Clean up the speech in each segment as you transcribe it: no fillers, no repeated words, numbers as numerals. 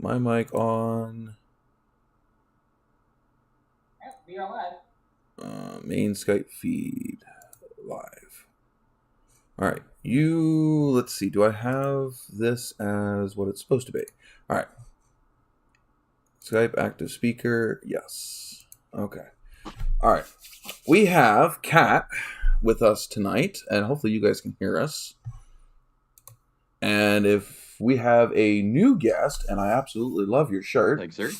my mic on. Yep, we are live. Main Skype feed live. All right, let's see. Do I have this as what it's supposed to be? All right. Skype active speaker. Yes. Okay. All right. We have Kat with us tonight, and hopefully you guys can hear us. And if we have a new guest, and I absolutely love your shirt. Thanks, sir.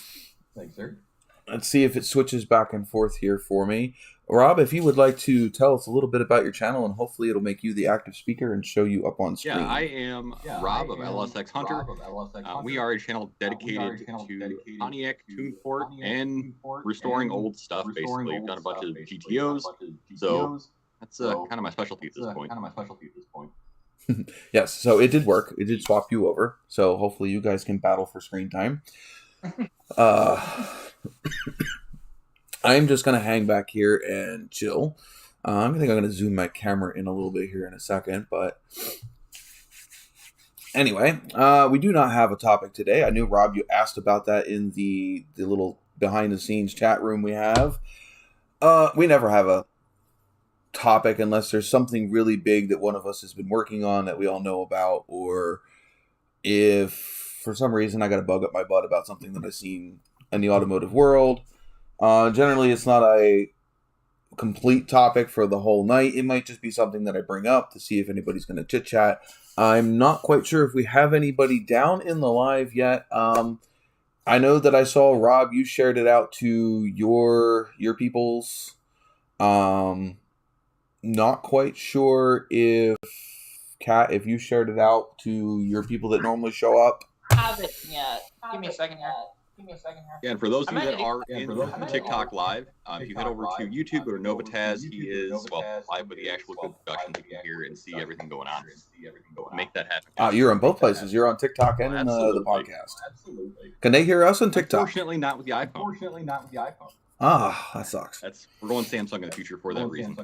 Thanks, sir. Let's see if it switches back and forth here for me. Rob, if you would like to tell us a little bit about your channel, and hopefully it'll make you the active speaker and show you up on screen. Yeah, I am Rob of LSX Hunter. We are a channel dedicated to Pontiac, Tuneport, and restoring old stuff, basically. We've done a bunch of GTOs, so that's kind of my specialty at this point. Yes, so it did work. It did swap you over, so hopefully you guys can battle for screen time. I'm just going to hang back here and chill. I think I'm going to zoom my camera in a little bit here in a second. But anyway, we do not have a topic today. I knew, Rob, you asked about that in the little behind-the-scenes chat room we have. We never have a topic unless there's something really big that one of us has been working on that we all know about, or if for some reason I got a bug up my butt about something that I've seen in the automotive world. Generally, it's not a complete topic for the whole night. It might just be something that I bring up to see if anybody's going to chit-chat. I'm not quite sure if we have anybody down in the live yet. I know that I saw, Rob, you shared it out to your peoples. Not quite sure if, Kat, if you shared it out to your people that normally show up. Haven't yet. Give me a second here. Yeah, and for those of you that are in TikTok live, if you head over to YouTube, go to NOVAtazz. He is, live with the actual production. You can hear and see everything going on. Make that happen. You're on both places. You're on TikTok and in the podcast. Absolutely. Can they hear us on TikTok? Unfortunately, not with the iPhone. Ah, that sucks. We're going Samsung in the future for that reason.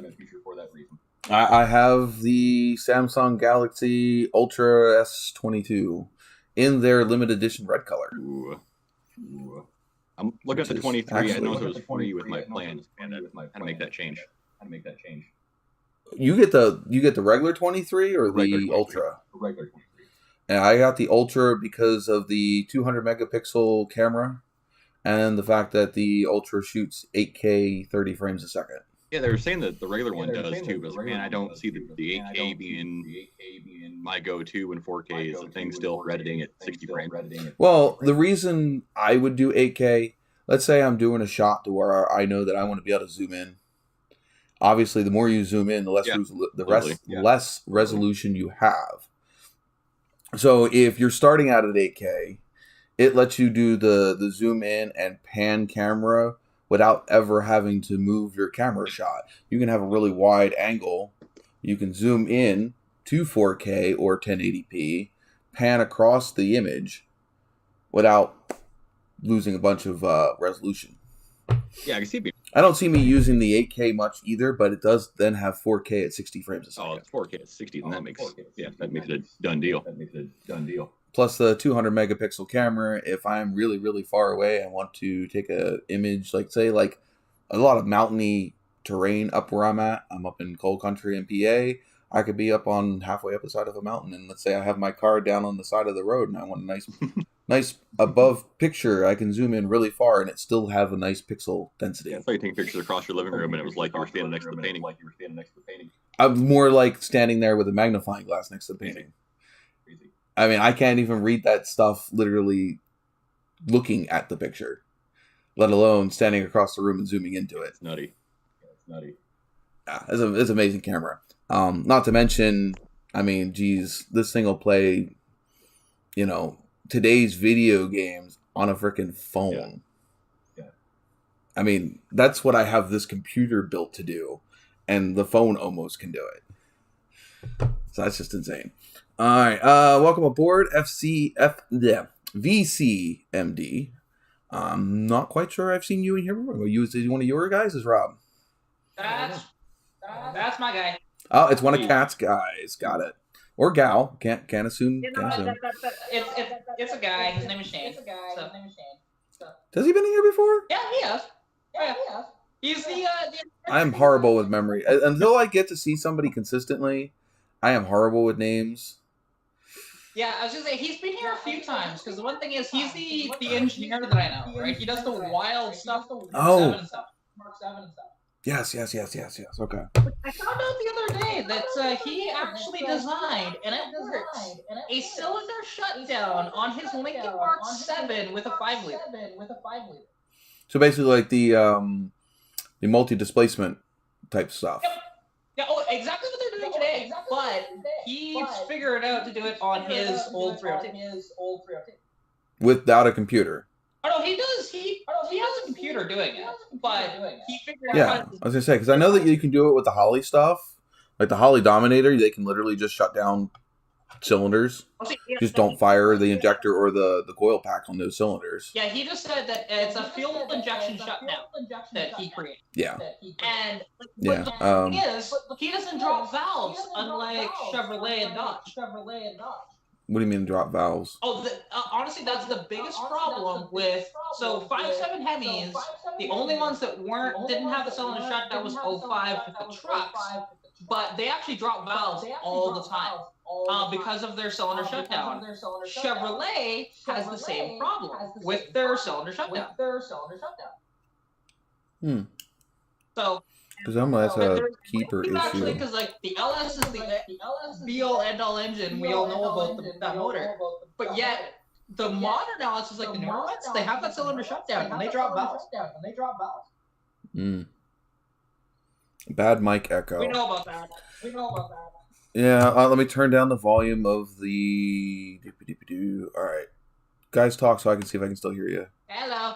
I have the Samsung Galaxy Ultra S22 in their limited edition red color. Ooh. I'm looking at the 23. I know it was free with my plan, and how to make that change. You get the regular 23 or the Ultra? The regular 23. And I got the Ultra because of the 200 megapixel camera and the fact that the Ultra shoots 8K 30 frames a second. Yeah, they were saying that the regular one does too, but man, I don't see the 8K being my go-to, and 4K is a thing still editing at 60 frames. Well, the reason I would do 8K, let's say I'm doing a shot to where I know that I want to be able to zoom in. Obviously, the more you zoom in, the less resolution you have. So if you're starting out at 8K, it lets you do the zoom in and pan camera without ever having to move your camera shot. You can have a really wide angle. You can zoom in to 4K or 1080p, pan across the image without losing a bunch of resolution. Yeah, I can see. I don't see me using the 8K much either, but it does then have 4K at 60 frames a second. Oh, it's 4K at 60, then that makes it a done deal. Plus the 200 megapixel camera. If I'm really, really far away, I want to take an image, like a lot of mountainy terrain up where I'm at. I'm up in cold country in PA. I could be halfway up the side of a mountain, and let's say I have my car down on the side of the road, and I want a nice above picture. I can zoom in really far, and it still have a nice pixel density. Yeah, it's like taking pictures across your living room, and it was like you were standing next to the painting. I'm more like standing there with a magnifying glass next to the painting. I mean, I can't even read that stuff literally looking at the picture, let alone standing across the room and zooming into it. It's nutty. Yeah, it's an amazing camera. Not to mention, I mean, geez, this thing will play, today's video games on a freaking phone. Yeah. I mean, that's what I have this computer built to do, and the phone almost can do it. So that's just insane. All right, welcome aboard, VCMD. I'm not quite sure I've seen you in here before. Is one of your guys? Is Rob? That's my guy. Oh, it's one of Kat's guys. Got it. or gal. Can't assume. You know, Can't assume. it's a guy. His name is Shane. Has he been in here before? Yeah, he has. Yeah. He's the I am horrible with memory. Until I get to see somebody consistently, I am horrible with names. Yeah, I was just saying he's been here a few times because the one thing is he's the engineer that I know, right? He does the wild stuff. Oh. Mark 7 and stuff. Yes. Okay. I found out the other day that he actually designed, and it works, a cylinder shutdown on his Lincoln Mark 7 with a 5-liter. So basically, like the multi-displacement type stuff. Yep. Yeah, exactly what they're doing today. But he's figured out to do it on his old 302. Without a computer. Oh no, he does. He has a computer doing it, but he figured out. Yeah, I was gonna say because I know that you can do it with the Holley stuff, like the Holley Dominator. They can literally just shut down cylinders. Just don't fire the injector or the coil pack on those cylinders. Yeah, he just said that it's a fuel injection shutdown that he created. Yeah. And yeah, the thing is, he doesn't drop valves unlike Chevrolet and Dodge. What do you mean drop valves? Oh, honestly, that's the biggest problem with 5.7 Hemis. The only ones that didn't have the cylinder shutdown was 05 with the trucks, but they actually drop valves all the time because of their cylinder shutdown. Chevrolet has the same problem with their cylinder shutdown. So. Because that's a keeper Actually, issue. because like the LS is the be-all end-all engine, we all know about that motor, but yet the modern LS is like the newer ones. They have that cylinder shutdown and they drop valves. Bad mic echo. We know about that. Yeah, let me turn down the volume of the. All right, guys, talk so I can see if I can still hear you. Hello.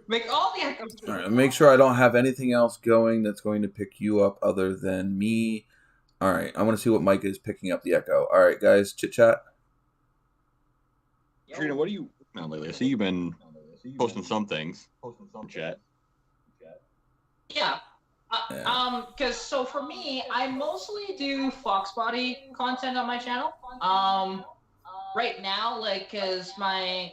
Make all the echoes. All right, make sure I don't have anything else going that's going to pick you up other than me. All right, I want to see what mic is picking up the echo. All right, guys, chit chat. Trina, what are you working on lately? I see you've been posting some things in chat. Yeah. Because for me, I mostly do Fox Body content on my channel. Right now, like, cause my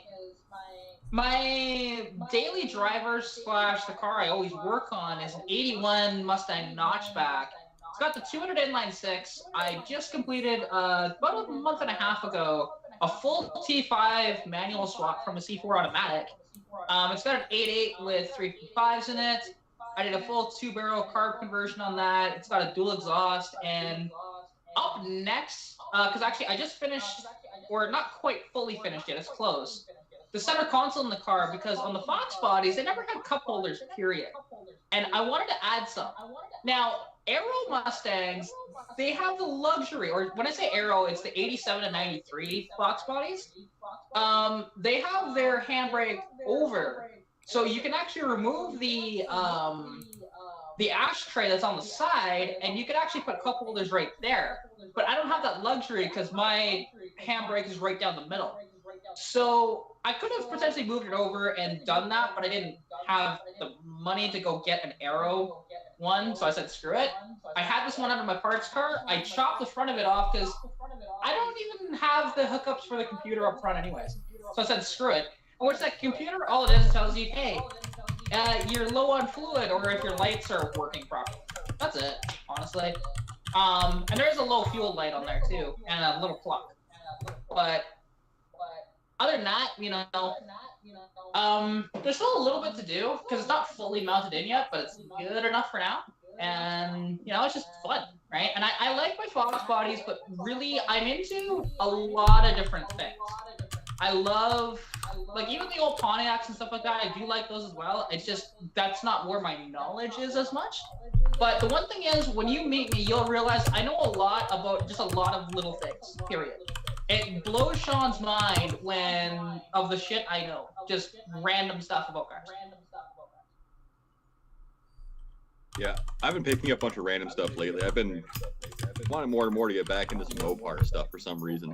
daily driver / the car I always work on is an '81 Mustang Notchback. It's got the 200 inline 6. I just completed about a month and a half ago a full T5 manual swap from a C4 automatic. It's got an 8.8 with 3.5s in it. I did a full 2-barrel carb conversion on that. It's got a dual exhaust. And up next, because actually I just finished, or not quite fully finished yet, it's close, the center console in the car, because on the Fox bodies, they never had cup holders, period. And I wanted to add some. Now, Aero Mustangs, they have the luxury, or when I say Aero, it's the 87 and 93 Fox bodies. They have their handbrake over. So you can actually remove the ashtray that's on the side, and you can actually put cup holders right there. But I don't have that luxury because my handbrake is right down the middle. So I could have potentially moved it over and done that, but I didn't have the money to go get an Aero one, so I said screw it. I had this one under my parts car. I chopped the front of it off because I don't even have the hookups for the computer up front anyways. So I said screw it. Which that computer, all it is tells you, hey, you're low on fluid, or if your lights are working properly. That's it, honestly. And there's a low fuel light on there too, and a little clock. But other than that, there's still a little bit to do because it's not fully mounted in yet, but it's good enough for now. And it's just fun, right? And I like my Fox bodies, but really I'm into a lot of different things. I love, like, even the old Pontiacs and stuff like that. I do like those as well. It's just, that's not where my knowledge is as much. But the one thing is, when you meet me, you'll realize I know a lot about just a lot of little things, period. It blows Sean's mind of the shit I know. Just random stuff about cars. Yeah, I've been picking up a bunch of random stuff lately. I've been wanting more and more to get back into some Mopar stuff for some reason.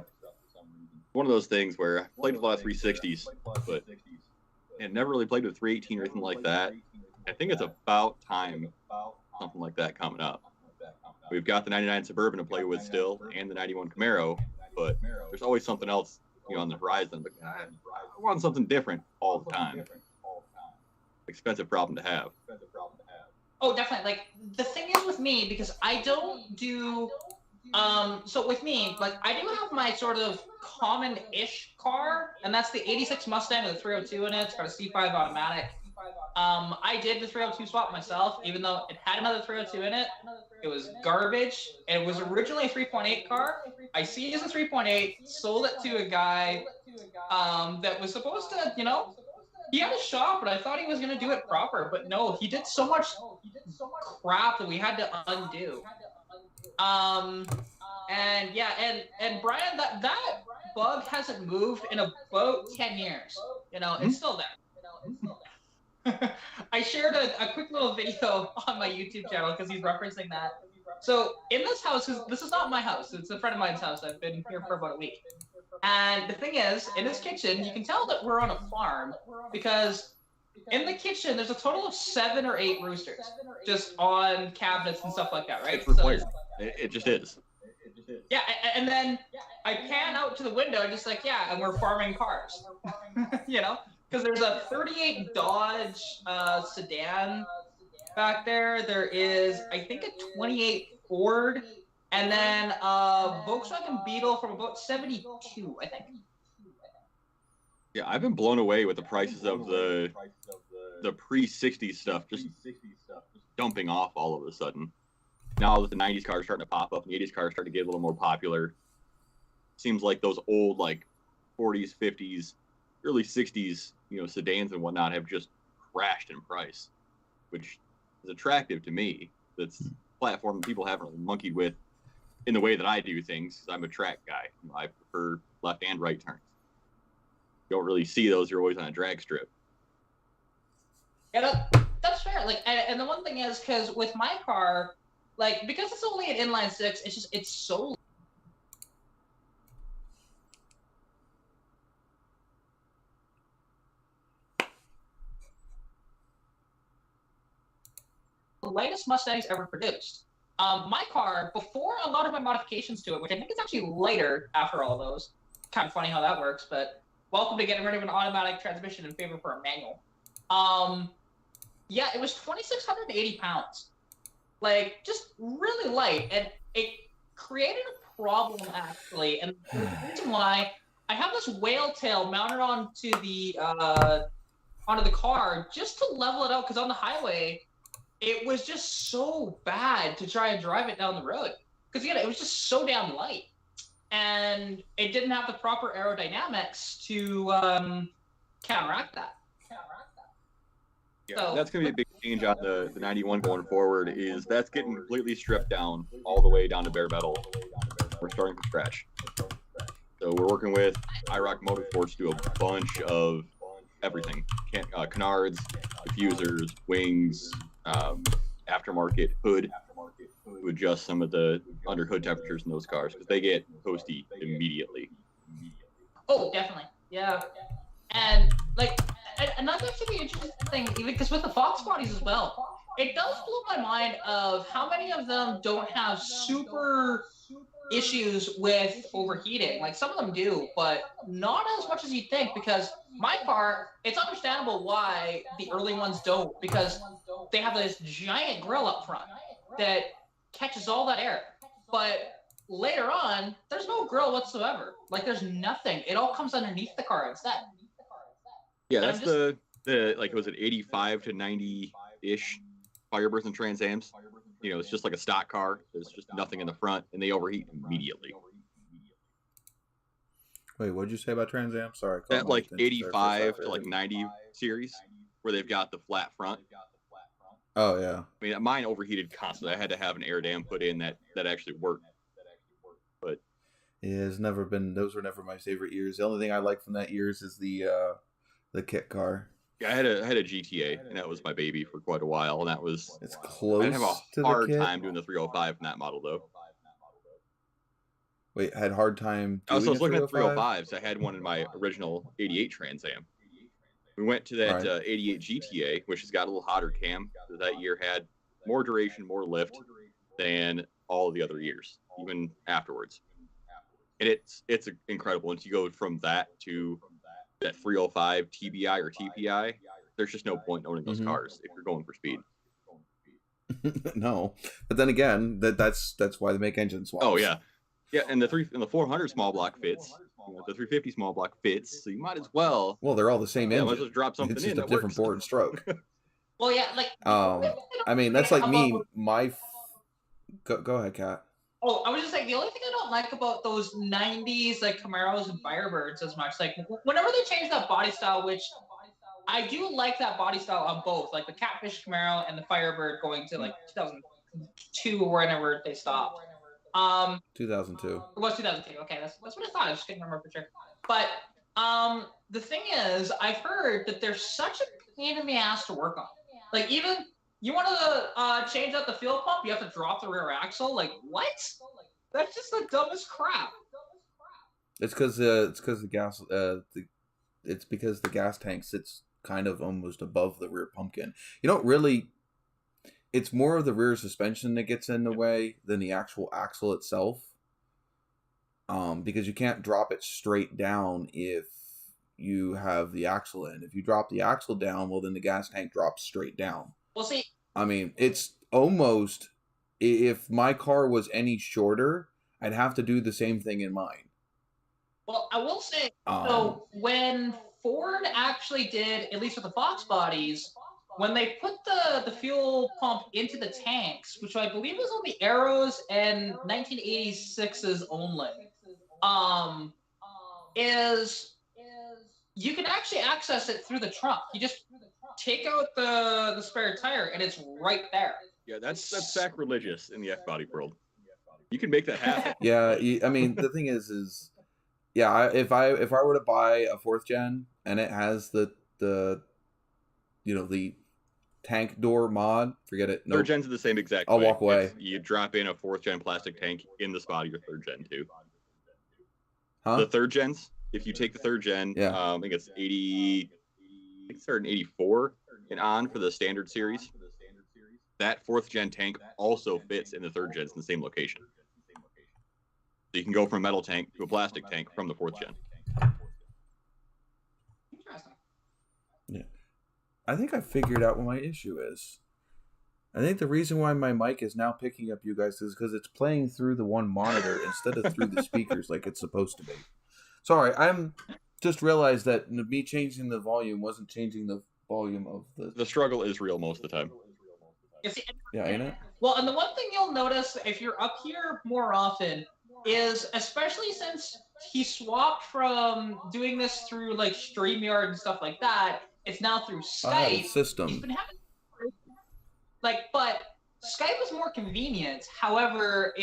One of those things where I played with a lot of 360s, but never really played with 318 or anything like that. I think it's about time something like that coming up. We've got the 99 Suburban to play with still, and the 91 Camaro, but there's always something else, on the horizon. But I want something different all the time. Expensive problem to have. Oh, definitely. Like, the thing is with me, because I don't do, so with me, like, I do have my sort of common-ish car, and that's the 86 Mustang with a 302 in it. It's got a C5 automatic. I did the 302 swap myself, even though it had another 302 in it. It was garbage. It was originally a 3.8 car. I seized a 3.8, sold it to a guy that was supposed to, he had a shop, but I thought he was going to do it proper. But no, he did so much crap that we had to undo. And yeah, and Brian, that bug hasn't moved in about 10 years. It's still there. I shared a quick little video on my YouTube channel because he's referencing that. So in this house, this is not my house. It's a friend of mine's house. I've been here for about a week. And the thing is, in his kitchen, you can tell that we're on a farm because in the kitchen, there's a total of 7 or 8 roosters just on cabinets and stuff like that, right? It's required. It just is. Yeah, and then I pan out to the window and just like, yeah, and we're farming cars, because there's a 38 Dodge sedan back there. There is, I think, a 28 Ford, and then a Volkswagen Beetle from about 72, I think. Yeah, I've been blown away with the prices of the pre-60s stuff just dumping off all of a sudden. Now that the 90s cars are starting to pop up and the 80s cars are starting to get a little more popular, seems like those old 40s, 50s, early 60s, sedans and whatnot have just crashed in price, which is attractive to me. That's a platform that people haven't really monkeyed with in the way that I do things. I'm a track guy. I prefer left and right turns. You don't really see those. You're always on a drag strip. Yeah, that's fair. And the one thing is, because with my car, because it's only an inline 6, it's so the lightest Mustangs ever produced. My car, before a lot of my modifications to it, which I think is actually lighter after all those. Kind of funny how that works, but welcome to getting rid of an automatic transmission in favor for a manual. Yeah, it was 2,680 pounds. Just really light, and it created a problem, actually, and the reason why I have this whale tail mounted onto the car just to level it out, because on the highway, it was just so bad to try and drive it down the road, because, it was just so damn light, and it didn't have the proper aerodynamics to counteract that. Yeah, So, that's going to be a big change on the 91 going forward, is that's getting completely stripped down all the way down to bare metal. We're starting from scratch. So we're working with IROC Motorsports to do a bunch of everything. Canards, diffusers, wings, aftermarket hood, to adjust some of the under hood temperatures in those cars, because they get toasty immediately. Oh, definitely. Yeah. And another actually interesting thing, even because with the Fox bodies as well, it does blow my mind of how many of them don't have super issues with overheating. Some of them do, but not as much as you'd think, because my car, it's understandable why the early ones don't, because they have this giant grill up front that catches all that air. But later on, there's no grill whatsoever. There's nothing. It all comes underneath the car instead. Yeah, that's was it 85 to 90-ish Firebirds and Trans Ams? It's just like a stock car. There's just nothing in the front, and they overheat immediately. Wait, what did you say about Trans Am? Sorry. That 85 to 90 series, where they've got the flat front. Oh, yeah. I mean, mine overheated constantly. I had to have an air dam put in that actually worked. But yeah, those were never my favorite years. The only thing I like from that years is the kit car. Yeah, I had a GTA, and that was my baby for quite a while, and that was... It's close. I have a hard time doing the 305 in that model, though. Wait, I had a hard time doing I was looking at 305s. I had one in my original 88 Trans Am. We went to that 88 GTA, which has got a little hotter cam. That year had more duration, more lift than all of the other years, even afterwards. And it's incredible. Once you go from that to that 305 TBI or TPI, there's just no point owning those cars if you're going for speed. No, but then again, that's why they make engine swaps. Oh yeah, and the 400 small block fits. The 350 small block fits, so you might as well. Well, they're all the same engine. Might as well drop something it's in. just a different bore and stroke. Well, yeah, like. I mean, that's like me. Go ahead, Kat. Oh, I was just saying, the only thing I don't like about those 90s, like, Camaros and Firebirds as much, like, whenever they change that body style, which I do like that body style on both, like the Catfish Camaro and the Firebird going to, like, 2002 or whenever they stopped. 2002. It was 2002. Okay, that's what I thought. I just couldn't remember for sure. But the thing is, I've heard that they're such a pain in the ass to work on. Like, even... You want to change out the fuel pump? You have to drop the rear axle. Like what? That's just the dumbest crap. It's because the gas. It's because the gas tank sits kind of almost above the rear pumpkin. You don't really. It's more of the rear suspension that gets in the way than the actual axle itself. Because you can't drop it straight down if you have the axle in. If you drop the axle down, well, then the gas tank drops straight down. Well, see, I mean, it's almost, if my car was any shorter, I'd have to do the same thing in mine. Well, I will say, so when Ford actually did, at least with the Fox bodies, when they put the fuel pump into the tanks, which I believe was on the Arrows and 1986s only, is you can actually access it through the trunk. You just take out the spare tire, and it's right there. Yeah, that's sacrilegious in the F-body world. You can make that happen. Yeah, I mean, the thing is, yeah, if I were to buy a 4th gen and it has the tank door mod, forget it. Nope. 3rd gens are the same exact I'll way. walk away. You drop in a 4th gen plastic tank in the spot of your 3rd gen too. Huh? The 3rd gens, if you take the 3rd gen, I think it's 80. I think it started in 84 and on for the standard series. That 4th gen tank also fits in the 3rd gens in the same location. So you can go from a metal tank to a plastic tank from the 4th gen. Interesting. Yeah. I think I figured out what my issue is. I think the reason why my mic is now picking up you guys is because it's playing through the one monitor instead of through the speakers like it's supposed to be. Sorry, I'm just realized that me changing the volume wasn't changing the volume of the... The struggle is real most of the time. Yeah, ain't it? Well, and the one thing you'll notice if you're up here more often is, especially since he swapped from doing this through like StreamYard and stuff like that, it's now through Skype. System. He's been having, but Skype is more convenient. However,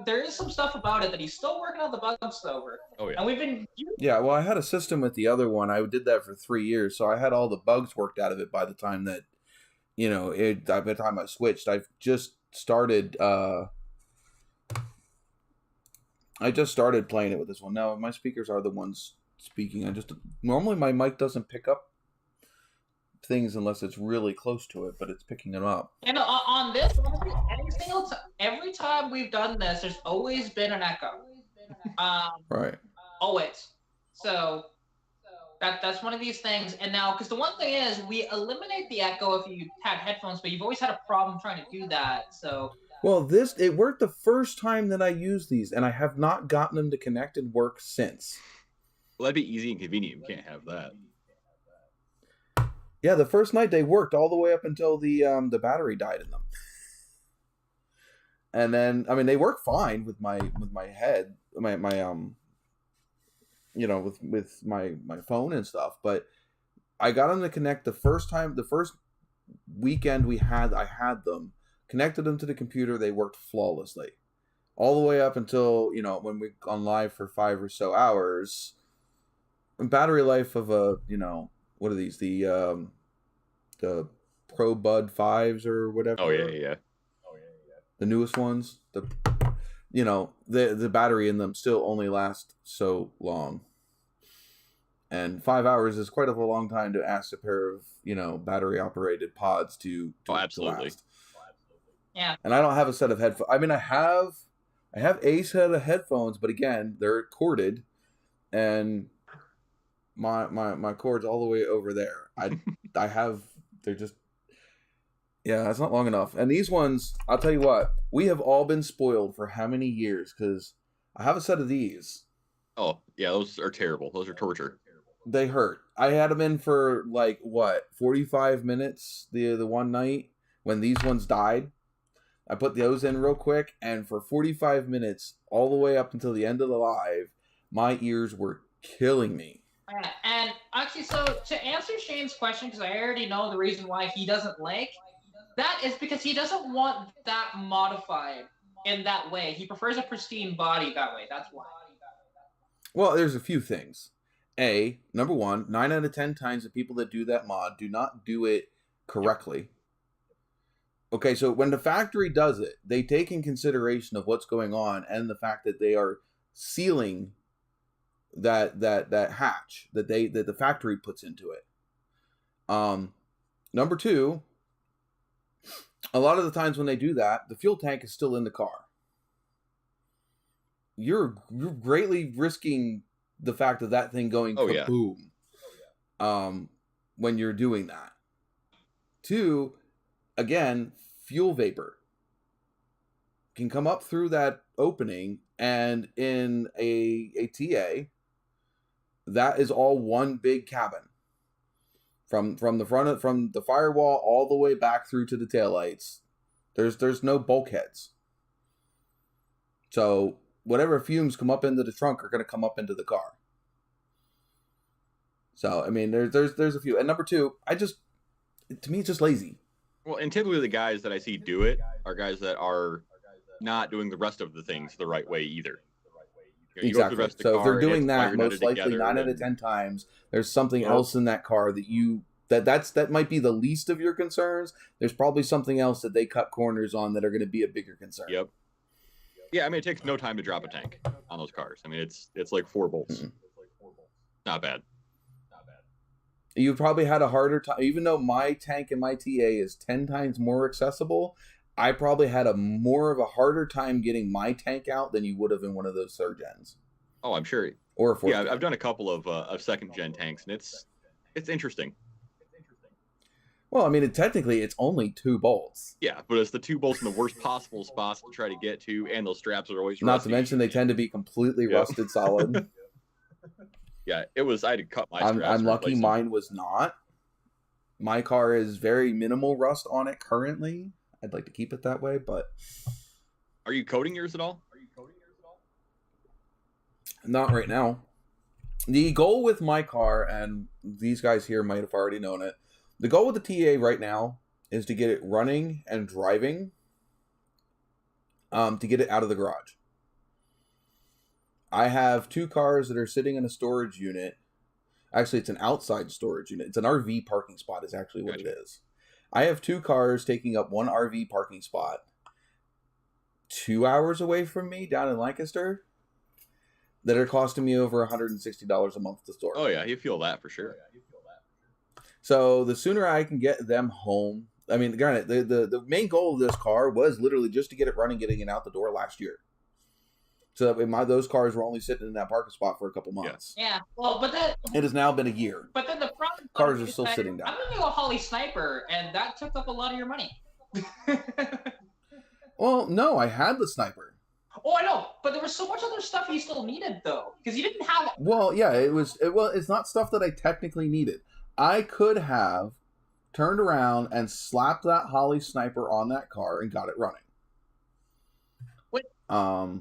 there is some stuff about it that he's still working out the bugs over. Oh, yeah. And we've been... Yeah, well, I had a system with the other one. I did that for 3 years, so I had all the bugs worked out of it by the time that, by the time I switched. I've just started... I just started playing it with this one. Now, my speakers are the ones speaking. Normally my mic doesn't pick up things unless it's really close to it, but it's picking them up. And on this, every time we've done this, there's always been an echo. Right. Always. So that's one of these things. And now, because the one thing is, we eliminate the echo if you had headphones, but you've always had a problem trying to do that. So. Well, it worked the first time that I used these, and I have not gotten them to connect and work since. Well, that'd be easy and convenient. You can't have that. Yeah, the first night they worked all the way up until the battery died in them. And then, I mean, they work fine with my head, with my phone and stuff. But I got them to connect the first weekend I had them, connected them to the computer. They worked flawlessly, all the way up until when we gone live for 5 or so hours. And battery life of what are these? The Pro Bud 5s or whatever. Oh yeah. The newest ones. The battery in them still only lasts so long. And 5 hours is quite a long time to ask a pair of battery operated pods to absolutely. last. Yeah. And I don't have a set of headphones. I mean, I have a set of headphones, but again, they're corded, and my cord's all the way over there. They're just, yeah, that's not long enough. And these ones, I'll tell you what, we have all been spoiled for how many years, because I have a set of these. Oh, yeah, those are terrible. Those are torture. They hurt. I had them in for 45 minutes the one night when these ones died. I put those in real quick, and for 45 minutes, all the way up until the end of the live, my ears were killing me. And actually, so to answer Shane's question, because I already know the reason why he doesn't like, that is because he doesn't want that modified in that way. He prefers a pristine body that way. That's why. Well, there's a few things. Number one, 9 out of 10 times the people that do that mod do not do it correctly. Okay, so when the factory does it, they take in consideration of what's going on and the fact that they are sealing that hatch that the factory puts into it. Number two, a lot of the times when they do that, the fuel tank is still in the car. You're greatly risking the fact of that thing going kaboom. When you're doing that. Two, again, fuel vapor can come up through that opening, and in a TA, that is all one big cabin. From the front from the firewall all the way back through to the taillights. There's no bulkheads. So whatever fumes come up into the trunk are going to come up into the car. So I mean, there's a few. And number two, to me, it's just lazy. Well, and typically the guys that I see do it are guys that are not doing the rest of the things the right way either. You exactly. Go the rest of so the if car, they're doing that, most likely 9 out of 10 times, there's something else in that car that might be the least of your concerns. There's probably something else that they cut corners on that are going to be a bigger concern. Yep. Yeah, I mean, it takes no time to drop a tank on those cars. I mean, it's like 4 bolts. Mm-hmm. Not bad. You probably had a harder time, even though my tank in my TA is 10 times more accessible. I probably had more of a harder time getting my tank out than you would have in one of those 3rd gens. Oh, I'm sure. Or a 4th. Yeah, I've done a couple of 2nd gen tanks, and it's interesting. Well, I mean, technically, it's only 2 bolts. Yeah, but it's the 2 bolts in the worst possible spots to try to get to, and those straps are always rusty. Not to mention, they tend to be completely rusted solid. Yeah, it was. I had to cut my straps. I'm lucky mine was not. My car is very minimal rust on it currently. I'd like to keep it that way, but... Are you coating yours at all? Not right now. The goal with my car, and these guys here might have already known it, the goal with the TA right now is to get it running and driving, to get it out of the garage. I have 2 cars that are sitting in a storage unit. Actually, it's an outside storage unit. It's an RV parking spot is actually what it is. I have 2 cars taking up 1 RV parking spot 2 hours away from me down in Lancaster that are costing me over $160 a month to store. Oh, yeah. You feel that for sure. So the sooner I can get them home, I mean, granted, the main goal of this car was literally just to get it running, getting it out the door last year. So that those cars were only sitting in that parking spot for a couple months. Yeah. Well, but then it has now been a year. But then the problem cars are still sitting down. I'm gonna go Holly Sniper, and that took up a lot of your money. Well, no, I had the Sniper. Oh, I know, but there was so much other stuff you still needed, though, because you didn't have. Well, yeah, it's not stuff that I technically needed. I could have turned around and slapped that Holly Sniper on that car and got it running.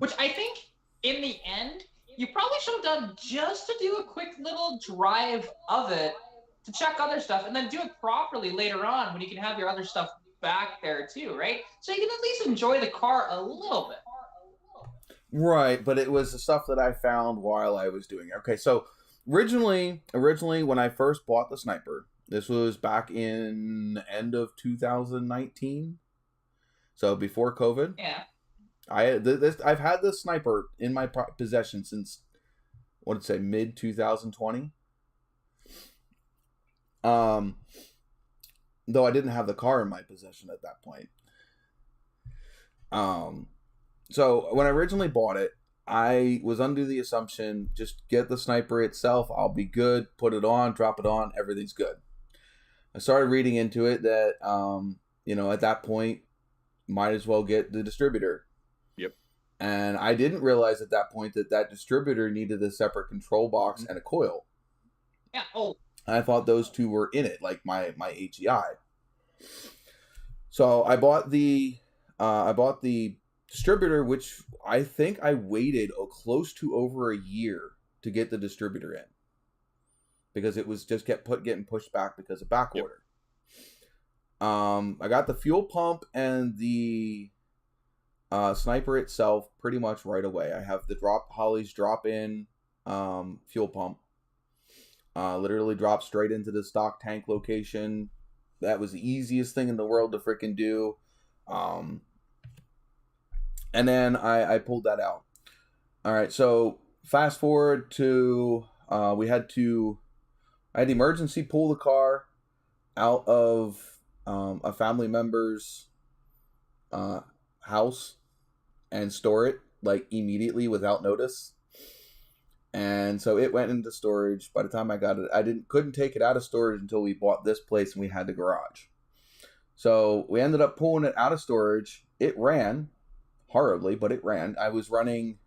Which I think, in the end, you probably should have done just to do a quick little drive of it to check other stuff, and then do it properly later on when you can have your other stuff back there too, right? So you can at least enjoy the car a little bit. Right, but it was the stuff that I found while I was doing it. Okay, so originally when I first bought the Sniper, this was back in end of 2019, so before COVID. Yeah. I've had this Sniper in my possession since, what I'd say, mid 2020. Though I didn't have the car in my possession at that point. So when I originally bought it, I was under the assumption, just get the sniper itself, I'll be good, put it on, drop it on, everything's good. I started reading into it that, at that point, might as well get the distributor. Yep. And I didn't realize at that point that distributor needed a separate control box and a coil. Yeah. Oh. I thought those two were in it, like my HEI. So I bought the distributor, which I think I waited close to over a year to get the distributor in, because it was just getting pushed back because of back order. I got the fuel pump and the sniper itself pretty much right away. I have the Holley's drop-in fuel pump. Literally dropped straight into the stock tank location. That was the easiest thing in the world to freaking do. And then I pulled that out. All right, so fast forward to I had to emergency pull the car out of a family member's house and store it like immediately without notice. And so it went into storage. By the time I got it, I couldn't take it out of storage until we bought this place and we had the garage. So we ended up pulling it out of storage. It ran horribly, but it ran. I was running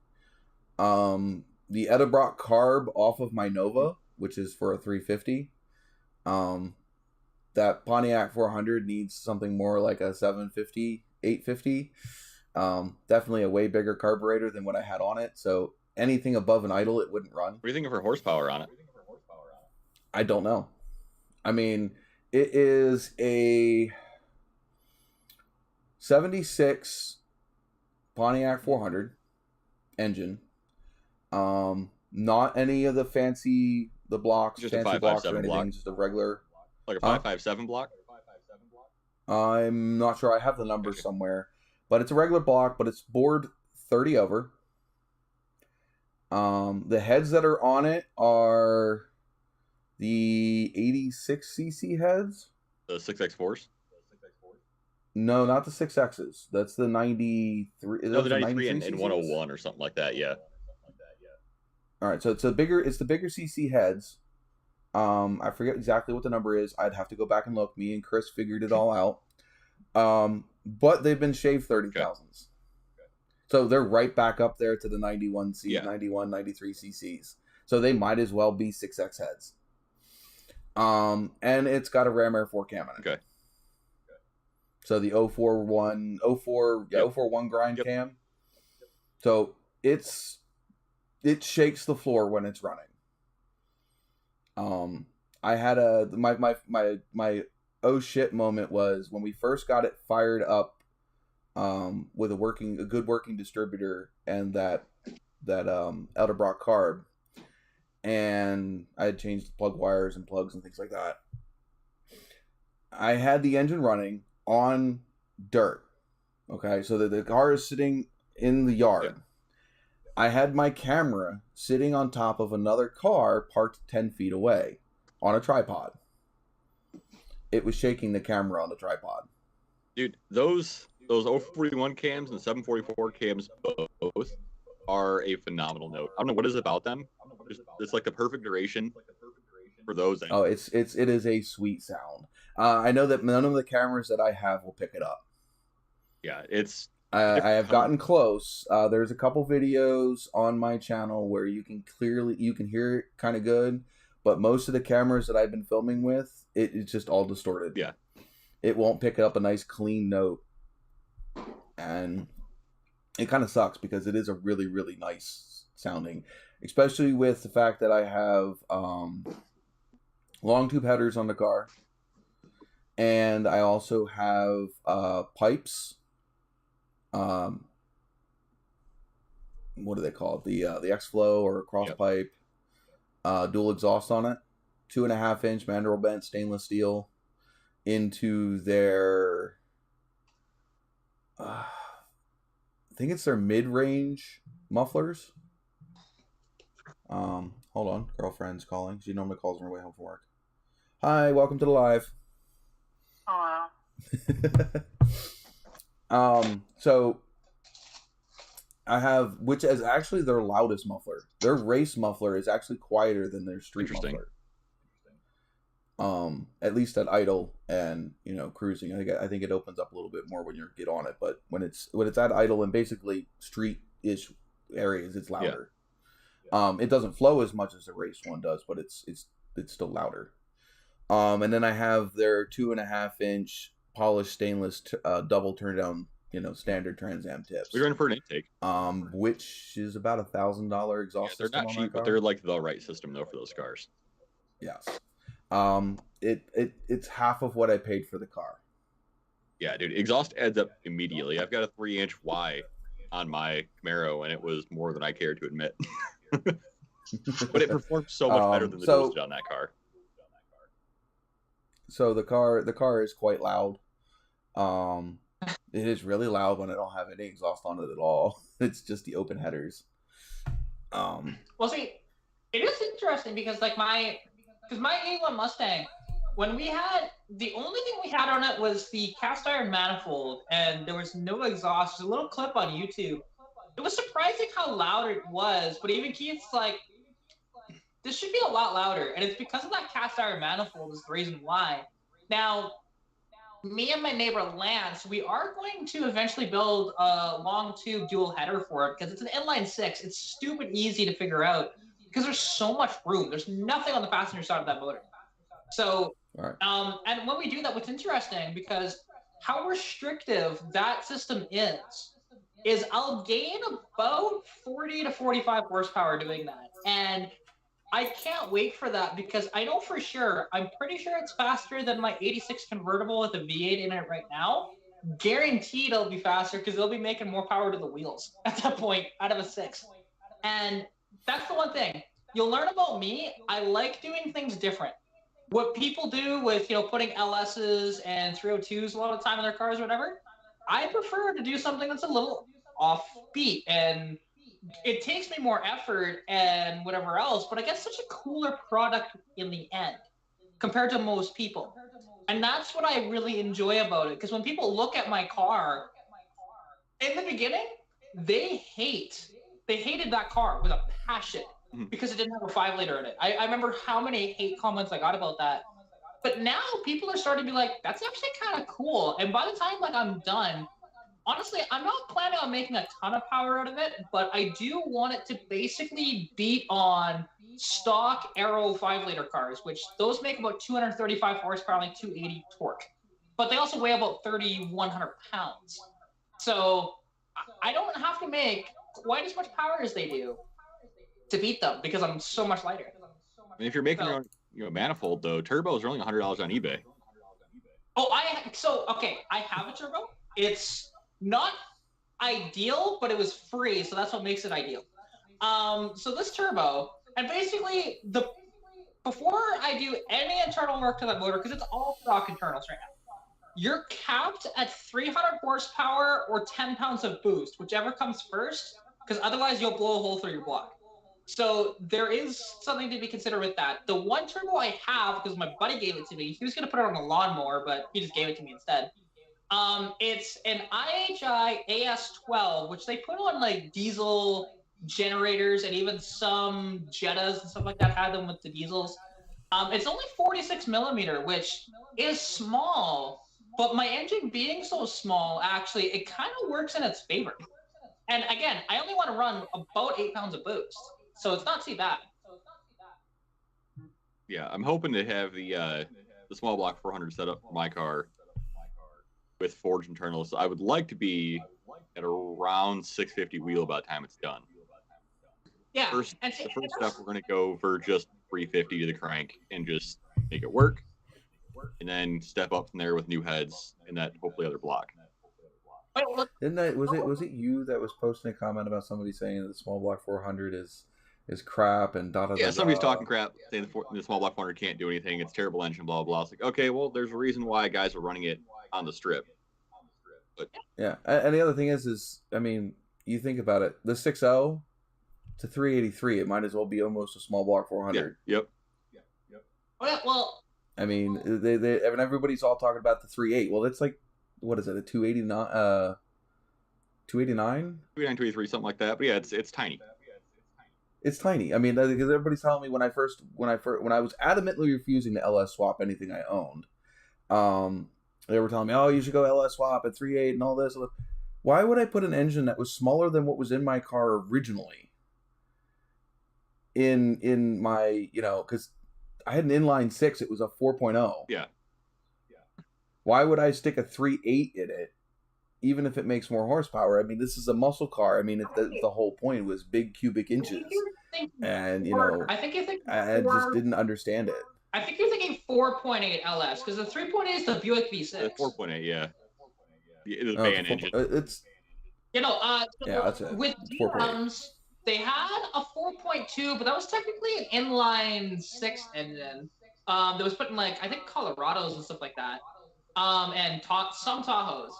the Edelbrock carb off of my Nova, which is for a 350. That Pontiac 400 needs something more like a 750, 850. Definitely a way bigger carburetor than what I had on it. So anything above an idle, it wouldn't run. What do you think of her horsepower on it? I don't know. I mean, it is a 76 Pontiac 400 engine. Not any of the fancy blocks, just fancy a 557 blocks or anything. block. Just a regular, like a 557 block. I'm not sure. I have the numbers somewhere, but it's a regular block. But it's bored 30 over. The heads that are on it are the 86cc heads. The 6X4s? No, not the 6Xs. That's the 93. No, the 93 and 101 or something like that, yeah. All right, so it's the bigger CC heads. I forget exactly what the number is. I'd have to go back and look. Me and Chris figured it all out. But they've been shaved 30 thousandths. So they're right back up there to the 91 91, 93 cc's. So they might as well be 6X heads. And it's got a Ram Air 4 cam in it. Okay. So the 041 grind cam. So it shakes the floor when it's running. I had my oh shit moment was when we first got it fired up. With a good working distributor and that Edelbrock carb, and I had changed plug wires and plugs and things like that. I had the engine running on dirt. Okay, so the car is sitting in the yard. Yeah. I had my camera sitting on top of another car parked 10 feet away on a tripod. It was shaking the camera on the tripod. Dude, those 041 cams and 744 cams both are a phenomenal note. I don't know what is about them. It's like the perfect duration for those. Oh, it is a sweet sound. I know that none of the cameras that I have will pick it up. Yeah, I have gotten close. There's a couple videos on my channel where you can hear it kind of good, but most of the cameras that I've been filming with, it's just all distorted. Yeah, it won't pick up a nice clean note. And it kind of sucks because it is a really, really nice sounding, especially with the fact that I have long tube headers on the car, and I also have pipes. What do they call it? The X-Flow or cross pipe, dual exhaust on it, 2.5 inch mandrel bent stainless steel into their. I think it's their mid-range mufflers. Hold on, girlfriend's calling. She normally calls on her way home from work. Hi, welcome to the live. Hello. So I have, which is actually their loudest muffler. Their race muffler is actually quieter than their street muffler. At least at idle and cruising. I think it opens up a little bit more when you get on it, but when it's at idle and basically street-ish areas, it's louder. Yeah. It doesn't flow as much as the race one does, but it's still louder. And then I have their 2.5-inch polished stainless double turn down, standard Trans Am tips. We're in for an intake. Which is about $1,000 exhaust system. They're not cheap, but they're like the right system though for those cars. Yes. It's half of what I paid for the car. Yeah, dude, exhaust adds up immediately. I've got a 3-inch Y on my Camaro, and it was more than I care to admit. But it performed so much better than the dosage on that car. So the car is quite loud. It is really loud when I don't have any exhaust on it at all. It's just the open headers. Well, see, it is interesting because my 81 Mustang, when we had, the only thing we had on it was the cast iron manifold, and there was no exhaust. There's a little clip on YouTube. It was surprising how loud it was, but even Keith's like, this should be a lot louder, and it's because of that cast iron manifold is the reason why. Now, me and my neighbor Lance, we are going to eventually build a long tube dual header for it because it's an inline 6. It's stupid easy to figure out because there's so much room. There's nothing on the passenger side of that motor. So, right. And when we do that, what's interesting, because how restrictive that system is I'll gain about 40 to 45 horsepower doing that. And I can't wait for that because I know for sure, I'm pretty sure it's faster than my 86 convertible with a V8 in it right now. Guaranteed it'll be faster because they'll be making more power to the wheels at that point out of a 6. And that's the one thing. You'll learn about me. I like doing things different. What people do with, putting LSs and 302s a lot of the time in their cars or whatever, I prefer to do something that's a little offbeat, and it takes me more effort and whatever else, but I get such a cooler product in the end compared to most people. And that's what I really enjoy about it, because when people look at my car, in the beginning, they hated that car with a passion because it didn't have a 5-liter in it. I remember how many hate comments I got about that. But now people are starting to be like, that's actually kind of cool. And by the time I'm done, honestly, I'm not planning on making a ton of power out of it, but I do want it to basically beat on stock Aero 5-liter cars, which those make about 235 horsepower, like 280 torque. But they also weigh about 3,100 pounds. So I don't have to make quite as much power as they do to beat them because I'm so much lighter. And if you're making your own manifold, though, turbos are only $100 on eBay. Oh, I have a turbo. It's not ideal, but it was free, so that's what makes it ideal. So this turbo, and basically before I do any internal work to that motor, because it's all stock internals right now, you're capped at 300 horsepower or 10 pounds of boost, whichever comes first, because otherwise you'll blow a hole through your block. So there is something to be considered with that. The one turbo I have, because my buddy gave it to me, he was going to put it on a lawnmower, but he just gave it to me instead. It's an IHI AS12, which they put on like diesel generators, and even some Jettas and stuff like that had them with the diesels. It's only 46 millimeter, which is small, but my engine being so small, actually, it kind of works in its favor. And again, I only want to run about 8 pounds of boost, so it's not too bad. Yeah, I'm hoping to have the small block 400 set up for my car with forged internals. I would like to be at around 650 wheel by the time it's done. Yeah. The first step, we're going to go for just 350 to the crank and just make it work. And then step up from there with new heads and that hopefully other block. Was it you that was posting a comment about somebody saying that the small block 400 is crap and da da da? Yeah, somebody's talking crap, saying the small block 400 can't do anything. It's terrible engine, blah blah. It's like, okay, well, there's a reason why guys are running it on the strip. But yeah, and the other thing is, I mean, you think about it, the 6.0 to 383, it might as well be almost a small block 400. Yeah, yep. Well, I mean, everybody's all talking about the 3.8. Well, it's like, what is it, a 280 289? 283, something like that. But yeah, it's tiny. It's tiny. I mean, because everybody's telling me when I was adamantly refusing to LS swap anything I owned, they were telling me, "Oh, you should go LS swap at 3.8 and all this." Why would I put an engine that was smaller than what was in my car originally in my, because I had an inline 6, it was a 4.0. Yeah. Why would I stick a 3.8 in it, even if it makes more horsepower? I mean, this is a muscle car. I mean, the whole point was big cubic inches, and I just didn't understand it. I think you're thinking 4.8 LS, because the 3.8 is the Buick V6. The 4.8, yeah. It was a van engine. It's that's it. With DRAMs, they had a 4.2, but that was technically an inline 6 engine. That was put in I think Colorados and stuff like that. And some Tahoes.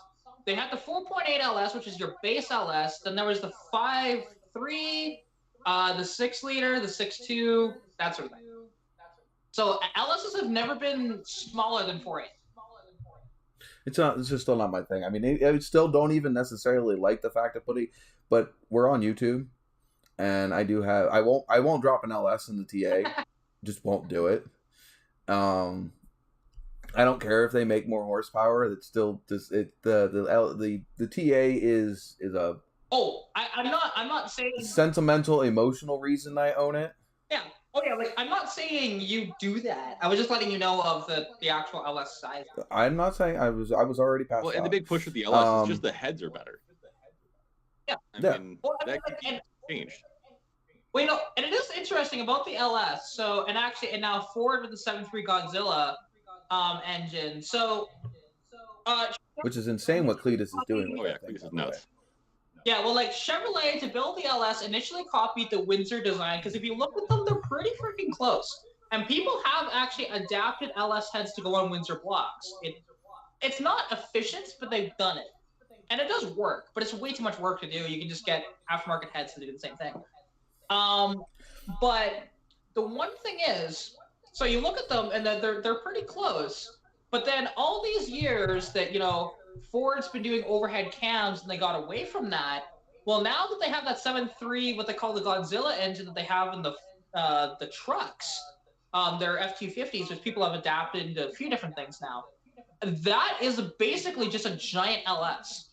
They had the 4.8 LS, which is your base LS. Then there was the 5.3, the 6-liter, the 6.2, that sort of thing. So LSs have never been smaller than 4.8. It's just still not my thing. I mean, I still don't even necessarily like the fact of but we're on YouTube, and I won't drop an LS in the TA, just won't do it. I don't care if they make more horsepower. It's still just the TA is a I'm not saying sentimental, emotional reason I own it. Yeah. Oh yeah, I'm not saying you do that. I was just letting you know of the actual LS size. I'm not saying I was already past. Well, and the big push with the LS is just the heads are better. Yeah. I mean, that can change. Well, and it is interesting about the LS. So, and now Ford with the 7.3 Godzilla engine. So, which is insane what Cletus is doing. Oh yeah, Cletus is nuts. Yeah, well, Chevrolet, to build the LS, initially copied the Windsor design, because if you look at them, they're pretty freaking close. And people have actually adapted LS heads to go on Windsor blocks. It's not efficient, but they've done it. And it does work, but it's way too much work to do. You can just get aftermarket heads to do the same thing. But the one thing is, so you look at them, and they're pretty close. But then all these years that, Ford's been doing overhead cams, and they got away from that. Well, now that they have that 7.3, what they call the Godzilla engine that they have in the trucks, their F-250s, which people have adapted into a few different things now. That is basically just a giant LS,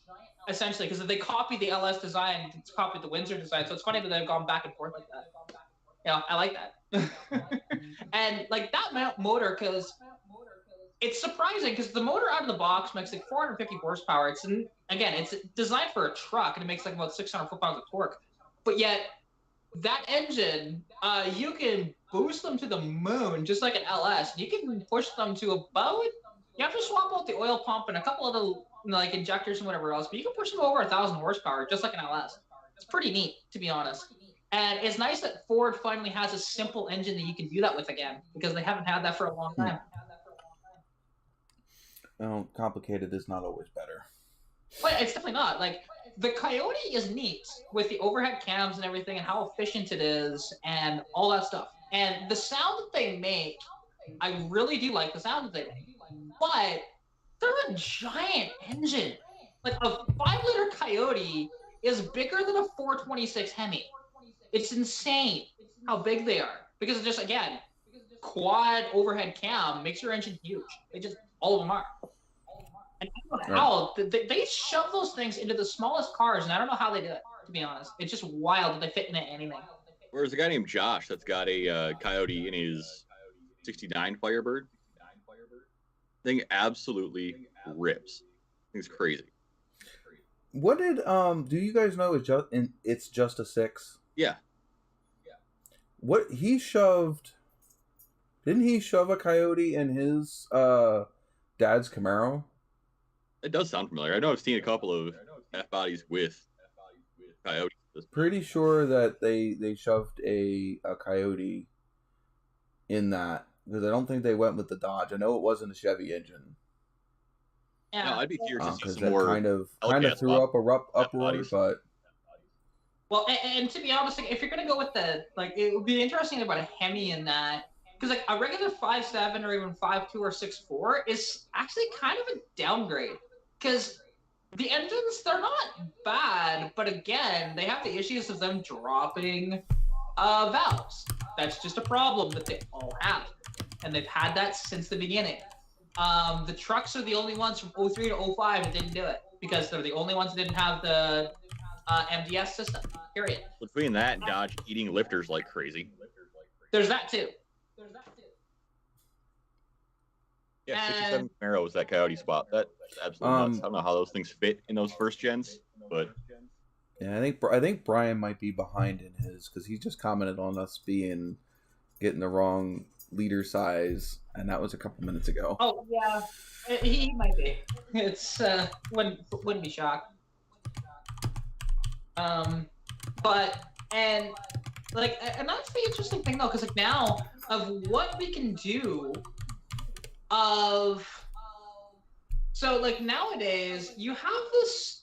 essentially, because if they copied the LS design, it's copied the Windsor design. So it's funny that they've gone back and forth like that. I like that. And that motor, because it's surprising, because the motor out of the box makes 450 horsepower. It's designed for a truck, and it makes about 600 foot-pounds of torque. But yet, that engine, you can boost them to the moon, just like an LS. You can push them to about, you have to swap out the oil pump and a couple of the injectors and whatever else, but you can push them over 1,000 horsepower, just like an LS. It's pretty neat, to be honest. And it's nice that Ford finally has a simple engine that you can do that with again, because they haven't had that for a long time. Well, complicated is not always better. Well, it's definitely not. The Coyote is neat with the overhead cams and everything, and how efficient it is, and all that stuff. And the sound that they make, I really do like the sound that they make. But they're a giant engine. A 5-liter Coyote is bigger than a 426 Hemi. It's insane how big they are, because just quad overhead cam makes your engine huge. All of them are. And I don't know how they shove those things into the smallest cars, and I don't know how they do it, to be honest. It's just wild that they fit into anything. There's a guy named Josh that's got a Coyote in his 69 Firebird. Thing absolutely rips. Thing's crazy. What did do you guys know it's just a 6? Yeah. What he shoved? Didn't he shove a Coyote in his dad's Camaro? It does sound familiar. I know I've seen a couple of F-bodies with Coyotes. Pretty sure that they shoved a Coyote in that, because I don't think they went with the Dodge. I know it wasn't a Chevy engine. Yeah, no, I'd be curious to see some more. Kind of threw up a uproar, but. Well, and to be honest, if you're gonna go with it would be interesting about a Hemi in that. Because a regular 5.7 or even 5.2 or 6.4 is actually kind of a downgrade. Because The engines, they're not bad, but again, they have the issues of them dropping valves. That's just a problem that they all have, and they've had that since the beginning. The trucks are the only ones from 03 to 05 that didn't do it, because they're the only ones that didn't have the MDS system, period. Between that and Dodge eating lifters like crazy. There's that too. Yeah, 67 Camaro was that Coyote spot. That's absolutely nuts. I don't know how those things fit in those first gens, but yeah, I think Brian might be behind in his, because he just commented on us getting the wrong liter size, and that was a couple minutes ago. Oh yeah, he might be. It's wouldn't be shocked. But and that's the interesting thing though, because like now of what we can do. So like nowadays you have this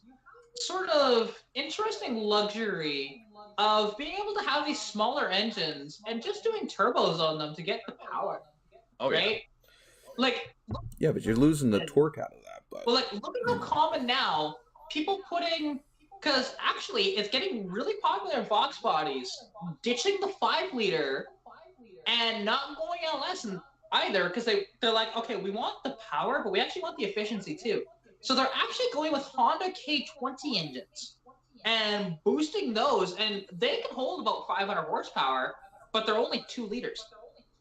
sort of interesting luxury of being able to have these smaller engines and just doing turbos on them to get the power. Oh, right? Yeah. Like yeah, but you're losing the torque out of that. But well, like look at how common now people putting, because actually it's getting really popular in Vox bodies, ditching the 5-liter and not going LS and either, because they're like, okay, we want the power, but we actually want the efficiency too. So they're actually going with Honda K20 engines and boosting those, and they can hold about 500 horsepower, but they're only 2 liters.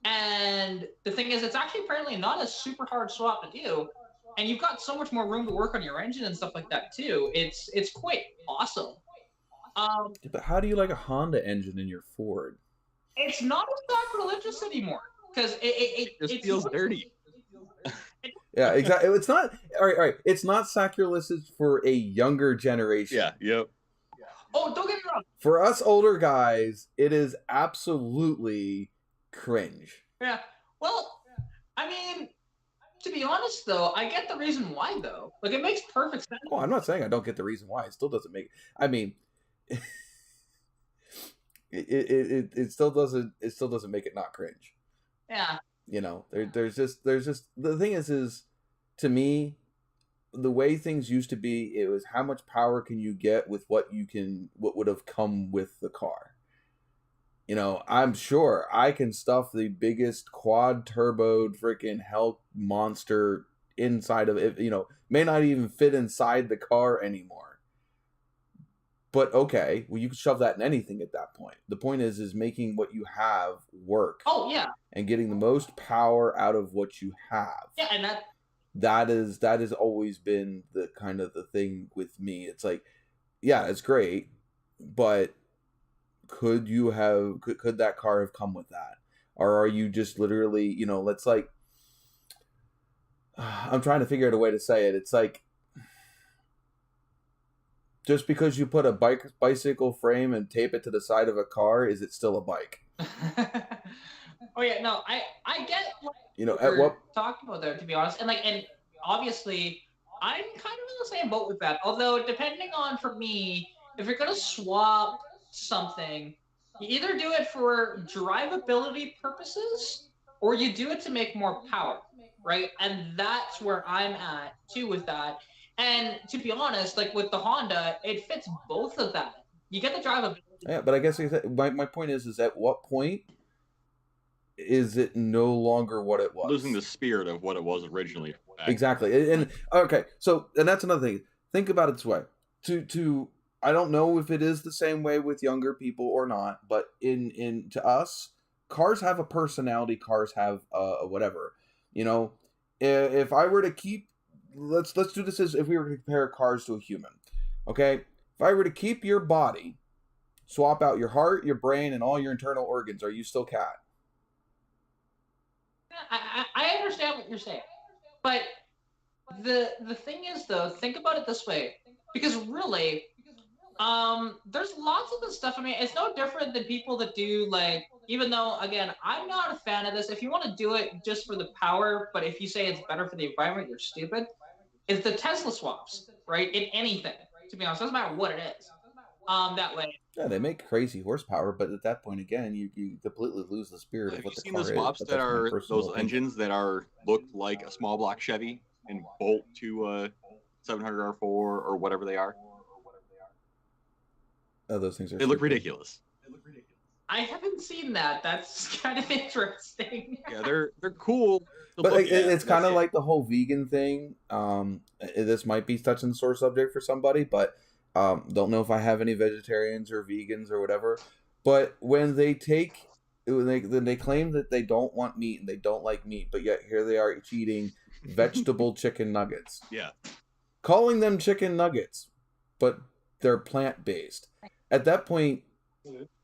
And the thing is, it's actually apparently not a super hard swap to do, and you've got so much more room to work on your engine and stuff like that too. It's quite awesome. But how do you like a Honda engine in your Ford? It's not as sacrilegious anymore. Because it just feels dirty. Yeah, exactly. It's not all right. It's not sacrilegious for a younger generation. Yeah. Yep. Oh, don't get me wrong. For us older guys, it is absolutely cringe. Yeah. Well, I mean, to be honest, though, I get the reason why. Though, like, it makes perfect sense. Well, I'm not saying I don't get the reason why. It still doesn't make. I mean, it still doesn't. It still doesn't make it not cringe. Yeah. You know, there's just the thing is to me, the way things used to be, it was how much power can you get with what would have come with the car. You know, I'm sure I can stuff the biggest quad turboed freaking hell monster inside of it. You know, may not even fit inside the car anymore. But okay, well, you can shove that in anything at that point. The point is making what you have work. Oh yeah. And getting the most power out of what you have. Yeah, and that has always been the kind of the thing with me. It's like, yeah, it's great, but could that car have come with that? Or are you just literally, you know, let's like, I'm trying to figure out a way to say it. It's like, just because you put a bicycle frame and tape it to the side of a car, is it still a bike? Oh yeah, no, I get what what talking about there, to be honest, and obviously I'm kind of in the same boat with that. Although depending on, for me, if you're gonna swap something, you either do it for drivability purposes or you do it to make more power, right? And that's where I'm at too with that. And to be honest, like with the Honda, it fits both of that. You get the drivability. Yeah, but I guess my point is at what point is it no longer what it was? Losing the spirit of what it was originally. Exactly. And okay, so and that's another thing. Think about it this way. To I don't know if it is the same way with younger people or not, but in to us, cars have a personality. Cars have whatever. You know, if I were to keep, let's do this as if we were to compare cars to a human. Okay, if I were to keep your body, swap out your heart, your brain, and all your internal organs, are you still Cat? I understand what you're saying, but the thing is, though, think about it this way, because really, there's lots of this stuff. I mean, it's no different than people that do, like, even though, again, I'm not a fan of this. If you want to do it just for the power, but if you say it's better for the environment, you're stupid. It's the Tesla swaps, right? In anything, to be honest, doesn't matter what it is. That way. Yeah, they make crazy horsepower, but at that point, again, you completely lose the spirit of what the car is. Have you seen the swaps that are those engines that are look like a small block Chevy and bolt to 700R4 or whatever they are. Oh, those things are. They look ridiculous. I haven't seen that. That's kind of interesting. Yeah, they're cool. But it's kind of like the whole vegan thing. This might be touching the sore subject for somebody, but don't know if I have any vegetarians or vegans or whatever. But when they claim that they don't want meat and they don't like meat, but yet here they are eating vegetable chicken nuggets. Yeah. Calling them chicken nuggets, but they're plant-based. At that point,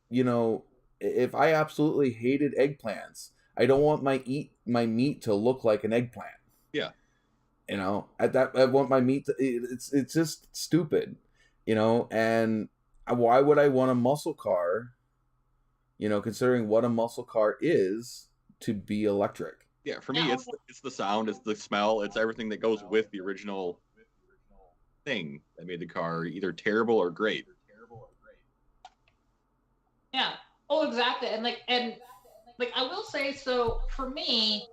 you know, if I absolutely hated eggplants, I don't want my meat to look like an eggplant. Yeah. You know, I want my meat to, it's just stupid, you know, and why would I want a muscle car, you know, considering what a muscle car is, to be electric? Yeah, for me, it's the sound, it's the smell, it's everything that goes with the original thing that made the car either terrible or great. Yeah. Oh, exactly. And I will say, so for me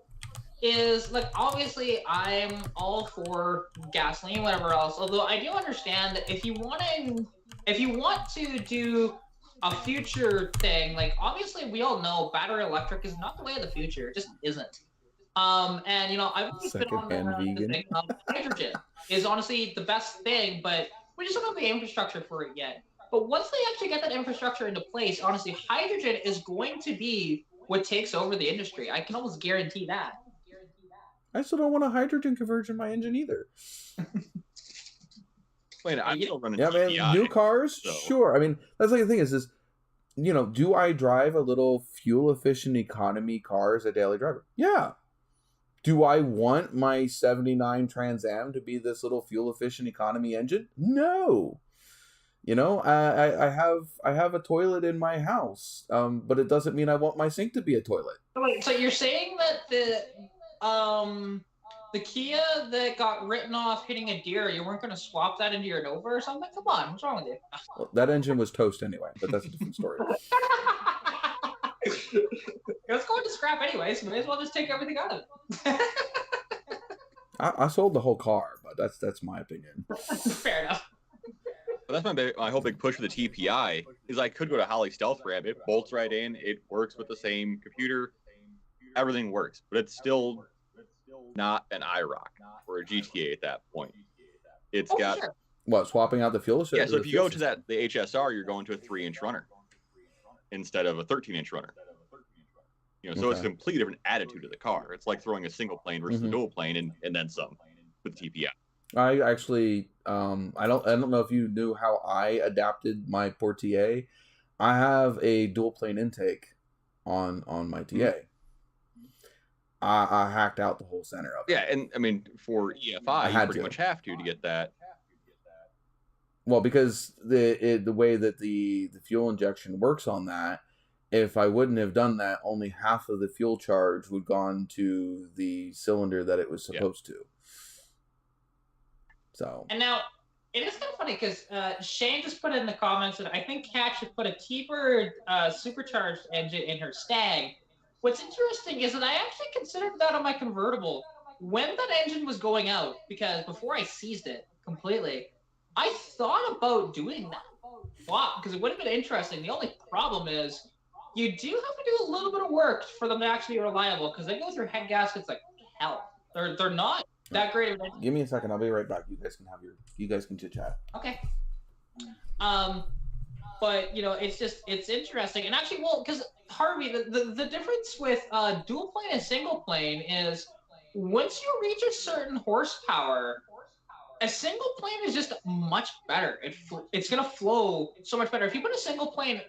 is like, obviously I'm all for gasoline, whatever else. Although I do understand that if you want to do a future thing, like obviously we all know battery electric is not the way of the future. It just isn't. And you know, I've always been on the thing of hydrogen is honestly the best thing, but we just don't have the infrastructure for it yet. But once they actually get that infrastructure into place, honestly, hydrogen is going to be what takes over the industry. I can almost guarantee that. I still don't want a hydrogen conversion in my engine either. Wait, I'm still running. Yeah, man. TPI, New cars, so. Sure. I mean, that's like the thing is, you know, do I drive a little fuel efficient economy car as a daily driver? Yeah. Do I want my '79 Trans Am to be this little fuel efficient economy engine? No. You know, I have a toilet in my house, but it doesn't mean I want my sink to be a toilet. Wait, so you're saying that the Kia that got written off hitting a deer, you weren't going to swap that into your Nova or something? Come on, what's wrong with you? Well, that engine was toast anyway, but that's a different story. It's going to scrap anyways. You may as well just take everything out of it. I sold the whole car, but that's my opinion. Fair enough. But that's my whole big push for the TPI is I could go to Holly Stealth Ram. It bolts right in. It works with the same computer. Everything works, but it's still not an IROC or a GTA at that point. It's got sure. What, swapping out the fuel? Yeah, so if you go to the HSR, you're going to a 3-inch runner instead of a 13-inch runner. You know, so it's a completely different attitude to the car. It's like throwing a single plane versus a dual plane and then some with TPI. I actually, I don't know if you knew how I adapted my Portier. I have a dual plane intake on my TA. I hacked out the whole center of it. Yeah, and I mean for EFI, you pretty much have to get that. Well, because the way that the fuel injection works on that, if I wouldn't have done that, only half of the fuel charge would gone to the cylinder that it was supposed to. So. And now, it is kind of funny because Shane just put in the comments that I think Kat should put a T-Bird supercharged engine in her Stag. What's interesting is that I actually considered that on my convertible when that engine was going out, because before I seized it completely, I thought about doing that. Wow, because it would have been interesting. The only problem is you do have to do a little bit of work for them to actually be reliable, because they go through head gaskets like hell. They're not that great of an engine. Give me a second. I'll be right back. You guys can chit chat. Okay. But you know, it's interesting, and actually, well, because Harvey, the difference with dual plane and single plane is once you reach a certain horsepower, a single plane is just much better. It's gonna flow so much better. If you put a single plane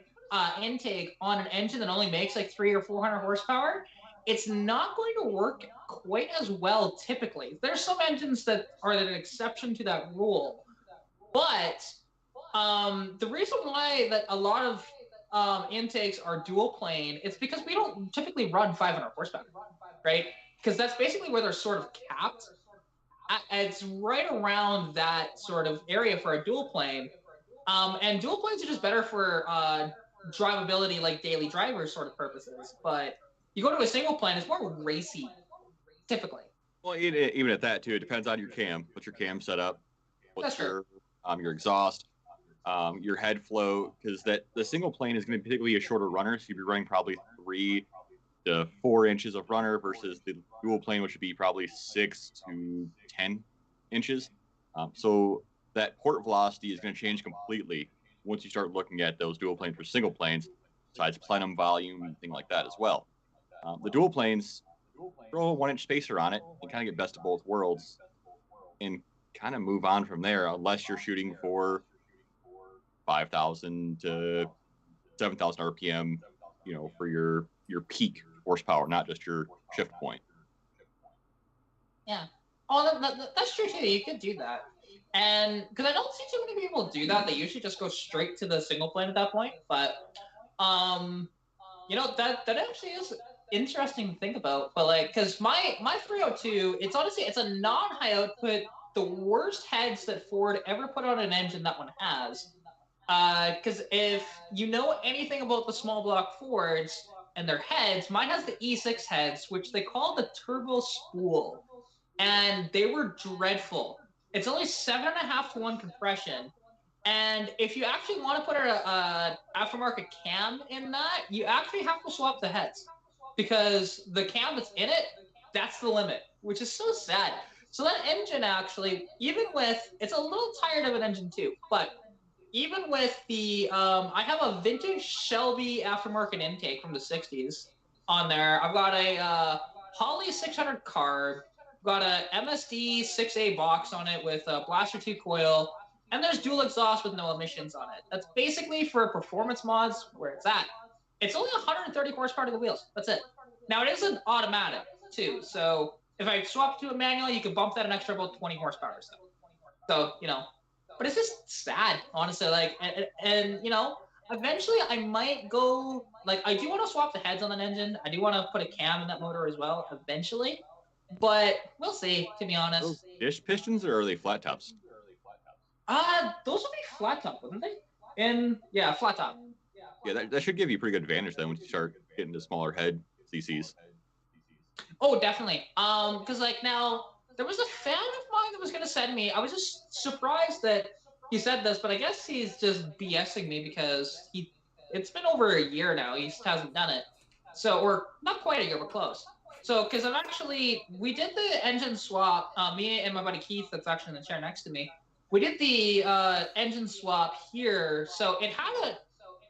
intake on an engine that only makes like 300 or 400 horsepower, it's not going to work quite as well typically. There's some engines that are an exception to that rule, but the reason why that a lot of intakes are dual plane, it's because we don't typically run 500 horsepower, right? Because that's basically where they're sort of capped. It's right around that sort of area for a dual plane. And dual planes are just better for drivability, like daily driver sort of purposes. But you go to a single plane, it's more racy, typically. Well, even at that too, it depends on your cam. What's your cam set up? what's your exhaust, your head flow, because the single plane is going to be typically a shorter runner, so you'd be running probably 3 to 4 inches of runner versus the dual plane, which would be probably 6 to 10 inches. So that port velocity is going to change completely once you start looking at those dual planes for single planes, besides plenum volume and things like that as well. The dual planes, throw a 1-inch spacer on it and kind of get best of both worlds and kind of move on from there, unless you're shooting for 5,000 to 7,000 RPM, for your peak horsepower, not just your shift point. Yeah. Oh, that's true too. You could do that. And because I don't see too many people do that, they usually just go straight to the single plane at that point. But that actually is interesting to think about. But like, because my 302, it's a non-high output, the worst heads that Ford ever put on an engine that one has. Because if you know anything about the small block Fords and their heads, mine has the E6 heads, which they call the turbo spool, and they were dreadful. It's only 7.5 to 1 compression, and if you actually want to put a aftermarket cam in that, you actually have to swap the heads, because the cam that's in it, that's the limit, which is so sad. So that engine actually, it's a little tired of an engine too, but even with the, I have a vintage Shelby aftermarket intake from the 60s on there. I've got a Holley 600 carb, got a MSD 6A box on it with a Blaster 2 coil, and there's dual exhaust with no emissions on it. That's basically for performance mods where it's at. It's only 130 horsepower to the wheels. That's it. Now, it is an automatic, too. So if I swap to a manual, you can bump that an extra about 20 horsepower or so. So, but it's just sad, honestly. Like, and eventually I might go, like, I do want to swap the heads on an engine. I do want to put a cam in that motor as well, eventually. But we'll see, to be honest. Those dish pistons, or are they flat tops? Those would be flat top, wouldn't they? Yeah, flat top. Yeah, that should give you a pretty good advantage then once you start getting to smaller head CCs. Oh, definitely. Because like now, there was a fan of mine that was going to send me. I was just surprised that he said this, but I guess he's just BSing me because it's been over a year now. He just hasn't done it. So, or not quite a year, but close. So, because we did the engine swap, me and my buddy Keith, that's actually in the chair next to me, we did the engine swap here. So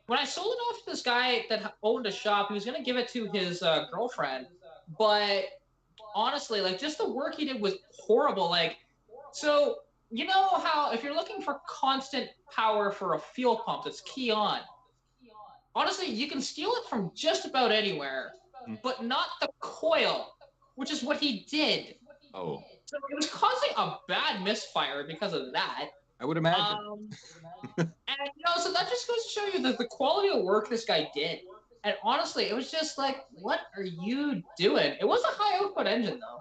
when I sold it off to this guy that owned a shop, he was going to give it to his girlfriend, but honestly, like, just the work he did was horrible. Like, so you know how if you're looking for constant power for a fuel pump that's key on, honestly, you can steal it from just about anywhere, but not the coil, which is what he did. Oh. So it was causing a bad misfire because of that. I would imagine. And so that just goes to show you the quality of work this guy did. And honestly, it was just like, what are you doing? It was a high output engine though,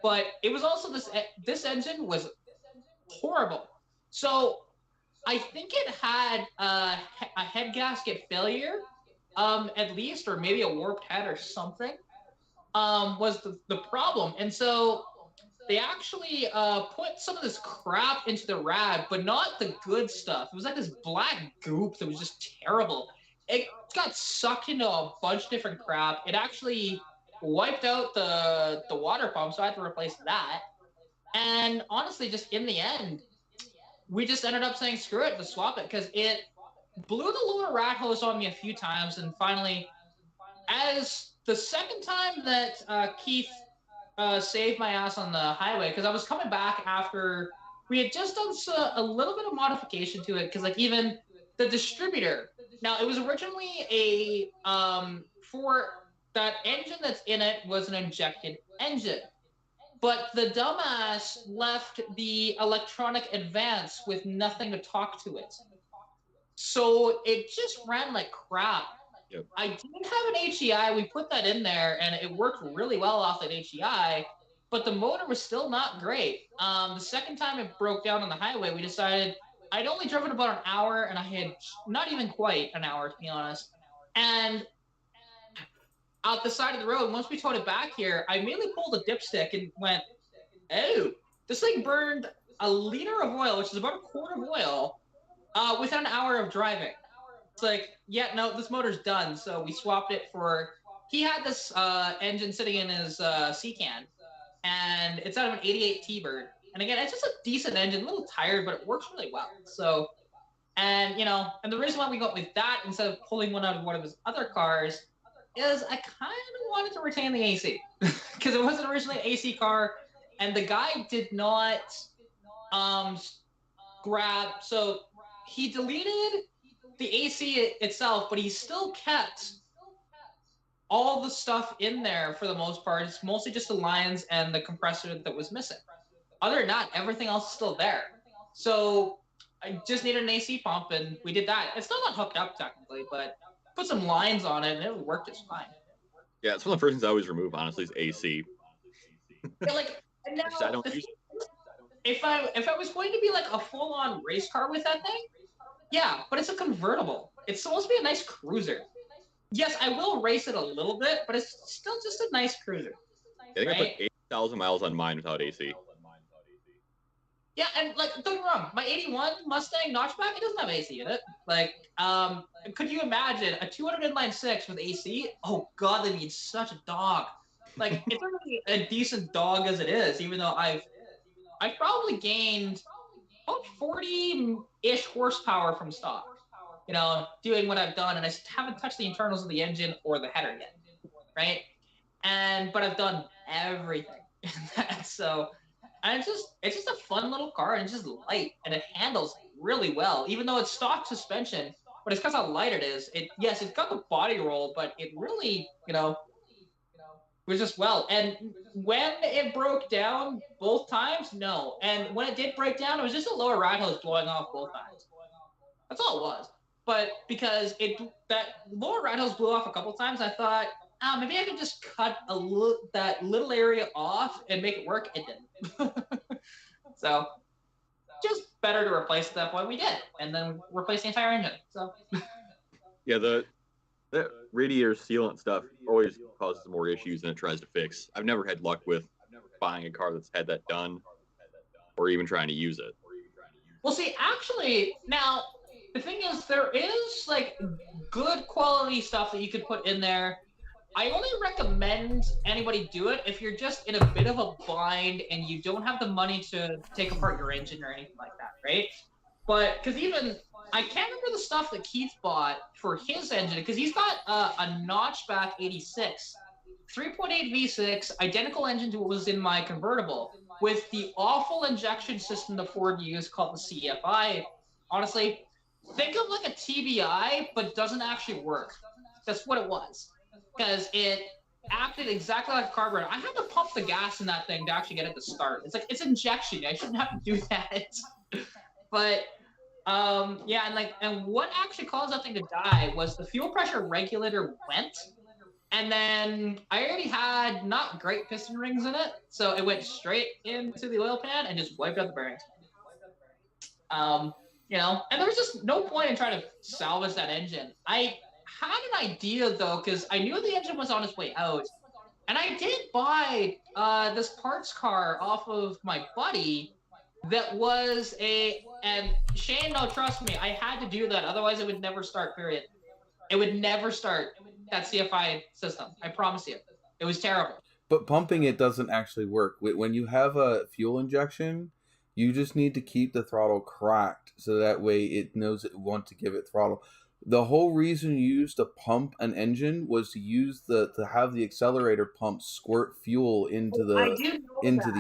but it was also this engine was horrible. So I think it had a head gasket failure, at least, or maybe a warped head or something, was the problem. And so they actually put some of this crap into the rad, but not the good stuff. It was like this black goop that was just terrible. It got sucked into a bunch of different crap. It actually wiped out the water pump, so I had to replace that. And honestly, just in the end, we just ended up saying screw it, to swap it, because it blew the lower rat hose on me a few times, and finally, as the second time that Keith saved my ass on the highway, because I was coming back after we had just done a little bit of modification to it, because like even the distributor, now it was originally a for that engine that's in it was an injected engine, but the dumbass left the electronic advance with nothing to talk to it, so it just ran like crap. Yep. I did have an HEI. We put that in there, and it worked really well off that HEI, but the motor was still not great. The second time it broke down on the highway, we decided I'd only driven about an hour, and I had not even quite an hour, to be honest. And out the side of the road, once we towed it back here, I mainly pulled a dipstick and went, oh, this thing burned a liter of oil, which is about a quart of oil, within an hour of driving. It's like, yeah, no, this motor's done. So we swapped it for. He had this engine sitting in his C-can, and it's out of an 88 T-Bird. And again, it's just a decent engine, a little tired, but it works really well. So, and and the reason why we went with that instead of pulling one out of one of his other cars is I kind of wanted to retain the AC because it wasn't originally an AC car, and the guy did not grab. So he deleted the AC itself, but he still kept all the stuff in there for the most part. It's mostly just the lines and the compressor that was missing. Other than that, everything else is still there. So I just needed an AC pump, and we did that. It's still not hooked up technically, but put some lines on it, and it worked just fine. Yeah, it's one of the first things I always remove, honestly, is AC. Yeah, like, now, I don't use it. If I was going to be like a full-on race car with that thing, yeah, but it's a convertible. It's supposed to be a nice cruiser. Yes, I will race it a little bit, but it's still just a nice cruiser. I think I put 8,000 miles on mine without AC. Yeah, and like, don't get me wrong, my 81 Mustang notchback, it doesn't have AC in it. Like, could you imagine a 200 inline six with AC? Oh God, that'd be such a dog. Like, it's already a decent dog as it is, even though I've probably gained about 40-ish horsepower from stock. Doing what I've done, and I haven't touched the internals of the engine or the header yet, right? But I've done everything. So, and it's just a fun little car, and it's just light, and it handles really well, even though it's stock suspension. But it's because how light it is. It's got the body roll, but it really, was just well. And when it broke down both times, no. And when it did break down, it was just a lower ride hose blowing off both times. That's all it was. But because that lower ride hose blew off a couple times, I thought, maybe I could just cut that little area off and make it work. It didn't. So, just better to replace at that point. We did, and then replace the entire engine. So. Yeah, the radiator sealant stuff always causes more issues than it tries to fix. I've never had luck with buying a car that's had that done, or even trying to use it. Well, see, actually, now. The thing is, there is, like, good quality stuff that you could put in there. I only recommend anybody do it if you're just in a bit of a bind and you don't have the money to take apart your engine or anything like that, right? But, because even, I can't remember the stuff that Keith bought for his engine, because he's got a notchback 86, 3.8 V6, identical engine to what was in my convertible, with the awful injection system that Ford used called the CFI. Honestly, think of like a TBI, but doesn't actually work. That's what it was. Because it acted exactly like a carburetor. I had to pump the gas in that thing to actually get it to start. It's like, it's injection. I shouldn't have to do that. But, and what actually caused that thing to die was the fuel pressure regulator went. And then I already had not great piston rings in it. So it went straight into the oil pan and just wiped out the bearings. And there was just no point in trying to salvage that engine. I had an idea, though, because I knew the engine was on its way out. And I did buy this parts car off of my buddy that was and Shane, no, trust me, I had to do that. Otherwise, it would never start, period. It would never start that CFI system. I promise you. It was terrible. But pumping it doesn't actually work. When you have a fuel injection, you just need to keep the throttle cracked so that way it knows it wants to give it throttle. The whole reason you used to pump an engine was to have the accelerator pump squirt fuel into the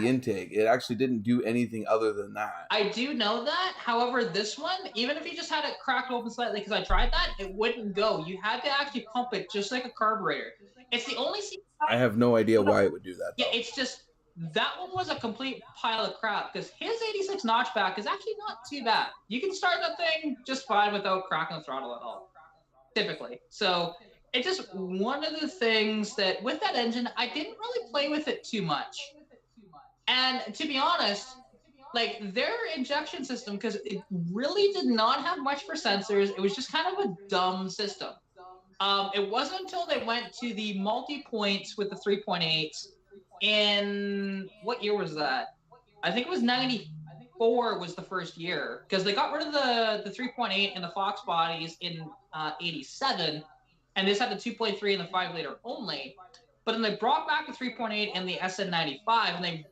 intake. It actually didn't do anything other than that. I do know that. However, this one, even if you just had it cracked open slightly, because I tried that, it wouldn't go. You had to actually pump it just like a carburetor. It's the only. I have no idea why it would do that, though. Yeah, it's just. That one was a complete pile of crap because his 86 notchback is actually not too bad. You can start that thing just fine without cracking the throttle at all, typically. So it's just one of the things that with that engine, I didn't really play with it too much. And to be honest, like their injection system, because it really did not have much for sensors. It was just kind of a dumb system. It wasn't until they went to the multi-points with the 3.8s. In what year was that? I think it was 84 was the first year, because they got rid of the 3.8 in the Fox bodies in 87, and they just had the 2.3 in the 5-liter only. But then they brought back the 3.8 in the SN95, and they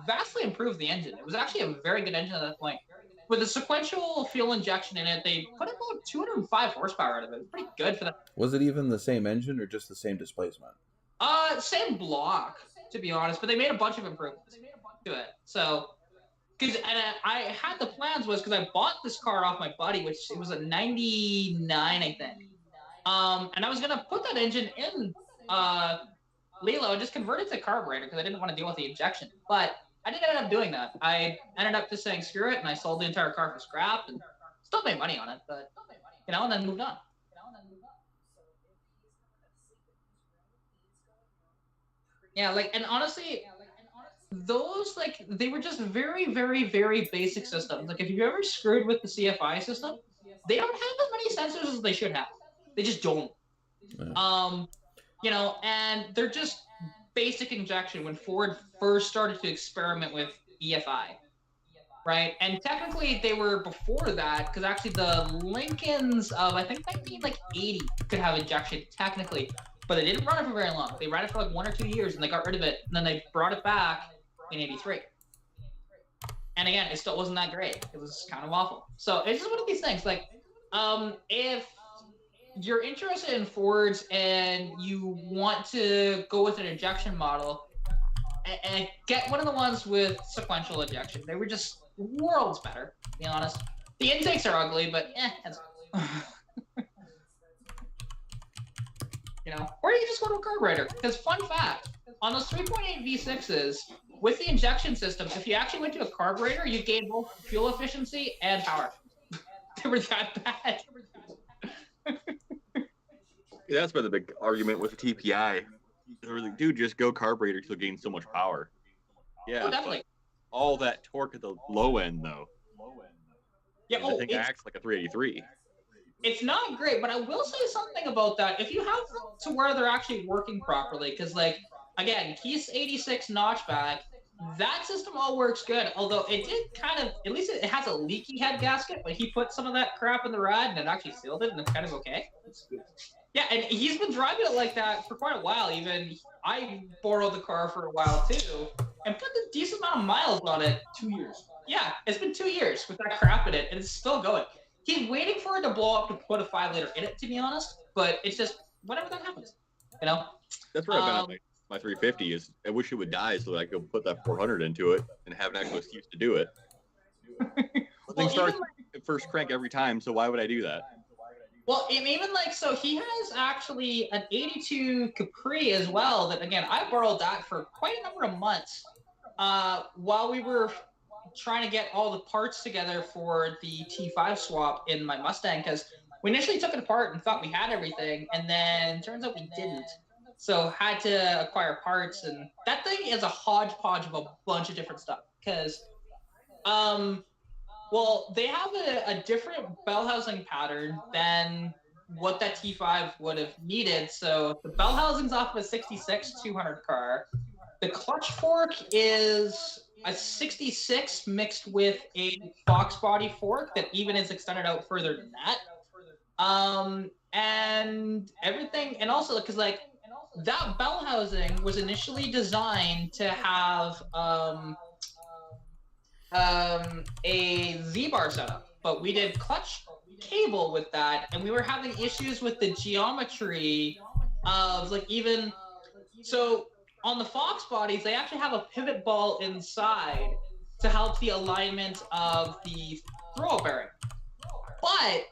vastly improved the engine. It was actually a very good engine at that point. With the sequential fuel injection in it, they put about 205 horsepower out of it. It was pretty good for that. Was it even the same engine or just the same displacement? Same block, to be honest, but they made a bunch of improvements to it. So, because I had the plans was because I bought this car off my buddy, which it was a 99, I think. And I was gonna put that engine in Lilo and just convert it to carburetor because I didn't want to deal with the injection. But I didn't end up doing that. I ended up just saying screw it, and I sold the entire car for scrap and still made money on it, but and then moved on. Yeah, and honestly, those they were just very, very, very basic systems. Like if you've ever screwed with the CFI system, they don't have as many sensors as they should have. They just don't. Yeah. And they're just basic injection when Ford first started to experiment with EFI, right? And technically they were before that, because actually the Lincolns of I think 1980 could have injection technically. But they didn't run it for very long. They ran it for 1 or 2 years, and they got rid of it. And then they brought it back in 83. And again, it still wasn't that great. It was kind of awful. So it's just one of these things. If you're interested in Fords and you want to go with an injection model, and get one of the ones with sequential injection. They were just worlds better, to be honest. The intakes are ugly, but that's or you just go to a carburetor. Because fun fact, on those 3.8 V6s, with the injection system, if you actually went to a carburetor, you gained both fuel efficiency and power. They were that bad. Yeah, that's been the big argument with the TPI. They're like, dude, just go carburetor, you'll gain so much power. Yeah, definitely. All that torque at the low end, though. Yeah, I think it acts like a 383. It's not great, but I will say something about that. If you have them to where they're actually working properly, because, again, Keith's 86 notchback, that system all works good. Although it did kind of, at least it has a leaky head gasket, but he put some of that crap in the rad and it actually sealed it, and it's kind of okay. Yeah, and he's been driving it like that for quite a while. Even I borrowed the car for a while too, and put a decent amount of miles on it. 2 years. Yeah, it's been 2 years with that crap in it, and it's still going. He's waiting for it to blow up to put a 5-liter in it, to be honest. But it's just whenever that happens, That's where I've been at my 350 is. I wish it would die so that I could put that 400 into it and have an actual excuse to do it. Things start at first crank every time, so why would I do that? Well, even so he has actually an 82 Capri as well. That again, I borrowed that for quite a number of months while we were trying to get all the parts together for the T5 swap in my Mustang, because we initially took it apart and thought we had everything, and then turns out we didn't. So had to acquire parts, and that thing is a hodgepodge of a bunch of different stuff. Because, they have a different bell housing pattern than what that T5 would have needed. So the bell housing's off of a 66 200 car. The clutch fork is a 66 mixed with a Fox body fork that even is extended out further than that. And everything, and also because that bell housing was initially designed to have a Z-bar setup, but we did clutch cable with that, and we were having issues with the geometry of so on the Fox bodies, they actually have a pivot ball inside to help the alignment of the throw bearing. But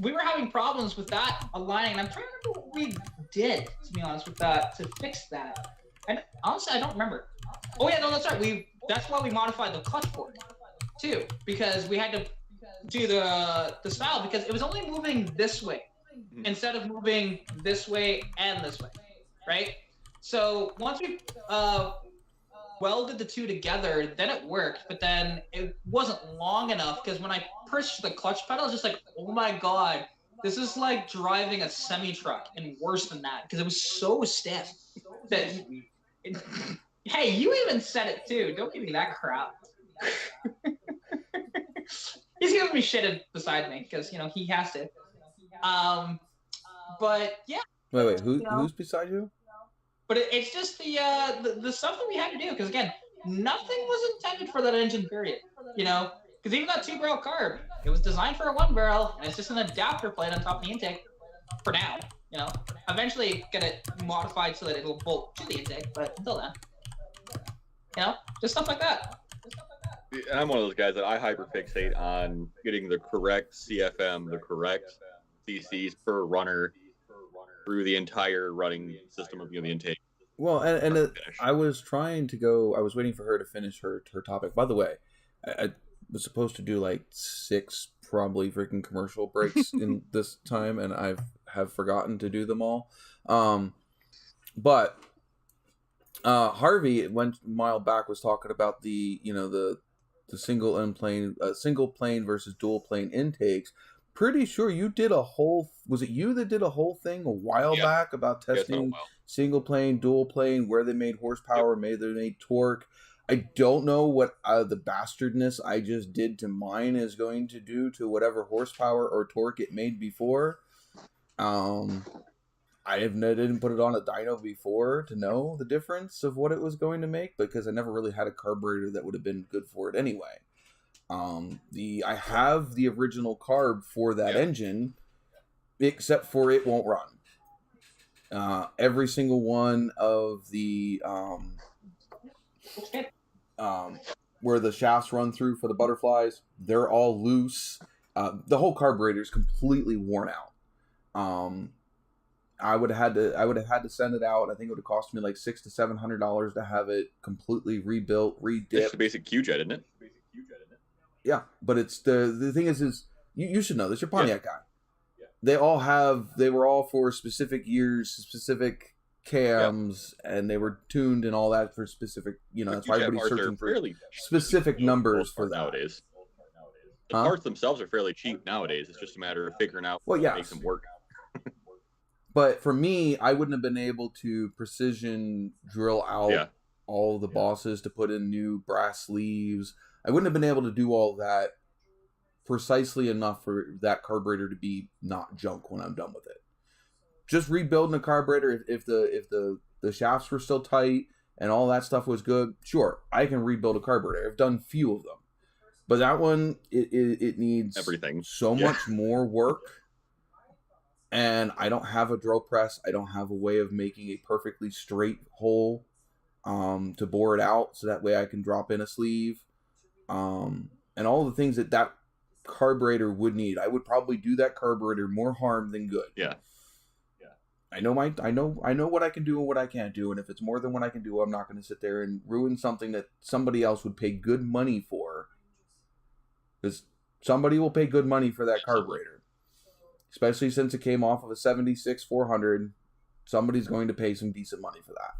we were having problems with that aligning, and I'm trying to remember what we did, to be honest, with that to fix that. And honestly, I don't remember. Oh yeah, no, that's right. That's why we modified the clutch fork too, because we had to do the style because it was only moving this way instead of moving this way and this way, right? So once we welded the two together, then it worked, but then it wasn't long enough because when I pushed the clutch pedal, I was just like, oh my God, this is like driving a semi-truck and worse than that because it was so stiff that hey, you even said it too. Don't give me that crap. He's giving me shit beside me because he has to. But yeah. Wait, who's beside you? But it's just the stuff that we had to do because again, nothing was intended for that engine period. Because even that 2-barrel carb, it was designed for a 1-barrel, and it's just an adapter plate on top of the intake for now. Eventually get it modified so that it'll bolt to the intake, but until then, just stuff like that. I'm one of those guys that I hyperfixate on getting the correct CFM, the correct CCs per runner through the entire running system of the intake. Well, I was waiting for her to finish her topic. By the way, I was supposed to do like 6 probably freaking commercial breaks in this time, and I have forgotten to do them all. But Harvey went a mile back was talking about the single plane versus dual plane intakes. Pretty sure you did was it you that did a whole thing a while back about testing single plane, dual plane, where they made horsepower, they made torque. I don't know what the bastardness I just did to mine is going to do to whatever horsepower or torque it made before. I didn't put it on a dyno before to know the difference of what it was going to make because I never really had a carburetor that would have been good for it anyway. I have the original carb for that engine, except for it won't run. Every single one of the where the shafts run through for the butterflies, they're all loose. The whole carburetor is completely worn out. I would have had to send it out. I think it would have cost me like $600 to $700 to have it completely rebuilt, redipped. It's the basic Q-Jet, isn't it? Yeah, but it's the thing is you should know this. You're Pontiac guy. Yeah. They were all for specific years, specific cams, and they were tuned and all that for specific. That's why everybody's searching for specific numbers for that nowadays. The parts themselves are fairly cheap nowadays. It's just a matter of figuring out what makes them work. But for me, I wouldn't have been able to precision drill out all the bosses to put in new brass sleeves. I wouldn't have been able to do all that precisely enough for that carburetor to be not junk when I'm done with it. Just rebuilding a carburetor, if the shafts were still tight and all that stuff was good, sure, I can rebuild a carburetor. I've done few of them. But that one, it needs everything. So much more work. And I don't have a drill press. I don't have a way of making a perfectly straight hole to bore it out so that way I can drop in a sleeve. And all the things that carburetor would need. I would probably do that carburetor more harm than good. Yeah. I know what I can do and what I can't do, and if it's more than what I can do, I'm not going to sit there and ruin something that somebody else would pay good money for. Because somebody will pay good money for that carburetor. Especially since it came off of a 76 400, somebody's going to pay some decent money for that.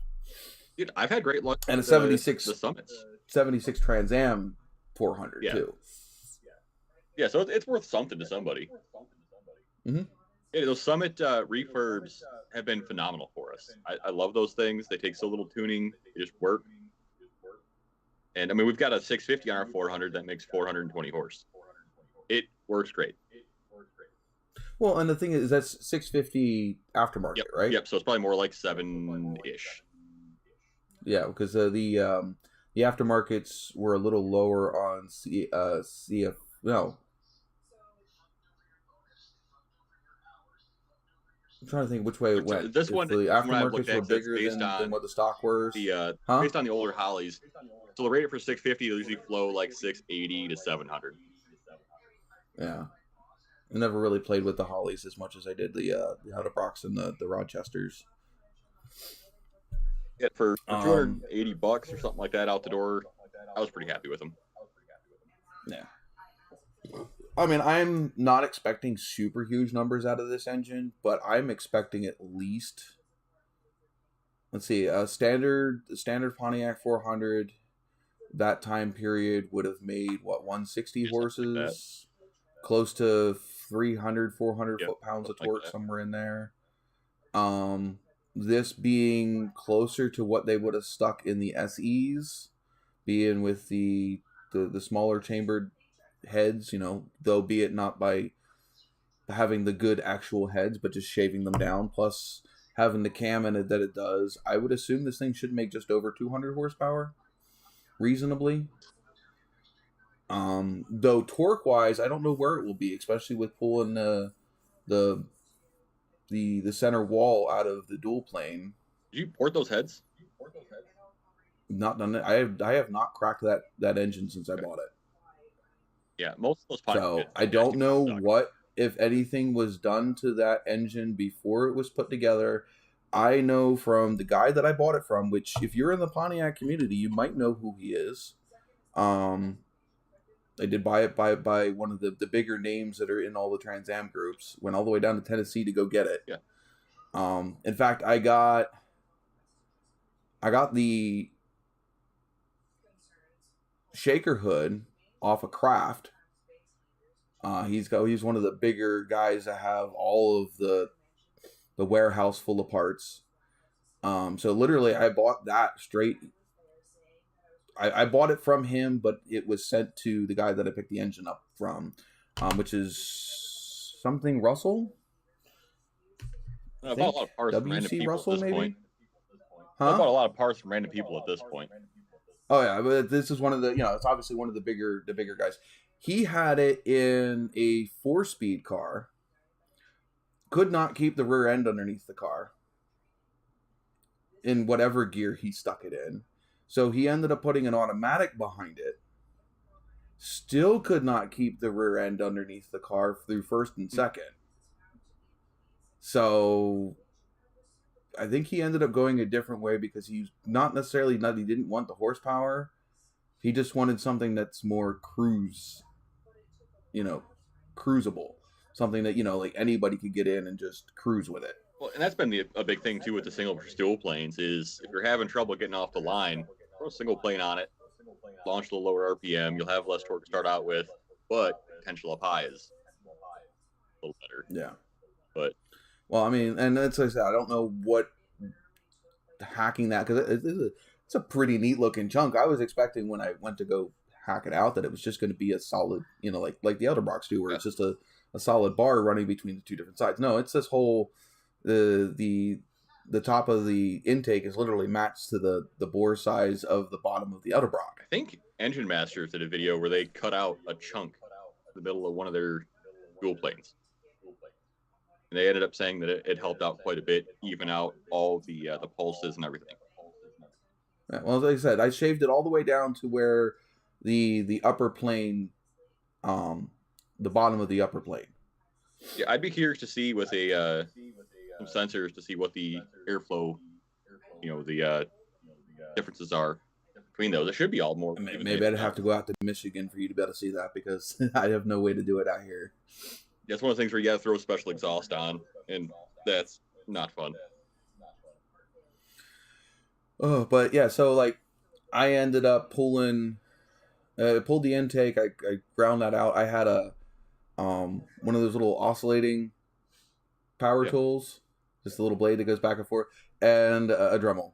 Dude, I've had great luck and a 76 the Summits. 76 Trans Am 400 too. Yeah, so it's worth something to somebody. Mm-hmm. Yeah, those Summit refurbs have been phenomenal for us. I love those things. They take so little tuning. They just work. And I mean, we've got a 650 on our 400 that makes 420 horse. It works great. Well, and the thing is, that's 650 aftermarket, right? Yep. So it's probably more like 7-ish. Yeah, because the aftermarkets were a little lower on CF. No, I'm trying to think which way it went. This one, the aftermarkets were bigger than what the stock were. Based on the older Hollies, so the rated for 650 will usually flow like 680 to 700. Yeah. I never really played with the Hollies as much as I did the Hudibrox and the Rochesters. Yeah, for $280 or something like that out the door, I was pretty happy with them. Yeah. I mean, I'm not expecting super huge numbers out of this engine, but I'm expecting at least, let's see, the standard Pontiac 400, that time period would have made, 160 horses? Like close to 300, 400 foot-pounds of torque, somewhere in there. This being closer to what they would have stuck in the SEs, being with the the smaller chambered heads, though be it not by having the good actual heads, but just shaving them down, plus having the cam in it that it does. I would assume this thing should make just over 200 horsepower, reasonably. Though torque wise, I don't know where it will be, especially with pulling the center wall out of the dual plane. Did you port those heads? Not done it. I have not cracked that engine since I bought it. Yeah, most of those pocket So kits I don't know what, if anything, was done to that engine before it was put together. I know from the guy that I bought it from, which if you're in the Pontiac community, you might know who he is. I did buy it by one of the bigger names that are in all the Trans Am groups. Went all the way down to Tennessee to go get it. Yeah. In fact, I got the shaker hood off of Kraft. He's one of the bigger guys that have all of the warehouse full of parts. So literally, I bought that straight. I bought it from him, but it was sent to the guy that I picked the engine up from, which is something Russell. I bought a lot of parts from random people Russell, at this maybe? point. Huh? I bought a lot of parts from random people at this point. Oh yeah, but this is one of the it's obviously one of the bigger guys. He had it in a 4-speed car. Could not keep the rear end underneath the car in whatever gear he stuck it in. So he ended up putting an automatic behind it. Still could not keep the rear end underneath the car through first and second. So I think he ended up going a different way because he's not necessarily he didn't want the horsepower. He just wanted something that's more cruisable. Something that, like anybody could get in and just cruise with it. Well, and that's been a big thing too with the single dual planes is if you're having trouble getting off the line, throw a single plane on it, launch a little lower RPM, you'll have less torque to start out with, but potential up high is a little better. Yeah. But well, I mean, and that's like I said, I don't know what hacking that, because it's a pretty neat looking chunk. I was expecting when I went to go hack it out that it was just going to be a solid, like the Elderbrox do, where it's just a solid bar running between the two different sides. No, it's this whole the top of the intake is literally matched to the bore size of the bottom of the Elderbrox. I think Engine Masters did a video where they cut out a chunk in the middle of one of their dual planes. And they ended up saying that it helped out quite a bit, even out all the pulses and everything. Yeah, well, as I said, I shaved it all the way down to where the upper plane, the bottom of the upper plane. Yeah, I'd be curious to see with some sensors to see what the airflow, the differences are between those. It should be all more. Maybe I'd have to go out to Michigan for you to be able to see that, because I have no way to do it out here. That's one of the things where you got to throw special exhaust on, and that's not fun. Oh, but yeah, so like I ended up pulled the intake. I ground that out. I had a one of those little oscillating power tools, just a little blade that goes back and forth, and a Dremel.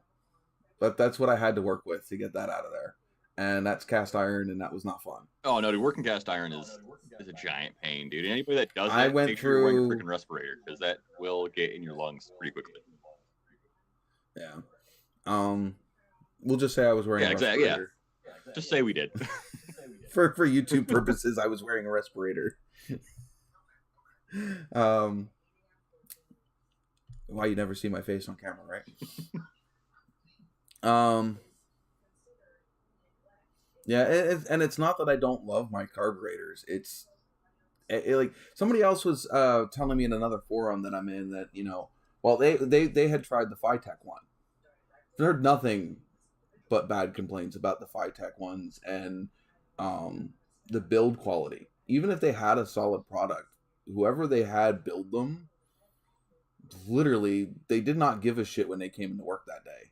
But that's what I had to work with to get that out of there, and that's cast iron, and that was not fun. Oh no, dude, working cast iron is a giant pain, dude. Anybody that does that, I went make sure you're wearing a through freaking respirator, because that will get in your lungs pretty quickly. Yeah. We'll just say I was wearing a respirator. Yeah. Just say we did. For YouTube purposes, I was wearing a respirator. Why you never see my face on camera, right? Yeah, it's not that I don't love my carburetors. It's like somebody else was telling me in another forum that I'm in that, well, they had tried the Phytech one. I heard nothing but bad complaints about the Phytech ones and the build quality. Even if they had a solid product, whoever they had build them, literally, they did not give a shit when they came into work that day.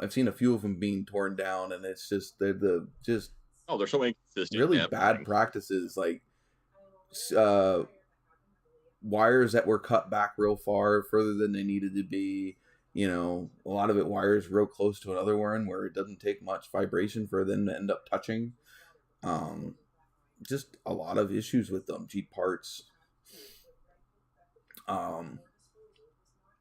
I've seen a few of them being torn down, and it's just they're so inconsistent. Really bad practices, like wires that were cut back real far, further than they needed to be. You know, a lot of it wires real close to another one where it doesn't take much vibration for them to end up touching. Just a lot of issues with them, Jeep parts. And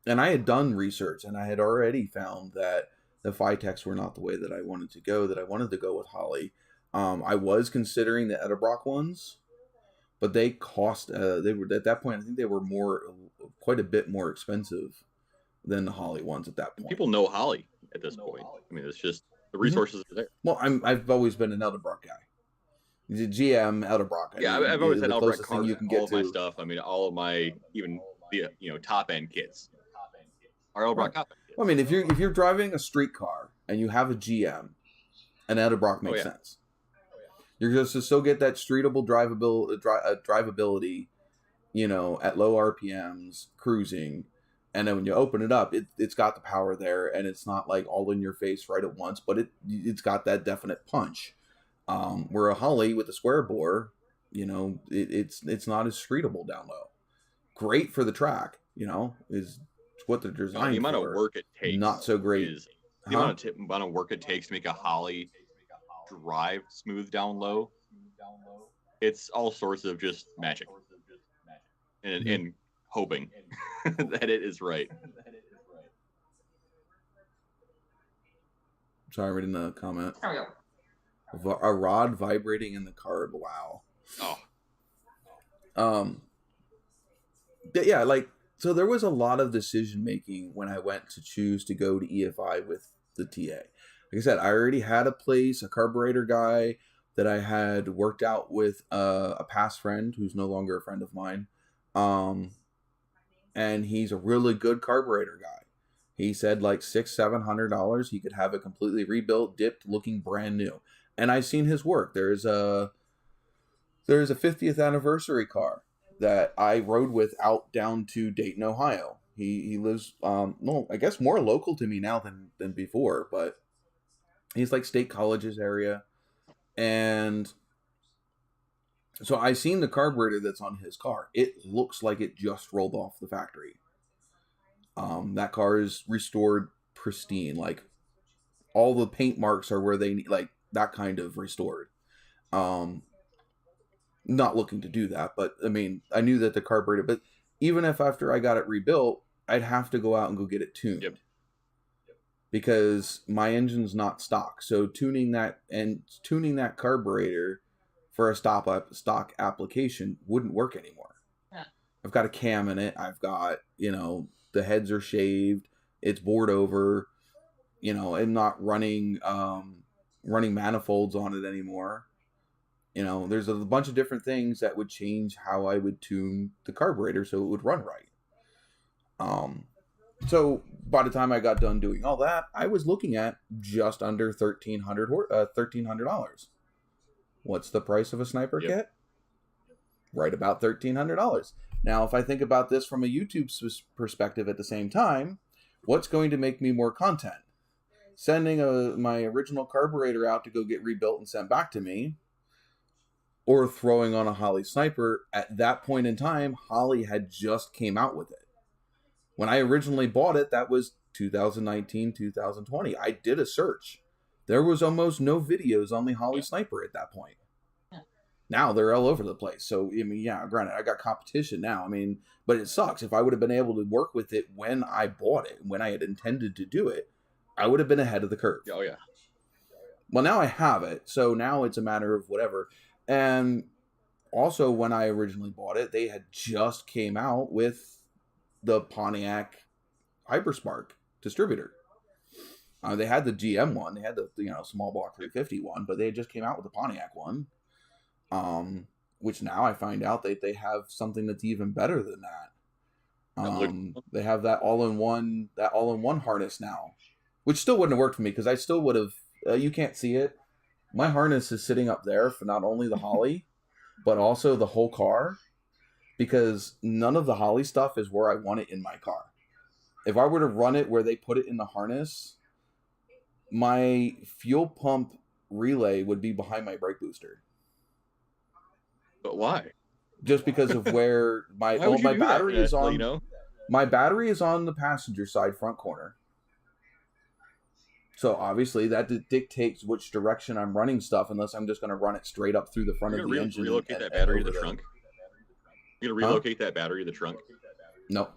I had done research, and I had already found that the Phytex were not the way that I wanted to go, that I wanted to go with Holley. I was considering the Edelbrock ones, but they cost, they were, at that point, I think they were quite a bit more expensive than the Holley ones at that point. People know Holley at this point. I mean, it's just the resources are there. Well, I've always been an Edelbrock guy. The GM Edelbrock. Yeah, I've always had Edelbrock cars. All of my stuff. I mean, all of my even the top end kits are Edelbrock top end kits. Well, I mean, if you're driving a street car and you have a GM, an Edelbrock makes sense. You're just to still get that streetable drivability, at low RPMs, cruising. And then when you open it up, it's got the power there, and it's not like all in your face right at once, but it's got that definite punch. Where a Holley with a square bore, it's not as streetable down low. Great for the track, is what they're designed for. The amount of work it takes, not so great. The amount of work it takes to make a Holley drive smooth down low. It's all sorts of just magic, and hoping that it is right. Sorry, reading the comment. There we go. A rod vibrating in the carb. Wow. Yeah, so there was a lot of decision making when I went to choose to go to EFI with the TA. Like I said, I already had a carburetor guy that I had worked out with a past friend who's no longer a friend of mine. And he's a really good carburetor guy. He said like $600-700 he could have it completely rebuilt, dipped, looking brand new. And I've seen his work. There's a 50th anniversary car that I rode with out down to Dayton, Ohio. He lives, I guess more local to me now than before, but he's like State College's area. And so I seen the carburetor that's on his car. It looks like it just rolled off the factory. That car is restored pristine. Like all the paint marks are where they need, like that kind of restored. Not looking to do that, but I mean, I knew that the carburetor, but even if after I got it rebuilt, I'd have to go out and go get it tuned. Yep. Because my engine's not stock. So tuning that carburetor for a stock application wouldn't work anymore. Yeah. I've got a cam in it. I've got, the heads are shaved. It's bored over, and not running manifolds on it anymore. There's a bunch of different things that would change how I would tune the carburetor so it would run right. So by the time I got done doing all that, I was looking at just under $1,300. What's the price of a sniper kit? Right about $1,300. Now, if I think about this from a YouTube perspective at the same time, what's going to make me more content? Sending my original carburetor out to go get rebuilt and sent back to me, or throwing on a Holley sniper. At that point in time, Holley had just came out with it. When I originally bought it, that was 2019, 2020. I did a search. There was almost no videos on the Holley sniper at that point. Now they're all over the place. So, I mean, yeah, granted, I got competition now. I mean, but it sucks. If I would have been able to work with it when I bought it, when I had intended to do it, I would have been ahead of the curve. Oh, yeah. Well, now I have it. So now it's a matter of whatever. And also, when I originally bought it, they had just came out with the Pontiac Hyperspark distributor. They had the GM one. They had the small block 350 one, but they just came out with the Pontiac one. Which now I find out that they have something that's even better than that. They have that all-in-one harness now, which still wouldn't have worked for me because I still would have. You can't see it. My harness is sitting up there for not only the Holley, but also the whole car, because none of the Holley stuff is where I want it in my car. If I were to run it where they put it in the harness, my fuel pump relay would be behind my brake booster. But why? Just because of where my battery is on. My battery is on the passenger side front corner. So obviously that dictates which direction I'm running stuff, unless I'm just going to run it straight up through the front of the engine. Relocate that battery to the trunk. You're going to relocate that battery to the trunk? No.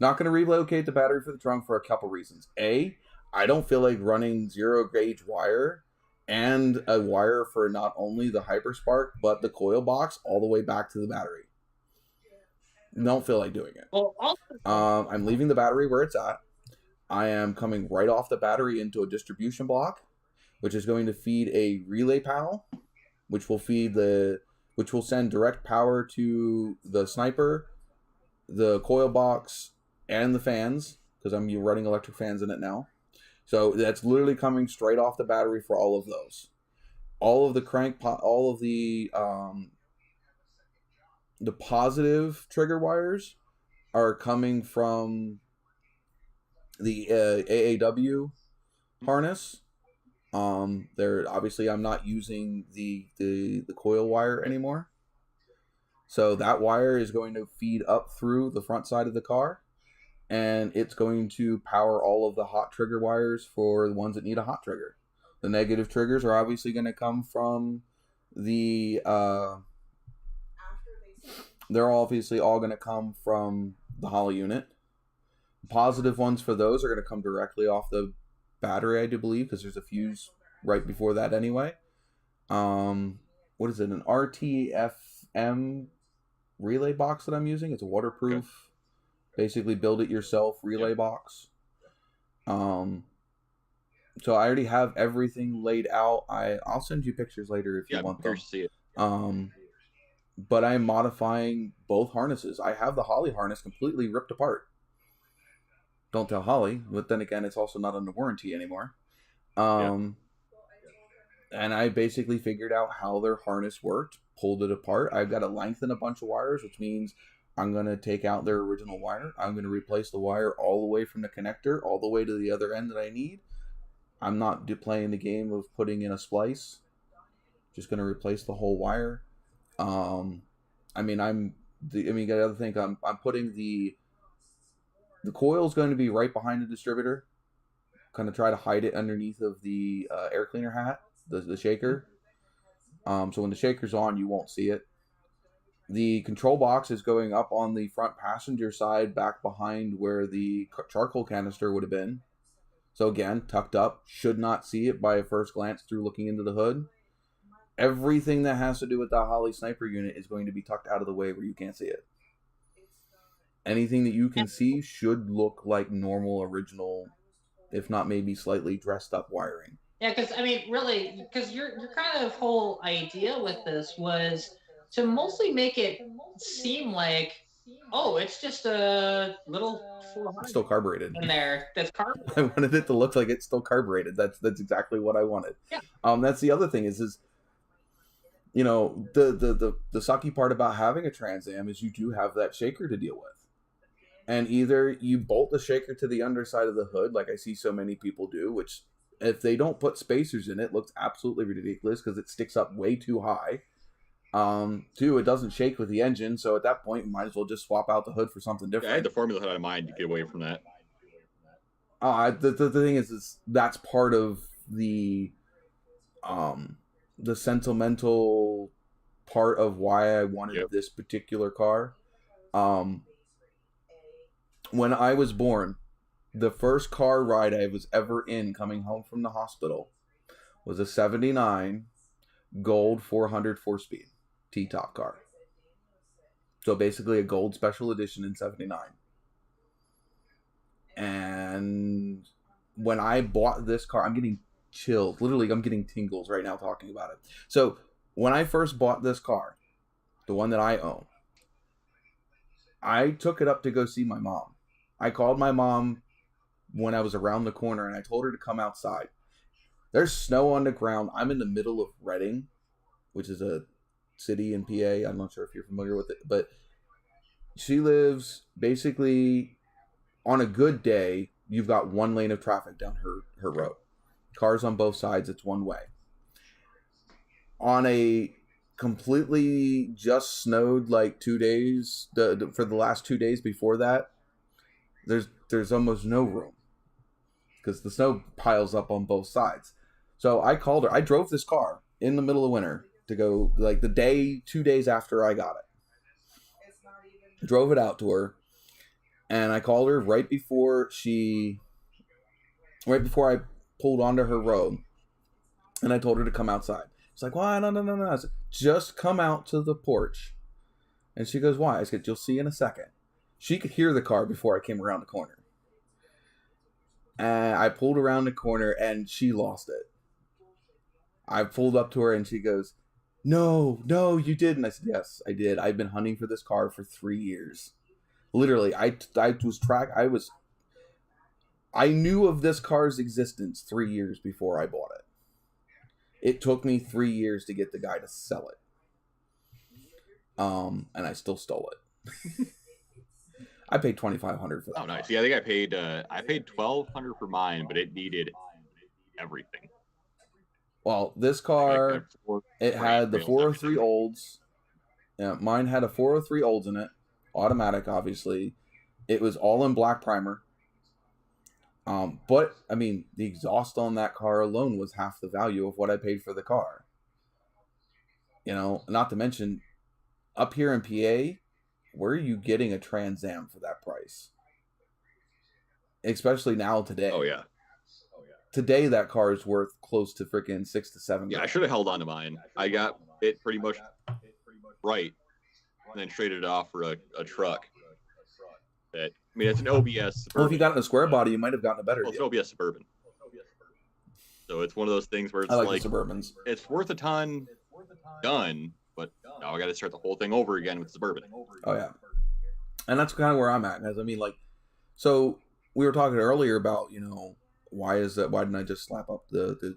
Not going to relocate the battery for the trunk for a couple reasons. A, I don't feel like running 0 gauge wire and a wire for not only the Hyperspark, but the coil box all the way back to the battery. Don't feel like doing it. I'm leaving the battery where it's at. I am coming right off the battery into a distribution block, which is going to feed a relay panel, which will send direct power to the sniper, the coil box, and the fans, because I'm running electric fans in it now. So that's literally coming straight off the battery for all of those. All of the the positive trigger wires are coming from the AAW harness. They're obviously, I'm not using the coil wire anymore. So that wire is going to feed up through the front side of the car, and it's going to power all of the hot trigger wires for the ones that need a hot trigger. The negative triggers are obviously going to come from the they're obviously all going to come from the Holly unit. Positive ones for those are going to come directly off the battery, I do believe, because there's a fuse right before that anyway. What is it? An RTFM relay box that I'm using. It's a waterproof, basically build it yourself relay box. So I already have everything laid out. I'll send you pictures later if you want them. To see it. But I am modifying both harnesses. I have the Holly harness completely ripped apart. Don't tell Holly, but then again, it's also not under warranty anymore. And I basically figured out how their harness worked, pulled it apart. I've got to lengthen a bunch of wires, which means I'm going to take out their original wire. I'm going to replace the wire all the way from the connector, all the way to the other end that I need. I'm not playing the game of putting in a splice. Just going to replace the whole wire. The other thing, I'm putting the coil is going to be right behind the distributor. Kind of try to hide it underneath of the air cleaner hat, the shaker. So when the shaker's on, you won't see it. The control box is going up on the front passenger side, back behind where the charcoal canister would have been. So again, tucked up, should not see it by a first glance through looking into the hood. Everything that has to do with the Holly sniper unit is going to be tucked out of the way where you can't see it. Anything that you can see should look like normal, original, if not maybe slightly dressed up wiring. Yeah, because really, because your kind of whole idea with this was to mostly make it seem like, oh, it's just a little 400 still carbureted in there that's carbureted. I wanted it to look like it's still carbureted. That's exactly what I wanted. Yeah. That's the other thing is the sucky part about having a Trans Am is you do have that shaker to deal with. And either you bolt the shaker to the underside of the hood, like I see so many people do, which if they don't put spacers in it, looks absolutely ridiculous because it sticks up way too high. 2, it doesn't shake with the engine, so at that point, you might as well just swap out the hood for something different. I had the formula hood out of mind to get away from that. The thing is that's part of the sentimental part of why I wanted this particular car. When I was born, the first car ride I was ever in coming home from the hospital was a 79 gold 400 4-speed T-top car. So basically a gold special edition in 79. And when I bought this car, I'm getting chills. Literally, I'm getting tingles right now talking about it. So when I first bought this car, the one that I own, I took it up to go see my mom. I called my mom when I was around the corner and I told her to come outside. There's snow on the ground. I'm in the middle of Reading, which is a city in PA. I'm not sure if you're familiar with it, but she lives basically on a good day. You've got one lane of traffic down her road. Cars on both sides. It's one way. On a completely just snowed like 2 days for the last 2 days before that, there's almost no room. because the snow piles up on both sides. So I called her. I drove this car in the middle of winter to go, like, the day, 2 days after I got it. Drove it out to her, and I called her right before I pulled onto her road, and I told her to come outside. She's like, "Why? No. I said, just come out to the porch." And she goes, "Why?" I said, "You'll see in a second." She could hear the car before I came around the corner. And I pulled around the corner, and she lost it. I pulled up to her, and she goes, No, you didn't." I said, "Yes, I did. I've been hunting for this car for 3 years. Literally, I knew of this car's existence 3 years before I bought it. It took me 3 years to get the guy to sell it. And I still stole it." I paid $2,500 for that. Oh, nice. Yeah, I think I paid $1,200 for mine, but it needed everything. Well, this car, it had the 403 Olds. Yeah, mine had a 403 Olds in it, automatic, obviously. It was all in black primer. But I mean, the exhaust on that car alone was half the value of what I paid for the car. You know, not to mention, up here in PA, where are you getting a Trans Am for that price? Especially now today. Oh yeah. Today that car is worth close to freaking $6,000 to $7,000. Yeah, I should have held on to mine. I got it pretty much right, and then traded it off for a truck. That, I mean, it's an OBS Suburban. Well, if you got it in a square body, you might have gotten a better deal. It's an OBS Suburban. So it's one of those things where it's like the Suburbans. It's worth a ton done, but now I got to start the whole thing over again with Suburban. Oh yeah, and that's kind of where I'm at, guys. I mean, like, so we were talking earlier about, you know, why didn't I just slap up the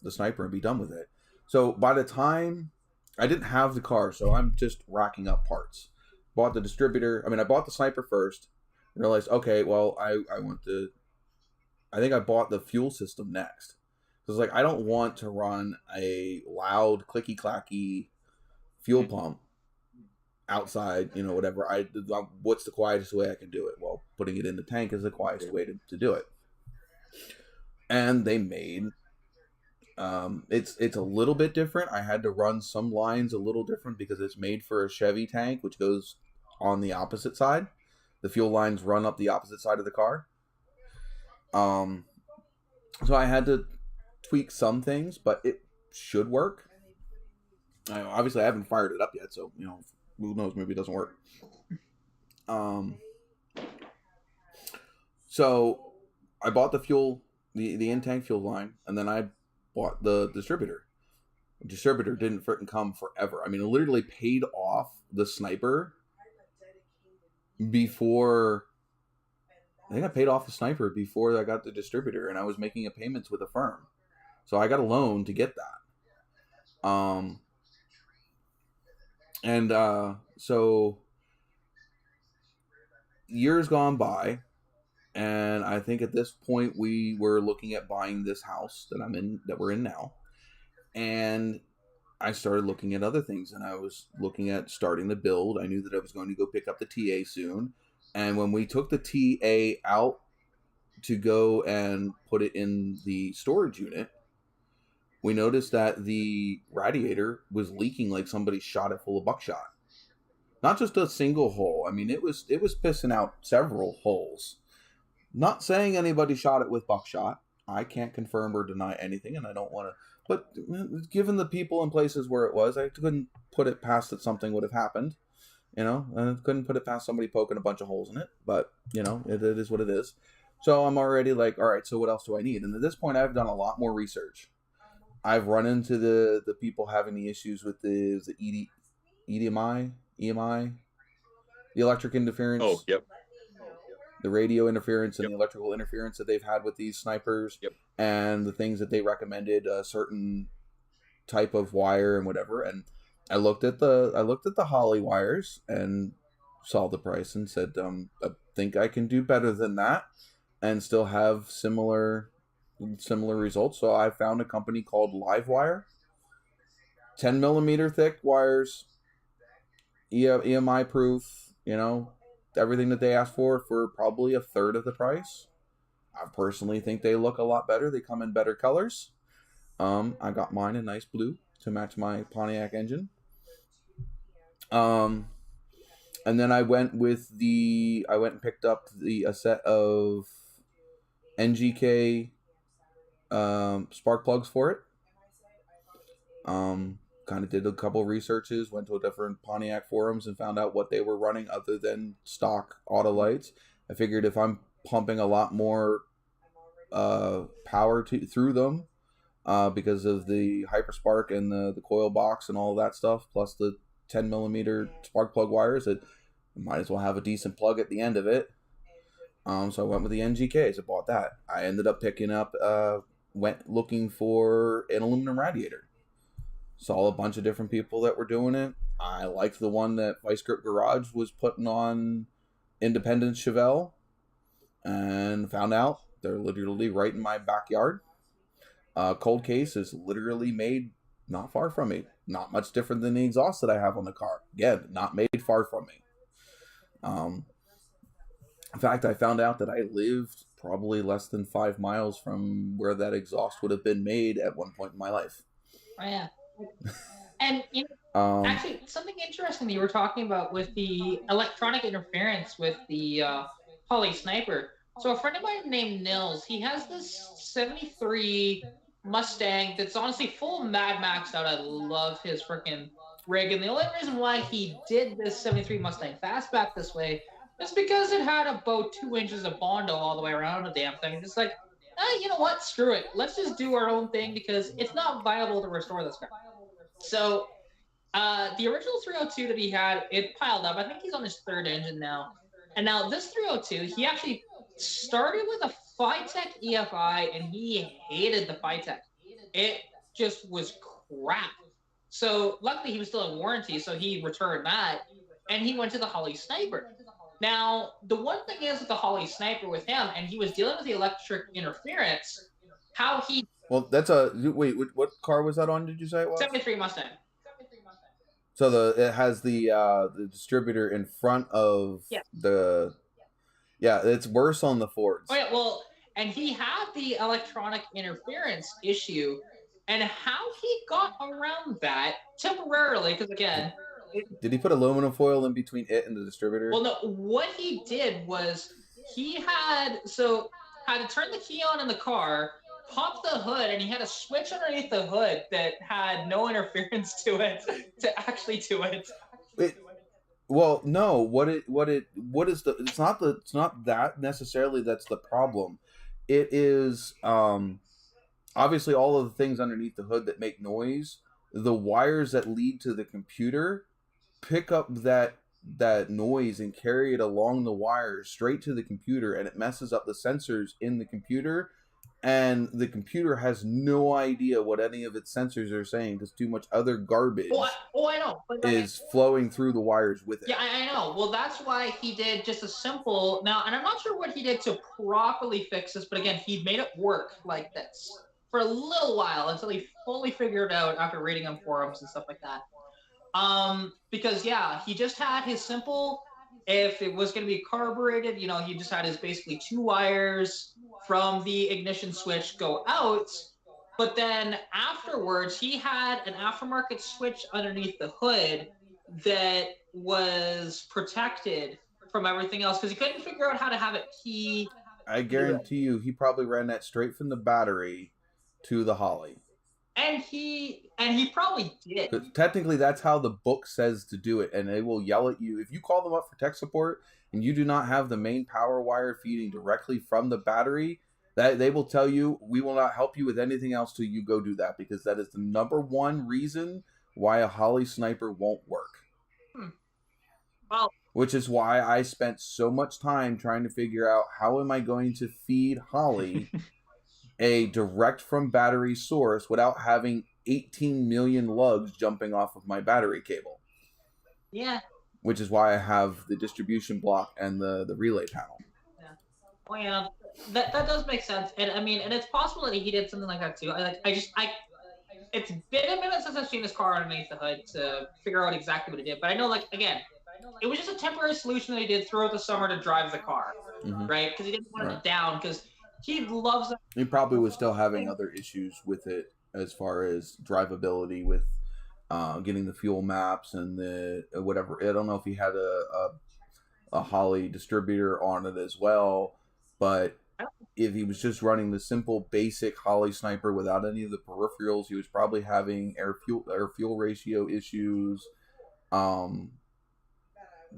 sniper and be done with it? So by the time I didn't have the car, so I'm just racking up parts. Bought the distributor. I mean, I bought the sniper first. Realized, okay, well, I think I bought the fuel system next. Because, like, I don't want to run a loud, clicky-clacky fuel pump outside, you know, whatever. What's the quietest way I can do it? Well, putting it in the tank is the quietest way to do it. And they made, it's a little bit different. I had to run some lines a little different because it's made for a Chevy tank, which goes on the opposite side. The fuel lines run up the opposite side of the car. So I had to tweak some things, but it should work. Obviously, I haven't fired it up yet, so, you know, who knows, maybe it doesn't work. So I bought the fuel, the in-tank fuel line, and then I bought the distributor. The distributor didn't freaking come forever. I mean, I literally paid off the sniper before... I think I paid off the sniper before I got the distributor, and I was making payments with a firm. So I got a loan to get that. So years gone by, and I think at this point we were looking at buying this house that we're in now. And I started looking at other things, and I was looking at starting the build. I knew that I was going to go pick up the TA soon. And when we took the TA out to go and put it in the storage unit, we noticed that the radiator was leaking like somebody shot it full of buckshot. Not just a single hole. I mean, it was pissing out several holes. Not saying anybody shot it with buckshot. I can't confirm or deny anything, and I don't want to. But given the people and places where it was, I couldn't put it past that something would have happened. You know, I couldn't put it past somebody poking a bunch of holes in it. But, you know, it is what it is. So I'm already like, all right, so what else do I need? And at this point, I've done a lot more research. I've run into the people having the issues with the EMI, the electric interference. Oh, yep. The radio interference and the electrical interference that they've had with these snipers. Yep. And the things that they recommended, a certain type of wire and whatever. And I looked at the Holly wires and saw the price and said, I think I can do better than that and still have similar results. So I found a company called Livewire. 10 millimeter thick wires, EMI proof, you know, everything that they asked for probably a third of the price. I personally think they look a lot better. They come in better colors. I got mine a nice blue to match my Pontiac engine. And then I went and picked up a set of NGK spark plugs for it. Kind of did a couple researches, went to different Pontiac forums and found out what they were running other than stock Autolites. I figured if I'm pumping a lot more power through them because of the Hyperspark and the coil box and all that stuff, plus the 10 millimeter spark plug wires, that might as well have a decent plug at the end of it. So I went with the NGKs. I bought that. I ended up picking up, went looking for an aluminum radiator. Saw a bunch of different people that were doing it. I liked the one that Vice Grip Garage was putting on Independence Chevelle, and found out they're literally right in my backyard. Cold Case is literally made not far from me. Not much different than the exhaust that I have on the car. Again, not made far from me. In fact, I found out that I lived probably less than 5 miles from where that exhaust would have been made at one point in my life. Oh, yeah. And actually, something interesting that you were talking about with the electronic interference with the Holley Sniper. So a friend of mine named Nils, he has this 73 Mustang that's honestly full Mad Max out. I love his freaking rig. And the only reason why he did this 73 Mustang fastback this way is because it had about 2 inches of Bondo all the way around the damn thing. It's like, you know what? Screw it. Let's just do our own thing because it's not viable to restore this car. So the original 302 that he had, it piled up. I think he's on his 3rd engine now. And now this 302, he actually started with a Phytech EFI, and he hated the Phytech. It just was crap. So luckily he was still in warranty, so he returned that, and he went to the Holley Sniper. Now, the one thing is with the Holley Sniper with him, and he was dealing with the electric interference, how he... Well, that's wait, what car was that on, did you say it was? 73 Mustang. So it has the distributor in front of the... Yeah, it's worse on the Fords. Oh, yeah, well, and he had the electronic interference issue, and how he got around that temporarily, because again... Did he put aluminum foil in between it and the distributor? Well, no, what he did was he had to turn the key on in the car, pop the hood, and he had a switch underneath the hood that had no interference to it to actually do it. Well, no. It's not that necessarily that's the problem. It is obviously all of the things underneath the hood that make noise. The wires that lead to the computer pick up that noise and carry it along the wires straight to the computer, and it messes up the sensors in the computer, and the computer has no idea what any of its sensors are saying because too much other garbage I know, but is flowing through the wires with it. Yeah, I know. Well, that's why he did just a simple... Now, and I'm not sure what he did to properly fix this, but again, he made it work like this for a little while until he fully figured it out after reading on forums and stuff like that. Because he just had his simple, if it was going to be carbureted, he just had his basically 2 wires from the ignition switch go out. But then afterwards, he had an aftermarket switch underneath the hood that was protected from everything else because he couldn't figure out how to have it key. I guarantee you, he probably ran that straight from the battery to the Holley. And he probably did. But technically, that's how the book says to do it, and they will yell at you. If you call them up for tech support and you do not have the main power wire feeding directly from the battery, that they will tell you, we will not help you with anything else till you go do that, because that is the number one reason why a Holley Sniper won't work. Well, which is why I spent so much time trying to figure out how am I going to feed Holley a direct from battery source without having 18 million lugs jumping off of my battery cable. Yeah. Which is why I have the distribution block and the relay panel. Yeah. Well, yeah, that does make sense. And I mean, and it's possible that he did something like that too. It's been a minute since I've seen this car underneath the hood to figure out exactly what it did. But I know, again, it was just a temporary solution that he did throughout the summer to drive the car, right? Because he didn't want it down. Because He loves that. He probably was still having other issues with it as far as drivability with getting the fuel maps and the whatever. I don't know if he had a Holley distributor on it as well, but if he was just running the simple basic Holley sniper without any of the peripherals, he was probably having air fuel ratio issues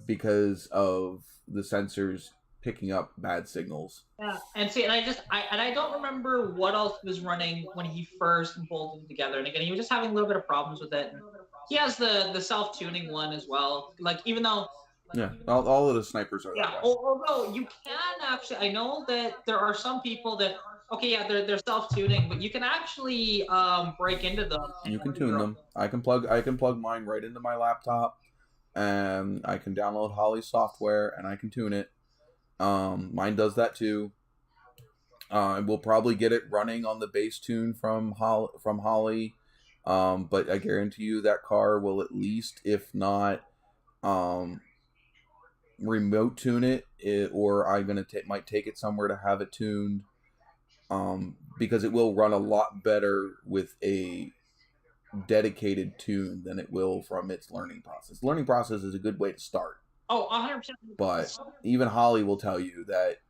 because of the sensors picking up bad signals. Yeah, and see, and I don't remember what else he was running when he first bolted it together. And again, he was just having a little bit of problems with it. And he has the self tuning one as well. Like even though. Yeah, all of the snipers are. Yeah, that way. Although you can actually, I know that there are some people that they're self tuning, but you can actually break into them. You can tune them. I can plug mine right into my laptop, and I can download Holley software and I can tune it. Mine does that too. We'll probably get it running on the base tune from Holley, but I guarantee you that car will at least, if not, remote tune it, or I'm gonna might take it somewhere to have it tuned, because it will run a lot better with a dedicated tune than it will from its learning process. Learning process is a good way to start. Oh, 100%. But even Holley will tell you that,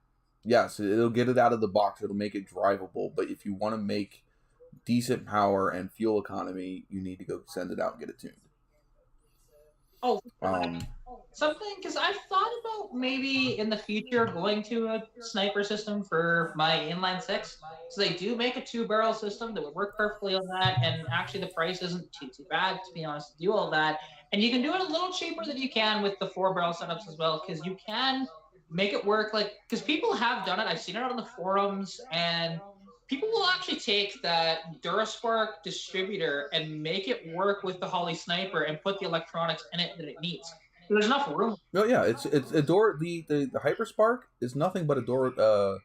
yes, it'll get it out of the box. It'll make it drivable. But if you want to make decent power and fuel economy, you need to go send it out and get it tuned. Oh, something, because I've thought about maybe in the future going to a sniper system for my inline six. So they do make a 2-barrel system that would work perfectly on that, and actually the price isn't too bad, to be honest, to do all that. And you can do it a little cheaper than you can with the 4-barrel setups as well, because you can make it work, like, because people have done it. I've seen it on the forums, and people will actually take that Duraspark distributor and make it work with the Holley sniper and put the electronics in it that it needs. There's enough room. Oh yeah, it's a door. The Hyperspark is nothing but a door. A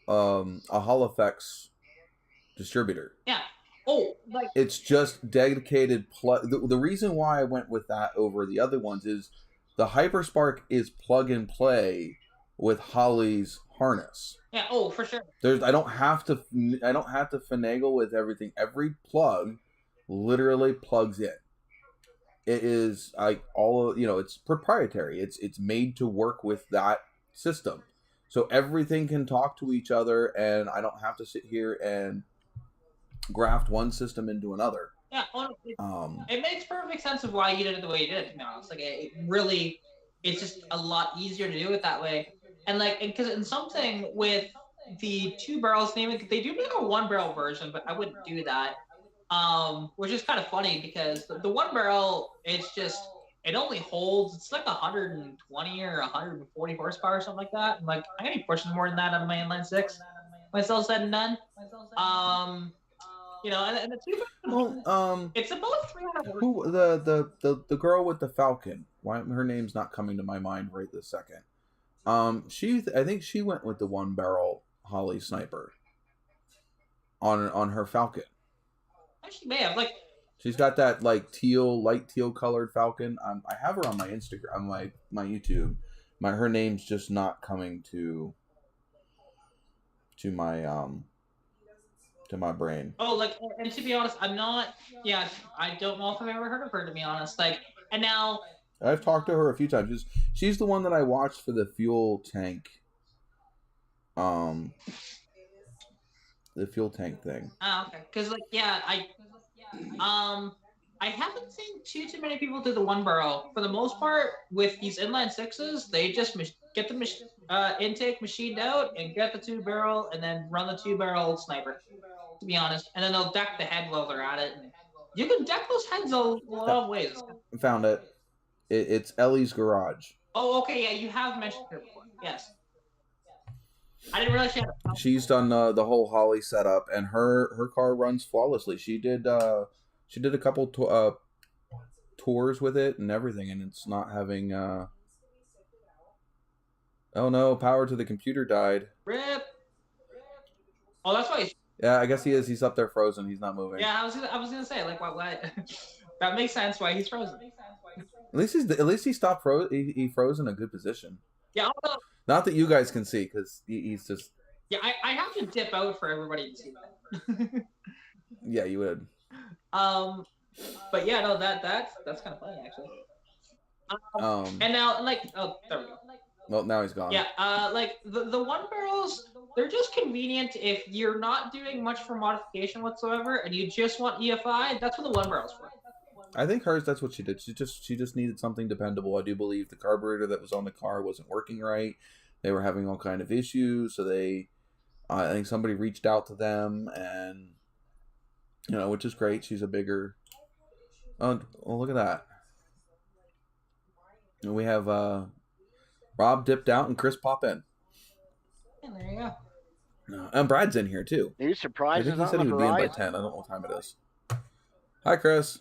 Holophx distributor. Yeah. Oh, like it's just dedicated. The reason why I went with that over the other ones is the Hyperspark is plug and play with Holley's harness. Yeah. Oh, for sure. I don't have to finagle with everything. Every plug literally plugs in. It is like it's proprietary. It's made to work with that system. So everything can talk to each other, and I don't have to sit here and graft one system into another. Yeah, it makes perfect sense of why you did it the way you did it, to be honest. Like, it's just a lot easier to do it that way. And because in something with the 2 barrels, they do make a 1-barrel version, but I wouldn't do that. Which is kind of funny because the 1 barrel, it only holds, it's like 120 or 140 horsepower or something like that. I'm gonna be pushing more than that on my inline six when it's all said and done. And the 2 barrel, it's about 300. Who the girl with the Falcon? Why her name's not coming to my mind right this second? I think she went with the 1-barrel Holley sniper on her Falcon. She may have she's got that light teal colored Falcon. I have her on my Instagram, my YouTube. Her name's just not coming to my brain. Oh, and to be honest, I'm not. Yeah, I don't know if I've ever heard of her, to be honest. And now I've talked to her a few times. She's the one that I watched for the fuel tank. The fuel tank thing. Oh, okay. Because I haven't seen too many people do the 1-barrel. For the most part, with these inline sixes, they just get the intake machined out and get the 2-barrel, and then run the 2-barrel sniper. To be honest, and then they'll deck the head while they're at it. And you can deck those heads a lot of ways. Found it. It's Ellie's Garage. Oh, okay. Yeah, you have mentioned her before. Yes. I didn't realize she had a... She's done the whole Holley setup, and her car runs flawlessly. She did a couple tours with it and everything, and it's not having. Oh no! Power to the computer died. Rip. Oh, that's why. Yeah, I guess he is. He's up there frozen. He's not moving. Yeah, I was gonna say why that makes sense why he's frozen. At least he stopped he froze in a good position. Yeah. Not that you guys can see, because he's just Yeah, I have to dip out for everybody to see that. Yeah, you would. But yeah, no, that's kind of funny actually. And now, like, oh, there we go. Well, now he's gone. Yeah, like the one barrels, they're just convenient if you're not doing much for modification whatsoever, and you just want EFI. That's what the one barrels for. I think hers. That's what she did. She just needed something dependable. I do believe the carburetor that was on the car wasn't working right. They were having all kind of issues, so I think somebody reached out to them, and which is great. She's a bigger. Oh, well, look at that. And we have Rob dipped out and Chris pop in. And there you go. And Brad's in here too. New surprises I think he said he would be in by 10. I don't know what time it is. Hi, Chris.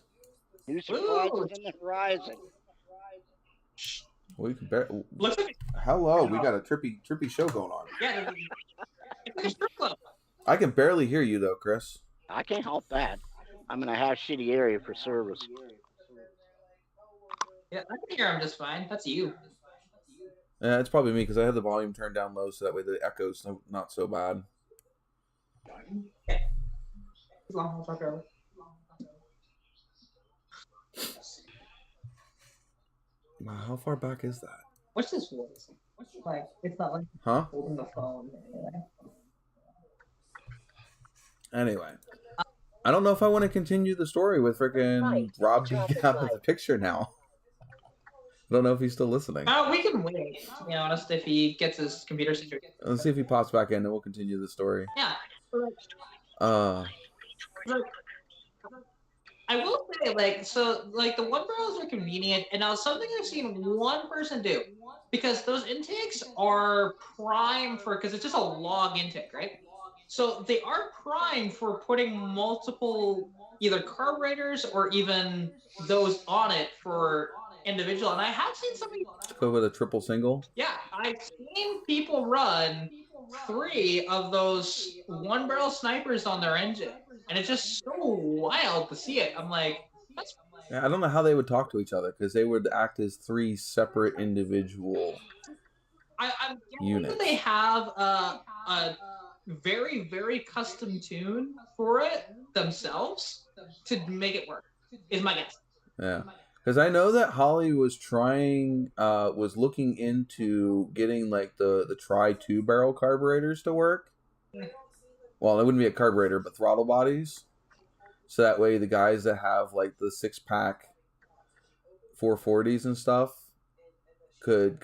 New surprises on the horizon. We can Hello, we got a trippy show going on. Yeah, it's like a strip club. I can barely hear you though, Chris. I can't help that. I'm in a half-shitty area for service. Yeah, I can hear him just fine. That's you. Yeah, it's probably me because I have the volume turned down low so that way the echo's not so bad. Wow, how far back is that? What's this voice? Like, it's not like holding the phone. Anyway. I don't know if I want to continue the story with freaking Rob being out of the picture now. I don't know if he's still listening. We can wait, to be honest, if he gets his computer situation. Let's see if he pops back in and we'll continue the story. Yeah. I will say, the one barrels are convenient, and now something I've seen one person do, because those intakes are prime because it's just a log intake, right? So they are prime for putting multiple either carburetors or even those on it for individual. And I have seen somebody go with a triple single. Yeah, I've seen people run 3 of those one barrel snipers on their engine, and it's just so wild to see it. I'm like, that's. Yeah, I don't know how they would talk to each other because they would act as 3 separate individual I'm units. They have a very, very custom tune for it themselves to make it work, is my guess. Yeah. Because I know that Holly was looking into getting like the tri-2 barrel carburetors to work. Well, it wouldn't be a carburetor, but throttle bodies. So that way the guys that have like the 6-pack 440s and stuff could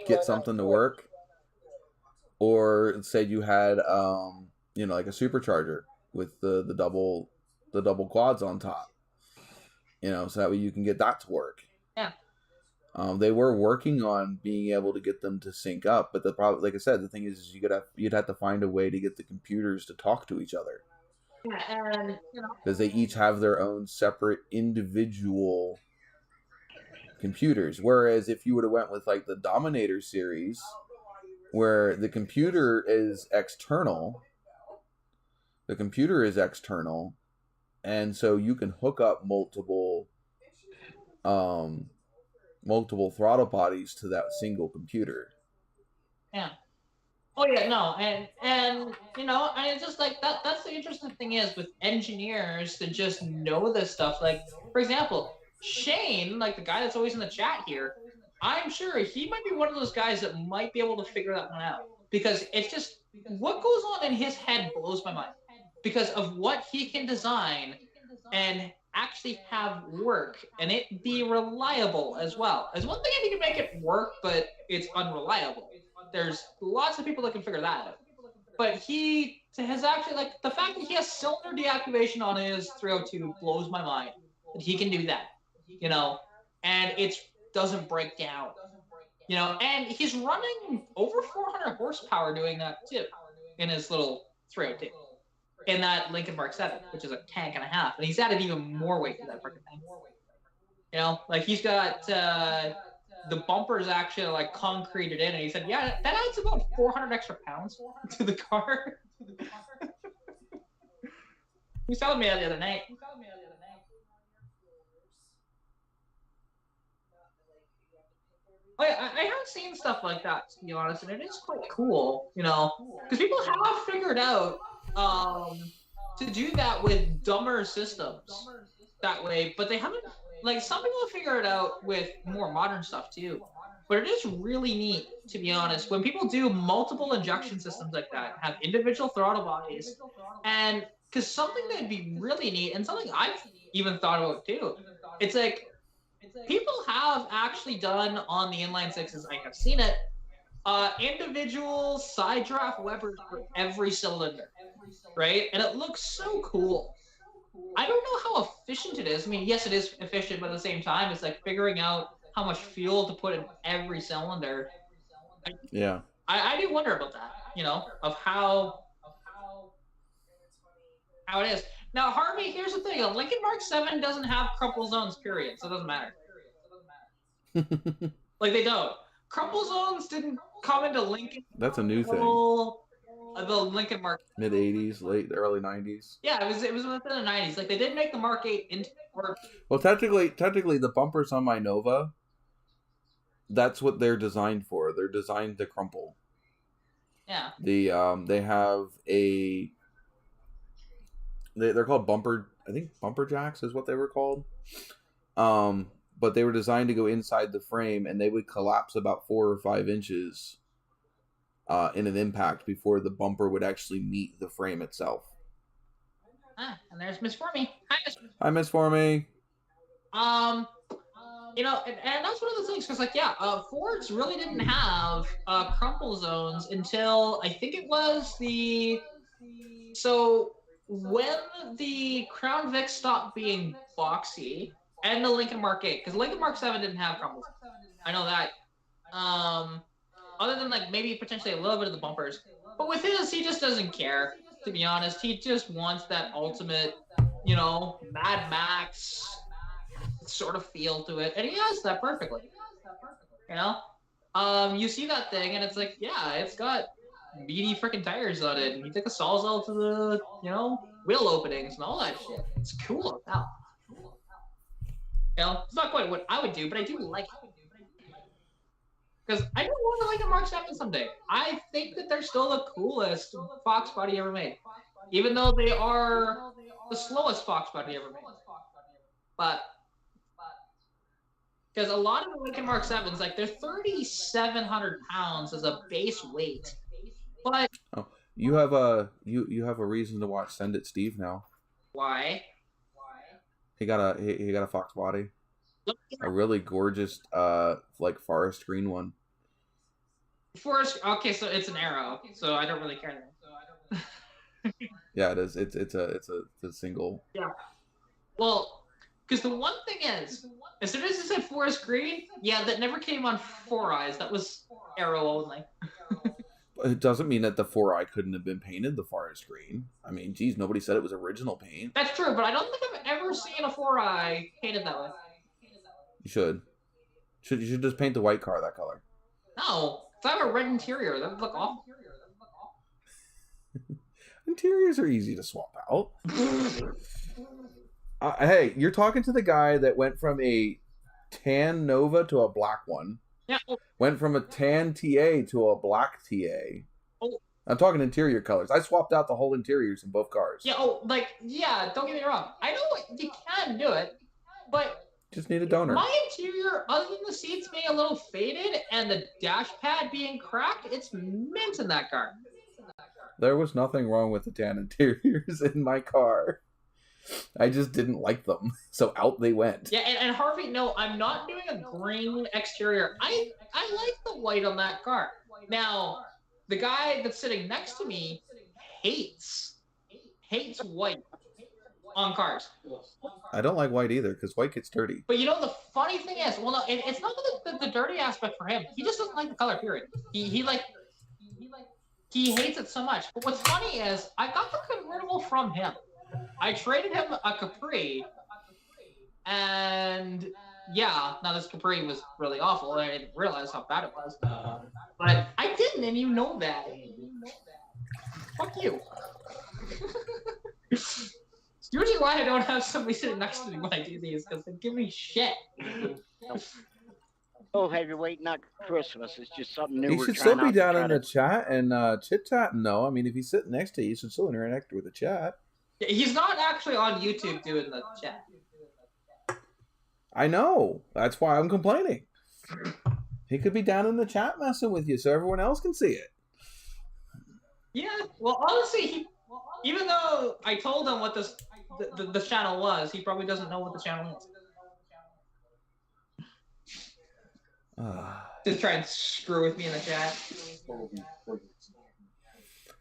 get something to work. Or say you had like a supercharger with the double quads on top. So that way you can get that to work. Yeah. They were working on being able to get them to sync up, but the problem, like I said, the thing is you'd have to find a way to get the computers to talk to each other. Yeah, and because they each have their own separate individual computers. Whereas if you would have went with like the Dominator series, where the computer is external, and so you can hook up multiple throttle bodies to that single computer. Yeah. Oh yeah, no, and and it's just like that. That's the interesting thing is with engineers to just know this stuff. Like, for example, Shane, like the guy that's always in the chat here, I'm sure he might be one of those guys that might be able to figure that one out, because it's just what goes on in his head blows my mind, because of what he can design and actually have work and it be reliable as well. As one thing if he can make it work, but it's unreliable. There's lots of people that can figure that out. But he has actually, like, the fact that he has cylinder deactivation on his 302 blows my mind. That he can do that, and it doesn't break down, and he's running over 400 horsepower doing that too in his little 302. In that Lincoln Mark 7, which is a tank and a half, and he's added even more weight to that freaking thing. Like he's got the bumpers actually like concreted in, and he said, "Yeah, that adds about 400 extra pounds to the car." He was telling me that the other night. I have seen stuff like that, to be honest, and it is quite cool, because people have figured out to do that with dumber systems that way, but they haven't, like, some people have figured it out with more modern stuff too. But it is really neat, to be honest, when people do multiple injection systems like that, have individual throttle bodies, and because something that would be really neat, and something I've even thought about too, it's like, people have actually done on the inline sixes, I have seen it, individual side draft Webers for every cylinder, right? And it looks so cool. I don't know how efficient it is. I mean, yes, it is efficient, but at the same time, it's like figuring out how much fuel to put in every cylinder. Yeah. I do wonder about that, of how it is. Now, Harvey, here's the thing. A Lincoln Mark 7 doesn't have crumple zones, period, so it doesn't matter. Like, they don't. Crumple zones didn't come into Lincoln. That's a new thing. The Lincoln Mark. Mid 80s, early 90s. Yeah, it was within the 90s. Like, they did make the Mark 8 into. Well, technically, the bumpers on my Nova, that's what they're designed for. They're designed to crumple. Yeah. They have a. They're called bumper. I think bumper jacks is what they were called. But they were designed to go inside the frame, and they would collapse about 4 or 5 inches in an impact before the bumper would actually meet the frame itself. And there's Miss Formie. Hi, Miss Formie. And that's one of the things, because, like, Fords really didn't have crumple zones until I think it was when the Crown Vic stopped being boxy, and the Lincoln Mark 8, because Lincoln Mark 7 didn't have crumbles. I know that. Other than, like, maybe potentially a little bit of the bumpers. But with his, he just doesn't care, to be honest. He just wants that ultimate, Mad Max sort of feel to it. And he has that perfectly. You see that thing, and it's like, yeah, it's got meaty freaking tires on it, and he took a Sawzall to the, wheel openings and all that shit. It's cool now. It's not quite what I would do, but I do like it. Because I do want to like a Mark 7 someday. I think that they're still the coolest Fox body ever made. Even though they are the slowest Fox body ever made. But, because a lot of the Lincoln Mark 7s, like, they're 3,700 pounds as a base weight. But you have a reason to watch Send It Steve now. Why? He got a Fox body, a really gorgeous like forest green one. Forest. Okay, so it's an Arrow, so I don't really care. Yeah, it is. It's a single. Yeah. Well, because the one thing is, as soon as you said forest green, that never came on 4Eyes. That was Arrow only. It doesn't mean that the 4i couldn't have been painted the forest green. I mean, geez, nobody said it was original paint. That's true, but I don't think I've ever seen a 4i painted that way. You should. You should just paint the white car that color. No, if I have a red interior, that would look awful. Interiors are easy to swap out. Hey, you're talking to the guy that went from a tan Nova to a black one. Yeah. Went from a tan TA to a black TA. Oh. I'm talking interior colors. I swapped out the whole interiors in both cars. Yeah, don't get me wrong. I know you can do it, but just need a donor. My interior, other than the seats being a little faded and the dash pad being cracked, it's mint in that car. There was nothing wrong with the tan interiors in my car. I just didn't like them, so out they went. Yeah, and Harvey, no, I'm not doing a green exterior. I like the white on that car. Now, the guy that's sitting next to me hates white on cars. I don't like white either, because white gets dirty. But the funny thing is, well, no, it's not the dirty aspect for him. He just doesn't like the color, period. He hates it so much. But what's funny is, I got the convertible from him. I traded him a Capri, and now this Capri was really awful. I didn't realize how bad it was, but I didn't, and you know that. Fuck you. It's usually why I don't have somebody sitting next to me when I do these, because they give me shit. Oh, heavyweight, not Christmas. It's just something new. He We're should trying still be out to down try in to- the chat and chit-chatting, though. I mean, if he's sitting next to you, he should still interact with the chat. He's not actually on YouTube doing the chat. I know. That's why I'm complaining. He could be down in the chat messing with you so everyone else can see it. Yeah, well, honestly, even though I told him what the channel was, he probably doesn't know what the channel is. Just try and screw with me in the chat.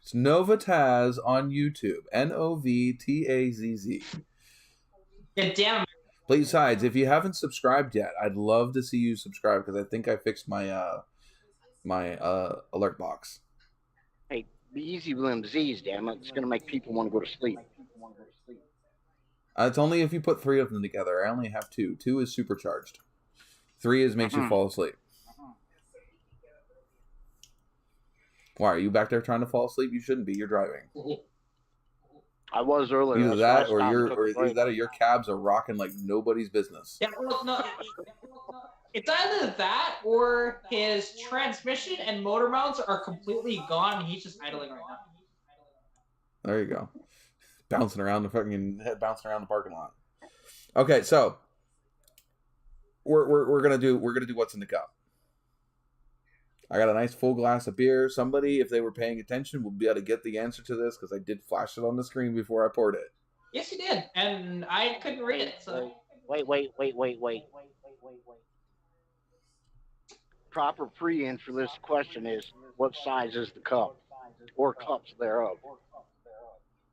It's NOVAtazz on YouTube. NOVATAZZ. Yeah, damn. Besides, if you haven't subscribed yet, I'd love to see you subscribe because I think I fixed my alert box. Hey, be easy with them Z's, damn it. It's going to make people want to go to sleep. It's only if you put 3 of them together. I only have 2. 2 is supercharged. 3 is makes you fall asleep. Why, are you back there trying to fall asleep? You shouldn't be. You're driving. I was earlier. Either that or your cabs are rocking like nobody's business. Yeah, well, no, it's either that or his transmission and motor mounts are completely gone and he's just idling right now. There you go. Bouncing around the parking lot. Okay, so we're gonna do what's in the cup. I got a nice full glass of beer. Somebody, if they were paying attention, will be able to get the answer to this because I did flash it on the screen before I poured it. Yes, you did, and I couldn't read it. So Wait. Proper pre-in for this question is, what size is the cup? Or cups thereof?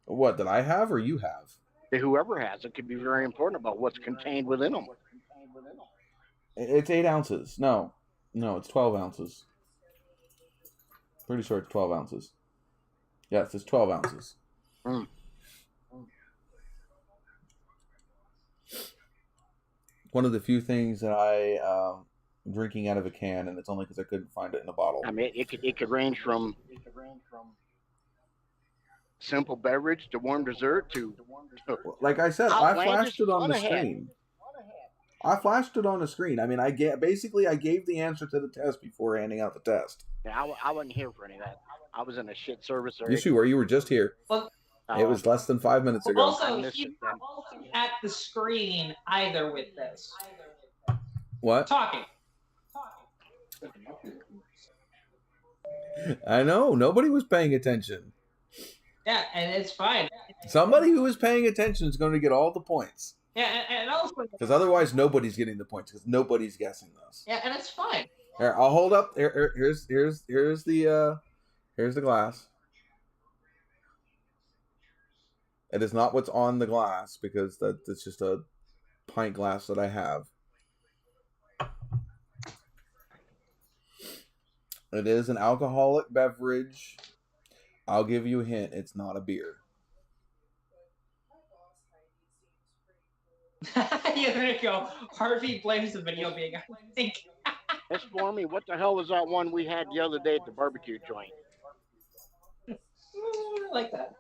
What, that I have or you have? Whoever has it could be very important about what's contained within them. It's 8 ounces. No, it's 12 ounces. Pretty sure it's 12 ounces. Yes, it's 12 ounces. Mm. One of the few things that I'm drinking out of a can, and it's only because I couldn't find it in a bottle. I mean, it could range from simple beverage to warm dessert to like I said, I outlandish flashed it on the ahead. screen. I flashed it on the screen. I mean, I gave the answer to the test before handing out the test. Yeah, I wasn't here for any of that. I was in a shit service area. Yes, you were. You were just here. well, It was less than 5 minutes ago. also, missed he's it not looking at the screen either with this. What? Talking. I know. Nobody was paying attention. Yeah, and it's fine. Somebody who was paying attention is going to get all the points. Yeah, and also, Because otherwise, nobody's getting the points. Because nobody's guessing this. yeah, and it's fine. Here, I'll hold up. Here's the glass. It is not what's on the glass because that's just a pint glass that I have. It is an alcoholic beverage. I'll give you a hint. It's not a beer. Yeah, there you go. Harvey blames the video being, I think. That's for me. What the hell was that one we had the other day at the barbecue joint? I like that.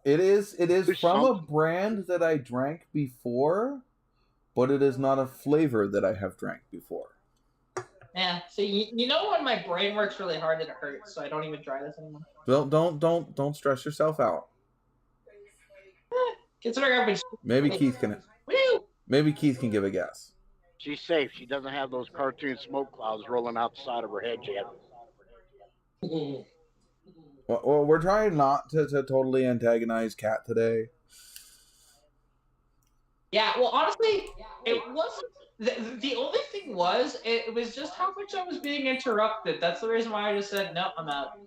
It is There's from a something. brand that I drank before, but it is not a flavor that I have drank before. Yeah, so you know when my brain works really hard and it hurts, so I don't even try this anymore. Don't stress yourself out. Considering I've been... Maybe Keith can give a guess. She's safe. She doesn't have those cartoon smoke clouds rolling out the side of her head yet. Well, we're trying not to totally antagonize Kat today. Yeah, well, honestly, it wasn't... The only thing was, it was just how much I was being interrupted. That's the reason why I just said, no, I'm out.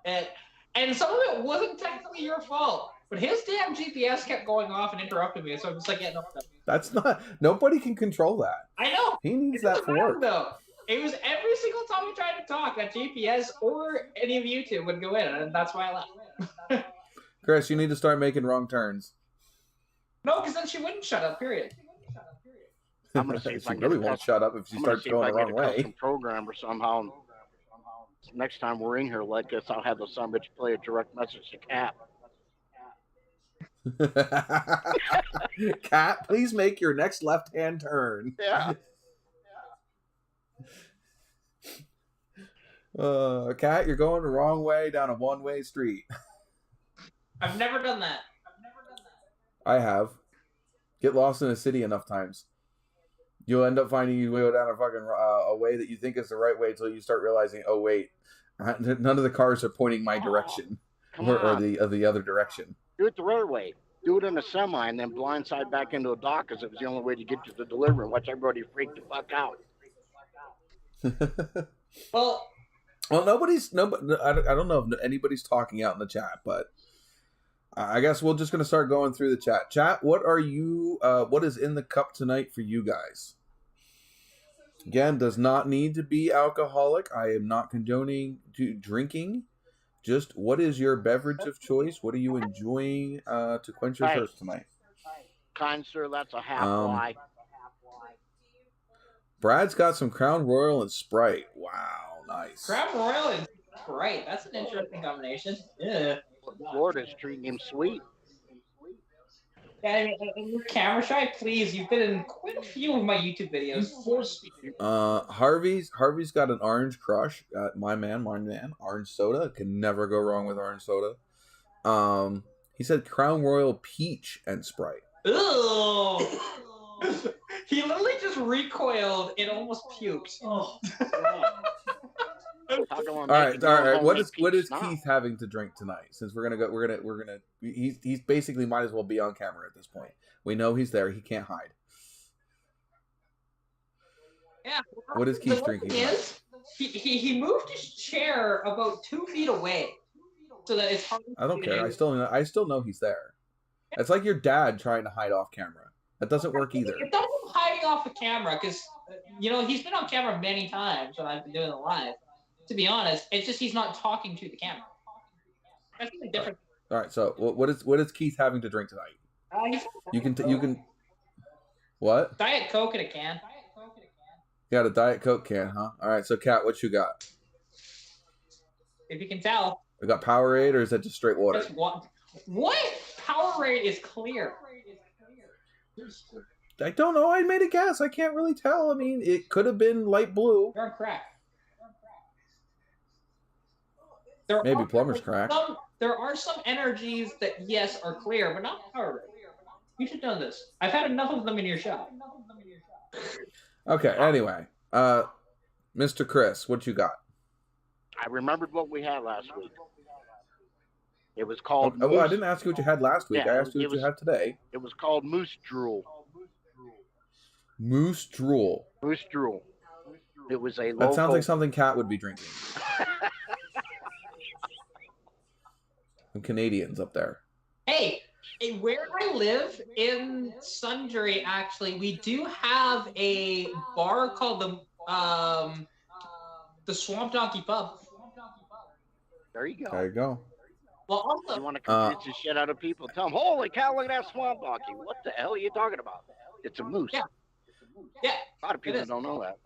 And some of it wasn't technically your fault, but his damn GPS kept going off and interrupting me, so I'm just like, yeah, no. That's not... Nobody can control that. I know. He needs It that doesn't for matter, work. though. It was every single time we tried to talk, that GPS or any of YouTube would go in, and that's why I left. Chris, you need to start making wrong turns. No, because then she wouldn't shut up, period. I'm gonna see if I She can really get a won't custom- shut up if she I'm gonna starts see if going I the get wrong a way. custom programmer somehow. Next time we're in here like this, I'll have the son of a bitch play a direct message to Cap. Kat, please make your next left-hand turn. Yeah. Cat, you're going the wrong way down a one-way street. I've never done that. I have. Get lost in a city enough times. You'll end up finding you go down a fucking a way that you think is the right way until you start realizing, oh wait, none of the cars are pointing my direction or the other direction. Do it the right way. Do it in a semi and then blindside back into a dock because it was the only way to get to the delivery. Watch everybody freak the fuck out. Well, I don't know if anybody's talking out in the chat, but I guess we're just going to start going through the chat. Chat, what is in the cup tonight for you guys? Again, does not need to be alcoholic. I am not condoning drinking. Just what is your beverage of choice? What are you enjoying to quench your thirst tonight? Kind sir, that's a half lie. Brad's got some Crown Royal and Sprite. Wow, nice. Crown Royal and Sprite. That's an interesting combination. Yeah. Florida's treating him sweet. Yeah, I mean, your camera shy, please. You've been in quite a few of my YouTube videos. Harvey's got an orange crush. My man, orange soda. Can never go wrong with orange soda. He said Crown Royal peach and Sprite. Ugh. He literally just recoiled and almost puked. Oh. All right. What is Keith having to drink tonight? Since we're gonna. He's basically might as well be on camera at this point. We know he's there. He can't hide. Yeah. What is Keith drinking? He moved his chair about 2 feet away, so that it's hard. I don't care. I still know he's there. It's like your dad trying to hide off camera. That doesn't work either. It's not hiding off the camera because he's been on camera many times when I've been doing it live. To be honest, it's just he's not talking to the camera. That's really different. All right. So what is Keith having to drink tonight? You can. What? Diet Coke in a can. Got a Diet Coke can, huh? All right. So, Kat, what you got? If you can tell. We got Powerade, or is that just straight water? What? Powerade is clear. I don't know. I made a guess. I can't really tell. I mean, it could have been light blue. You're on crack. Maybe plumber's crack. There are some energies that, yes, are clear, but not Powerade. You should know this. I've had enough of them in your shop. Okay, anyway. Mr. Chris, what you got? I remembered what we had last week. It was called well, I didn't ask you what you had last week. Yeah, I asked you what you had today. It was called Moose Drool. Moose Drool. Moose Drool. It was a local... That sounds like something Kat would be drinking. Some Canadians up there. Hey, where I live in Sundre, actually, we do have a bar called the Swamp Donkey Pub. There you go. There you go. Well, also, you want to convince the shit out of people? Tell them, holy cow, look at that swamp donkey. What the hell are you talking about? It's a moose. Yeah. A lot of people don't know that.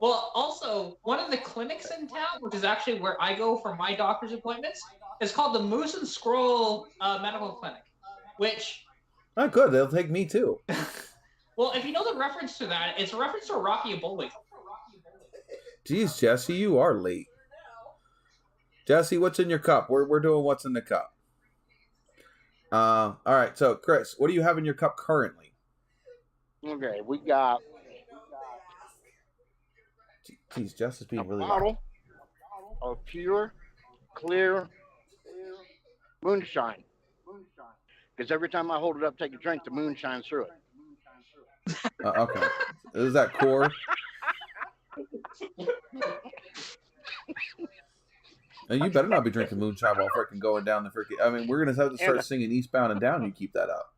Well, also, one of the clinics in town, which is actually where I go for my doctor's appointments, is called the Moose and Scroll Medical Clinic, which... Oh, good. They'll take me, too. Well, if you know the reference to that, it's a reference to Rocky and Bullwinkle. Jeez, Jesse, you are late. Jesse, what's in your cup? We're doing what's in the cup. All right, so, Chris, what do you have in your cup currently? Okay, we got... Jeez, Jess is being really loud. Bottle of pure, clear moonshine. Because every time I hold it up, take a drink, the moon shines through it. Okay. Is that core? And you better not be drinking moonshine while freaking going down the freaking... I mean, we're going to have to start singing Eastbound and Down. You keep that up.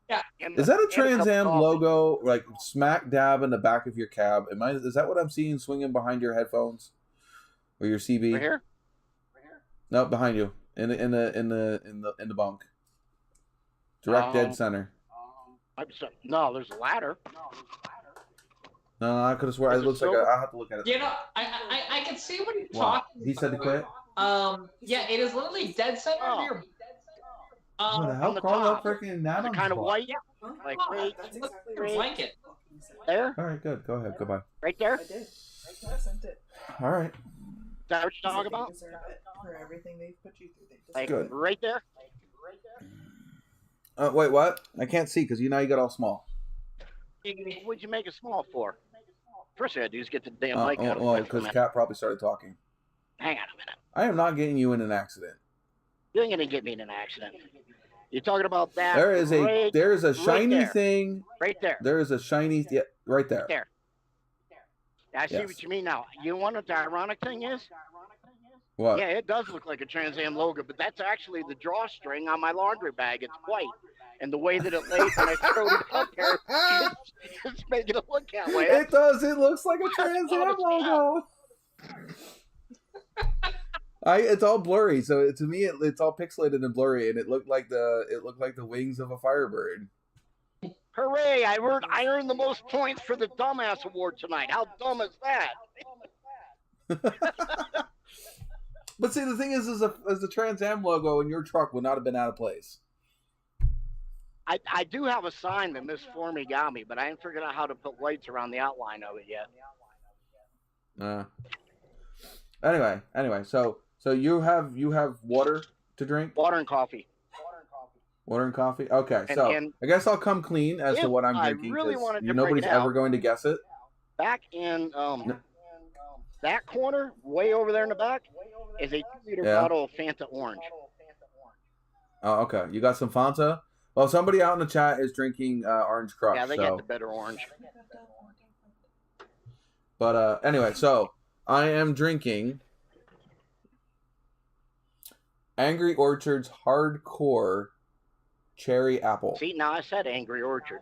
Yeah. Is that a Trans Am logo, like smack dab in the back of your cab? Is that what I'm seeing swinging behind your headphones or your CB? Right here? No, behind you, in the bunk, direct dead center. No, there's a ladder. No, I could have sworn it looks like I have to look at it. You know, I can see what you're talking. He said to quit. Yeah, it is literally dead center of your. What the hell? Crawl up freaking down. Kind of white. Yeah. Like Your blanket. There. All right, good. Go ahead. Goodbye. Right there. I did. I sent it. All right. that what you're talking about? They deserve it for everything they've put you through. They deserve Like, Good. right there? Wait, what? I can't see because you got all small. What'd you make it small for? First thing I do is get the damn mic out of the way. Because Kat probably started talking. Hang on a minute. I am not getting you in an accident. You ain't gonna get me in an accident. You're talking about that. There is a shiny there. thing. Right there. There is a shiny right there. Right there. I see what you mean now. You want what the ironic thing is? What? Yeah, it does look like a Trans Am logo, but that's actually the drawstring on my laundry bag. It's white. And the way that it lays when I throw it up there, it's making it look that way. It does. It looks like a Trans Am logo. It's all blurry, so to me it's all pixelated and blurry, and it looked like the wings of a Firebird. Hooray! I earned the most points for the dumbass award tonight. How dumb is that? But see, the thing is the Trans Am logo in your truck would not have been out of place. I do have a sign that Miss Formie got me, but I ain't figured out how to put lights around the outline of it yet. Anyway, so you have water to drink? Water and coffee. Water and coffee? Okay, so I guess I'll come clean as to what I'm drinking. I really wanted to nobody's ever going to guess it. Back in that corner, way over there in the back, is a 2-liter bottle of Fanta Orange. Oh, okay. You got some Fanta? Well, somebody out in the chat is drinking Orange Crush. Yeah, they got the better orange. But anyway, so I am drinking Angry Orchard's Hardcore Cherry Apple. See, now I said Angry Orchard.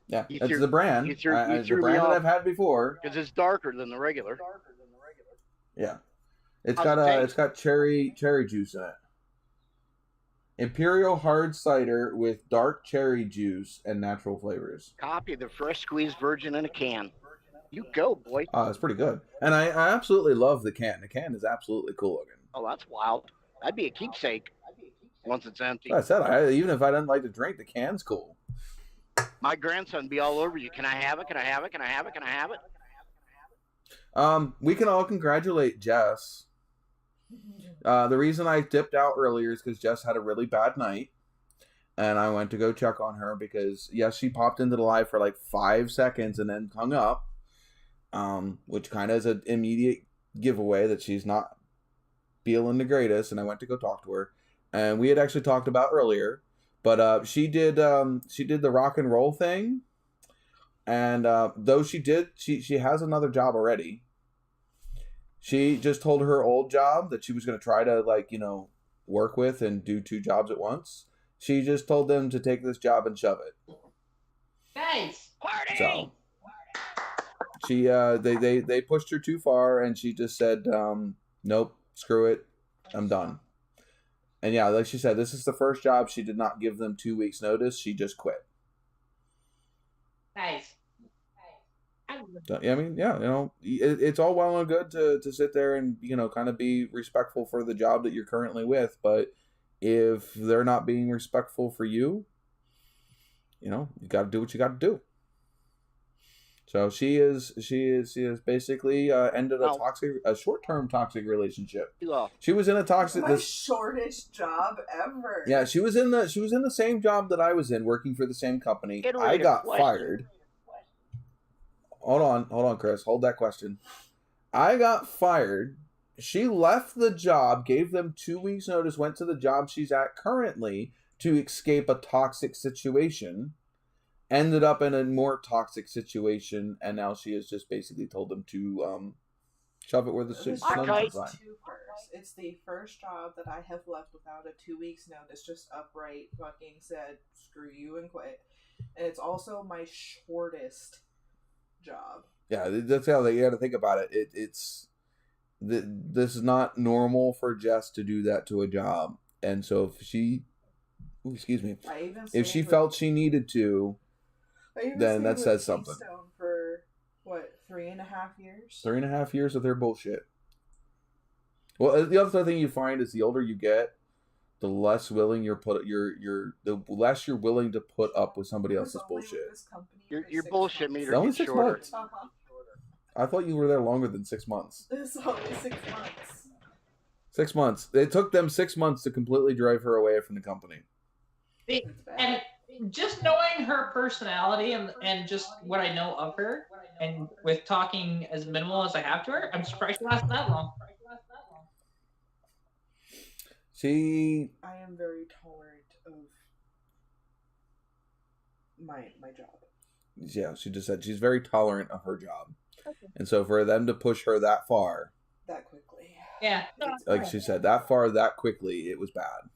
Yeah, it's the brand. It's the brand that I've had before. Because it's darker than the regular. Yeah, it's got cherry juice in it. Imperial hard cider with dark cherry juice and natural flavors. Copy the fresh squeezed virgin in a can. You go, boy. Oh, it's pretty good. And I absolutely love the can. The can is absolutely cool looking. Oh, that's wild. That'd be a keepsake once it's empty. Like I said, even if I didn't like to drink, the can's cool. My grandson would be all over you. Can I have it? Can I have it? Can I have it? Can I have it? We can all congratulate Jess. The reason I dipped out earlier is because Jess had a really bad night, and I went to go check on her because, yes, she popped into the live for like 5 seconds and then hung up, which kind of is an immediate giveaway that she's not feeling the greatest, and I went to go talk to her, and we had actually talked about earlier, but she did the rock and roll thing, and though she has another job already. She just told her old job that she was going to try to, work with and do 2 jobs at once. She just told them to take this job and shove it. Nice. Party! So she they pushed her too far, and she just said, nope, screw it, I'm done. And yeah, like she said, this is the first job she did not give them 2 weeks notice. She just quit. Nice. So, I mean, yeah, it's all well and good to sit there and, kind of be respectful for the job that you're currently with. But if they're not being respectful for you, you got to do what you got to do. So she is basically ended a short-term toxic relationship. She was in a toxic. My shortest job ever. Yeah, she was in the same job that I was in, working for the same company. I got fired. Hold on, Chris. Hold that question. I got fired. She left the job, gave them 2 weeks notice, went to the job she's at currently to escape a toxic situation, ended up in a more toxic situation, and now she has just basically told them to shove it where the sun shines. It's the first job that I have left without a 2 weeks notice, just upright fucking said, screw you and quit. And it's also my shortest job. Yeah, that's how you got to think about it. This is not normal for Jess to do that to a job, and so if she, if she felt she needed to, then that says something. For what, 3.5 years? 3.5 years of their bullshit. Well, the other thing you find is the older you get, the less willing the less you're willing to put up with somebody else's bullshit. Your bullshit meter only gets 6 shorter. months. I thought you were there longer than 6 months. It's only 6 months. 6 months. It took them 6 months to completely drive her away from the company. And just knowing her personality and just what I know of her, and with talking as minimal as I have to her, I'm surprised she lasted that long. I am very tolerant of my job. Yeah, she just said she's very tolerant of her job. Okay. And so for them to push her that far. That quickly. Yeah. Like she said, that far, that quickly, it was bad.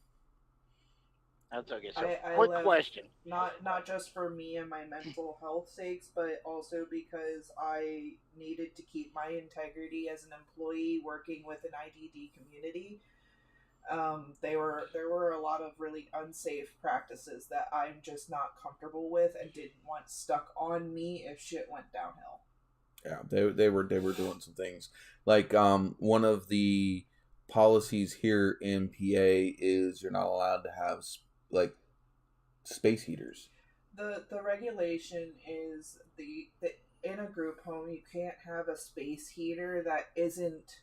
That's okay. So, quick question. Not just for me and my mental health sakes, but also because I needed to keep my integrity as an employee working with an IDD community. There were a lot of really unsafe practices that I'm just not comfortable with and didn't want stuck on me if shit went downhill. Yeah, they were doing some things like one of the policies here in PA is you're not allowed to have like space heaters. The regulation is the in a group home you can't have a space heater that isn't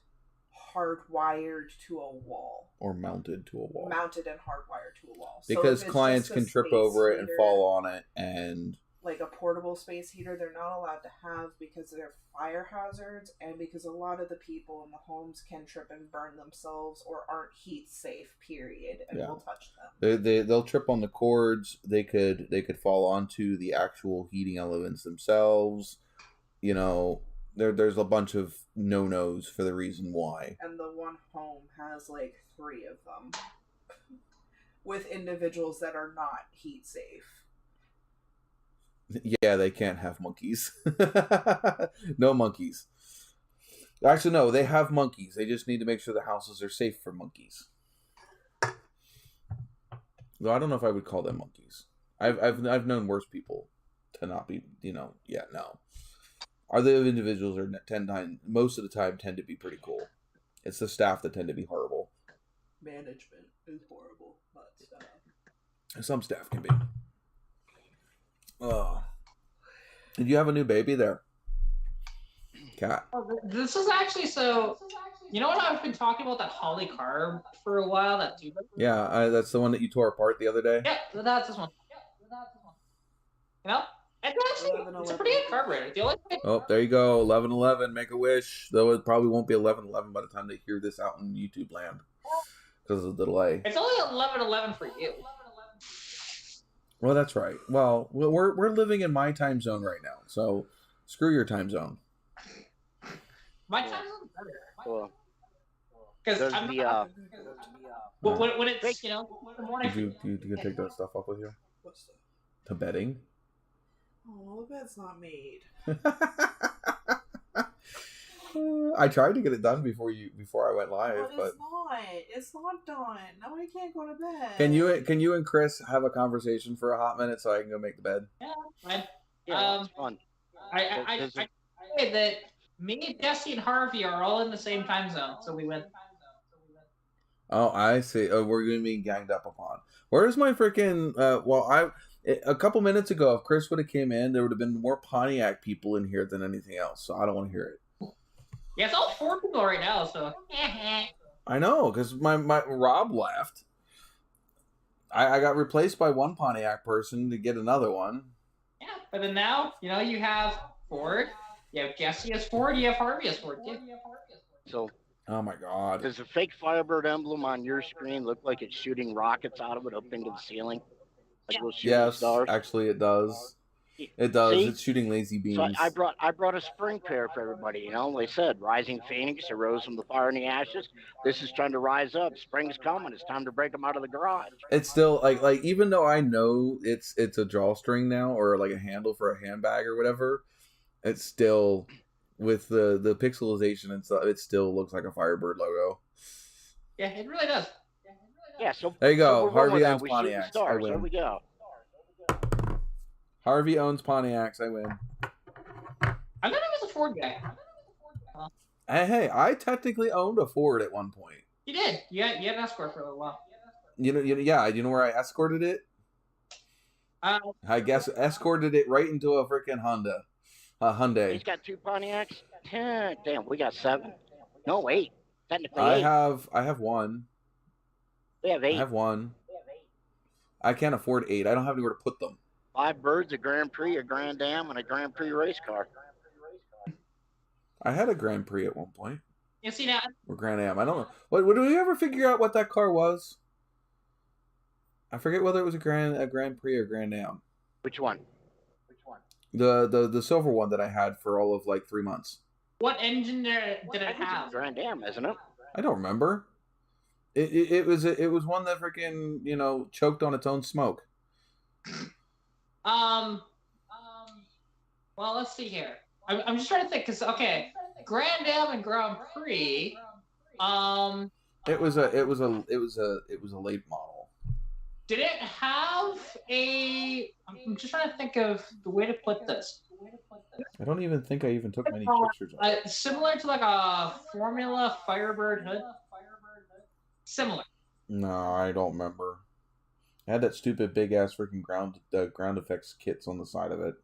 hardwired to a wall. Or mounted to a wall. Mounted and hardwired to a wall. Because so clients can trip over it and fall on it, and like a portable space heater they're not allowed to have because they're fire hazards and because a lot of the people in the homes can trip and burn themselves or aren't heat safe, period, and will touch them. They'll trip on the cords, they could fall onto the actual heating elements themselves. You know, there's a bunch of no-nos for the reason why. And the one home has like 3 of them with individuals that are not heat safe. Yeah, they can't have monkeys. No monkeys. Actually, no, they have monkeys. They just need to make sure the houses are safe for monkeys. Though I don't know if I would call them monkeys. I've known worse people to not be, no. Other individuals are most of the time tend to be pretty cool. It's the staff that tend to be horrible. Management is horrible, but some staff can be. Oh. Did you have a new baby there? Cat. This is actually so. You know what? I've been talking about that Holly car for a while. That dude. Yeah, that's the one that you tore apart the other day. Yeah, that's this one. You know, it's a pretty good carburetor. Do you like it? Oh, there you go. 1111. Make a wish. Though it probably won't be 1111 by the time they hear this out in YouTube land because of the delay. It's only 1111 for you. Well, that's right. Well, we're living in my time zone right now, so screw your time zone. My time zone's better. Well, because I'm when it's in the morning. Did you take that stuff up with you? What stuff? To bedding. Oh, the bed's not made. I tried to get it done before I went live, but it's not done. Now I can't go to bed. Can you and Chris have a conversation for a hot minute so I can go make the bed? Yeah, fine. Yeah, it's fun. I say that me, Jesse, and Harvey are all in the same time zone, so we win. Oh, I see. Oh, we're going to be ganged up upon. Where's my freaking? A couple minutes ago, if Chris would have came in, there would have been more Pontiac people in here than anything else. So I don't want to hear it. Yeah, it's all 4 people right now, so. I know, because my Rob left. I got replaced by one Pontiac person to get another one. Yeah, but then now, you have Ford, you have Jesse as Ford, you have Harvey as Ford, too. So. Oh my God. Does the fake Firebird emblem on your screen look like it's shooting rockets out of it up into the ceiling? Like yes, stars? Actually it does. It does. See? It's shooting lazy beams. So I brought a spring pair for everybody. They said rising phoenix arose from the fire and the ashes. This is trying to rise up. Spring's coming. It's time to break them out of the garage. It's still like even though I know it's a drawstring now or like a handle for a handbag or whatever, it's still with the pixelization and stuff. It still looks like a Firebird logo. Yeah, it really does. Yeah. So there you go. So Harvey owns Pontiacs. I win. There we go. Harvey owns Pontiacs. I win. I thought I was a Ford guy. Hey, I technically owned a Ford at one point. You did. You had an Escort for a little while. You know where I escorted it? I guess escorted it right into a freaking Honda. Hyundai. He's got 2 Pontiacs. Damn, we got 7. No, 8. Technically I 8. have one. We have 8. I have one. I can't afford 8. I don't have anywhere to put them. 5 birds, a Grand Prix, a Grand Am, and a Grand Prix race car. I had a Grand Prix at one point. You see now? Or Grand Am. I don't know. What did we ever figure out what that car was? I forget whether it was a Grand Prix or Grand Am. Which one? The silver one that I had for all of like 3 months. What engine did it have? Grand Am, isn't it? I don't remember. It was one that freaking choked on its own smoke. Well, let's see here. I'm just trying to think because Grand Am and Grand Prix. It was a late model. Did it have a? I'm just trying to think of the way to put this. I don't even think I even took many pictures of it. Similar to like a Formula Firebird hood. Similar. No, I don't remember. It had that stupid big ass freaking ground effects kits on the side of it.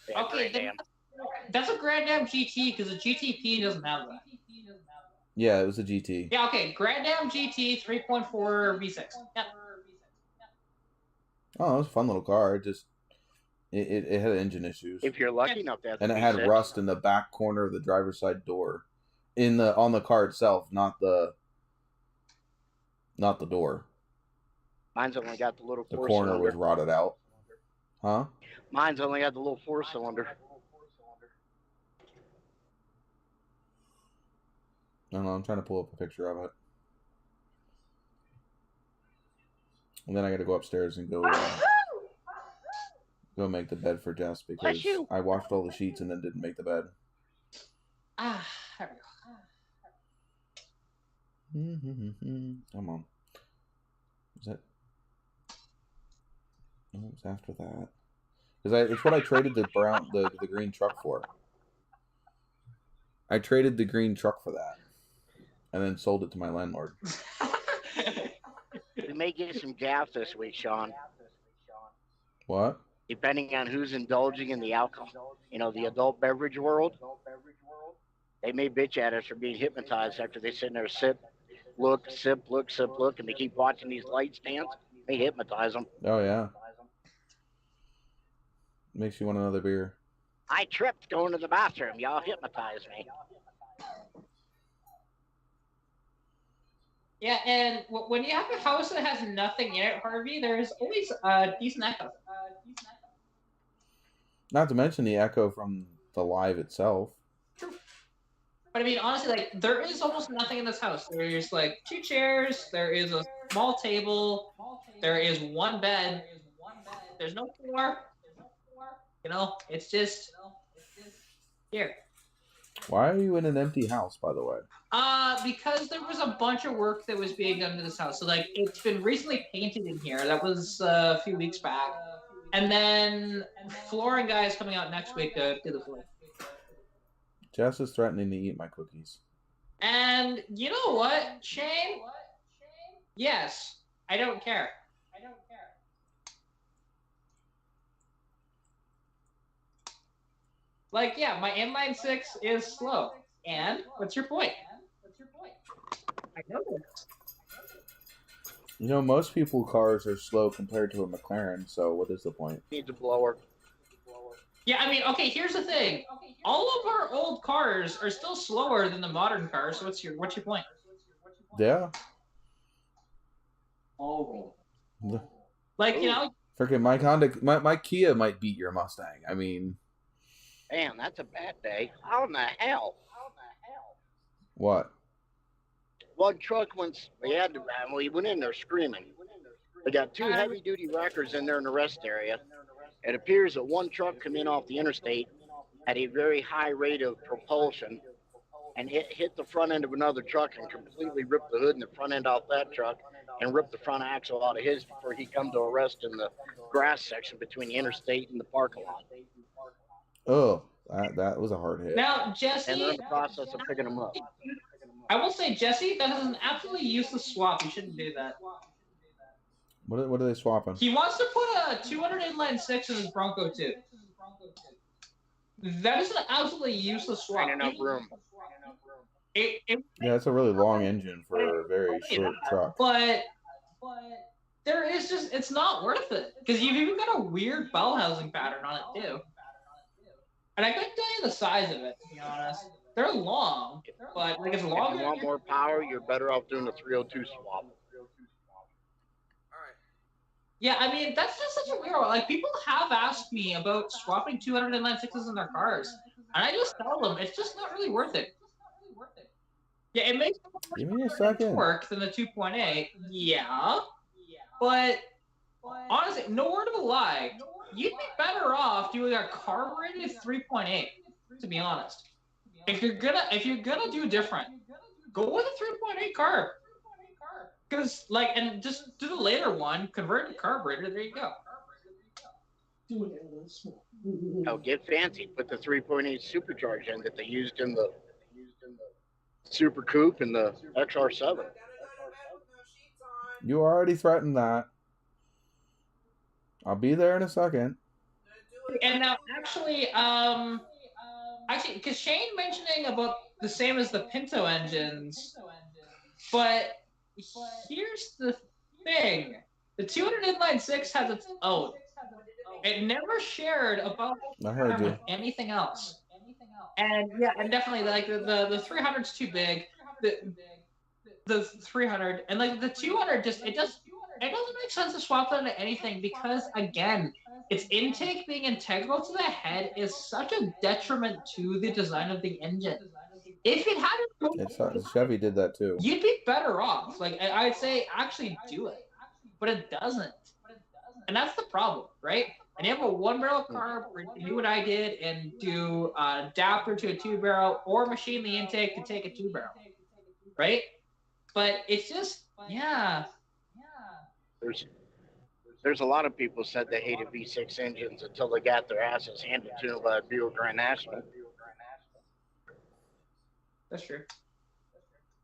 Yeah, Okay, Grand Am. that's a Grand Am GT because the GTP doesn't have that. Yeah, it was a GT. Yeah, okay. Grand Am GT 3.4 V6. Yep. Oh, it was a fun little car. It had engine issues. If you're lucky enough to have And it had rust in the back corner of the driver's side door. On the car itself, not the door. Mine's only got the little The 4 corner cylinder. was rotted out. Huh? Mine's only got the little 4-cylinder. I don't know, I'm trying to pull up a picture of it. And then I gotta go upstairs and go make the bed for Jess because I washed all the sheets and then didn't make the bed. There we go. Come on. Is that? No, it was after that. Because it's what I traded the green truck for. I traded the green truck for that, and then sold it to my landlord. We may get some gas this week, Sean. What? Depending on who's indulging in the alcohol. The adult beverage world. They may bitch at us for being hypnotized after they sit in there, sip, look, sip, look, sip, look, and they keep watching these light stands. They hypnotize them. Oh, yeah. Makes you want another beer. I tripped going to the bathroom. Y'all hypnotized me. Yeah, and when you have a house that has nothing in it, Harvey, there's always a decent echo. Not to mention the echo from the live itself. True. But I mean, honestly, like, there is almost nothing in this house. There's like 2 chairs, there is a small table, there is 1 bed, there's no floor. It's just here. Why are you in an empty house, by the way? Because there was a bunch of work that was being done to this house. So, like, it's been recently painted in here. That was a few weeks back. And then flooring guy is coming out next week to do the floor. Jess is threatening to eat my cookies. And you know what, Shane? Yes, I don't care. Like, yeah, my inline 6 is slow. And what's your point? I know this. Most people's cars are slow compared to a McLaren, so what is the point? Needs a blower. Yeah, I mean, okay, here's the thing. All of our old cars are still slower than the modern cars, so what's your point? Yeah. Oh. Like, Freaking my Honda, my Kia might beat your Mustang. I mean... Man, that's a bad day. How in the hell? What? One truck we went in there screaming. We got 2 heavy-duty wreckers in there in the rest area. It appears that one truck come in off the interstate at a very high rate of propulsion and hit the front end of another truck and completely ripped the hood and the front end off that truck and ripped the front axle out of his before he come to a rest in the grass section between the interstate and the parking lot. Oh, that was a hard hit. Now, Jesse... And they're in the process of picking them up. I will say, Jesse, that is an absolutely useless swap. You shouldn't do that. What are they swapping? He wants to put a 200 inline 6 in his Bronco too. That is an absolutely useless swap. Ain't enough room. Yeah, it's a really long engine for a very short truck. But there is just, it's not worth it. Because you've even got a weird bell housing pattern on it, too. And I couldn't tell you the size of it, to be honest. They're long, but like it's longer. If you want more power, you're better off doing a 302 swap. Yeah, I mean, that's just such a weird one. Like, people have asked me about swapping 200 inline sixes in their cars. And I just tell them, it's just not really worth it. Yeah, it makes Give me a second. Work than the 2.8. Yeah. But honestly, no word of a lie, you'd be better off doing a carbureted 3.8, to be honest. If you're gonna do different, go with a 3.8 carb. Because and just do the later one, convert to carburetor. There you go. Oh, get fancy. Put the 3.8 supercharged in that they used in the Super Coupe and the XR7. You already threatened that. I'll be there in a second. And now, actually, because Shane mentioning about the same as the Pinto engines, but here's the thing: the 200 inline six has its own. It never shared about with anything else. And yeah, and definitely like the 300's too big. The 300 and like the 200 just it doesn't make sense to swap that into anything because again, its intake being integral to the head is such a detriment to the design of the engine. If it hadn't, Chevy did that too. You'd be better off. Like I'd say, actually do it, but it doesn't, and that's the problem, right? And you have a 1-barrel carb, or do what I did and do an adapter to a 2-barrel, or machine the intake to take a 2-barrel, right? But it's just, yeah. There's a lot of people said they hated V6 engines until they got their asses handed to them by Buick Grand National. That's true.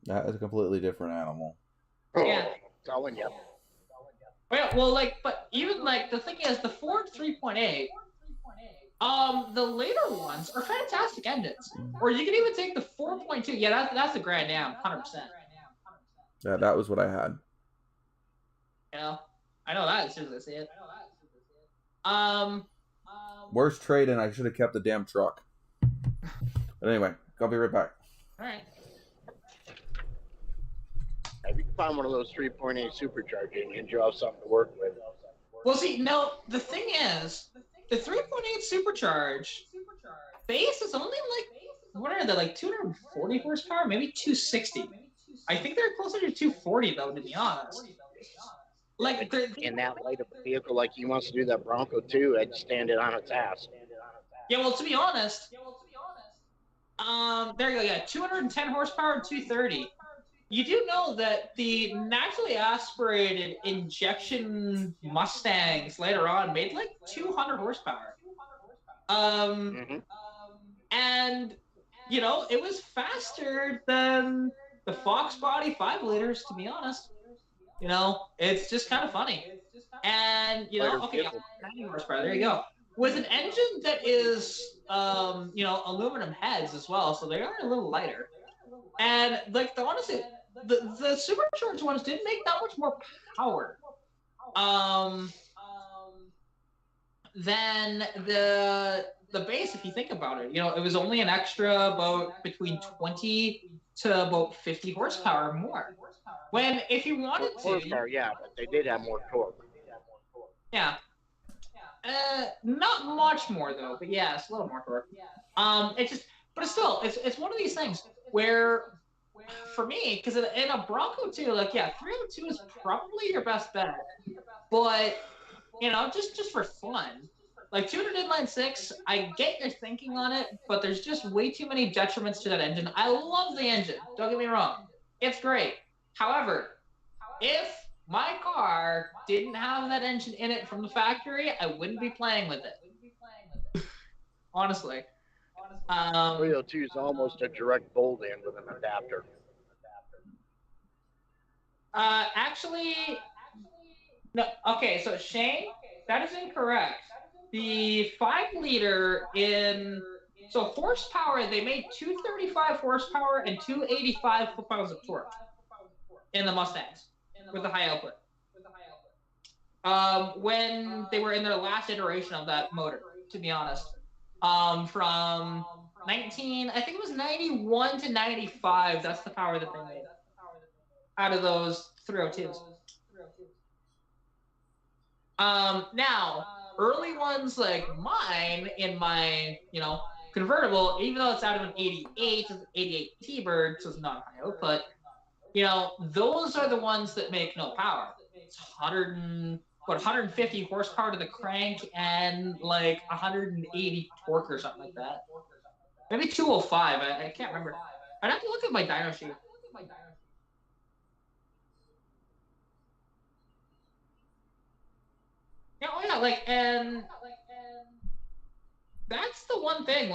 That is a completely different animal. Yeah. I'm telling you. Well, but even the thing is, the Ford 3.8, the later ones are fantastic engines. Or you can even take the 4.2. Yeah, that's a Grand Am, 100%. Yeah, that was what I had. You know, I know that as soon as I see it. Worst trade-in, I should have kept the damn truck. But anyway, I'll be right back. All right. If you can find one of those 3.8 supercharging engines, you'll have something to work with. Well, see, no, the thing is, the 3.8 supercharge base is only what are they, 240 horsepower? Maybe 260. I think they're closer to 240, though, to be honest. In that light of a vehicle like he wants to do that Bronco too, I'd stand it on its ass. Yeah, well, to be honest, there you go, yeah, 210 horsepower and 230. You do know that the naturally aspirated injection Mustangs later on made 200 horsepower. And, it was faster than the Fox Body 5 liters, to be honest. It's just kind of funny. And, okay, 90 horsepower, there you go. With an engine that is, aluminum heads as well, so they are a little lighter. And, honestly, the supercharged ones didn't make that much more power than the base, if you think about it. It was only an extra about between 20 to about 50 horsepower more. When, if you wanted to... Horsepower, yeah, but they did have more torque. Yeah. Not much more, though, but yeah, it's a little more torque. It's just... But it's still, it's one of these things where, for me, because in a Bronco, too, 302 is probably your best bet. But, just for fun... 200 inline 6, I get your thinking on it, but there's just way too many detriments to that engine. I love the engine, don't get me wrong. It's great. However, if my car didn't have that engine in it from the factory, I wouldn't be playing with it. Honestly. 302 is almost a direct bolt-in with an adapter. Actually, no. Okay, so Shane, that is incorrect. The 5-liter in So horsepower, they made 235 horsepower and 285 foot-pounds of torque in the Mustangs with the high output. When they were in their last iteration of that motor, to be honest, from I think it was 91 to 95. That's the power that they made out of those 302s. Now, early ones like mine in my, convertible, even though it's out of an 88, it's an 88 T-Bird, so it's not high output, those are the ones that make no power. It's 150 horsepower to the crank and like 180 torque or something like that. Maybe 205. I can't remember. I'd have to look at my dyno sheet. And that's the one thing.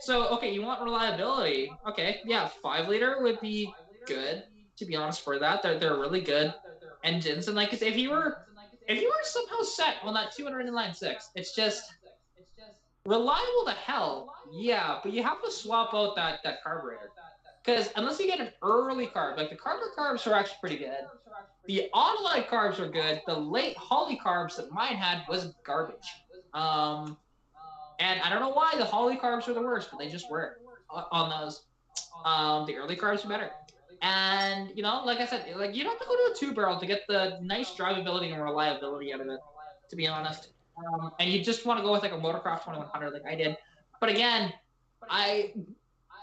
Okay, you want reliability. Okay, yeah, 5-liter would be good, to be honest, for that. They're really good engines. And if you were somehow set on that 200 inline 6, it's just reliable to hell. Yeah, but you have to swap out that carburetor. Because unless you get an early carb, the carburetor carbs are actually pretty good. The autolite carbs are good. The late Holly carbs that mine had was garbage. And I don't know why the Holly carbs were the worst, but they just were on those. The early carbs are better. And, like I said, you don't have to go to a 2-barrel to get the nice drivability and reliability out of it, to be honest. And you just want to go with a Motocross 2100 like I did. But again,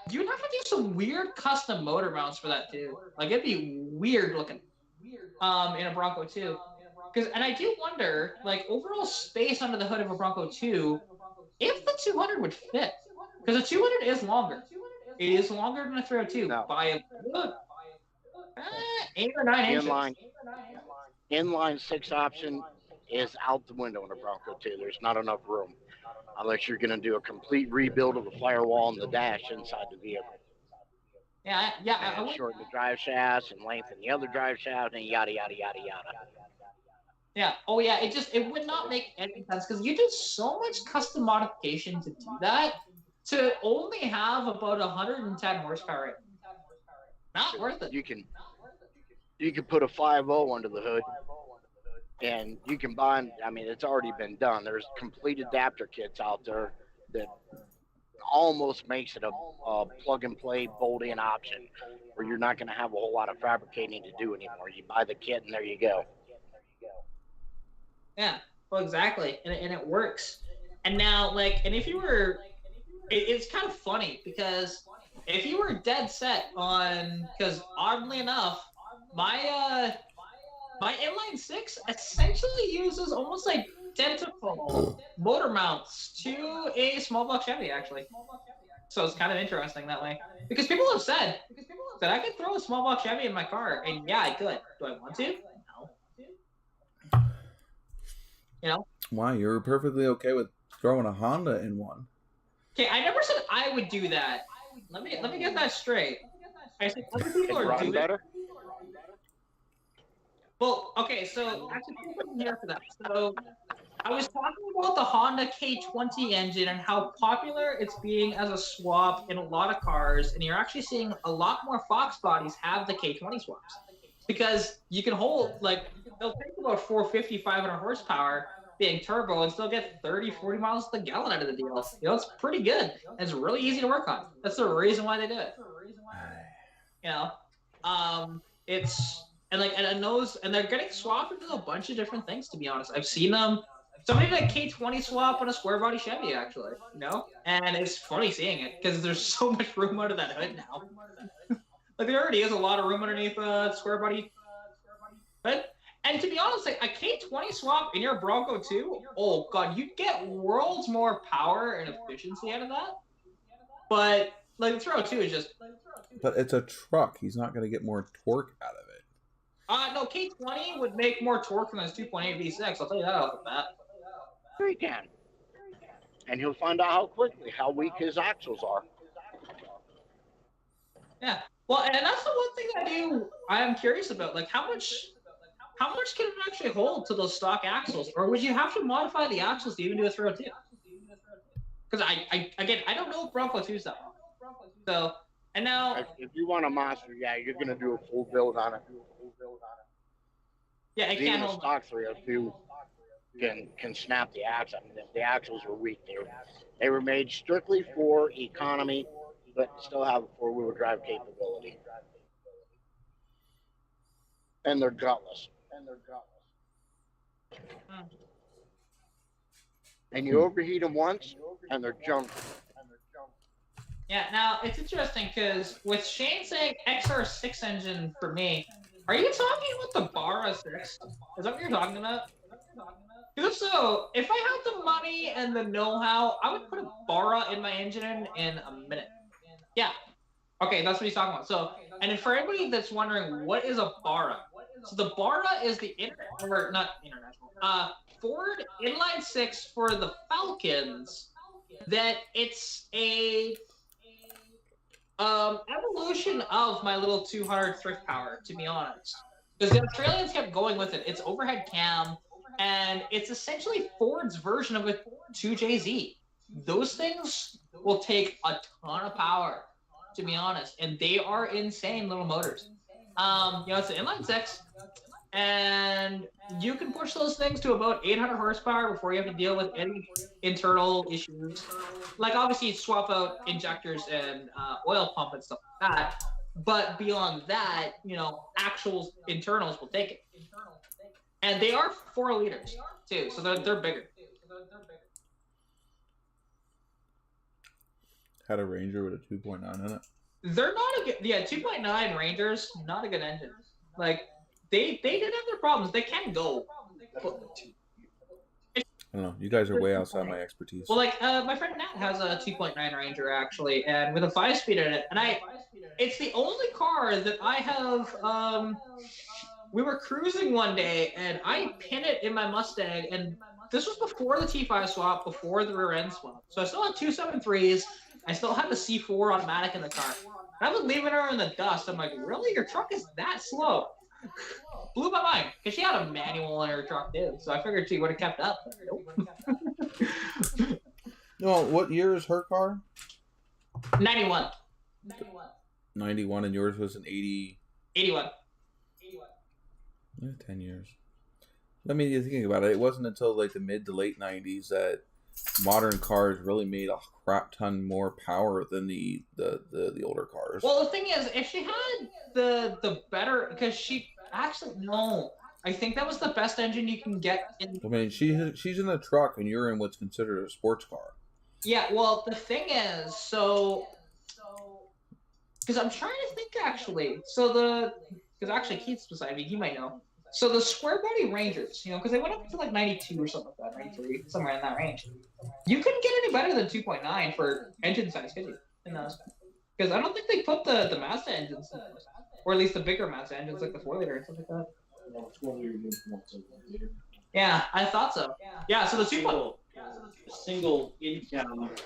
you'd have to do some weird custom motor mounts for that too. It'd be weird looking in a Bronco 2. And I do wonder, overall space under the hood of a Bronco 2, if the 200 would fit. Because the 200 is longer. It is longer than a 302 by 8 or 9 inches. Inline 6 option is out the window in a Bronco 2. There's not enough room unless you're going to do a complete rebuild of the firewall and the dash inside the vehicle. Yeah. I would shorten the drive shafts and lengthen the other drive shaft and yada yada yada yada. Yeah. Oh yeah. It would not make any sense because you do so much custom modification to do that to only have about 110 horsepower. Not worth it. You can put a 5.0 under the hood, and you can buy. I mean, it's already been done. There's complete adapter kits out there that almost makes it a plug-and-play bolt-in option, where you're not going to have a whole lot of fabricating to do anymore. You buy the kit, and there you go. Yeah, well, exactly, and it works. And now, and if you were, it's kind of funny because if you were dead set on, because oddly enough, my inline 6 essentially uses almost identical motor mounts to a small block Chevy, actually. So it's kind of interesting that way. Because people have said that I could throw a small block Chevy in my car, and yeah, I could. Do I want to? No. Why? You're perfectly okay with throwing a Honda in one. Okay, I never said I would do that. Let me get that straight. I said other people are doing it. Well, okay, so actually, I'm here for that. So I was talking about the Honda K20 engine and how popular it's being as a swap in a lot of cars, and you're actually seeing a lot more Fox bodies have the K20 swaps because you can hold they'll take about 450, 500 horsepower being turbo and still get 30, 40 miles to the gallon out of the deal. It's pretty good. It's really easy to work on. That's the reason why they do it. It's and they're getting swapped into a bunch of different things. To be honest, I've seen them. Somebody did a K20 swap on a square body Chevy, actually. And it's funny seeing it because there's so much room under that hood now. There already is a lot of room underneath square body hood. And to be honest, a K20 swap in your Bronco 2, oh god, you get worlds more power and efficiency out of that. But the 302 is just. But it's a truck. He's not going to get more torque out of it. No, K20 would make more torque than his 2.8 V6. I'll tell you that off the bat. Sure he can. And he'll find out how weak his axles are. Yeah. Well, and that's the one thing I am curious about. How much can it actually hold to those stock axles? Or would you have to modify the axles to even do a 302? because I don't know Bronco 2 stuff. So, and now If you want a monster, yeah, you're gonna do a full build on it. yeah, I Even can't the hold. stock 302 can snap the axle. I mean, the axles were weak. They were made strictly for economy, but still have a 4-wheel drive capability. And they're gutless. And you overheat them once, and they're junk. Yeah, now it's interesting because with Shane saying XR6 engine for me, are you talking about the Bar 6? Is that what you're talking about? Because so, if I had the money and the know-how, I would put a Barra in my engine in a minute. Yeah. Okay, that's what he's talking about. So, and then for everybody that's wondering, what is a Barra? So the Barra is the Ford inline 6 for the Falcons. That it's a evolution of my little 200 thrift power, to be honest. Because the Australians kept going with it. It's overhead cam, and it's essentially Ford's version of a 2JZ. Those things will take a ton of power, to be honest, and they are insane little motors. It's an inline 6, and you can push those things to about 800 horsepower before you have to deal with any internal issues. Like, obviously, you swap out injectors and oil pump and stuff like that. But beyond that, actual internals will take it. And they are 4 liters, too, so they're bigger. Had a Ranger with a 2.9 in it. They're not a good... Yeah, 2.9 Rangers, not a good engine. Like, they did have their problems. They can go. I don't know. You guys are way outside my expertise. Well, like, my friend Nat has a 2.9 Ranger, actually, and with a 5-speed in it. And it's the only car that I have, we were cruising one day, and I pinned it in my Mustang, and this was before the T5 swap, before the rear end swap. So I still had 273s. I still had the C4 automatic in the car. And I was leaving her in the dust. I'm like, really? Your truck is that slow? Blew my mind, because she had a manual in her truck too, so I figured she would have kept up. Nope. No, what year is her car? 91. 91, and yours was an 80. 81. Yeah, 10 years. I mean, you're thinking about it. It wasn't until like the mid to late 90s that modern cars really made a crap ton more power than the older cars. Well, the thing is, if she had the better, because she actually no, I think that was the best engine you can get. I mean, she's in a truck, and you're in what's considered a sports car. Yeah, well, the thing is, because I'm trying to think actually, because actually Keith's beside me, he might know. So the square body Rangers, because they went up to like 92 or something like that, 93, somewhere in that range. You couldn't get any better than 2.9 for engine size, could you? In those, because I don't think they put the Mazda engines in those, or at least the bigger Mazda engines, like the 4-liter and stuff like that. Yeah, I thought so. Yeah, so the single in-block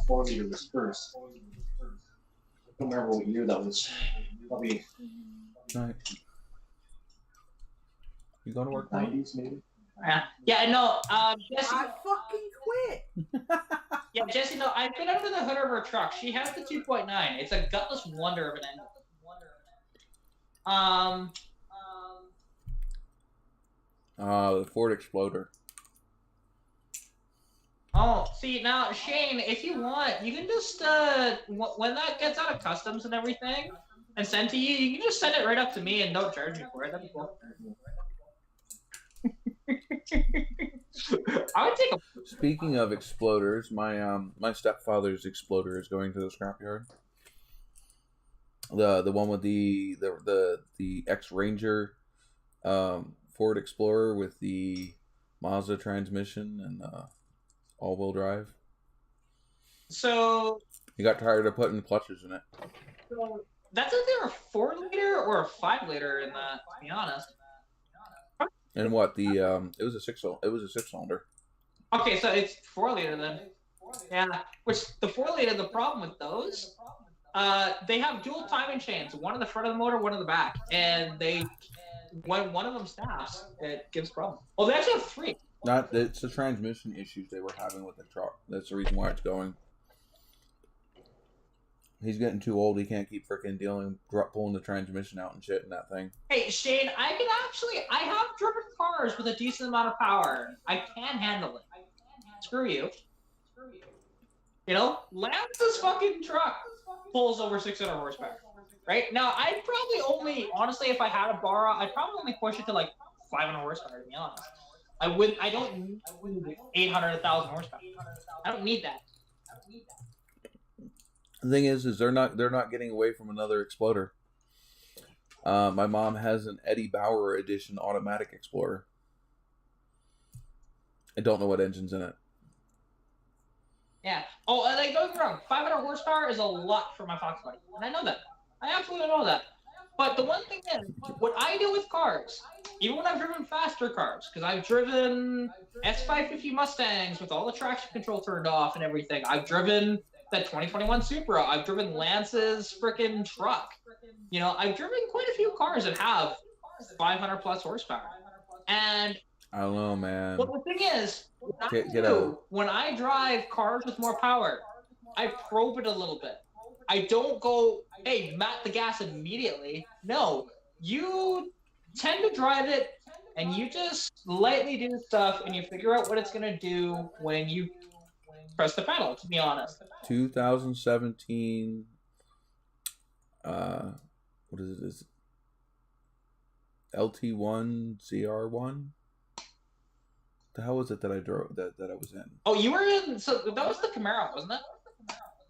4-liter was first. I don't remember what year that was. Probably. Right. You going to work? 90s, maybe. Yeah, no. Jesse, I fucking quit. Yeah, Jesse, no, I've been under the hood of her truck. She has the 2.9. It's a gutless wonder of an engine. The Ford Exploder. Oh, see, now, Shane, if you want, you can just, when that gets out of customs and everything and sent to you, you can just send it right up to me and don't charge me for it. That'd be cool. I would take a... Speaking of exploders, my stepfather's Exploder is going to the scrapyard. The one with the ex-Ranger Ford Explorer with the Mazda transmission and all-wheel drive. So he got tired of putting clutches in it. So that's either a 4-liter or a 5-liter in that, to be honest. And what it was a six-cylinder. Okay, so it's 4-liter then. Yeah, which the 4-liter, the problem with those, they have dual timing chains, one in the front of the motor, one in the back, and when one of them snaps, it gives problems. Well, they actually have 3. It's the transmission issues they were having with the truck. That's the reason why it's going. He's getting too old. He can't keep freaking pulling the transmission out and shit in that thing. Hey, Shane, I have driven cars with a decent amount of power. I can handle it. Screw you. You know, Lance's fucking truck pulls over 600 horsepower. Right? Now, I'd probably only, honestly, if I had a bar, I'd probably only push it to like 500 horsepower, to be honest. I don't need 800, 1,000 horsepower. I don't need that. The thing is they're not getting away from another exploder. My mom has an Eddie Bauer edition automatic Explorer. I don't know what engine's in it. Yeah. Oh, like, don't get me wrong. 500 horsepower is a lot for my Fox body, and I know that. I absolutely know that. But the one thing is, what I do with cars, even when I've driven faster cars, because I've driven S550 Mustangs with all the traction control turned off and everything. I've driven that 2021 Supra. I've driven Lance's freaking truck. You know, I've driven quite a few cars that have 500 plus horsepower. And I don't know, man. well, the thing is, when I drive cars with more power, I probe it a little bit. I don't go, hey, mat the gas immediately. No, you tend to drive it, and you just lightly do stuff, and you figure out what it's going to do when you press the pedal, to be honest. 2017, what is it? Is LT1 ZR1? The hell was it that I drove that I was in? Oh, you were in, so that was the Camaro, wasn't it?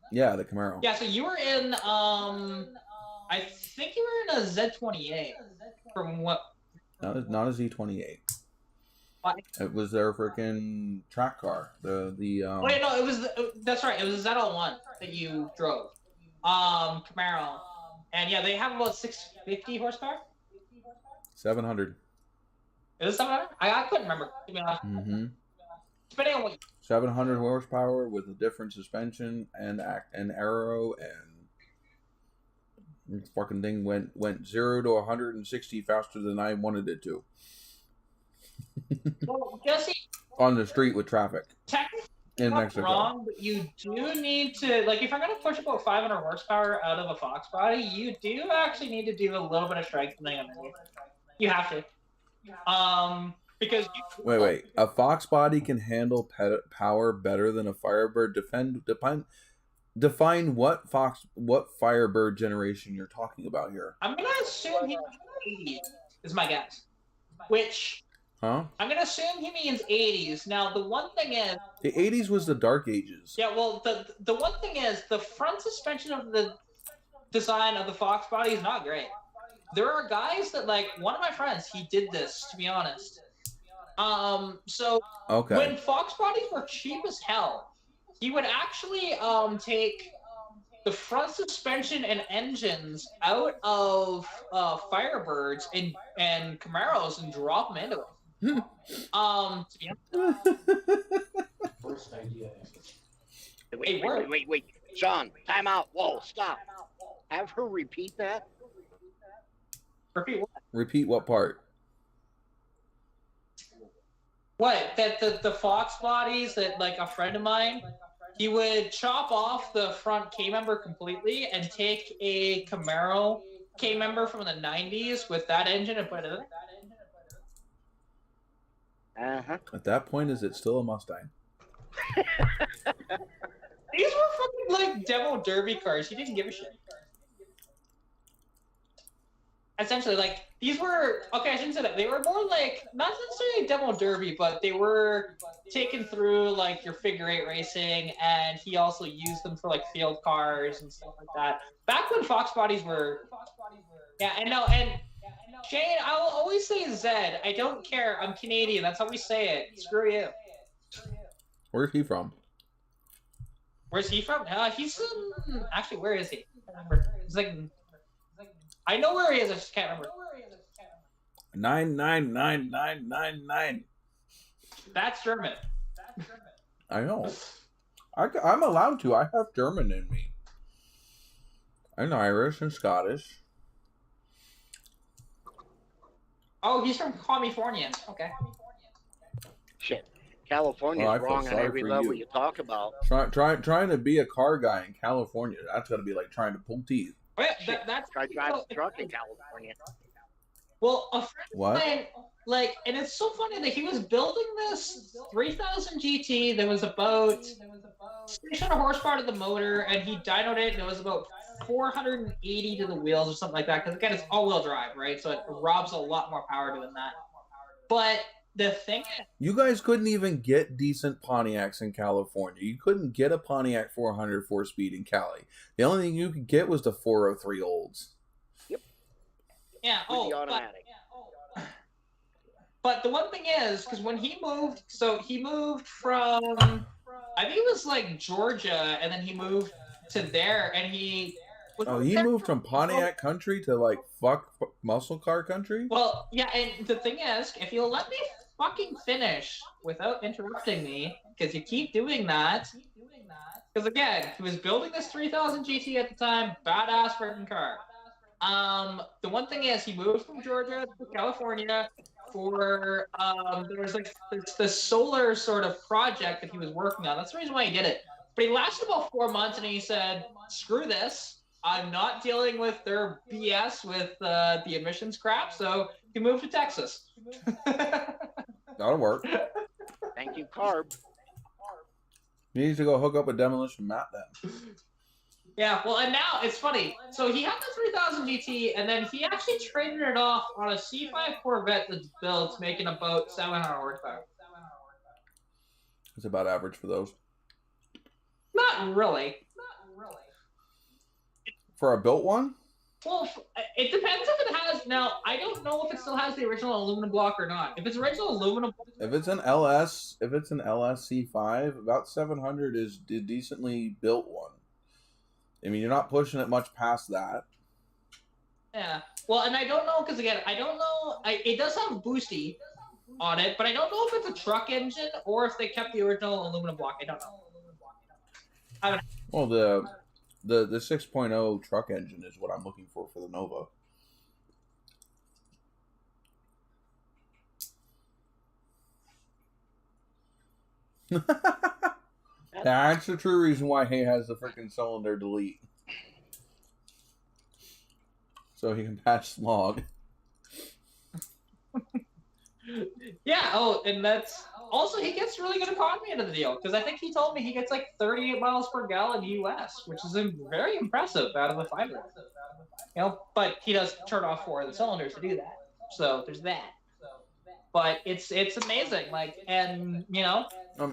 Yeah, the Camaro. Yeah, so you were in, I think you were in a Z28, from what? Not a Z28. It was their freaking track car. Oh yeah, no, it was. That's right. It was a ZL1 that you drove. Camaro, and yeah, they have about 650 horsepower. 700. Is it 700? I couldn't remember. To be honest. Mm-hmm. Depending on what. 700 horsepower with a different suspension and aero, and the fucking thing went 0 to 160 faster than I wanted it to. Well, Jesse, on the street with traffic. Technically, in not Mexico. wrong, but you do need to, like, if you're going to push about 500 horsepower out of a Fox body, you do actually need to do a little bit of strengthening underneath. You have to. Because wait. A Fox body can handle power better than a Firebird. Define what Firebird generation you're talking about here. I'm gonna assume he means 80s is my guess. Which I'm gonna assume he means 80s. Now the one thing is the 80s was the dark ages. Yeah, well the one thing is the front suspension of the design of the Fox body is not great. There are guys that, like, one of my friends, he did this, to be honest. So when Fox bodies were cheap as hell, he would actually take the front suspension and engines out of Firebirds and Camaros and drop them into it. To be honest. First idea. Wait. Sean, time out. Whoa, stop. Have her repeat that. Repeat what? Repeat what part? What? That the Fox bodies that, like, a friend of mine, he would chop off the front K-member completely and take a Camaro K-member from the 90s with that engine and put it in. Uh-huh. At that point, is it still a Mustang? These were fucking, like, demo derby cars. He didn't give a shit. Essentially, like, these were, okay, I shouldn't say that. They were more like, not necessarily demo derby, but they were taken through, like, your figure eight racing, and he also used them for, like, field cars and stuff like that. Back when Fox bodies were, yeah, and no, and Shane, I will always say Zed. I don't care. I'm Canadian. That's how we say it. Screw you. Where's he from? Where's he from? He's in, actually, where is he? I can't remember. It's like, I know where he is, I just can't remember. 9999999. That's German. I know. I'm allowed to. I have German in me. And Irish and Scottish. Oh, he's from California. Okay. Shit. California's I feel wrong on sorry every for level you. you talk about. Trying to be a car guy in California, that's got to be like trying to pull teeth. Oh, yeah, Shit. that's I drive a truck in California. well, a friend of What? mine, like, and it's so funny that he was building this 3000 GT that was about 600 horsepower to the motor, and he dynoed it, and it was about 480 to the wheels or something like that. Because again, it's all-wheel drive, right? So it robs a lot more power doing that. But the thing, You guys couldn't even get decent Pontiacs in California. You couldn't get a Pontiac 400 4-speed in Cali. The only thing you could get was the 403 olds. yeah, With the automatic. But the one thing is, because when he moved, so he moved from, I think it was like Georgia, and then he moved to there, and he. Oh, he moved from Pontiac country to like fuck muscle car country? Well, yeah, and the thing is, if you'll let me fucking finish without interrupting me, because you keep doing that. Because again, he was building this 3000 GT at the time, badass freaking car. The one thing is, he moved from Georgia to California for there was like this solar sort of project that he was working on. That's the reason why he did it. But he lasted about 4 months, and he said, "Screw this. I'm not dealing with their BS with the emissions crap." So he moved to Texas. That'll work. Thank you, Carb. He needs to go hook up a demolition mat then. Yeah, well, and now it's funny. So he had the 3000 GT, and then he actually traded it off on a C5 Corvette that's built, making about 700 horsepower. It's about average for those. Not really. For a built one? Well, it depends if it has. Now, I don't know if it still has the original aluminum block or not. If it's original aluminum, If it's an LS C5, about 700 is a decently built one. I mean, you're not pushing it much past that. yeah. Well, and I don't know because again, I don't know. It does have boosty on it, but I don't know if it's a truck engine or if they kept the original aluminum block. I don't know. Well, the 6.0 truck engine is what I'm looking for the Nova. That's the true reason why Hay has the freaking cylinder delete. So he can patch smog. Yeah. Oh, and that's also he gets really good economy out of the deal because I think he told me he gets like 38 miles per gallon US, which is very impressive out of a 5-liter. You know, but he does turn off 4 of the cylinders to do that. So there's that. But it's amazing, like, and you know.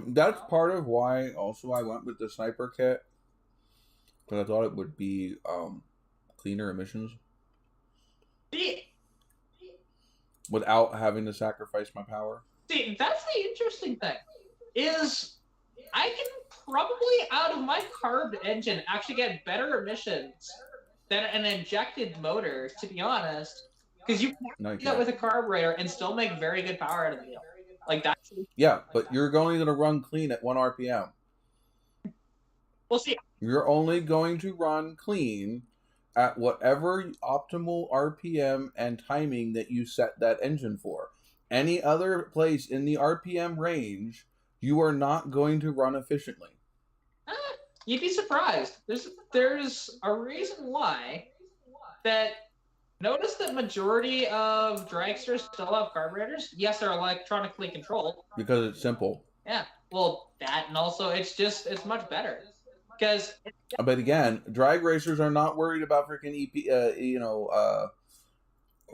That's part of why also I went with the sniper kit, because I thought it would be cleaner emissions without having to sacrifice my power. See, that's the interesting thing. Is I can probably out of my carb engine actually get better emissions than an injected motor, to be honest. Because you can do that with a carburetor and still make very good power out of the deal. Like that. Yeah, but you're only going to run clean at 1 RPM. We'll see. You're only going to run clean at whatever optimal RPM and timing that you set that engine for. Any other place in the RPM range, you are not going to run efficiently. You'd be surprised. There's a reason why that. Notice that majority of dragsters still have carburetors. Yes, they're electronically controlled. Because it's simple. Yeah, well, that and also it's much better. Because But again, drag racers are not worried about freaking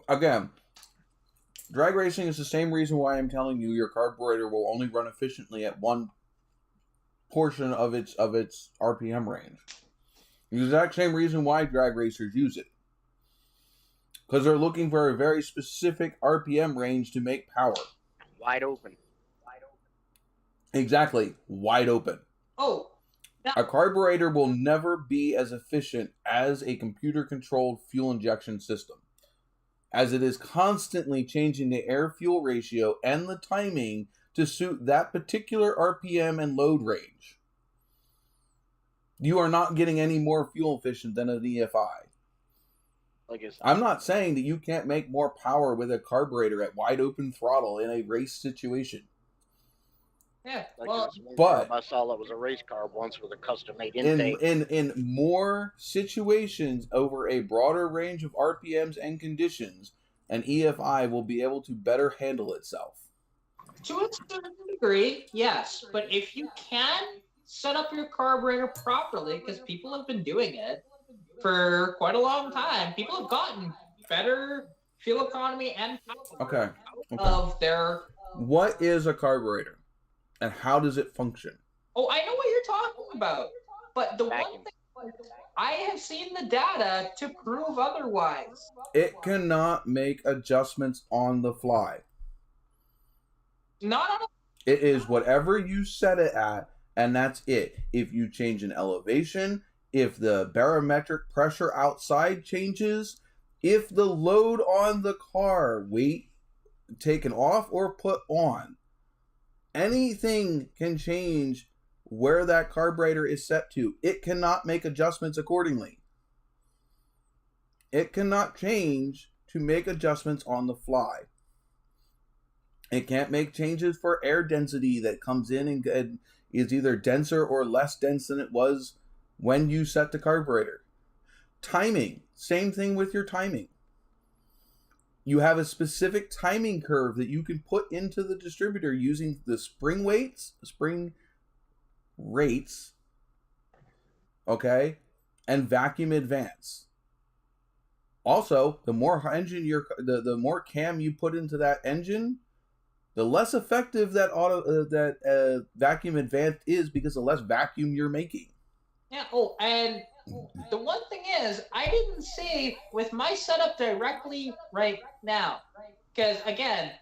again, drag racing is the same reason why I'm telling you your carburetor will only run efficiently at one portion of its RPM range. The exact same reason why drag racers use it. Because they're looking for a very specific RPM range to make power. Wide open. Exactly. Wide open. Oh. A carburetor will never be as efficient as a computer-controlled fuel injection system, as it is constantly changing the air-fuel ratio and the timing to suit that particular RPM and load range. You are not getting any more fuel efficient than an EFI. I'm not saying that you can't make more power with a carburetor at wide open throttle in a race situation. Yeah. Like Well, this one but- carb I saw that was a race carb once with a custom made In intake. in more situations over a broader range of RPMs and conditions, an EFI will be able to better handle itself. to a certain degree, yes. But if you can set up your carburetor properly, because people have been doing it for quite a long time, people have gotten better fuel economy and power Okay. of their. What is a carburetor, and how does it function? Oh, I know what you're talking about. But the Vacuum. one thing I have seen the data to prove otherwise. It cannot make adjustments on the fly. Not on a It is whatever you set it at, and that's it. If you change an elevation, if the barometric pressure outside changes, if the load on the car, weight taken off or put on, anything can change where that carburetor is set to. It cannot make adjustments accordingly. It cannot change to make adjustments on the fly. It can't make changes for air density that comes in and is either denser or less dense than it was when you set the carburetor. Timing, same thing with your timing. You have a specific timing curve that you can put into the distributor using the spring rates, okay, and vacuum advance. Also, the more engine the more cam you put into that engine, the less effective that vacuum advance is, because the less vacuum you're making. Yeah. Oh, and the one thing is, I didn't see with my setup directly right now, because again,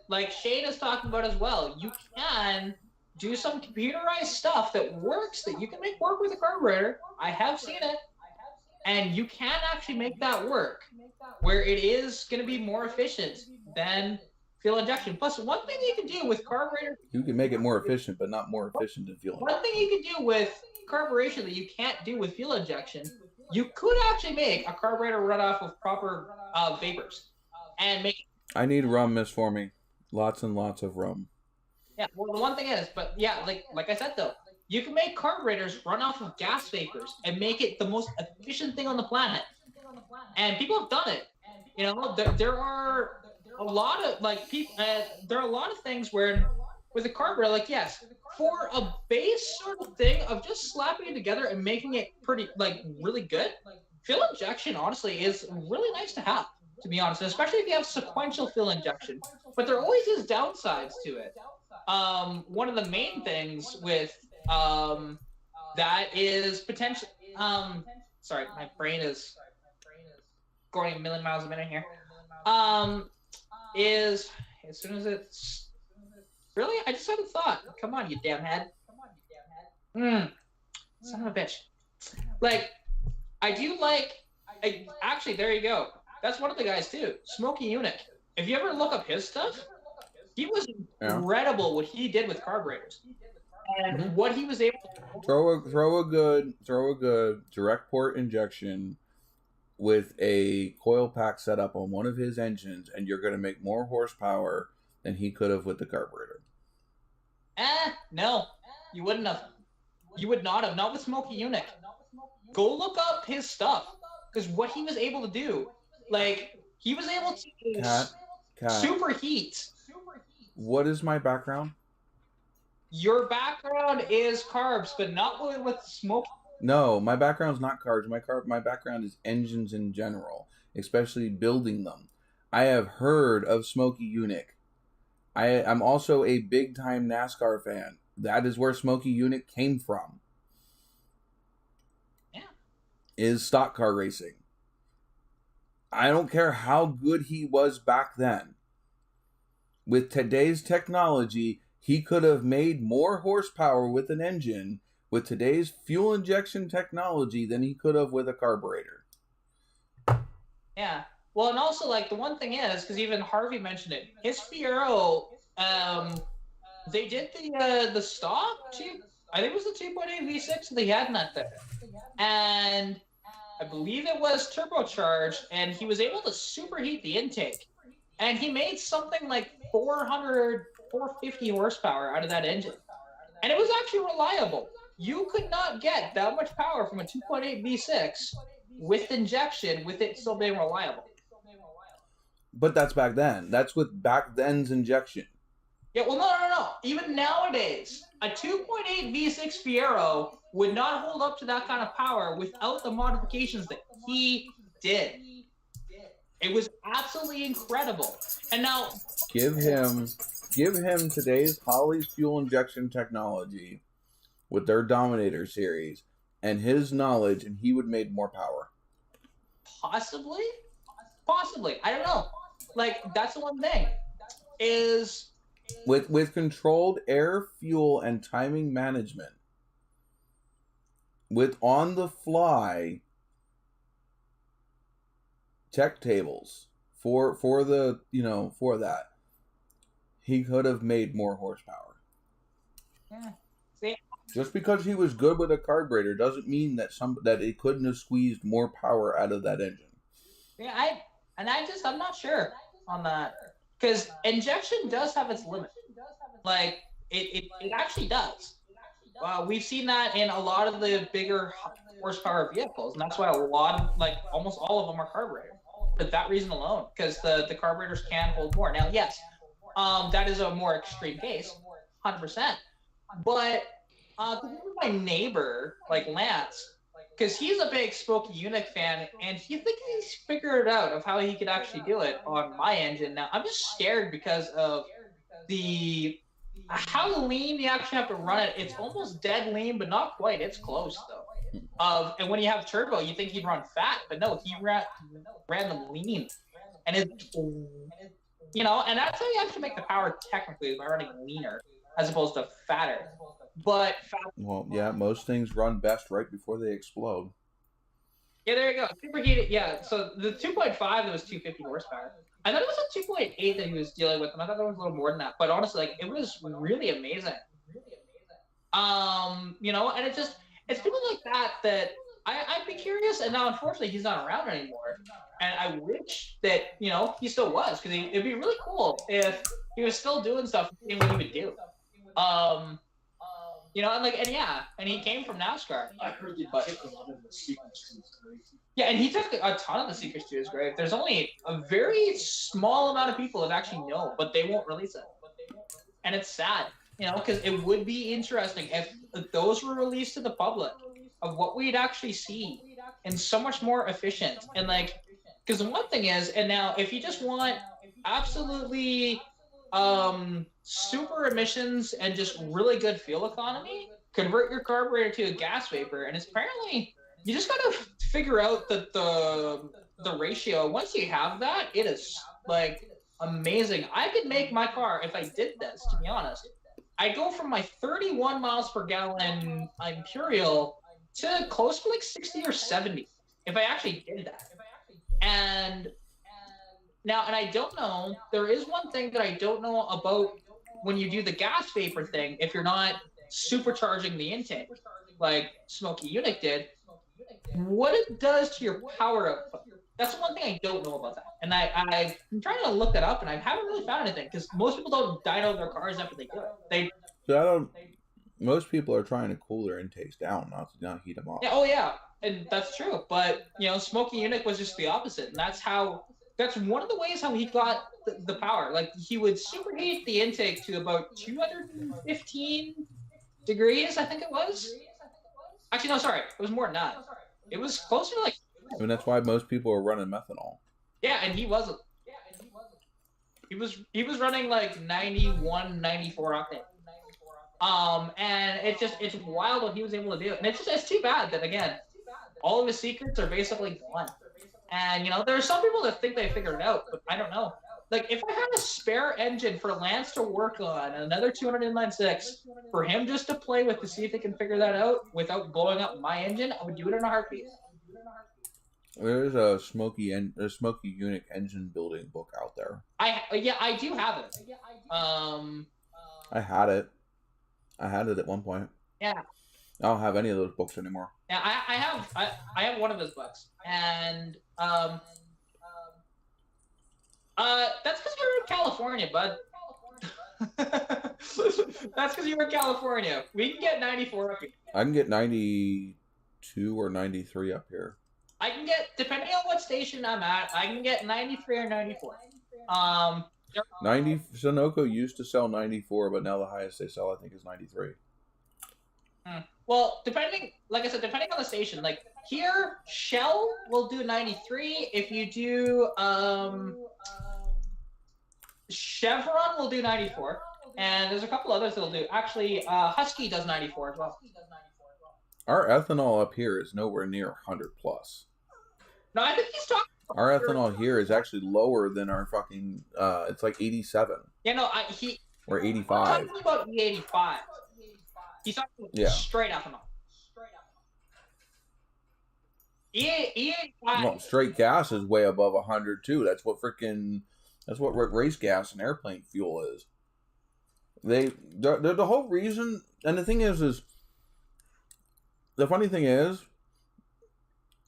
like Shane is talking about as well, you can do some computerized stuff that works, that you can make work with a carburetor. I have seen it, and you can actually make that work, where it is going to be more efficient than fuel injection. Plus, one thing you can do with carburetor, You can make it more efficient, but not more efficient than fuel. one thing you can do with carburation that you can't do with fuel injection, you could actually make a carburetor run off of proper vapors and make. I need rum, Miss For Me. Lots and lots of rum. Yeah, well, the one thing is, but yeah, like I said though, you can make carburetors run off of gas vapors and make it the most efficient thing on the planet. And people have done it. You know, there are a lot of there are a lot of things where with a carburetor, like yes, for a base sort of thing of just slapping it together and making it pretty really good, fuel injection honestly is really nice to have, to be honest, especially if you have sequential fuel injection. But there always is downsides to it. One of the main things with that is potential. Sorry, my brain is going a million miles a minute here. Is as soon as it's really, I just had a thought. Come on, you damn head. Son of a bitch. Like, I do like. Actually, there you go. That's one of the guys too. Smokey Eunuch. If you ever look up his stuff, he was incredible what he did with carburetors, and what he was able to throw a good direct port injection with a coil pack set up on one of his engines, and you're going to make more horsepower than he could have with the carburetor. No, you wouldn't have. You would not have. Not with Smokey Eunuch. Go look up his stuff, because what he was able to do, like he was able to Cat. superheat. What is my background? Your background is carbs, but not with smoke. No, my background's not carbs. My background is engines in general, especially building them. I have heard of Smokey Eunuch. I'm also a big-time NASCAR fan. That is where Smokey Eunuch came from. Yeah. Is stock car racing. I don't care how good he was back then. With today's technology, he could have made more horsepower with an engine with today's fuel injection technology than he could have with a carburetor. Yeah. Well, and also, like, the one thing is, because even Harvey mentioned it, his Fiero, they did the stock, I think it was the 2.8 V6 that he had in that there. And I believe it was turbocharged, and he was able to superheat the intake. And he made something like 450 horsepower out of that engine. and it was actually reliable. You could not get that much power from a 2.8 V6 with injection with it still being reliable. But that's back then. That's with back then's injection. Yeah, well, no. Even nowadays, a 2.8 V6 Fiero would not hold up to that kind of power without the modifications that he did. It was absolutely incredible. And now, Give him today's Holly's fuel injection technology with their Dominator series and his knowledge, and he would make more power. possibly, I don't know. Like, that's the one thing is With controlled air, fuel, and timing management, with on the fly tech tables for that, he could have made more horsepower. Yeah. See, Just because he was good with a carburetor doesn't mean that it couldn't have squeezed more power out of that engine. yeah, I'm not sure on that. Because injection does have its limit. Like, it actually does. We've seen that in a lot of the bigger horsepower vehicles, and that's why almost all of them are carbureted. For that reason alone, because the carburetors can hold more. Now, yes, that is a more extreme case, 100%. But my neighbor, like Lance, because he's a big Smokey Unique fan, and he's figured out of how he could actually do it on my engine. Now, I'm just scared because of how lean you actually have to run it. It's almost dead lean, but not quite. It's close, though. And when you have turbo, you think he'd run fat, but no, he ran them lean. And and that's how you actually make the power technically, by running leaner as opposed to fatter. But Well, yeah, most things run best right before they explode. yeah, there you go. Superheated, yeah. So the 2.5, that was 250 horsepower. I thought it was a 2.8 that he was dealing with, and I thought there was a little more than that. But honestly, it was really amazing. And it's people like that I'd be curious, and now unfortunately he's not around anymore. And I wish that, he still was, because it'd be really cool if he was still doing stuff and what he would do. And he came from NASCAR. I heard you took a lot of the secrets to his grave. Yeah, and he took a ton of the secrets to his grave. There's only a very small amount of people that actually know, but they won't release it. And it's sad, because it would be interesting if those were released to the public of what we'd actually see, and so much more efficient. And because the one thing is, and now if you just want absolutely super emissions and just really good fuel economy, convert your carburetor to a gas vapor, and it's apparently you just got to figure out the ratio. Once you have that, it is amazing. I could make my car, if I did this, to be honest, I'd go from my 31 miles per gallon Imperial to close to 60 or 70 if I actually did that. And I don't know, there is one thing that I don't know about when you do the gas vapor thing, if you're not supercharging the intake like Smokey Unique did, what it does to your power output. That's the one thing I don't know about that. And I've been trying to look that up, and I haven't really found anything, because most people don't dyno their cars after they do it. Most people are trying to cool their intakes down, not heat them up. Yeah, oh yeah, and that's true. But Smokey Unique was just the opposite, and that's one of the ways how he got the power. He would superheat the intake to about 215 degrees, I think it was. Actually, no, sorry, it was more than that. It was closer to I mean, that's why most people are running methanol. Yeah, and he wasn't. He was running 91, 94 octane. And it's wild what he was able to do. And it's too bad that, again, all of his secrets are basically gone. And there are some people that think they figured it out, but I don't know. If I had a spare engine for Lance to work on, another 200 inline six, for him just to play with to see if he can figure that out without blowing up my engine, I would do it in a heartbeat. There's a Smokey Unique engine building book out there. I do have it. I had it. I had it at one point. Yeah. I don't have any of those books anymore. Yeah, I have one of those books, and that's because you're in California, bud. That's because you're in California. We can get 94 up here. I can get 92 or 93 up here. I can get, depending on what station I'm at, I can get 93 or 94. 90 Sunoco used to sell 94, but now the highest they sell, I think, is 93. Well, depending, like I said, depending on the station. Like here, Shell will do 93. If you do Chevron will do 94, and there's a couple others that'll do. Actually, Husky does 94 as well. Our ethanol up here is nowhere near 100 plus. No, I think he's talking. Our ethanol here is actually lower than our fucking. It's like 87. Yeah, no, or 85. I'm talking about E85. He's talking about straight ethanol. E85. Well, straight gas is way above 100 too. That's what race gas and airplane fuel is. The whole reason, and the thing is the funny thing is,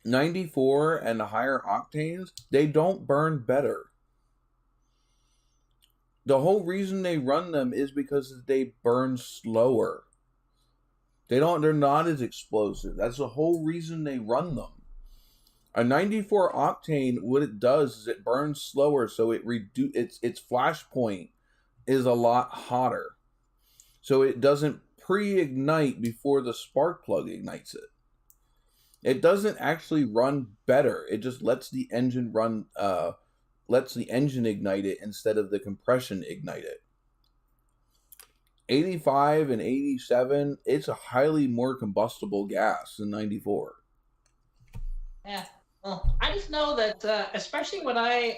94 and the higher octanes, they don't burn better. The whole reason they run them is because they burn slower. They're not as explosive. That's the whole reason they run them. A 94 octane, what it does is it burns slower, so its flash point is a lot hotter. So it doesn't pre-ignite before the spark plug ignites it. It doesn't actually run better. It just lets the engine ignite it instead of the compression ignite it. 85 and 87, it's a highly more combustible gas than 94. Yeah. Well, I just know that, especially when I...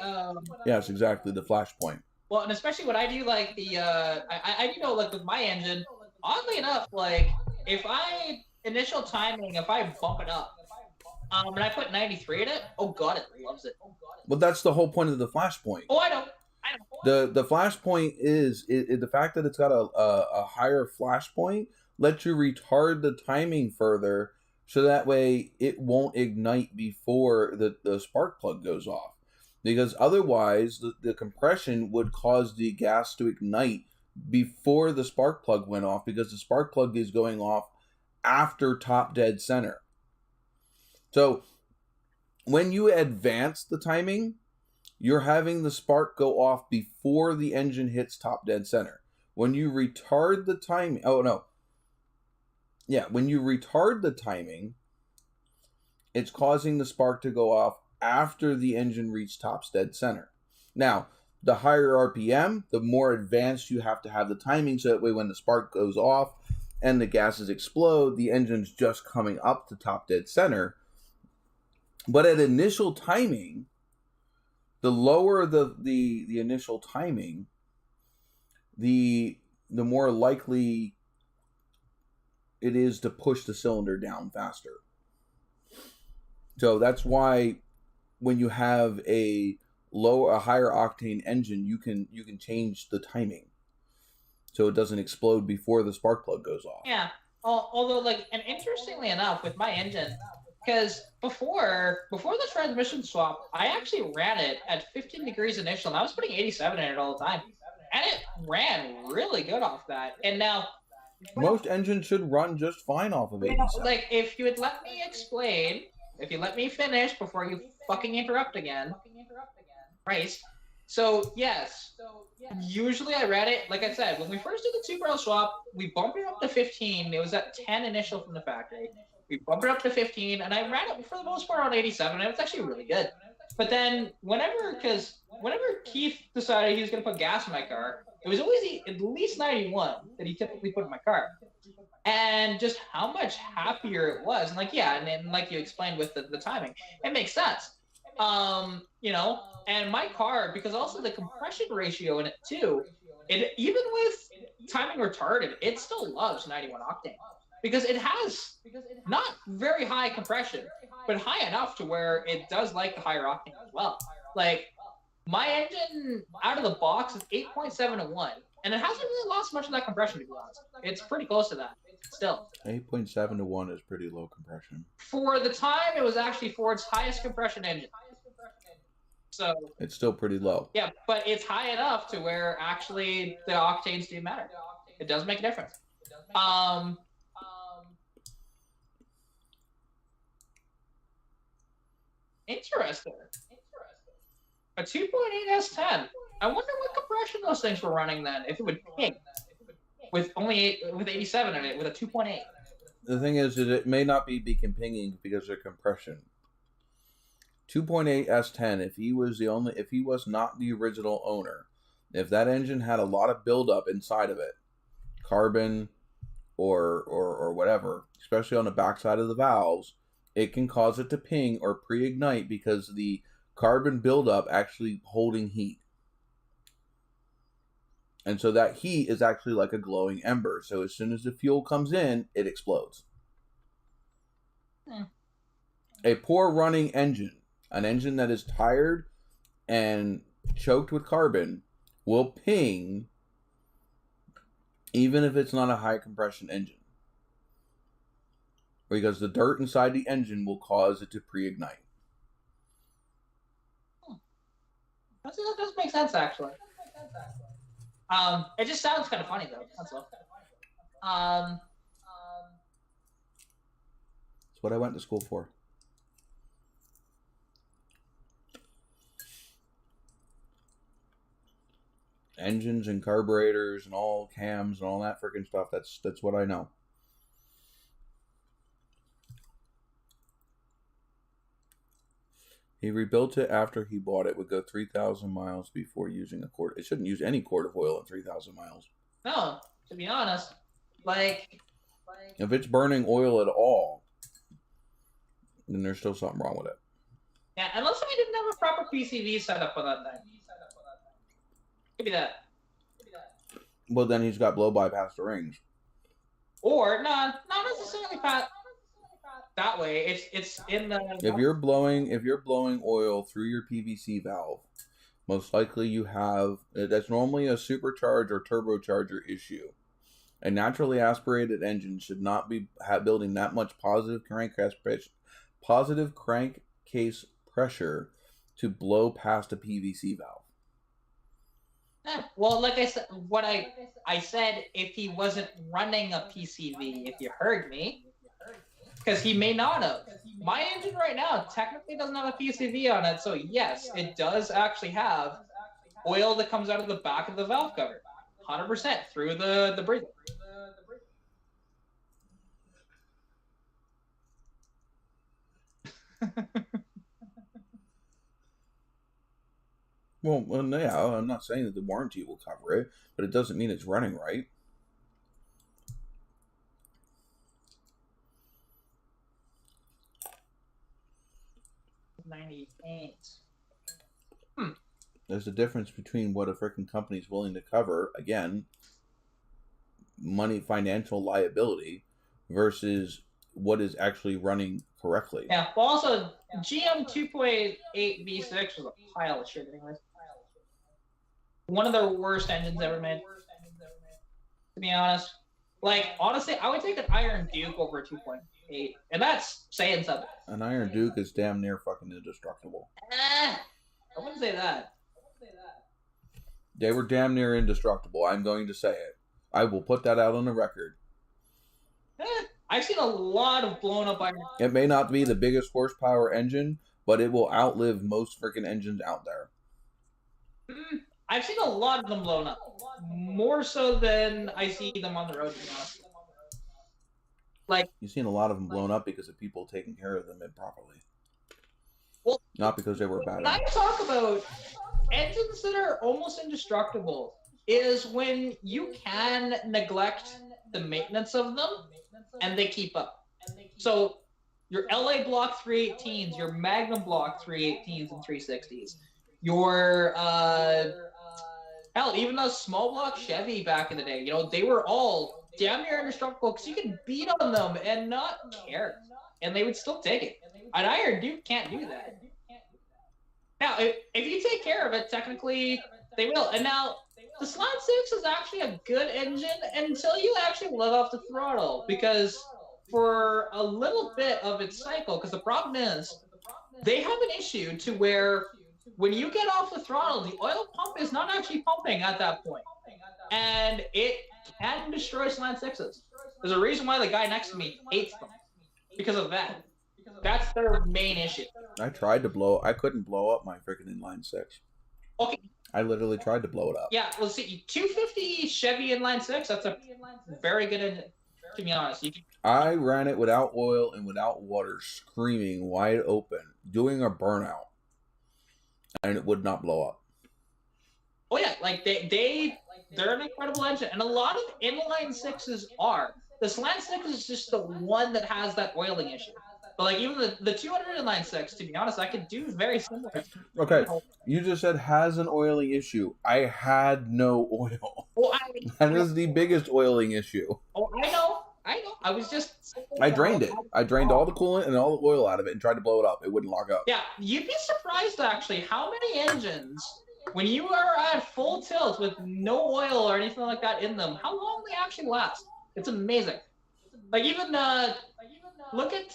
yes, exactly, the flash point. Well, and especially when I do, like, I do know, like, with my engine, oddly enough, like, if I bump it up, and I put 93 in it, oh god, it loves it. Well, that's the whole point of the flash point. Oh, I know. The flash point is the fact that it's got a higher flash point lets you retard the timing further, so that way it won't ignite before the spark plug goes off. Because otherwise, the compression would cause the gas to ignite before the spark plug went off, because the spark plug is going off after top dead center. So when you advance the timing, you're having the spark go off before the engine hits top dead center. When you retard the timing, when you retard the timing, it's causing the spark to go off after the engine reached top dead center. Now, the higher RPM, the more advanced you have to have the timing, so that way when the spark goes off and the gases explode, the engine's just coming up to top dead center. But at initial timing, the lower the initial timing, the more likely it is to push the cylinder down faster. So that's why when you have a higher octane engine, you can change the timing so it doesn't explode before the spark plug goes off. Yeah. Although, like, and interestingly enough, with my engine, because before the transmission swap, I actually ran it at 15 degrees initial, and I was putting 87 in it all the time, and it ran really good off that. And now, most engines should run just fine off of 87. Like, if you would let me explain, if you let me finish before you fucking interrupt again, right? So yes, usually I ran it, like I said, when we first did the 2-barrel swap, we bumped it up to 15. It was at 10 initial from the factory. We bumped it up to 15, and I ran it for the most part on 87, and it was actually really good. But then whenever Keith decided he was going to put gas in my car, it was always at least 91 that he typically put in my car. And just how much happier it was. And like, yeah, and then like you explained with the timing, it makes sense. And my car, because also the compression ratio in it too, even with timing retarded, it still loves 91 octane. Because it has not very high compression, but high enough to where it does like the higher octane as well. Like, my engine out of the box is 8.7 to 1, and it hasn't really lost much of that compression, to be honest. It's pretty close to that still. 8.7 to 1 is pretty low compression. For the time, it was actually Ford's highest compression engine. So it's still pretty low. Yeah, but it's high enough to where actually the octanes do matter. It does make a difference. Interesting. A 2.8 S10. I wonder what compression those things were running then. If it would ping with 87 in it with a 2.8. The thing is that it may not be beacon pinging because of compression. 2.8 S10. If he was not the original owner, if that engine had a lot of buildup inside of it, carbon or whatever, especially on the backside of the valves, it can cause it to ping or pre-ignite because the carbon buildup actually holding heat. And so that heat is actually like a glowing ember. So as soon as the fuel comes in, it explodes. A poor running engine, an engine that is tired and choked with carbon, will ping even if it's not a high compression engine. Because the dirt inside the engine will cause it to pre-ignite. That does make sense, actually. It just sounds kind of funny, though. That's all. It's what I went to school for. Engines and carburetors and all cams and all that freaking stuff. That's what I know. He rebuilt it after he bought it. Would go 3,000 miles before using a quart. It shouldn't use any quart of oil at 3,000 miles. No, to be honest. If it's burning oil at all, then there's still something wrong with it. Yeah, unless we didn't have a proper PCV setup for that thing. Could be that. Well, then he's got blow by past the rings. Or, not necessarily that way. It's in the... If you're blowing oil through your PVC valve, most likely you have... That's normally a supercharger or turbocharger issue. A naturally aspirated engine should not be building that much positive crankcase pressure to blow past a PVC valve. Well, like I said, I said if he wasn't running a PCV, if you heard me, because he may not have. My engine right now technically doesn't have a PCV on it, so yes, it does actually have oil that comes out of the back of the valve cover, 100% through the breather. Well, yeah, I'm not saying that the warranty will cover it, but it doesn't mean it's running right. $98. There's a difference between what a freaking company's willing to cover, again, money, financial liability, versus what is actually running correctly. Yeah, well, also, GM 2.8 V6 was a pile of shit anyways. One of the worst engines ever made, to be honest. Honestly, I would take an Iron Duke over a 2.8, and that's saying something. An Iron Duke is damn near fucking indestructible. I wouldn't say that. They were damn near indestructible. I'm going to say it. I will put that out on the record. I've seen a lot of blown up Iron. It may not be the biggest horsepower engine, but it will outlive most freaking engines out there. I've seen a lot of them blown up. More so than I see them on the road now. You've seen a lot of them blown up because of people taking care of them improperly. Well, not because they were bad. When I talk about engines that are almost indestructible, is when you can neglect the maintenance of them and they keep up. So your LA Block 318s, your Magnum Block 318s and 360s, your hell, even those small block Chevy back in the day, they were all damn near indestructible because you could beat on them and not care, and they would still take it. An Iron Duke can't do that. Now, if you take care of it, technically they will. And now, the Slant 6 is actually a good engine until you actually let off the throttle, because for a little bit of its cycle, because the problem is they have an issue to where when you get off the throttle, the oil pump is not actually pumping at that point. and it can destroy slant sixes. There's a reason why the guy next to me hates them because of that. That's their main issue. I couldn't blow up my freaking inline six. Okay. I literally tried to blow it up. Yeah, well, see, 250 Chevy inline six. That's a very good engine. To be honest, I ran it without oil and without water, screaming wide open, doing a burnout, and it would not blow up. Oh yeah, like they're an incredible engine, and a lot of inline sixes are. The slant six is just the one that has that oiling issue. But like even the 200 inline six, to be honest, I could do very similar. Okay, you just said has an oiling issue. I had no oil. Well, that is the biggest oiling issue. Oh, I know. I was just. I drained it. I drained all the coolant and all the oil out of it and tried to blow it up. It wouldn't lock up. Yeah, you'd be surprised actually how many engines, when you are at full tilt with no oil or anything like that in them, how long they actually last. It's amazing. Like even look at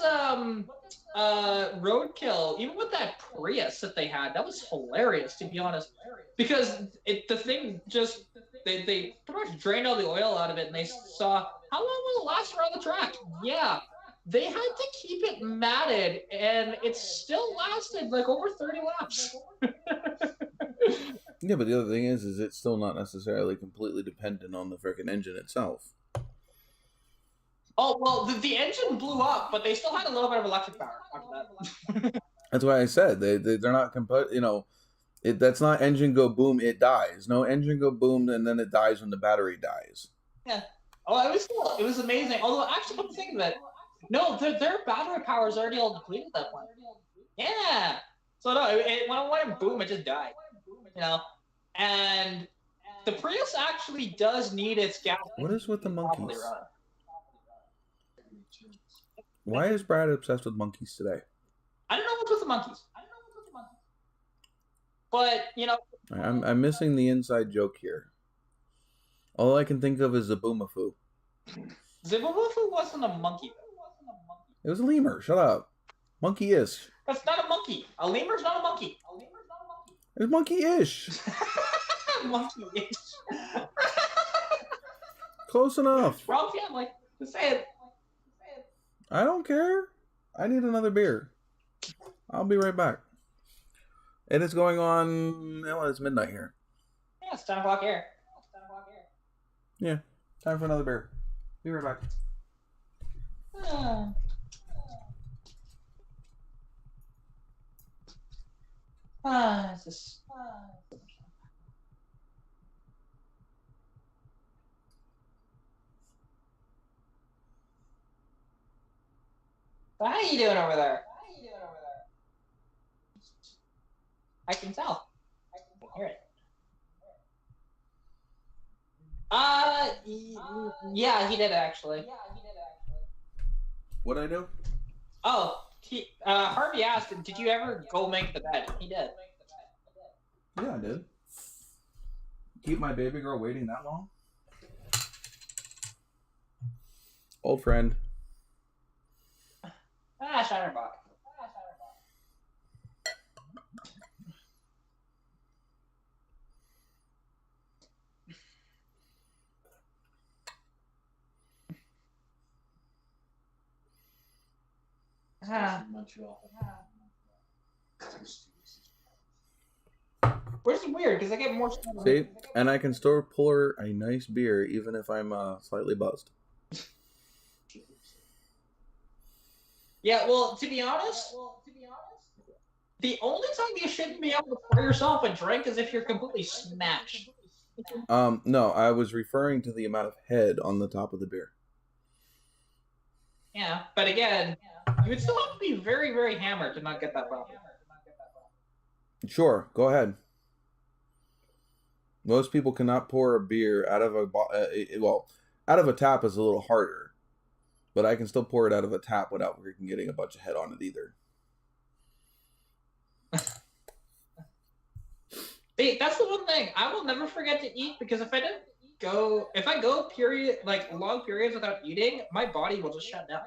Roadkill. Even with that Prius that they had, that was hilarious to be honest, because the thing just they pretty much drained all the oil out of it and they saw how long will it last around the track. Yeah, they had to keep it matted and it still lasted like over 30 laps. Yeah, but the other thing is it's still not necessarily completely dependent on the freaking engine itself. Oh, well, the engine blew up, but they still had a little bit of electric power after that. That's why I said they're not that's not engine go boom, it dies. No, engine go boom and then it dies when the battery dies. Yeah. Oh, it was amazing. Although, actually, come to think of it, no, their battery power is already all depleted at that point. Yeah. So no, when it went boom, it just died. You know, and the Prius actually does need its gas. What is with the monkeys? Why is Brad obsessed with monkeys today? I don't know what's with the monkeys. But, you know... I'm missing the inside joke here. All I can think of is Zaboomafu. Zaboomafu wasn't a monkey. It was a lemur. Shut up. Monkey-ish. That's not a monkey. A lemur's not a monkey. It's monkey-ish. Monkey-ish. Close enough. Wrong family. Just say it. I don't care. I need another beer. I'll be right back. And it's going on... Well, it's midnight here. Yeah, it's 10 o'clock here. Yeah, time for another beer. Be right back. It's just... So how you doing over there? I can tell. I can hear it. Yeah, he did actually. What'd I do? Oh, Harvey asked, did you ever go make the bed? He did. Yeah, I did. Keep my baby girl waiting that long? Old friend. Shinerbach. Which is weird because I get more. See, and I can still pour a nice beer even if I'm slightly buzzed. Yeah, well, to be honest, the only time you shouldn't be able to pour yourself a drink is if you're completely smashed. No, I was referring to the amount of head on the top of the beer. Yeah, but again, you would still have to be very, very hammered to not get that problem. Sure, go ahead. Most people cannot pour a beer out of out of a tap is a little harder, but I can still pour it out of a tap without freaking getting a bunch of head on it either. See, that's the one thing I will never forget to eat, because if I go period like long periods without eating, my body will just shut down.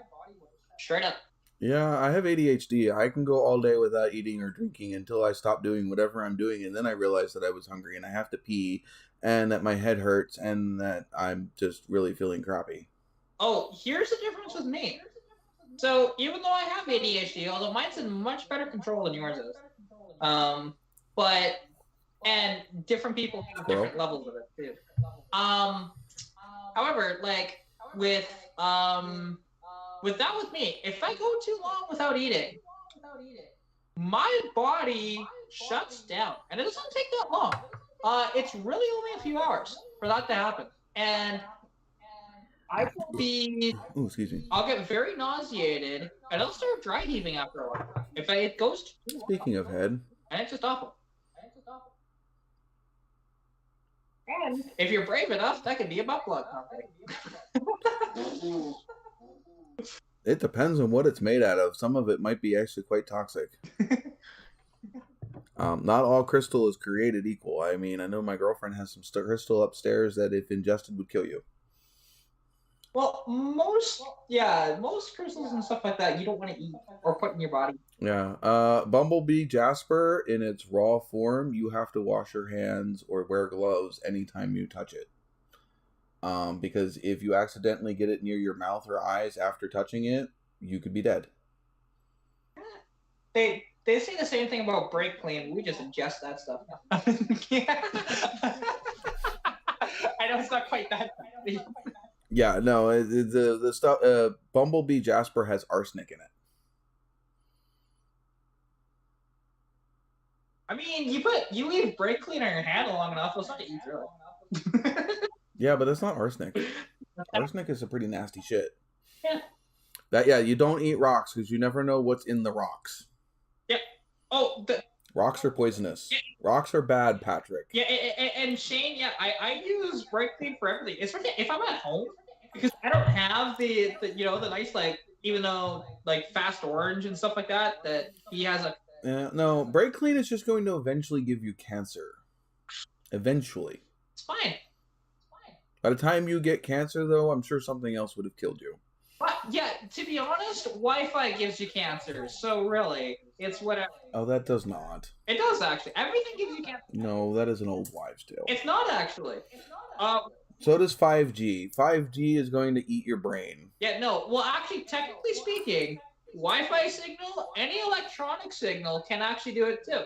Straight up. Yeah, I have ADHD. I can go all day without eating or drinking until I stop doing whatever I'm doing, and then I realize that I was hungry and I have to pee, and that my head hurts, and that I'm just really feeling crappy. Oh, here's the difference with me. So even though I have ADHD, although mine's in much better control than yours is, but and different people have different levels of it too. However, like with with me, if I go too long without eating, my body shuts down, and it doesn't take that long. It's really only a few hours for that to happen, and I will be. Ooh, excuse me. I'll get very nauseated, and I'll start dry heaving after a while. If it goes too long, Speaking of head, and it's just awful. And if you're brave enough, that could be a butt plug. it depends on what it's made out of. Some of it might be actually quite toxic. Not all crystal is created equal. I mean, I know my girlfriend has some crystal upstairs that, if ingested, would kill you. Well, most crystals and stuff like that you don't want to eat or put in your body. Yeah. Bumblebee Jasper, in its raw form, you have to wash your hands or wear gloves anytime you touch it. Because if you accidentally get it near your mouth or eyes after touching it, you could be dead. They say the same thing about brake clean. We just ingest that stuff. I know it's not quite that bad. Yeah, no, the stuff. Bumblebee Jasper has arsenic in it. I mean, you leave brake clean on your hand long enough, it'll start to eat through it. Yeah, but that's not arsenic. Arsenic is a pretty nasty shit. Yeah. You don't eat rocks because you never know what's in the rocks. Yeah. Oh, rocks are poisonous. Yeah. Rocks are bad, Patrick. Yeah, and Shane, yeah, I use brake clean for everything. Especially if I'm at home, because I don't have the nice, like, even though like fast orange and stuff like that he has a. Yeah, no, brake clean is just going to eventually give you cancer. Eventually. It's fine. By the time you get cancer, though, I'm sure something else would have killed you. But yeah, to be honest, Wi-Fi gives you cancer, so really, it's whatever. Oh, that does not. It does, actually. Everything gives you cancer. No, that is an old wives' tale. It's not, actually. So does 5G. 5G is going to eat your brain. Yeah, no. Well, actually, technically speaking, Wi-Fi signal, any electronic signal can actually do it too.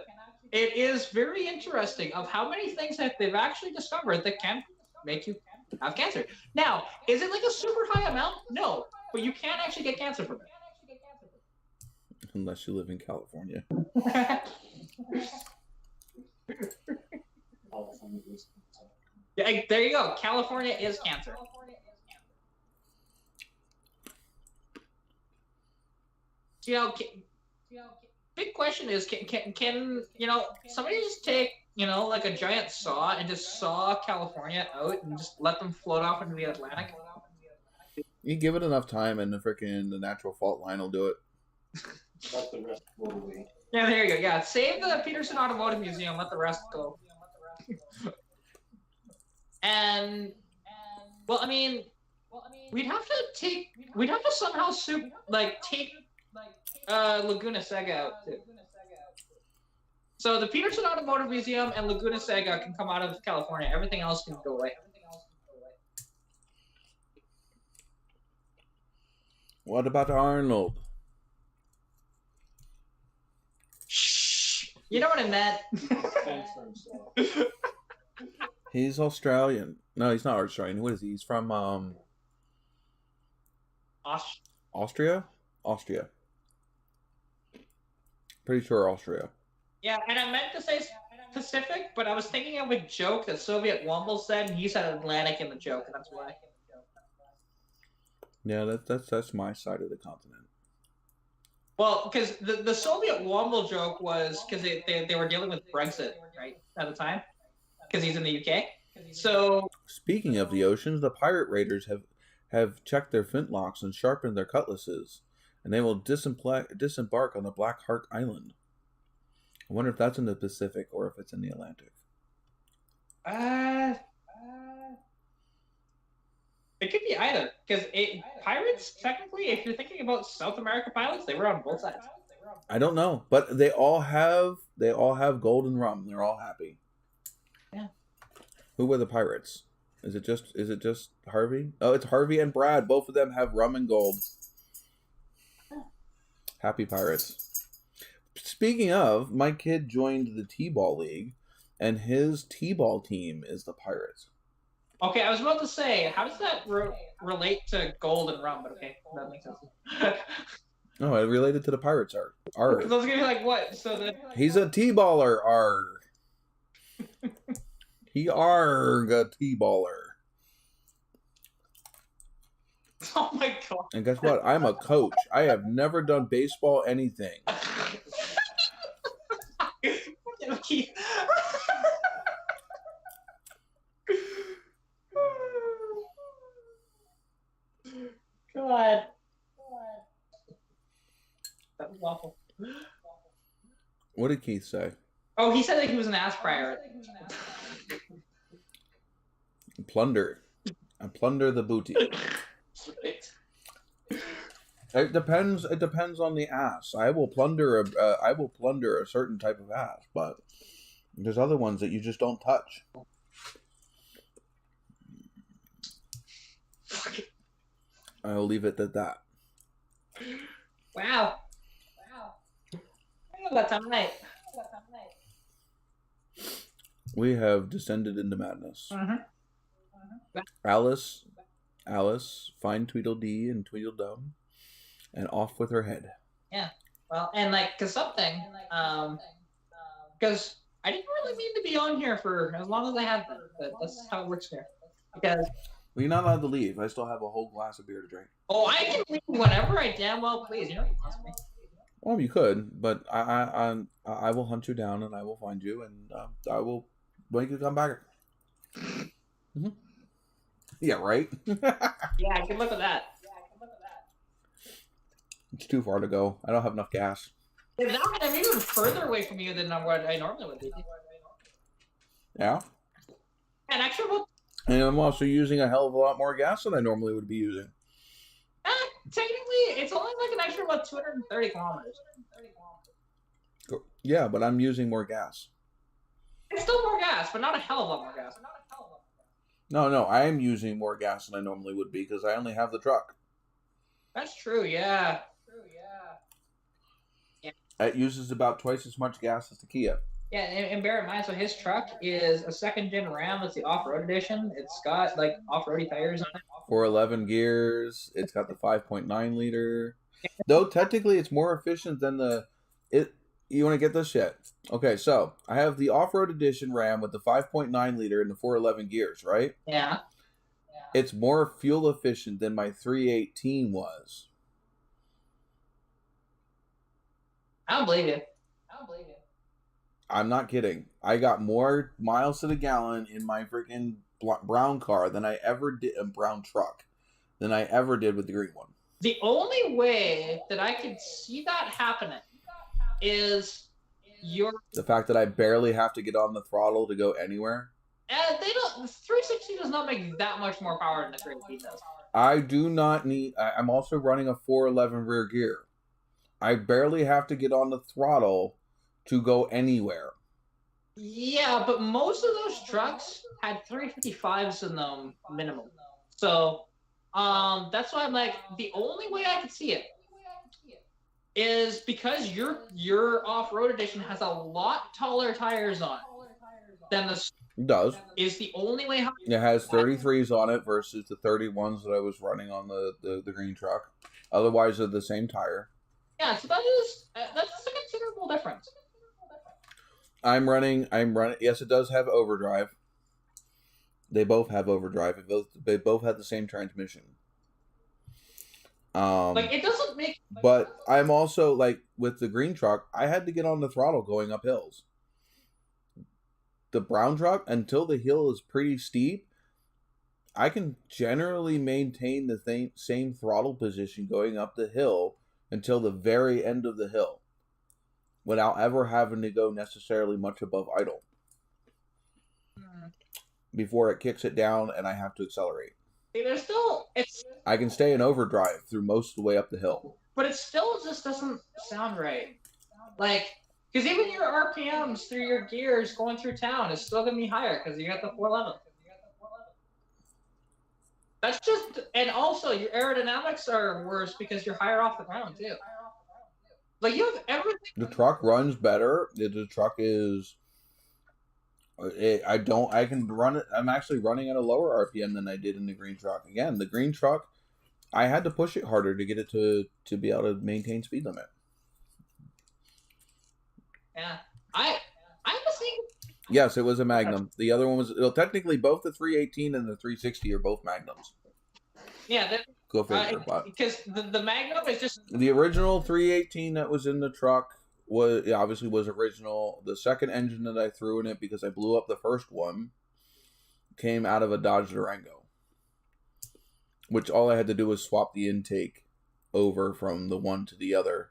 It is very interesting of how many things that they've actually discovered that can make you have cancer. Now, is it like a super high amount? No, but you can actually get cancer from it. Unless you live in California. Yeah, there you go. California is cancer. Big question is, can somebody just take, like a giant saw and just saw California out and just let them float off into the Atlantic? You give it enough time and the natural fault line will do it. Let the rest go away. Yeah, there you go. Yeah, save the Peterson Automotive Museum. Let the rest go. And well, I mean, we'd have to somehow take Laguna Seca out too. So the Peterson Automotive Museum and Laguna Seca can come out of California. Everything else can go away. What about Arnold? You know what I meant. He's Australian. No, he's not Australian. What is he? He's from Austria? Austria. Pretty sure Austria. Yeah, and I meant to say Pacific, but I was thinking of a joke that Soviet Womble said, and he said Atlantic in the joke, and that's why. Yeah, that's my side of the continent. Well, because the Soviet Womble joke was because they were dealing with Brexit, right, at the time, because he's in the UK. So speaking of the oceans, the pirate raiders have checked their flintlocks and sharpened their cutlasses, and they will disembark on the Black Hawk Island. I wonder if that's in the Pacific or if it's in the Atlantic. It could be either, because pirates, technically, if you're thinking about South America pilots, they were on both sides. I don't know, but they all have gold and rum. They're all happy. Yeah. Who were the pirates? Is it just Harvey? Oh, it's Harvey and Brad. Both of them have rum and gold. Happy pirates. Speaking of, my kid joined the T-ball league, and his T-ball team is the Pirates. Okay, I was about to say, how does that relate to gold and rum? But okay, that makes sense. No, it related to the Pirates are. I was gonna be like, what? So he's a T-baller. He arg a T-baller. Oh my god. And guess what? I'm a coach. I have never done baseball anything. God. That was awful. What did Keith say? Oh, he said that he was an ass pirate. Plunder. I plunder the booty. It depends on the ass. I will plunder a certain type of ass, but there's other ones that you just don't touch. I'll leave it at that. Wow. I know that time night. We have descended into madness. Alice, find Tweedledee and Tweedledum, and off with her head. Yeah. Well, and because I didn't really mean to be on here for as long as I have been, but that's how it works here. Because you're not allowed to leave. I still have a whole glass of beer to drink. Oh, I can leave whenever I damn well please. You know you trust me. Well, you could, but I will hunt you down and I will find you and I will make you come back. Mm-hmm. Yeah, right? Yeah, good luck with that. It's too far to go. I don't have enough gas. Yeah, I'm even further away from you than what I normally would be. Yeah? And actually, and I'm also using a hell of a lot more gas than I normally would be using. Technically, it's only like an extra about 230 kilometers. Yeah, but I'm using more gas. It's still more gas, but not a hell of a lot more gas. No, I am using more gas than I normally would be because I only have the truck. That's true, yeah. It uses about twice as much gas as the Kia. Yeah, and bear in mind, so his truck is a second-gen Ram. It's the off-road edition. It's got, off-roady tires on it. 411 gears. It's got the 5.9 liter. Though, technically, it's more efficient than you want to get this shit? Okay, so, I have the off-road edition Ram with the 5.9 liter and the 411 gears, right? Yeah. It's more fuel efficient than my 318 was. I don't believe you. I'm not kidding. I got more miles to the gallon in my freaking brown car than I ever did, a brown truck, than I ever did with the green one. The only way that I could see that happening is the fact that I barely have to get on the throttle to go anywhere. They don't. 360 does not make that much more power than the 380 does. I do not need. I'm also running a 411 rear gear. I barely have to get on the throttle to go anywhere. Yeah, but most of those trucks had 355s in them minimum. So, that's why I'm like, the only way I could see it is because your off-road edition has a lot taller tires on it than the. It does. Is the only way. It has 33s on it versus the 31s that I was running on the green truck. Otherwise, they're the same tire. Yeah, so that's a considerable difference. I'm running. Yes, it does have overdrive. They both have overdrive. They both have the same transmission. It doesn't make. But I'm also with the green truck. I had to get on the throttle going up hills. The brown truck, until the hill is pretty steep, I can generally maintain the same throttle position going up the hill until the very end of the hill, without ever having to go necessarily much above idle before it kicks it down and I have to accelerate. There's still I can stay in overdrive through most of the way up the hill. but it still just doesn't sound right. Like, because even your RPMs through your gears going through town is still gonna be higher because you got the 411. That's just, and also your aerodynamics are worse because you're higher off the ground too. Like you have everything. The truck runs better. The truck is. I can run it. I'm actually running at a lower RPM than I did in the green truck. Again, the green truck, I had to push it harder to get it to be able to maintain speed limit. Yeah, I'm listening. Yes, it was a Magnum. The other one was technically both the 318 and the 360 are both Magnums. Yeah, Go figure. Because the Magnum is just The original 318 that was in the truck was original. The second engine that I threw in it because I blew up the first one came out of a Dodge Durango, which all I had to do was swap the intake over from the one to the other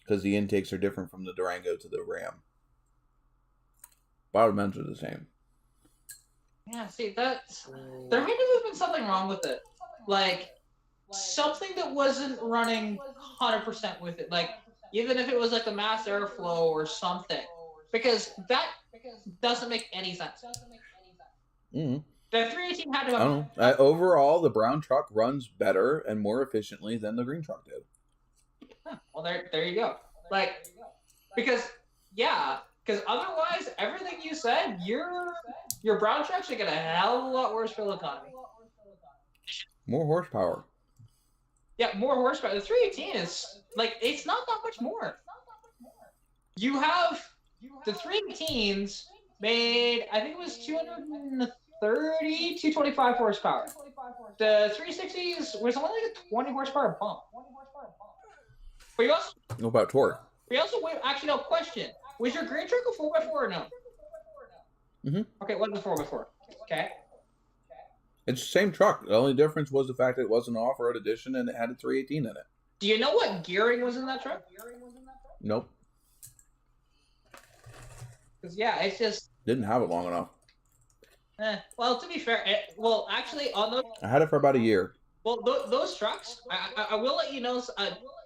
because the intakes are different from the Durango to the Ram. Bottom ends are the same. yeah. See, there had to have been something wrong with it, like something that wasn't running 100% with it, like. Even if it was like the mass airflow or something, because that doesn't make any sense. Mm-hmm. The 318 had to I have. don't know. Overall, the brown truck runs better and more efficiently than the green truck did. Huh, well, there you go. Like, because otherwise, everything you said, your brown truck should get a hell of a lot worse fuel economy. More horsepower. Yeah, more horsepower. The 318 is like it's not that much more. You have the 318s made, I think it was 230, 225 horsepower. The 360s was only like a 20 horsepower bump. But you also. What about torque? Actually, no, question. Was your green truck a 4x4 or no? Mm-hmm. Okay, what was the 4x4? Okay. It's the same truck. The only difference was the fact that it was an off-road edition and it had a 318 in it. Do you know what gearing was in that truck? Nope. Because, yeah, it's just... Didn't have it long enough. Well, to be fair, actually, on those... I had it for about a year. Well, those trucks, I will let you know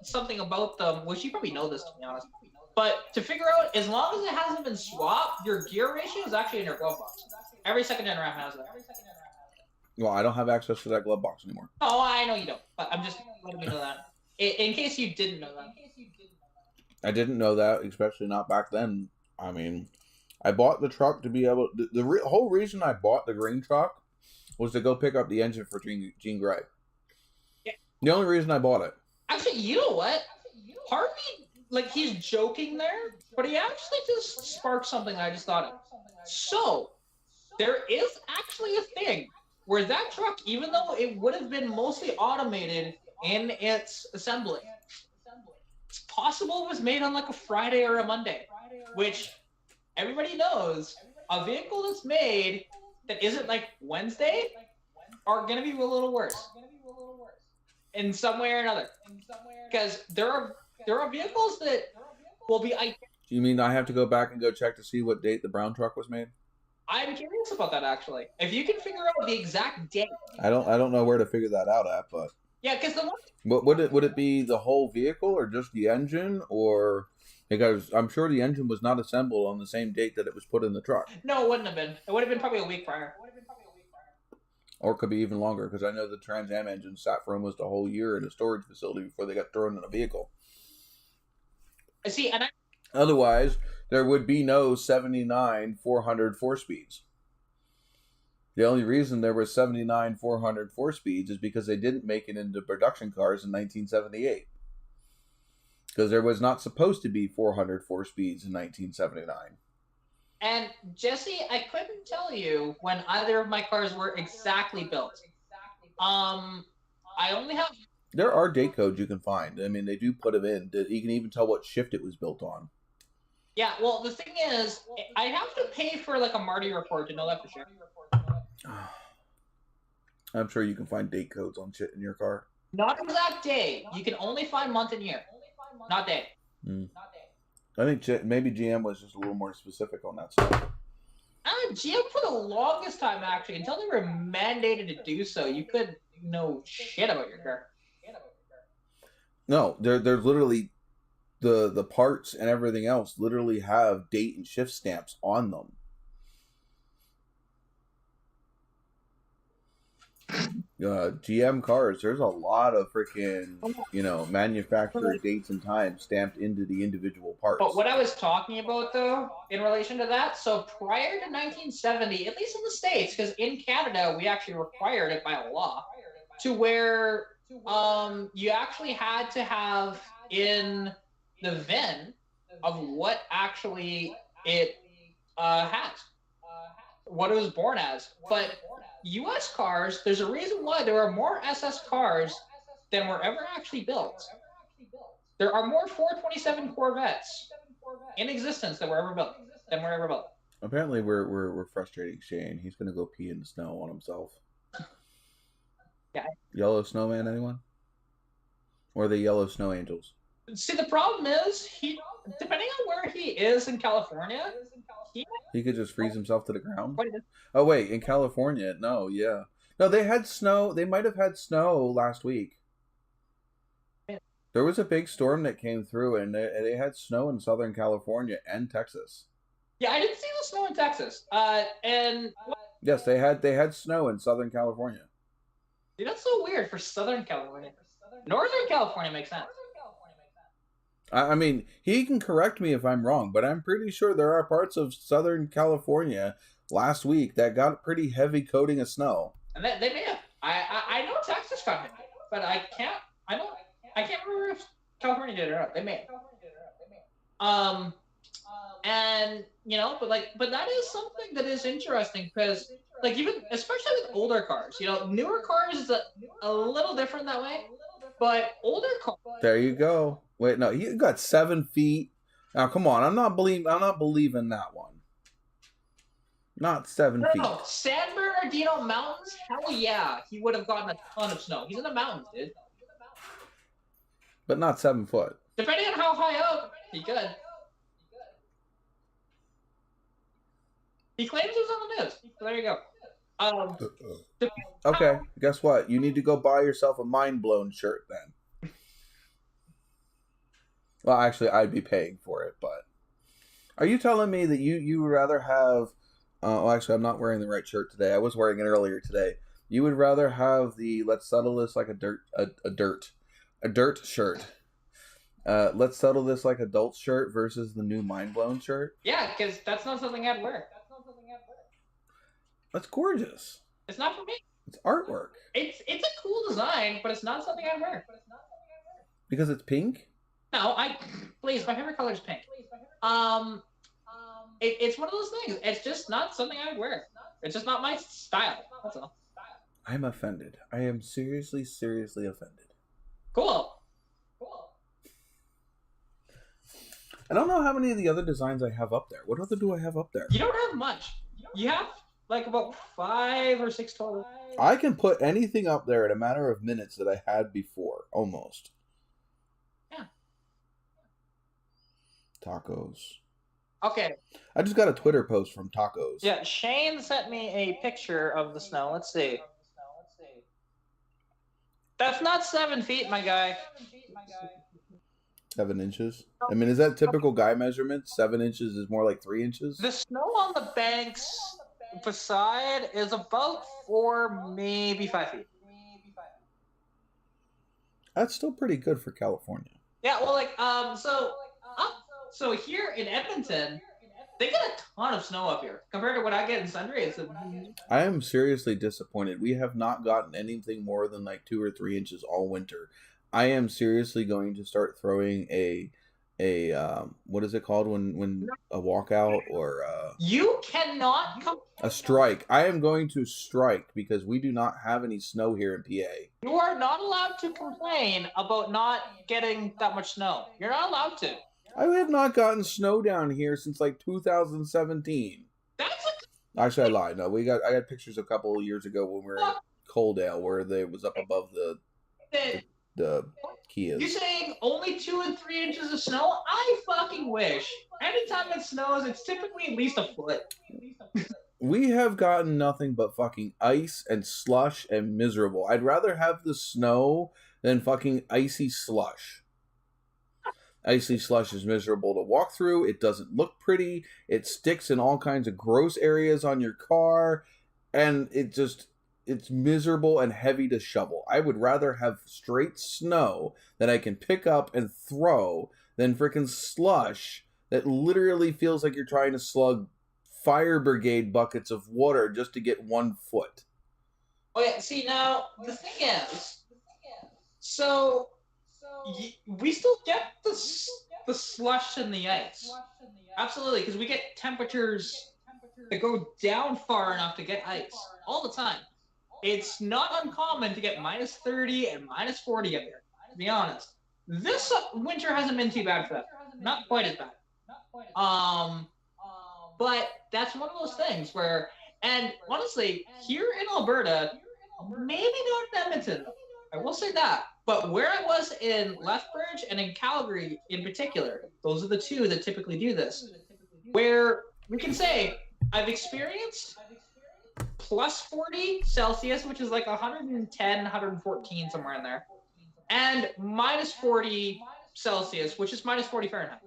something about them, which you probably know this, to be honest. But to figure out, as long as it hasn't been swapped, your gear ratio is actually in your glove box. Every second-gen Ram has that. Well, I don't have access to that glove box anymore. Oh, I know you don't, but I'm just letting you know that. In case you didn't know that. I didn't know that, especially not back then. I mean, I bought the truck to be able... The whole reason I bought the green truck was to go pick up the engine for Gene Gray. Yeah. The only reason I bought it. Actually, you know what? Part of me, like, he's joking there, but he actually just sparked something I just thought of. So, there is actually a thing where that truck, even though it would have been mostly automated in its assembly, it's possible it was made on like a Friday or a Monday, which everybody knows a vehicle that's made that isn't like Wednesday are going to be a little worse in some way or another. Because there are vehicles that will be... You mean I have to go back and go check to see what date the brown truck was made? I'm curious about that, actually. If you can figure out the exact date. I don't know where to figure that out at, but... Yeah, because the one... But would it be the whole vehicle or just the engine? Or... Because I'm sure the engine was not assembled on the same date that it was put in the truck. No, it wouldn't have been. It would have been probably a week prior. Or it could be even longer, because I know the Trans Am engine sat for almost a whole year in a storage facility before they got thrown in a vehicle. See, and Otherwise, there would be no 79 400 4-speeds. The only reason there were 79 400 4-speeds is because they didn't make it into production cars in 1978. Because there was not supposed to be 400 4-speeds in 1979. And Jesse, I couldn't tell you when either of my cars were exactly built. I only have... There are date codes you can find. I mean, they do put them in. You can even tell what shift it was built on. Yeah, well, the thing is, I have to pay for like a Marty report to know that for sure. I'm sure you can find date codes on shit in your car. Not exact day. You can only find month and year. Not day. I think maybe GM was just a little more specific on that stuff. GM for the longest time, actually, until they were mandated to do so, you could know shit about your car. No, they're literally the parts and everything else literally have date and shift stamps on them. GM cars, there's a lot of freaking, manufacturer dates and times stamped into the individual parts. But what I was talking about, though, in relation to that, so prior to 1970, at least in the States, because in Canada, we actually required it by law, to where you actually had to have in the VIN of what actually it has, what it was born as. But U.S. cars, there's a reason why there are more SS cars than were ever actually built. There are more 427 Corvettes in existence that were ever built. Apparently, we're frustrating Shane. He's gonna go pee in the snow on himself. Yeah. Yellow snowman, anyone? Or the yellow snow angels? See, the problem is, depending on where he is in California, he could just freeze himself to the ground. Oh wait, in California, no, they had snow. They might have had snow last week. There was a big storm that came through, and they had snow in Southern California and Texas. Yeah, I didn't see the snow in Texas. Yes, they had snow in Southern California. Dude, that's so weird for Southern California. Northern California makes sense. I mean, he can correct me if I'm wrong, but I'm pretty sure there are parts of Southern California last week that got a pretty heavy coating of snow. And they may have. I know Texas got it, but I can't remember if California did it or not. They may. And but that is something that is interesting because, even especially with older cars, newer cars is a little different that way, but older cars. There you go. Wait, no, you got 7 feet. Now, come on, I'm not believing that one. Not 7 feet. No, San Bernardino Mountains. Hell yeah, he would have gotten a ton of snow. He's in the mountains, dude. But not 7 foot. Depending on how high up, he could. He claims it was on the news. So there you go. Okay, guess what? You need to go buy yourself a Mind Blown shirt then. Well, actually, I'd be paying for it, but... Are you telling me that you would rather have... actually, I'm not wearing the right shirt today. I was wearing it earlier today. You would rather have the Let's Settle This Like a dirt shirt. Let's Settle This Like Adults shirt versus the new Mind Blown shirt? Yeah, because that's not something I'd wear. That's gorgeous. It's not for me. It's artwork. It's a cool design, but it's not something I'd wear. Because it's pink? No, please, my favorite color is pink. It's one of those things. It's just not something I would wear. It's just not my style. That's all. I'm offended. I am seriously offended. Cool. I don't know how many of the other designs I have up there. What other do I have up there? You don't have much. You have about 5 or 6 total. I can put anything up there in a matter of minutes that I had before, almost. Yeah. Tacos. Okay. I just got a Twitter post from Tacos. Yeah, Shane sent me a picture of the snow. Let's see. That's not 7 feet, my guy. 7 inches? I mean, is that typical guy measurement? 7 inches is more like 3 inches? The snow on the banks beside is about 4, maybe 5 feet. That's still pretty good for California. Yeah, well, so here in Edmonton, they get a ton of snow up here compared to what I get in Sundre. I am seriously disappointed. We have not gotten anything more than 2 or 3 inches all winter. I am seriously going to start throwing a what is it called when a walkout or you cannot come a strike. I am going to strike because we do not have any snow here in PA. You are not allowed to complain about not getting that much snow. You're not allowed to. I have not gotten snow down here since 2017. Actually, I lied. No, I got pictures a couple of years ago when we were in Coaldale where they was up above the Kias. You're saying only 2 and 3 inches of snow? I fucking wish. Anytime it snows, it's typically at least a foot. We have gotten nothing but fucking ice and slush and miserable. I'd rather have the snow than fucking icy slush. Icy slush is miserable to walk through. It doesn't look pretty. It sticks in all kinds of gross areas on your car. And it's miserable and heavy to shovel. I would rather have straight snow that I can pick up and throw than freaking slush that literally feels like you're trying to slug fire brigade buckets of water just to get 1 foot. Oh yeah, see now the thing is, so we still get the slush and the ice, absolutely, because we get temperatures that go down far enough to get ice all the time. It's not uncommon to get minus 30 and minus 40 up here, to be honest. This winter hasn't been too bad for that. Not quite as bad. But that's one of those things where, and honestly, here in Alberta, maybe not in Edmonton, I will say that, but where I was in Lethbridge and in Calgary in particular, those are the two that typically do this, where we can say I've experienced plus 40 Celsius, which is like 110, 114, somewhere in there, and minus 40 Celsius, which is minus 40 Fahrenheit,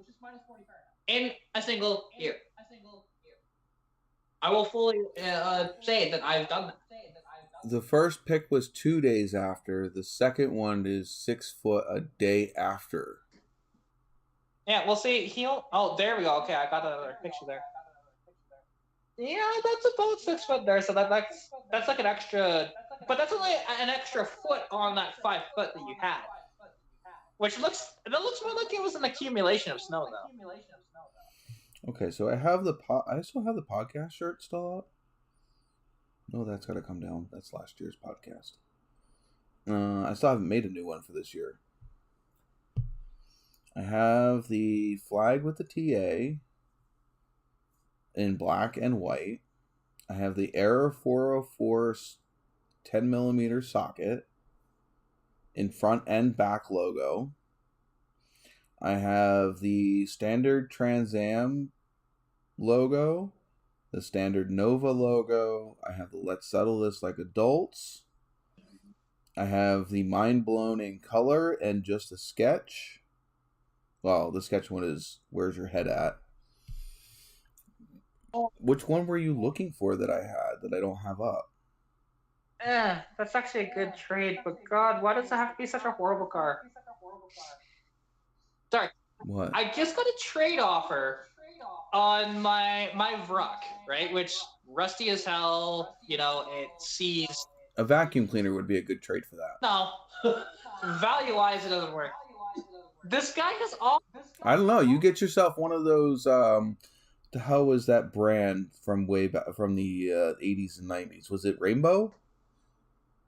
in a single year. I will fully say that I've done that. The first pick was 2 days after. The second one is 6 foot a day after. Yeah, we'll see. Oh, there we go. Okay, I got another picture there. Yeah, that's about 6 foot there. So that's like an extra, but that's only an extra foot on that 5 foot that you had, which looks more like it was an accumulation of snow though. Okay, so I still have the podcast shirt still up. No, that's got to come down. That's last year's podcast. I still haven't made a new one for this year. I have the flag with the TA in black and white. I have the Error 404 10mm socket in front and back logo. I have the standard Trans Am logo, the standard Nova logo. I have the Let's Settle This Like Adults. I have the Mind Blown in color and just a sketch. Well, the sketch one is Where's Your Head At? Which one were you looking for that I had that I don't have up? That's actually a good trade, but God, why does it have to be such a horrible car? Sorry. What? I just got a trade offer on my Vruck, right? Which rusty as hell, it sees. A vacuum cleaner would be a good trade for that. No. Value-wise, it doesn't work. This guy has all. I don't know. You get yourself one of those. The hell was that brand from way back from the 80s and 90s? Was it Rainbow?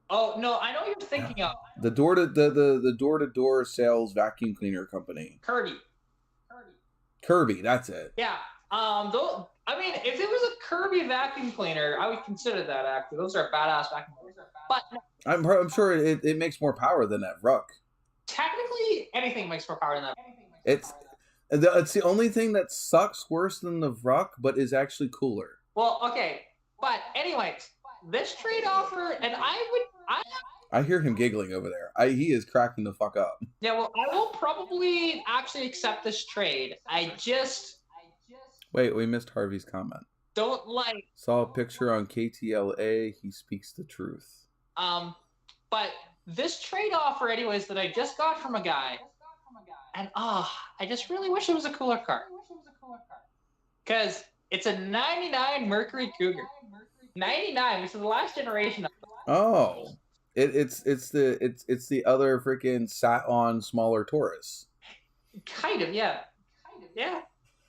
Oh no, I know what you're thinking of. The door-to-door sales vacuum cleaner company. Kirby, that's it. Yeah. Though, I mean, if it was a Kirby vacuum cleaner, I would consider that actually. Those are badass vacuum cleaners. But I'm sure it makes more power than that Vruck. Technically, anything makes more power than that. It's the only thing that sucks worse than the Vruck, but is actually cooler. Well, okay, but anyways, this trade offer, and I hear him giggling over there. He is cracking the fuck up. Yeah, well, I will probably actually accept this trade. I just Wait, we missed Harvey's comment. Don't like. Saw a picture on KTLA. He speaks the truth. But this trade offer, anyways, that I just got from a guy, and I just really wish it was a cooler car. Because it's a 99 Mercury Cougar. 99, which is the last generation of them. Oh. It's the other freaking sat on smaller Taurus. Kind of, yeah. Yeah.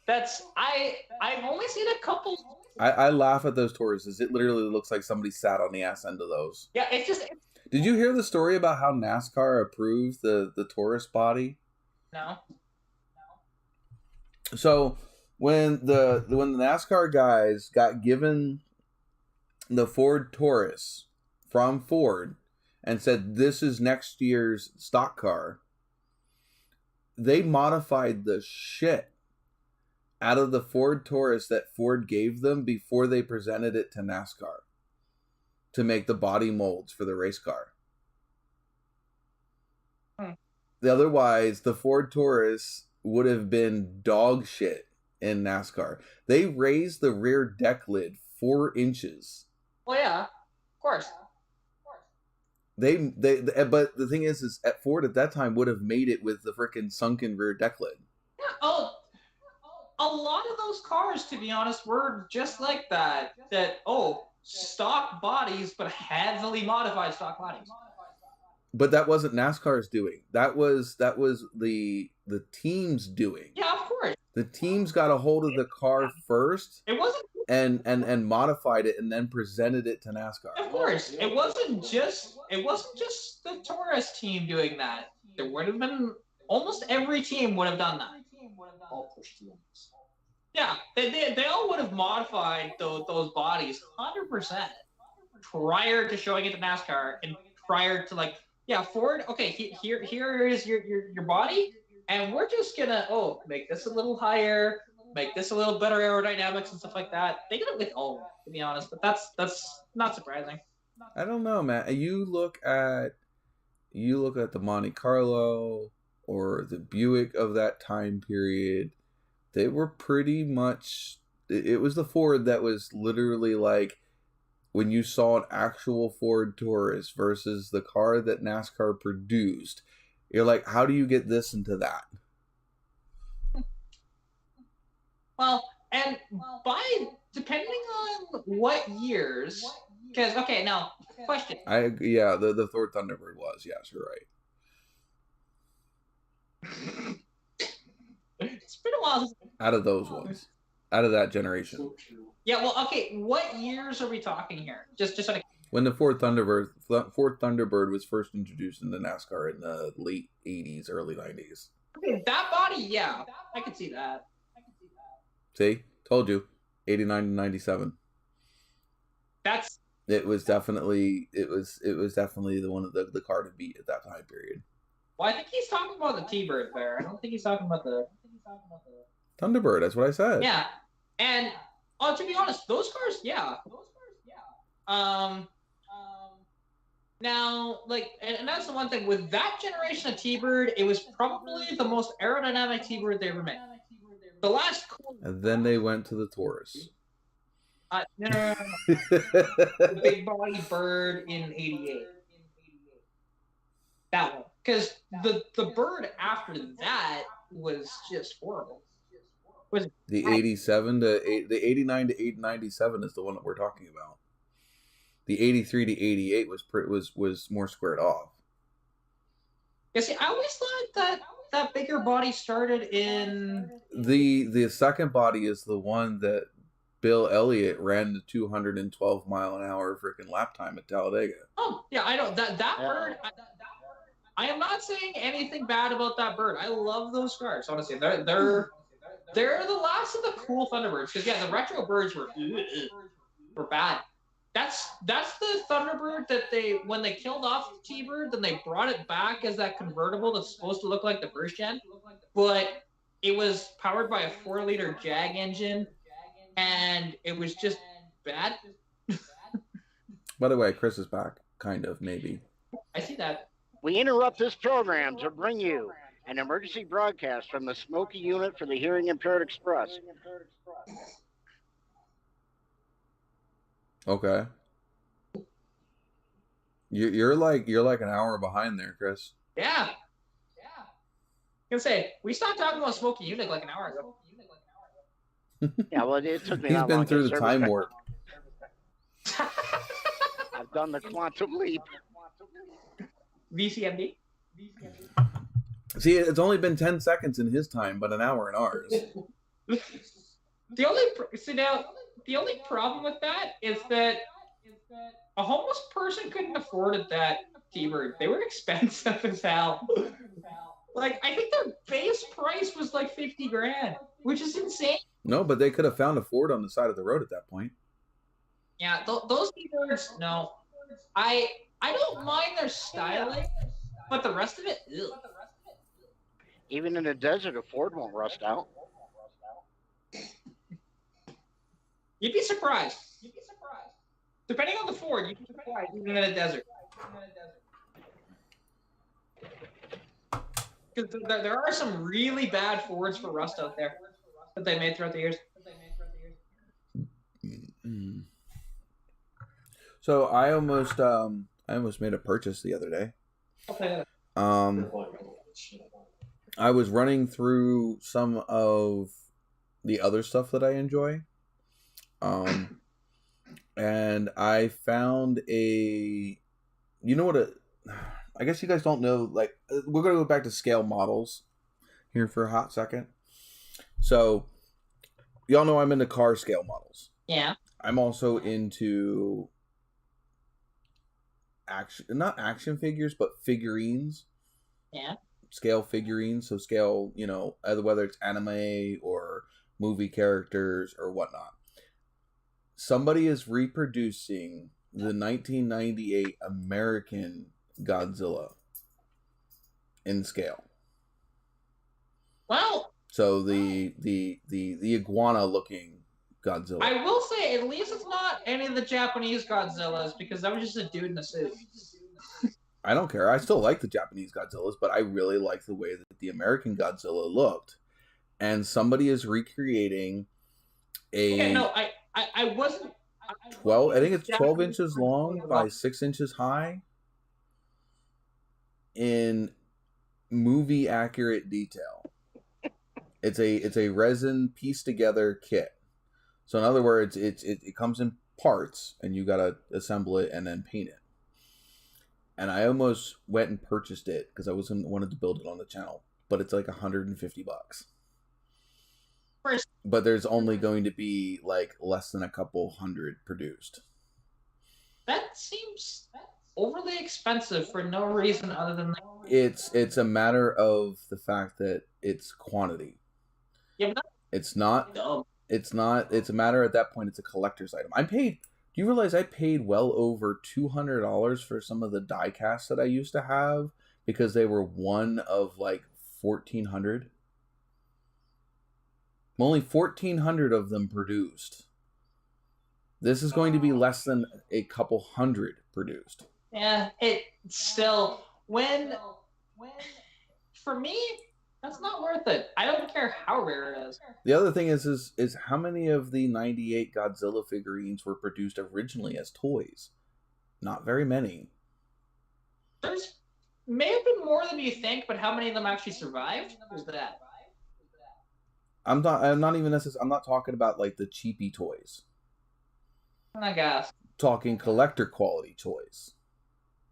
I've only seen a couple. I laugh at those Tauruses. It literally looks like somebody sat on the ass end of those. Yeah, it's just. Did you hear the story about how NASCAR approved the Taurus body? No. So when the NASCAR guys got given the Ford Taurus from Ford and said this is next year's stock car, they modified the shit out of the Ford Taurus that Ford gave them before they presented it to NASCAR to make the body molds for the race car. Otherwise, the Ford Taurus would have been dog shit in NASCAR. They raised the rear deck lid 4 inches. Well, yeah, of course. They but the thing is at Ford at that time would have made it with the freaking sunken rear deck lid. Yeah, oh, a lot of those cars, to be honest, were just like that. Stock bodies, but heavily modified stock bodies. But that wasn't NASCAR's doing. That was the team's doing. Yeah, of course. The teams got a hold of the car first. It wasn't. And modified it and then presented it to NASCAR. Of course, it wasn't just the Taurus team doing that. There would have been almost every team would have done that. Yeah, they all would have modified those bodies 100% prior to showing it to NASCAR and prior to Ford. Okay, here is your body, and we're just gonna make this a little higher, make this a little better aerodynamics and stuff like that. They did it with all, to be honest, but that's not surprising. I don't know, man. You look at the Monte Carlo or the Buick of that time period. They were pretty much. It was the Ford that was literally like when you saw an actual Ford Taurus versus the car that NASCAR produced. You're like, how do you get this into that? Well, and depending on what years, because now question. The Ford Thunderbird was, yes, you're right. It's been a while since. Out of those ones, out of that generation. Yeah, well, okay. What years are we talking here? Just sort of. When the Ford Thunderbird was first introduced into NASCAR in the late '80s, early '90s. Okay, that body, yeah, I could see that. See, told you, '89 to '97. It was definitely the one of the car to beat at that time period. Well, I think he's talking about the T-Bird there. I don't think he's talking about the Thunderbird. That's what I said. Yeah, and to be honest, those cars, yeah. Now, and that's the one thing with that generation of T-Bird, it was probably the most aerodynamic T-Bird they ever made. The last. And then they went to the Taurus. No. The big body bird in '88. That one, because the bird after that was just horrible. The 87 to the 89 to 97 is the one that we're talking about. The 83 to 88 was more squared off. Yeah, see, I always thought that bigger body started in the second body is the one that Bill Elliott ran the 212 mile an hour freaking lap time at Talladega. Oh yeah, I know that bird. I am not saying anything bad about that bird. I love those cars. Honestly, they're the last of the cool Thunderbirds. Because yeah, the retro birds were bad. That's the Thunderbird that when they killed off the T-Bird, then they brought it back as that convertible that's supposed to look like the first gen, but it was powered by a 4-liter Jag engine, and it was just bad. By the way, Chris is back, kind of, maybe. I see that. We interrupt this program to bring you an emergency broadcast from the Smoky Unit for the Hearing Impaired Express. Okay. You're like an hour behind there, Chris. Yeah. I was gonna say, we stopped talking about Smoky Unit like an hour ago. Yeah, well, it took me He's that been long through to the service time that. warp. I've done the quantum leap. VCMD? See, it's only been 10 seconds in his time, but an hour in ours. The only problem with that is that a homeless person couldn't afford that T-Bird. They were expensive as hell. I think their base price was like $50,000, which is insane. No, but they could have found a Ford on the side of the road at that point. Yeah, those T-Birds, no. I don't mind their styling, but the rest of it, ew. Even in the desert, a Ford won't rust out. You'd be surprised. Depending on the Ford, you'd be surprised even in a desert. Because there are some really bad Fords for rust out there that they made throughout the years. So I almost made a purchase the other day. Okay. I was running through some of the other stuff that I enjoy. And I found I guess you guys don't know, like, we're going to go back to scale models here for a hot second. So, y'all know I'm into car scale models. Yeah. I'm also into not action figures, but figurines. Yeah. Scale figurines. So scale, whether it's anime or movie characters or whatnot. Somebody is reproducing the 1998 American Godzilla in scale. Well, so the iguana looking Godzilla. I will say, at least it's not any of the Japanese Godzillas, because that was just a dude in a suit. I don't care. I still like the Japanese Godzillas, but I really like the way that the American Godzilla looked. And somebody is recreating a... Okay, no, I wasn't... 12, I think it's 12 inches long by 6 inches high in movie accurate detail. It's a resin pieced together kit. So in other words, it comes in parts and you gotta assemble it and then paint it. And I almost went and purchased it because I wanted to build it on the channel, but it's like $150. But there's only going to be like less than a couple hundred produced. That seems overly expensive for no reason other than... It's a matter of the fact that it's quantity. Yeah, but it's not. It's a matter at that point. It's a collector's item. Do you realize I paid well over $200 for some of the die casts that I used to have because they were one of like 1,400? Only 1,400 of them produced. This is going to be less than a couple hundred produced. Yeah, it still... For me, that's not worth it. I don't care how rare it is. The other thing is how many of the 98 Godzilla figurines were produced originally as toys? Not very many. There's may have been more than you think, but how many of them actually survived? Who's that? I'm not even necessarily. I'm not talking about like the cheapy toys. I guess. Talking collector quality toys.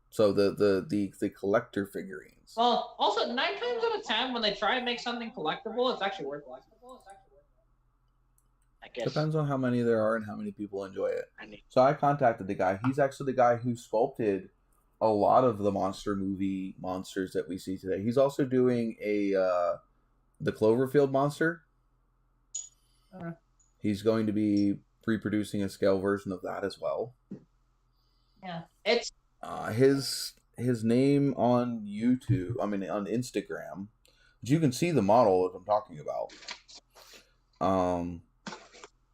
So the collector figurines. Well, also 9 times out of 10, when they try and make something collectible, it's actually worth it. I guess. Depends on how many there are and how many people enjoy it. So I contacted the guy. He's actually the guy who sculpted a lot of the monster movie monsters that we see today. He's also doing the Cloverfield monster. He's going to be reproducing a scale version of that as well. Yeah, it's his name on YouTube. I mean on Instagram. You can see the model that I'm talking about.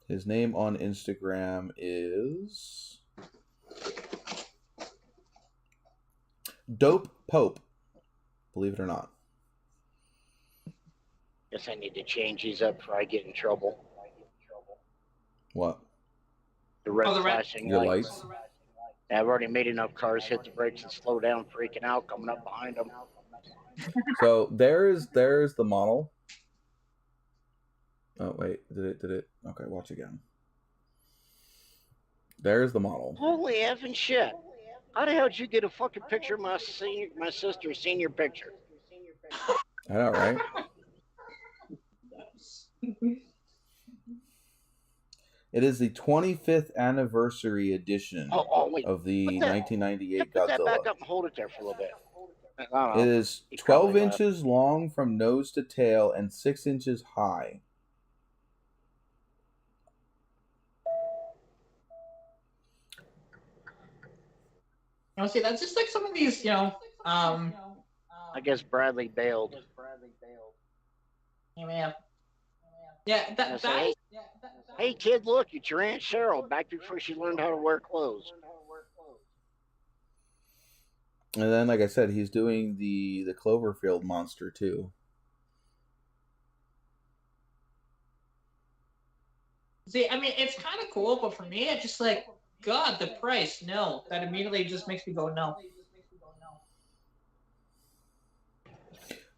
His name on Instagram is Dope Pope. Believe it or not. Guess I need to change these up before I get in trouble. What? The red flashing your lights. lights? I've already made enough cars hit the brakes and slow down, freaking out, coming up behind them. So there's the model. Oh wait, did it? Okay, watch again. There's the model. Holy effing shit! How the hell did you get a fucking picture of my sister's senior picture? I know, right? It is the 25th anniversary edition of the 1998 Put that Godzilla. back up and hold it there for a little bit. It is 12 inches long from nose to tail and 6 inches high. See, that's just like some of these, I guess Bradley bailed. Yeah. Yeah, I say, hey kid, look, it's your Aunt Cheryl back before she learned how to wear clothes. And then, like I said, he's doing the Cloverfield monster too. See, I mean, it's kind of cool, but for me, it's just like, God, the price. No, that immediately just makes me go no.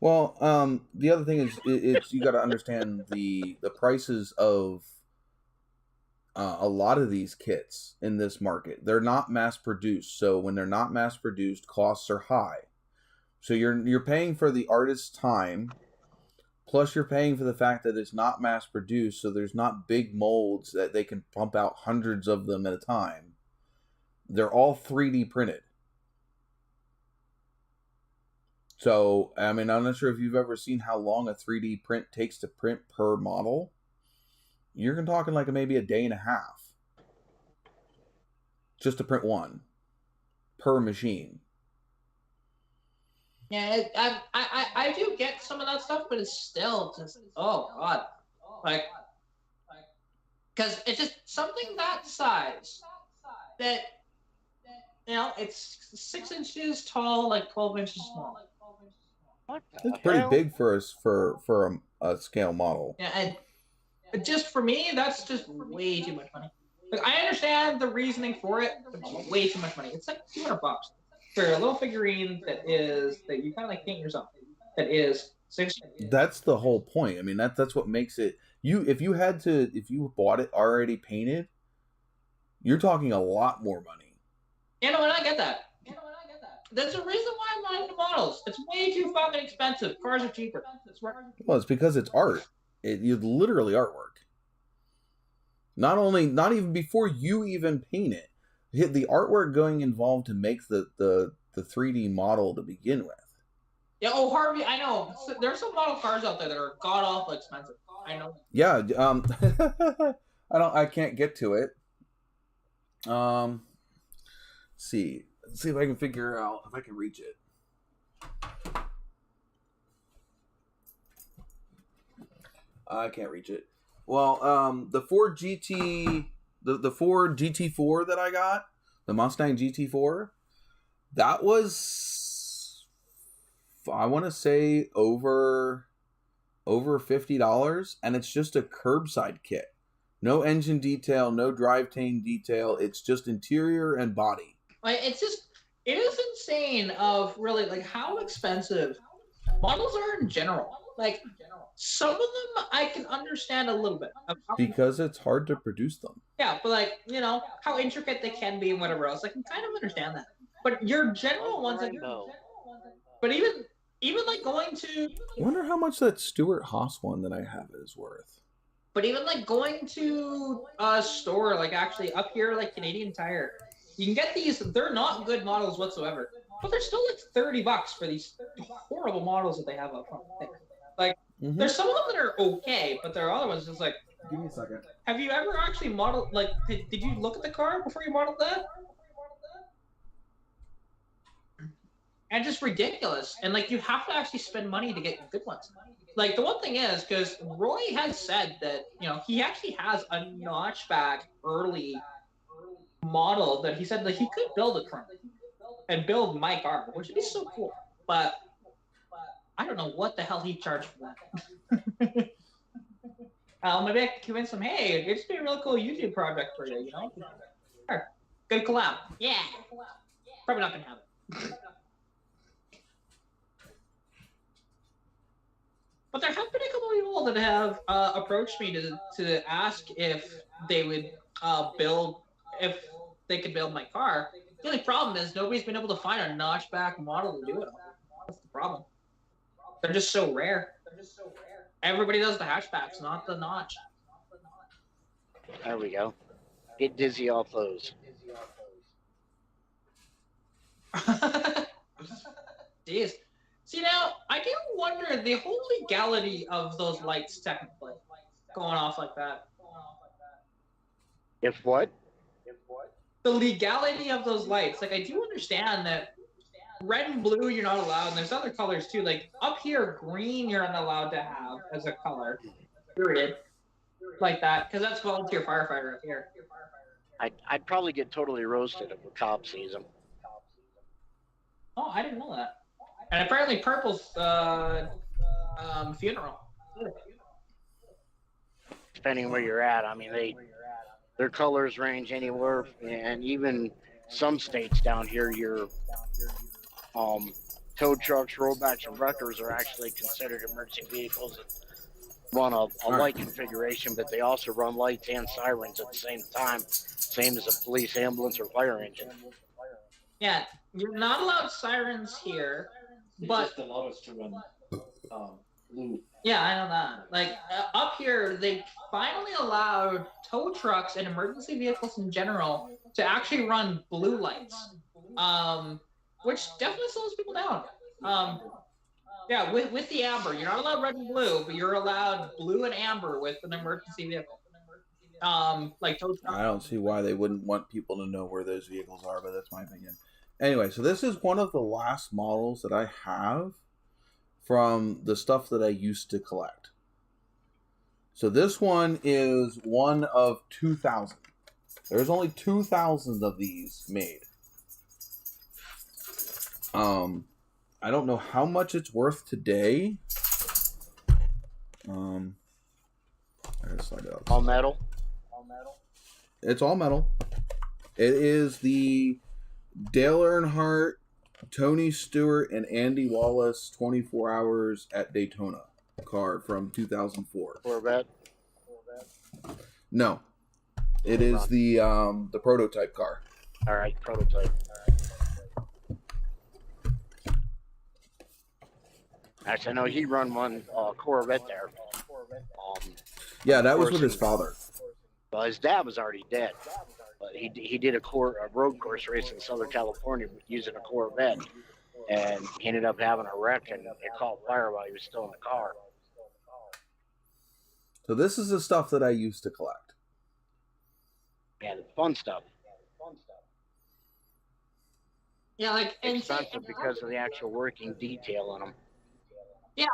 Well, the other thing is, it's you got to understand the prices of a lot of these kits in this market. They're not mass produced, so when they're not mass produced, costs are high. So you're paying for the artist's time, plus you're paying for the fact that it's not mass produced, so there's not big molds that they can pump out hundreds of them at a time. They're all 3D printed. So, I mean, I'm not sure if you've ever seen how long a 3D print takes to print per model. You're talking like maybe a day and a half just to print one per machine. Yeah, I do get some of that stuff, but it's still just, oh God. Like, because it's just something that size that, you know, it's 6 inches tall, like 12 inches small. What the It's pretty hell? big for a scale model. Yeah, and just for me, that's just way too much money. Like, I understand the reasoning for it, but it's way too much money. It's like $200 for a little figurine that you kind of like paint yourself. That is 6. That's the whole point. I mean, that's what makes it. If you bought it already painted, you're talking a lot more money. You know, and I get that. There's a reason why I'm not into models. It's way too fucking expensive. Cars are cheaper. Well, it's because it's art. It's literally artwork. Not even before you even paint it, the artwork going involved to make the 3D model to begin with. Yeah. Oh, Harvey, I know. There's some model cars out there that are god awful expensive. I know. Yeah. I can't get to it. Let's see if I can figure out if I can reach it. I can't reach it. Well, the Ford GT, the Ford GT4 that I got, the Mustang GT4, that was, I want to say over $50, and it's just a curbside kit. No engine detail, no drivetrain detail. It's just interior and body. Like, it is insane of really like how expensive models are in general. Like, some of them I can understand a little bit. Because it's hard to produce them. Yeah, but like, you know, how intricate they can be and whatever else. I can kind of understand that. But your general ones, like, but even like going to, I wonder how much that Stuart Haas one that I have is worth. but even like going to a store, like actually up here, like Canadian Tire, you can get these. They're not good models whatsoever, but they're still like $30 for these horrible models that they have up front. Like, there's some of them that are okay, but there are other ones just like. Give me a second. Have you ever actually modeled, like, did you look at the car before you modeled that? And just ridiculous. And, like, you have to actually spend money to get good ones. Like, the one thing is, because Roy has said that, you know, he actually has a notchback early model that he said that he could build a car and build my car, which would be so cool. But I don't know what the hell he charged for that. Maybe I can convince him, hey, it'd just be a really cool YouTube project for you, you know? Sure. Good collab. Yeah. Probably not going to have it. But there have been a couple of people that have approached me to ask if they would if they could build my car. The only problem is nobody's been able to find a notchback model to do it. That's the problem. They're just so rare. Everybody does the hatchbacks, not the notch. There we go. Get dizzy off those. Jeez. See, now, I do wonder the whole legality of those lights, technically, going off like that. If what? The legality of those lights. Like, I do understand that red and blue you're not allowed, and there's other colors too. Like, up here, green you're not allowed to have as a color, period. like that, because that's volunteer firefighter up here. I'd probably get totally roasted if a cop sees him. Oh, I didn't know that. And apparently Purple's funeral. Depending where you're at, I mean, their colors range anywhere, and even some states down here, your tow trucks, rollbacks, and wreckers are actually considered emergency vehicles that run a light configuration, but they also run lights and sirens at the same time, same as a police, ambulance, or fire engine. Yeah, you're not allowed sirens here, but just allowed us to run blue. Yeah, I know that. Like up here, they finally allowed tow trucks and emergency vehicles in general to actually run blue lights, which definitely slows people down. Yeah, with the amber, you're not allowed red and blue, but you're allowed blue and amber with an emergency vehicle. Like tow trucks. I don't see why they wouldn't want people to know where those vehicles are, but that's my opinion. Anyway, so this is one of the last models that I have from the stuff that I used to collect. So this one is one of 2,000. There's only 2,000 of these made. I don't know how much it's worth today. I gotta slide it out. All metal? It's all metal. It is the Dale Earnhardt, Tony Stewart, and Andy Wallace 24 Hours at Daytona car from 2004. Corvette? No. It is the prototype car. All right, prototype. Actually, I know he run one Corvette there. Yeah, that was with his father. Well, his dad was already dead, but he did a road course race in Southern California using a Corvette, and he ended up having a wreck, and it caught fire while he was still in the car. So this is the stuff that I used to collect. Yeah, the fun stuff. Yeah, like Expensive because of the actual working detail on them. Yeah.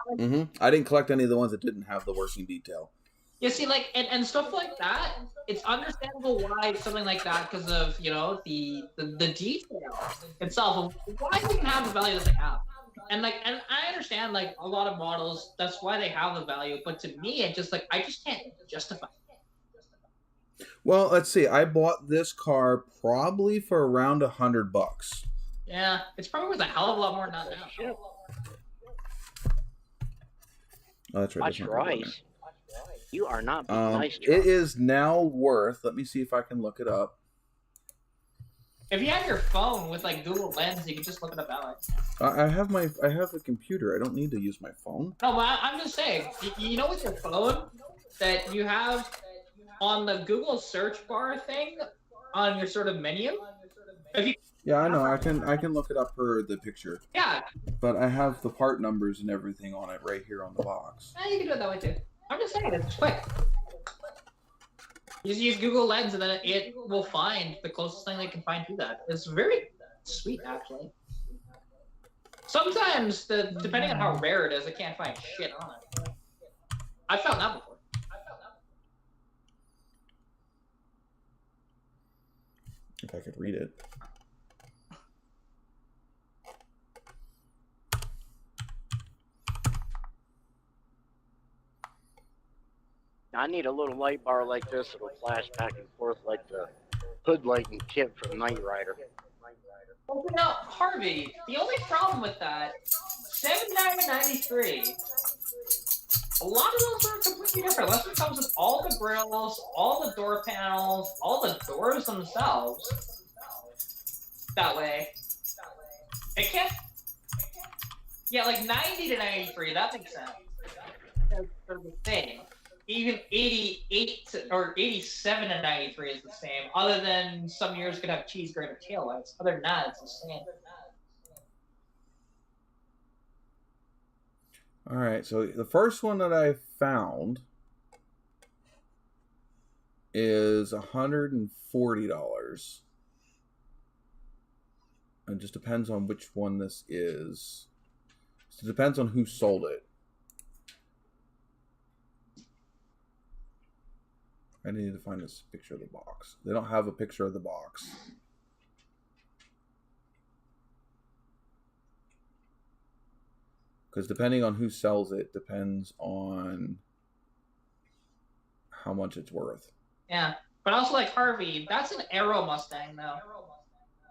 I didn't collect any of the ones that didn't have the working detail. You see, like, and stuff like that, it's understandable why something like that, because of, you know, the detail itself, of why they can have the value that they have. And, like, and I understand, like, a lot of models, that's why they have the value, but to me, it just, like, I just can't justify it. Well, let's see. I bought this car probably for around $100. Yeah, it's probably worth a hell of a lot more than that now. Shit. Oh, that's right. Watch your eyes. You are not being nice. It is now worth. Let me see if I can look it up. If you have your phone with like Google Lens, you can just look it up that way. I have a computer. I don't need to use my phone. No, but I'm just saying. You know, with your phone, that you have on the Google search bar thing on your sort of menu. If you Yeah, I know. I can look it up for the picture. Yeah. But I have the part numbers and everything on it right here on the box. You can do it that way too. I'm just saying, it's quick. You just use Google Lens and then it will find the closest thing they can find to that. It's very sweet, actually. Sometimes, depending on how rare it is, it can't find shit on it. I've found that before. If I could read it. I need a little light bar like this that'll flash back and forth like the hood lighting kit from Knight Rider. Well, now, Harvey, the only problem with that, 7993, a lot of those are completely different. Unless it comes with all the grills, all the door panels, all the doors themselves. That way. It can't. Yeah, like 90 to 93, that makes sense. They're the same. Even 88 or 87 to 93 is the same. Other than some years could have cheese grater taillights. Other than that, it's the same. All right, so the first one that I found is $140. It just depends on which one this is. It depends on who sold it. I need to find this picture of the box. They don't have a picture of the box. Because depending on who sells it, depends on how much it's worth. Yeah, but also like Harvey, that's an Aero Mustang though.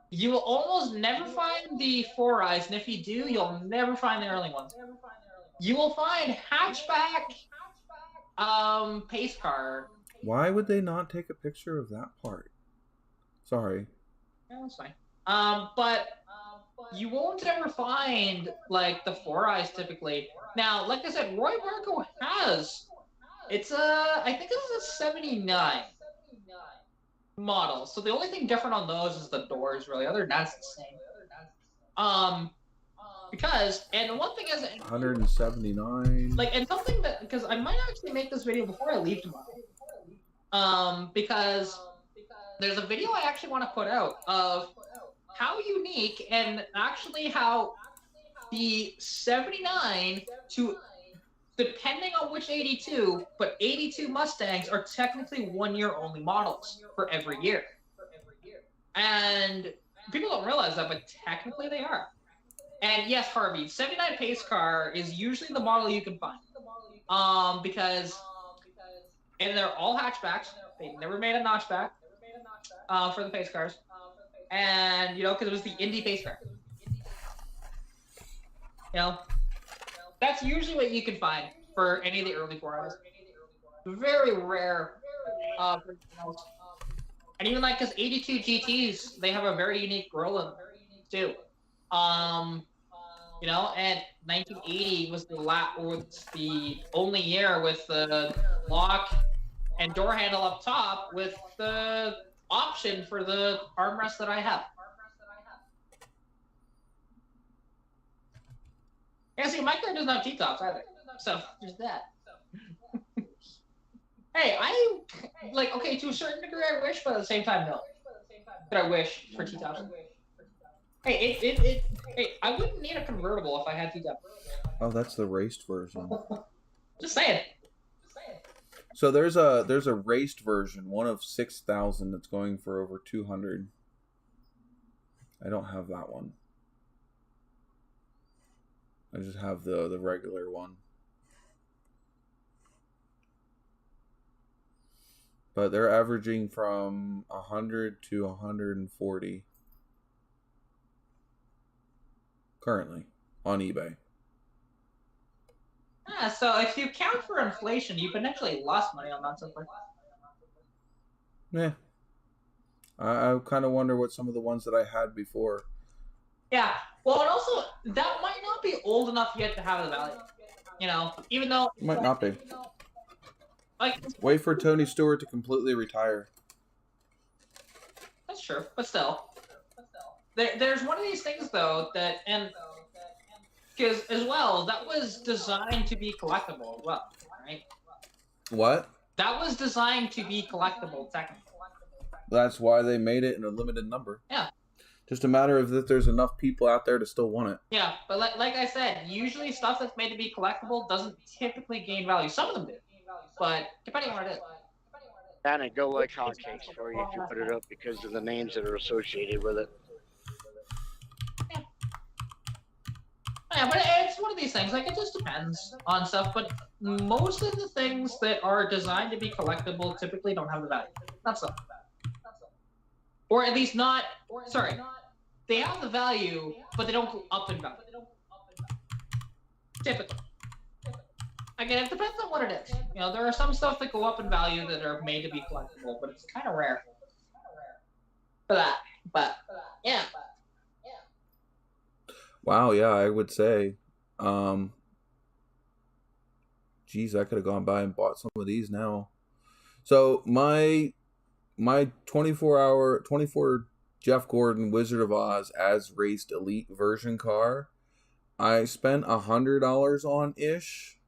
You will almost never find the 4Eyes, and if you do, you'll never find the early ones. You will find hatchback, pace car. Why would they not take a picture of that part? Sorry. Yeah, that's fine. But you won't ever find like the 4Eyes typically. Now, like I said, Roy Marco has. It's I think it's a 79 model. So the only thing different on those is the doors, really. Other than that, it's the same. Because, and one thing is 179. like, and something that, because I might actually make this video before I leave tomorrow. Because there's a video I actually want to put out of how unique and actually how the 79 to, depending on which 82, but 82 Mustangs are technically 1 year only models for every year. And people don't realize that, but technically they are. And yes, Harvey, 79 pace car is usually the model you can find. Because, and they're all hatchbacks. They never made a notchback for the pace cars. And, you know, because it was the Indy pace car. You know, that's usually what you can find for any of the early 4Eyes. Very rare. And even like, because 82 GTs, they have a very unique grill in them, too. You know, and 1980 was the only year with the lock and door handle up top with the option for the armrest that I have. Yeah, see, my car doesn't have T-tops either, so there's that. Hey, okay, to a certain degree I wish, but at the same time, no. But I wish for T-tops. Hey, hey, I wouldn't need a convertible if I had T-tops. Oh, that's the raced version. Just saying. So there's a raced version, one of 6,000 that's going for over 200. I don't have that one. I just have the regular one. But they're averaging from 100 to 140 currently on eBay. Yeah, so if you count for inflation, you potentially lost money on that something. Yeah. I kind of wonder what some of the ones that I had before. Yeah, well, and also, that might not be old enough yet to have the value. You know, even though... Might not be. Like, wait for Tony Stewart to completely retire. That's true, but still. There's one of these things, though, that... and because, as well, that was designed to be collectible as well, right? What? That was designed to be collectible, technically. That's why they made it in a limited number. Yeah. Just a matter of that there's enough people out there to still want it. Yeah, but like I said, usually stuff that's made to be collectible doesn't typically gain value. Some of them do, but depending on what it is. Kind of go like hotcakes for you if you put it up because of the names that are associated with it. Yeah, but it's one of these things. Like, it just depends on stuff. But most of the things that are designed to be collectible typically don't have the value. That's all. Or at least not. Sorry, they have the value, but they don't go up in value. Typically. Again, it depends on what it is. You know, there are some stuff that go up in value that are made to be collectible, but it's kind of rare for that. But yeah. Wow, yeah, I would say. Geez, I could have gone by and bought some of these now. So my 24 Jeff Gordon Wizard of Oz as raced elite version car, I spent $100 on ish.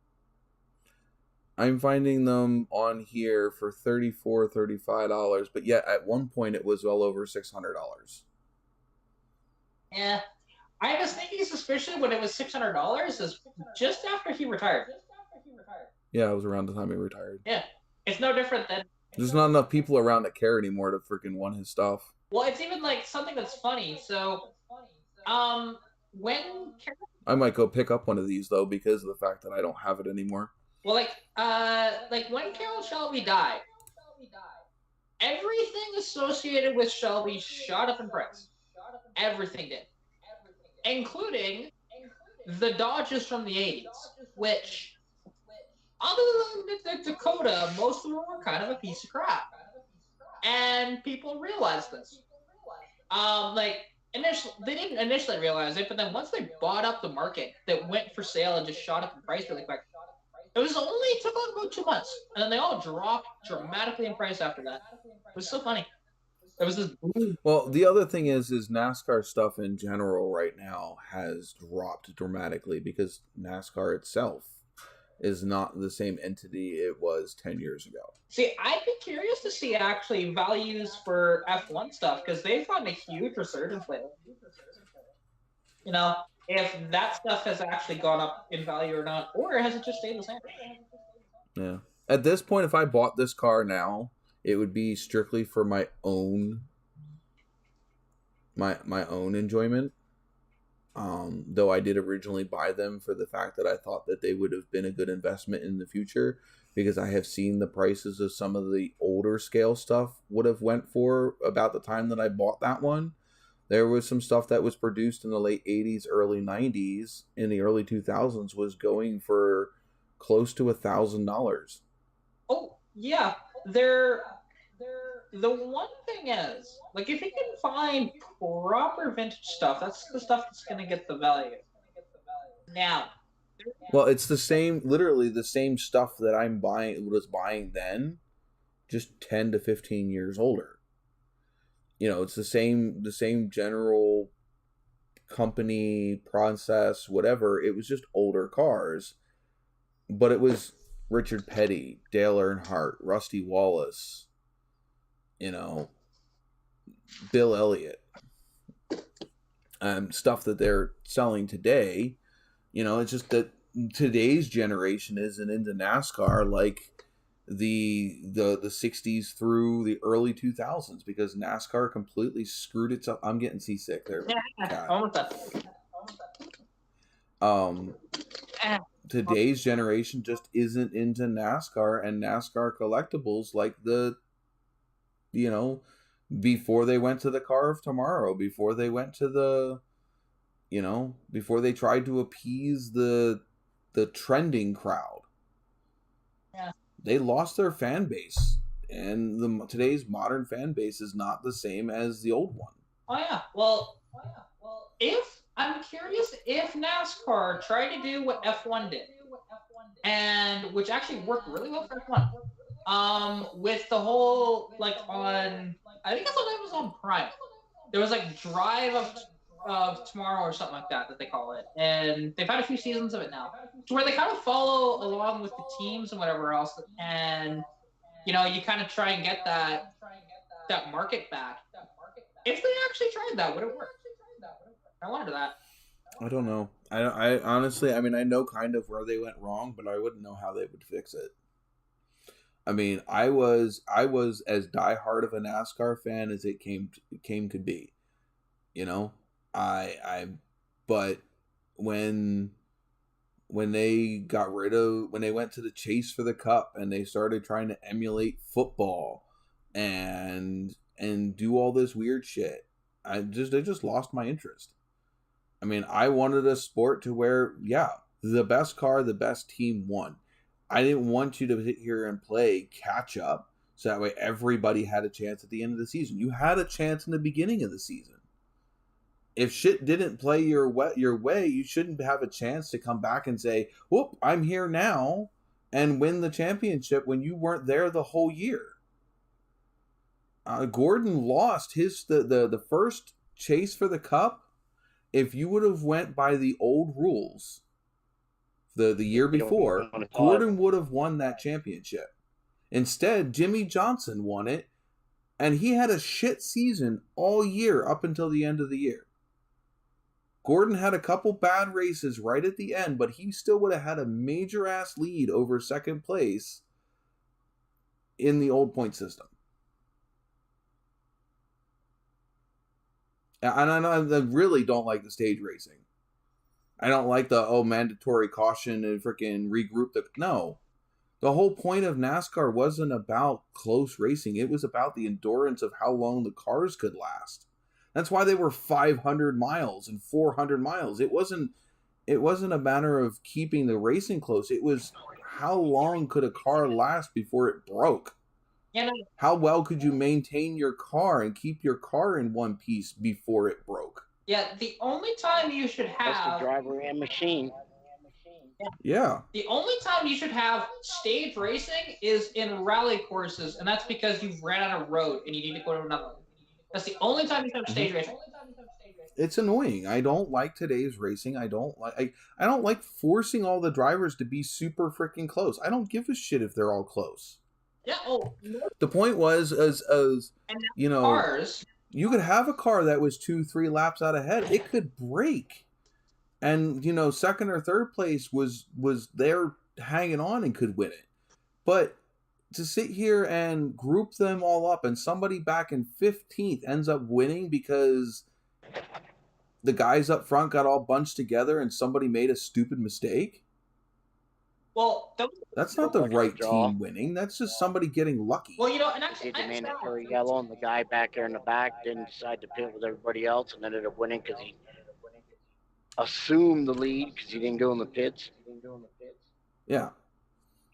I'm finding them on here for $34, $35, but yet at one point it was well over $600. Yeah. I have a sneaky suspicion when it was $600 is just after he retired. Yeah, it was around the time he retired. Yeah. It's no different than There's not enough people around that care anymore to freaking want his stuff. Well, it's even like something that's funny. So, when I might go pick up one of these though because of the fact that I don't have it anymore. well, like when Carol Shelby died, everything associated with Shelby shot up in price. Everything did, including the Dodges from the 80s, which, other than the Dakota, most of them were kind of a piece of crap. And people realized this. They didn't initially realize it, but then once they bought up the market, that went for sale and just shot up in price really quick. It took about 2 months, and then they all dropped dramatically in price after that. It was so funny. It was this. Well, the other thing is NASCAR stuff in general right now has dropped dramatically because NASCAR itself is not the same entity it was 10 years ago. See, I'd be curious to see actually values for F1 stuff because they've gotten a huge resurgence lately. You know, if that stuff has actually gone up in value or not, or has it just stayed the same? Yeah. At this point, if I bought this car now, it would be strictly for my own enjoyment. Though I did originally buy them for the fact that I thought that they would have been a good investment in the future because I have seen the prices of some of the older scale stuff would have went for about the time that I bought that one. There was some stuff that was produced in the late 80s, early 90s, in the early 2000s was going for close to $1,000. Oh, yeah. The one thing is, like, if you can find proper vintage stuff, that's the stuff that's going to get the value. Now, well, it's the same, literally the same stuff that was buying then, just 10 to 15 years older. You know, it's the same general company, process, whatever. It was just older cars, but it was Richard Petty, Dale Earnhardt, Rusty Wallace, you know, Bill Elliott, stuff that they're selling today. You know, it's just that today's generation isn't into NASCAR like the 60s through the early 2000s because NASCAR completely screwed itself. I'm getting seasick there. Today's generation just isn't into NASCAR and NASCAR collectibles like before they went to the Car of Tomorrow, before they went to before they tried to appease the trending crowd. Yeah. They lost their fan base, and today's modern fan base is not the same as the old one. Oh yeah. Well, I'm curious if NASCAR tried to do what F1 did, and which actually worked really well for F1. With the whole I think it's on Amazon Prime. There was Drive of Tomorrow or something like that they call it, and they've had a few seasons of it now, to where they kind of follow along with the teams and whatever else, and you kind of try and get that market back. If they actually tried that, would it work? I wonder that. I don't know. I honestly, I know kind of where they went wrong, but I wouldn't know how they would fix it. I mean, I was as diehard of a NASCAR fan as it came to be. You know, but when they went to the chase for the cup and they started trying to emulate football and do all this weird shit, I just lost my interest. I mean, I wanted a sport to where, yeah, the best car, the best team won. I didn't want you to sit here and play catch up so that way everybody had a chance at the end of the season. You had a chance in the beginning of the season. If shit didn't play your way, you shouldn't have a chance to come back and say, whoop, I'm here now, and win the championship when you weren't there the whole year. Gordon lost the first chase for the cup. If you would have went by the old rules the year before, Gordon would have won that championship. Instead, Jimmy Johnson won it, and he had a shit season all year up until the end of the year. Gordon had a couple bad races right at the end, but he still would have had a major ass lead over second place in the old point system. And I really don't like the stage racing. I don't like the mandatory caution and freaking regroup. No. The whole point of NASCAR wasn't about close racing. It was about the endurance of how long the cars could last. That's why they were 500 miles and 400 miles. It wasn't a matter of keeping the racing close. It was how long could a car last before it broke? How well could you maintain your car and keep your car in one piece before it broke? Yeah, the only time you should have... That's the driver and machine. Yeah. The only time you should have stage racing is in rally courses, and that's because you've ran out of road and you need to go to another one. That's the only time you should have stage racing. It's annoying. I don't like today's racing. I don't like forcing all the drivers to be super freaking close. I don't give a shit if they're all close. Yeah. The point was, as you know, cars. You could have a car that was 2-3 laps out ahead. It could break, and second or third place was there hanging on and could win it. But to sit here and group them all up and somebody back in 15th ends up winning because the guys up front got all bunched together and somebody made a stupid mistake. Well, that's not the right team winning. That's just somebody getting lucky. Well, and actually, the mandatory yellow, and the guy back there in the back didn't decide to pit with everybody else and ended up winning because he assumed the lead because he didn't go in the pits. Yeah.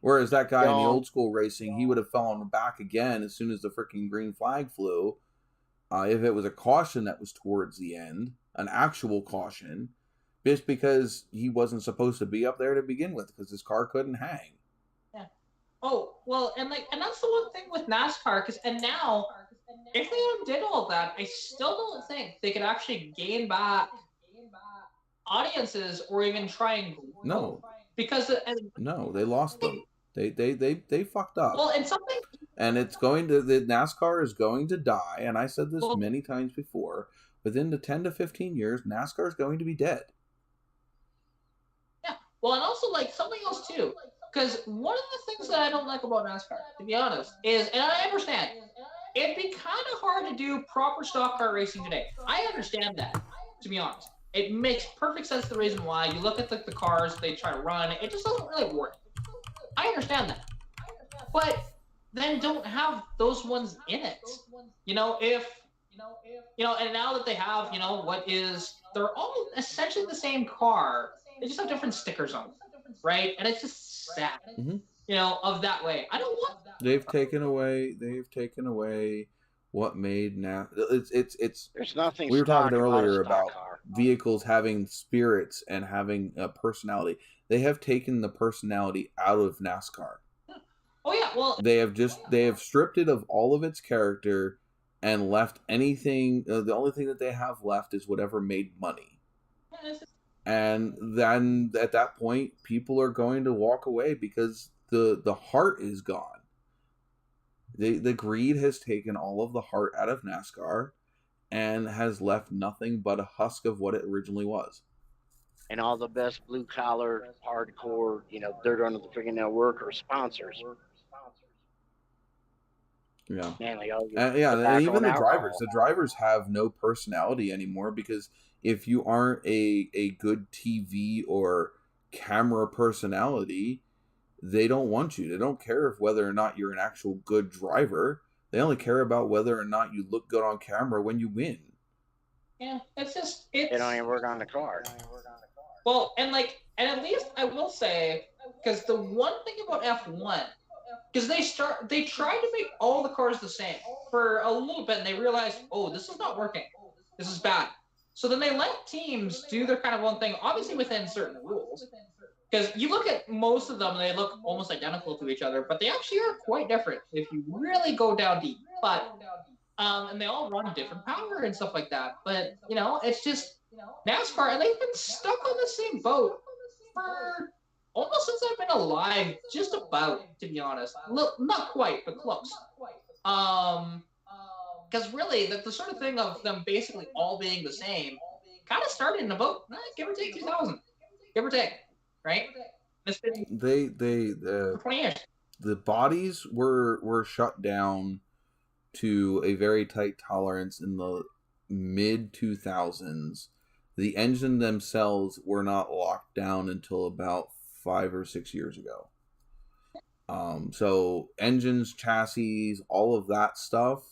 Whereas that guy in the old school racing, he would have fallen back again as soon as the freaking green flag flew. If it was a caution that was towards the end, an actual caution, just because he wasn't supposed to be up there to begin with because his car couldn't hang. Yeah. Oh, well, and that's the one thing with NASCAR, and now, if they undid all that, I still don't think they could actually gain back audiences or even try and grow. No. Because no, they lost them. They fucked up. Well, and something, and the NASCAR is going to die, and I said this many times before, within the 10 to 15 years, NASCAR is going to be dead. Yeah. Well, and also something else too, because one of the things that I don't like about NASCAR, to be honest, is, and I understand, it'd be kind of hard to do proper stock car racing today. I understand that, to be honest. It makes perfect sense the reason why. You look at the cars they try to run, it just doesn't really work. I understand that. But then don't have those ones in it. And now that they have, they're all essentially the same car. They just have different stickers on them, right? And it's just sad, of that way. I don't want that. They've taken away what made it's there's nothing. We were talking earlier about car. Vehicles having spirits and having a personality. They have taken the personality out of NASCAR. Oh yeah, well they have stripped it of all of its character and left anything. The only thing that they have left is whatever made money. And then at that point, people are going to walk away because the heart is gone. The greed has taken all of the heart out of NASCAR and has left nothing but a husk of what it originally was. And all the best blue collar, hardcore, dirt under the freaking worker sponsors. Yeah. Man, and even the drivers. The drivers have no personality anymore because if you aren't a good TV or camera personality, they don't want you. They don't care if whether or not you're an actual good driver. They only care about whether or not you look good on camera when you win. Yeah, they don't even work on the car. Well, and at least I will say, because the one thing about F1, because they tried to make all the cars the same for a little bit, and they realized, oh, this is not working. This is bad. So then they let teams do their kind of own thing, obviously within certain rules. Because you look at most of them, they look almost identical to each other, but they actually are quite different if you really go down deep. But and they all run different power and stuff like that. But it's just NASCAR, and they've been stuck on the same boat for almost since I've been alive, just about, to be honest. Not quite, but close. Because really, the sort of thing of them basically all being the same kind of started in about, give or take, 2000. Give or take, right? It's been 20 years. the bodies were shut down to a very tight tolerance in the mid 2000s. The engine themselves were not locked down until about 5 or 6 years ago. So engines, chassis, all of that stuff,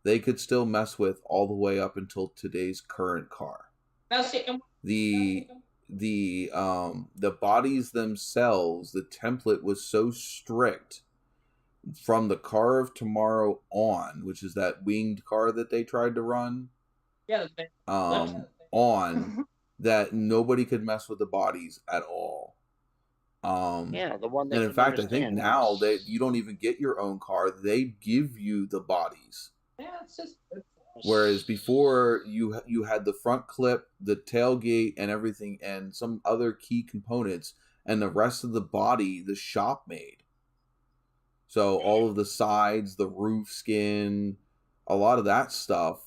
they could still mess with all the way up until today's current car. Now, see, The bodies themselves, the template was so strict from the car of tomorrow on, which is that winged car that they tried to run. Yeah. On that nobody could mess with the bodies at all. The one that And in fact, I think now that you don't even get your own car, they give you the bodies. Yeah, it's just. Whereas before, you had the front clip, the tailgate, and everything, and some other key components, and the rest of the body the shop made. So all of the sides, the roof skin, a lot of that stuff,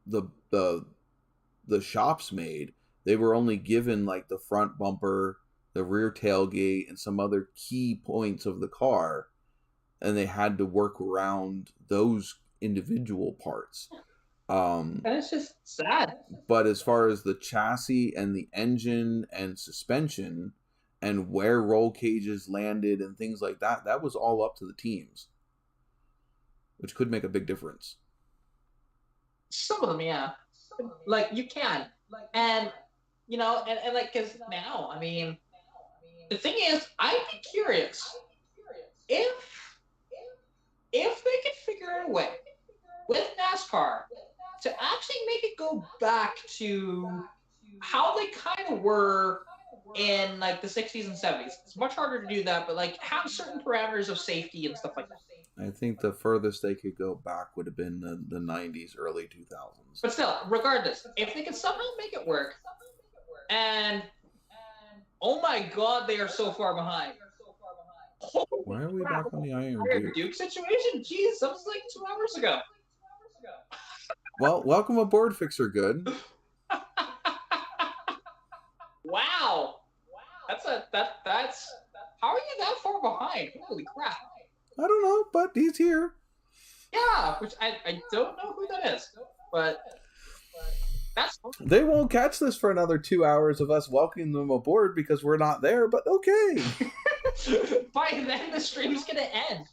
the shops made. They were only given like the front bumper, the rear tailgate, and some other key points of the car, and they had to work around those individual parts. And it's just sad. But as far as the chassis and the engine and suspension and where roll cages landed and things like that, that was all up to the teams, which could make a big difference. Some of them, yeah. Like, you can. And, you know, and like, because now, I mean, the thing is, I'd be curious if they could figure out a way with NASCAR to actually make it go back to how they kind of were in like the 60s and 70s. It's much harder to do that, but like have certain parameters of safety and stuff like that. I think the furthest they could go back would have been the 90s, early 2000s. But still, regardless, if they could somehow make it work, and oh my god, they are so far behind. Why are we back on the Iron Duke? Duke situation? Jeez, that was like 2 hours ago. Well, welcome aboard, Fixer Good. Wow. That's how are you that far behind? Holy crap. I don't know, but he's here. Yeah, which I don't know who that is, but that's They won't catch this for another 2 hours of us welcoming them aboard because we're not there, but okay. by then the stream's gonna end.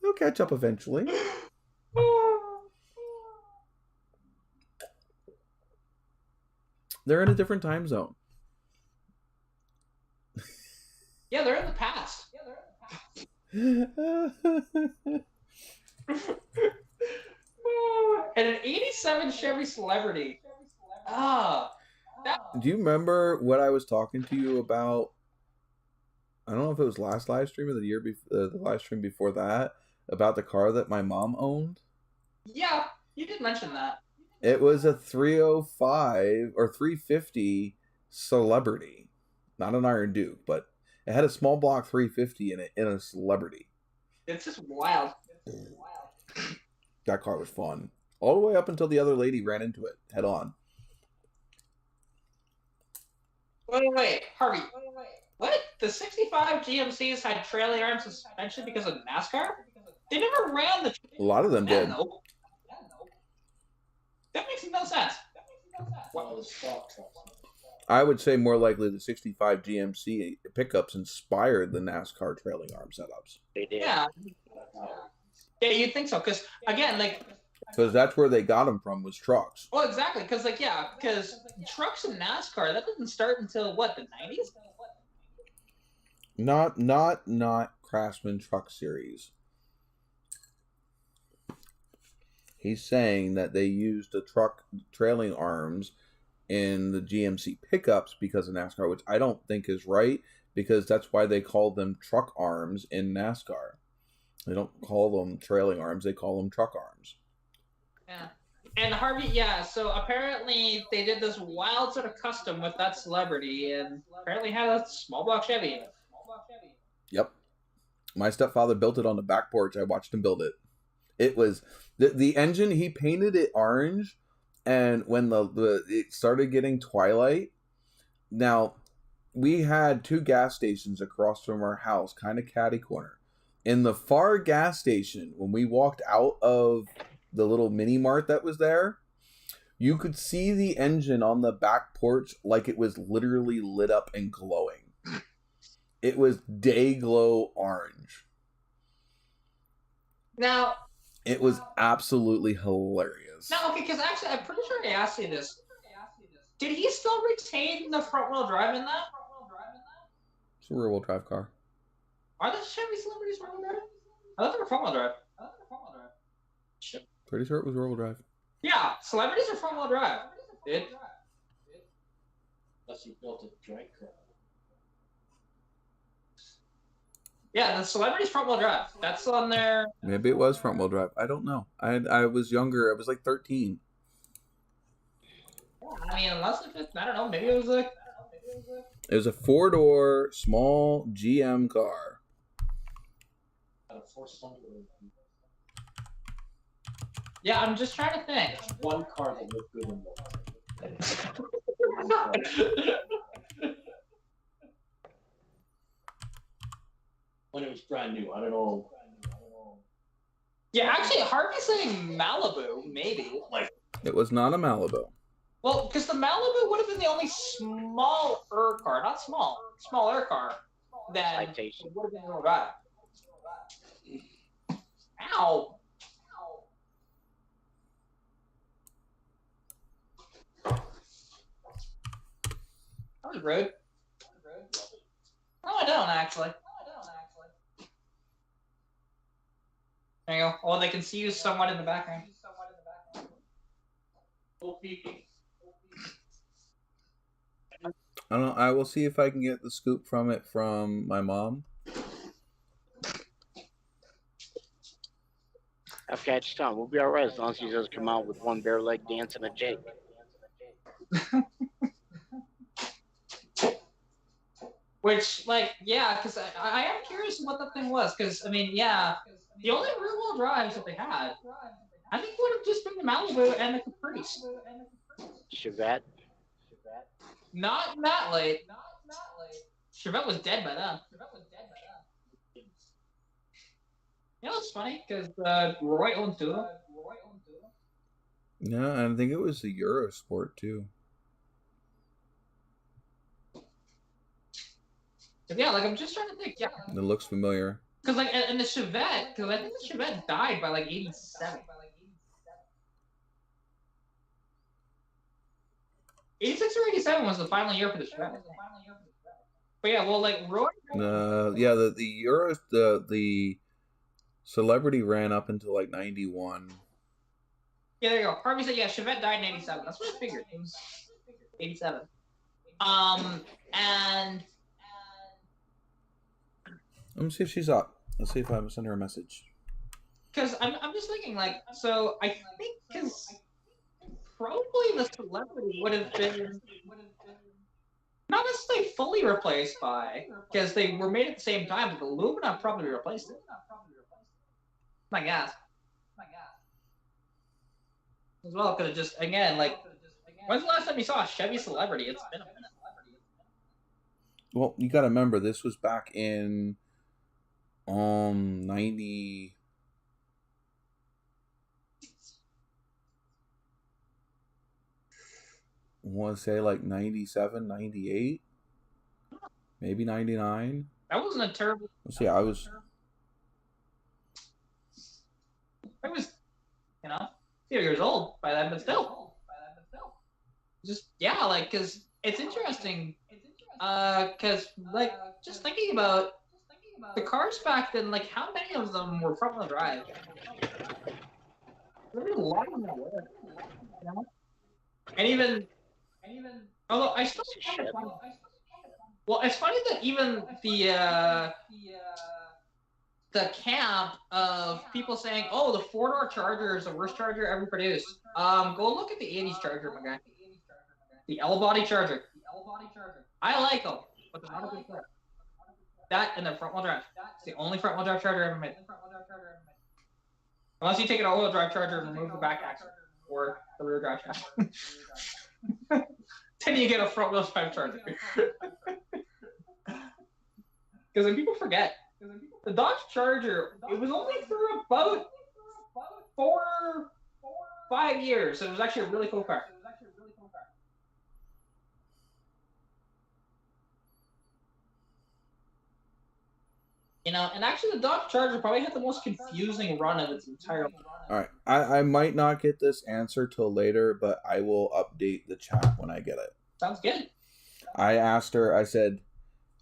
They'll catch up eventually. They're in a different time zone. Yeah, they're in the past. And an 87 Chevy Celebrity. Do you remember what I was talking to you about? I don't know if it was last live stream or the year before, the live stream before that, about the car that my mom owned. Yeah, you did mention that. It was a 305 or 350 Celebrity, not an Iron Duke, but it had a small block 350 in it in a Celebrity. It's just wild. That car was fun. All the way up until the other lady ran into it head on. Wait, Harvey. What? The 65 GMCs had trailing arm suspension because of NASCAR? They never ran the... A lot of them did. No. That makes no sense. I would say more likely the 65 GMC pickups inspired the NASCAR trailing arm setups. They did. Yeah. Yeah, you'd think so. Because, again, like... Because that's where they got them from, was trucks. Well, exactly. Because, like, yeah, because trucks in NASCAR, that didn't start until, what, the 90s? Not Craftsman Truck Series. He's saying that they used the truck trailing arms in the GMC pickups because of NASCAR, which I don't think is right, because that's why they call them truck arms in NASCAR. They don't call them trailing arms, they call them truck arms. Yeah. And Harvey, yeah, so apparently they did this wild sort of custom with that Celebrity and apparently had a small block Chevy in it. Yep. My stepfather built it on the back porch. I watched him build it. It was the engine, he painted it orange, and when it started getting twilight, now we had 2 gas stations across from our house, kind of catty corner. In the far gas station, when we walked out of the little mini mart that was there, you could see the engine on the back porch like it was literally lit up and glowing. It was day glow orange. Now, it was absolutely hilarious. Now, okay, because actually, I'm pretty sure I asked you this. Did he still retain the front-wheel drive in that? It's a rear-wheel drive car. Are the Chevy Celebrities front-wheel drive? I thought they were front-wheel drive. Pretty sure it was rear-wheel drive. Yeah, Celebrities are front-wheel drive. Dude. Unless you built a drag car. Yeah, the Celebrities front-wheel drive. That's on there. Maybe it was front-wheel drive. I don't know. I was younger. I was like 13. I mean, unless if it's, I don't know, maybe it was like... It was a 4-door, small GM car. Yeah, I'm just trying to think. One car that looked good in the when it was brand new. I don't know. Yeah, actually, Harvey's saying Malibu, maybe. It was not a Malibu. Well, because the Malibu would have been the only smaller car, not small, smaller car that would have been real drive. Ow! That was rude. No, I don't actually. There you go. Oh, they can see you somewhat in the background. I don't know. I will see if I can get the scoop from it from my mom. Okay, it's time. We'll be all right as long as he doesn't come out with one bare leg dance and a jig. Which, like, yeah, because I am curious what that thing was. Because, I mean, yeah, the only rear-wheel drives that they had, I think would have just been the Malibu and the Caprice. Chevette. Not that late. Chevette was dead by then. You know, it's funny, because Roy owned two. Yeah, and I think it was the Eurosport, too. Yeah, like, I'm just trying to think, yeah. It looks familiar. Because, like, and the Chevette, because I think the Chevette died by, like, 87. 86 or 87 was the final year for the Chevette. But yeah, well, like, Roy... Yeah, the Celebrity ran up until, like, 91. Yeah, there you go. Harvey said, yeah, Chevette died in 87. That's what I figured. It was 87. And... Let me see if she's up. Let's see if I send her a message. Because I'm just thinking, like, so I think because probably the Celebrity would have been not necessarily fully replaced by, because they were made at the same time, but the Lumina probably replaced it. My guess. As well, because it just, again, like, when's the last time you saw a Chevy Celebrity? It's been a minute. Well, you got to remember, this was back in 90. I want to say like 97, 98, maybe 99. That wasn't a terrible. Let's see, I was, you know, a few years old by then, but still. Just, yeah, like, because it's interesting. Because, like, just thinking about the cars back then, like, how many of them were front-wheel drive? There were a lot of them that were, you know? And even, although I still kind of find, well, it's funny that even the camp of people saying, oh, the 4-door Charger is the worst Charger ever produced. Go look at the 80s Charger, my guy. The L-body Charger. I like them, but they're not a good car. That and the front-wheel drive. It's the only front-wheel drive Charger ever made. Unless you take an all-wheel drive Charger and remove the back axle or the rear drive shaft. then you get a front wheel drive Charger. Because then people forget. The Dodge Charger, it was only for about 4-5 years. So it was actually a really cool car. You know, and actually the Dodge Charger probably had the most confusing run of its entire life. All right. I might not get this answer till later, but I will update the chat when I get it. Sounds good. I asked her, I said,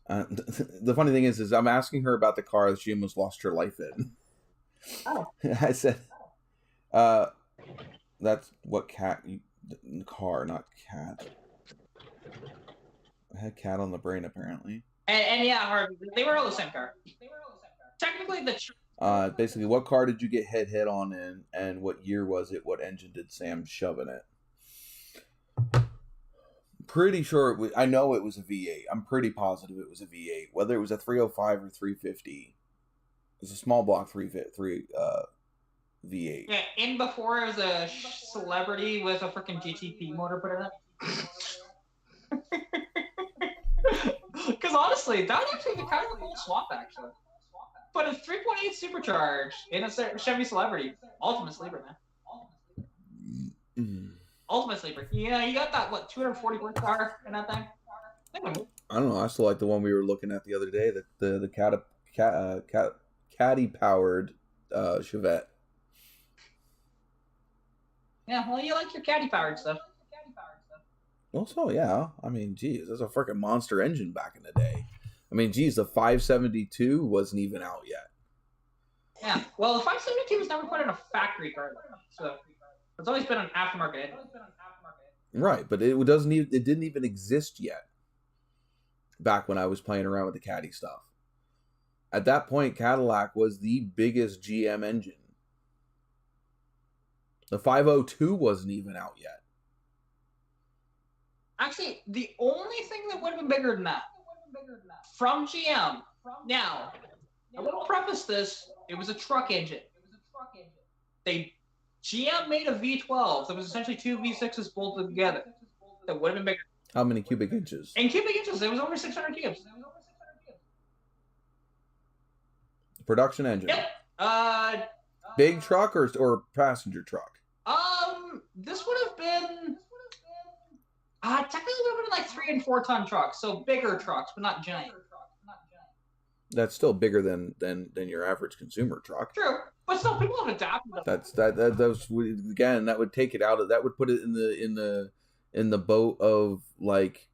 the funny thing is I'm asking her about the car that she almost lost her life in. Oh. I said, that's what car, not cat. I had cat on the brain, apparently. And yeah, Harvey, they were all the same car. Technically, basically, what car did you get hit on in, and what year was it? What engine did Sam shove in it? Pretty sure I know it was a V8. I'm pretty positive it was a V8. Whether it was a 305 or 350, it was a small block 3 V8. Yeah, in before it was a celebrity with a freaking GTP motor put in it. Because honestly, that would actually be kind of a cool swap, actually. But a 3.8 supercharged in a Chevy Celebrity, ultimate sleeper, man. Ultimate sleeper. Yeah, you got that 240 horsepower in that thing. I don't know. I still like the one we were looking at the other day, the caddy powered Chevette. Yeah, well, you like your caddy powered stuff. Also, yeah. I mean, geez, there's a freaking monster engine back in the day. I mean, geez, the 572 wasn't even out yet. Yeah, well, the 572 was never put in a factory car, so it's always been an aftermarket engine. Right, but it didn't even exist yet. Back when I was playing around with the Caddy stuff. At that point, Cadillac was the biggest GM engine. The 502 wasn't even out yet. Actually, the only thing that would have been bigger than that from GM. Now, I will preface this: it was a truck engine. GM made a V12 that was essentially two V6s bolted together. That would have been bigger. How many cubic inches? In cubic inches, it was over 600 cubes. Production engine. Yep. Big truck or passenger truck? This would have been. Technically, it would have been like 3 and 4 ton trucks, so bigger trucks, but not giant. That's still bigger than your average consumer truck. True, but still, people have adapted. That would take it out of that would put it in the boat of like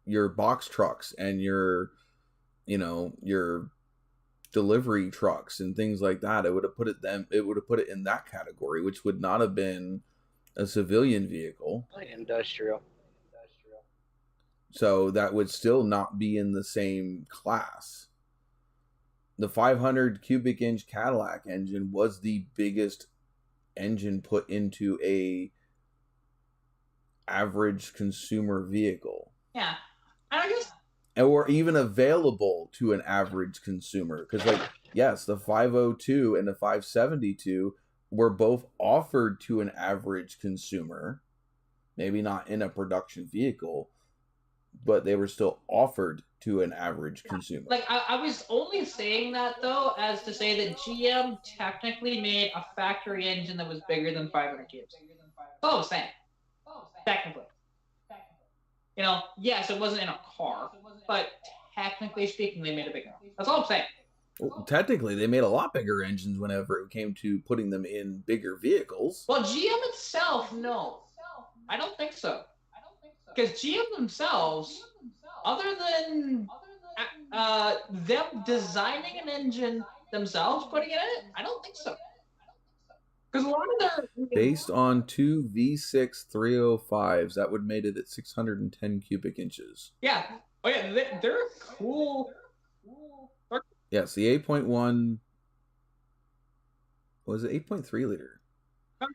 your box trucks and your delivery trucks and things like that. It would have put it in that category, which would not have been a civilian vehicle. Light industrial. So that would still not be in the same class. The 500 cubic inch Cadillac engine was the biggest engine put into a average consumer vehicle. Yeah. I guess. Or even available to an average consumer. Because, yes, the 502 and the 572 were both offered to an average consumer. Maybe not in a production vehicle, but they were still offered to an average consumer. Like, I was only saying that, though, as to say that GM technically made a factory engine that was bigger than 500 cubes. That's all I was saying. Technically. Yes, it wasn't in a car, but technically speaking, they made a big one. That's all I'm saying. Well, technically, they made a lot bigger engines whenever it came to putting them in bigger vehicles. Well, GM itself, no. I don't think so. Because GM themselves, other than them designing an engine themselves, putting it in it, I don't think so. Because a lot of their... Based on two V6 305s, that would made it at 610 cubic inches. Yeah. Oh, yeah, they're cool. Yes, the 8.1... Was it 8.3 liter?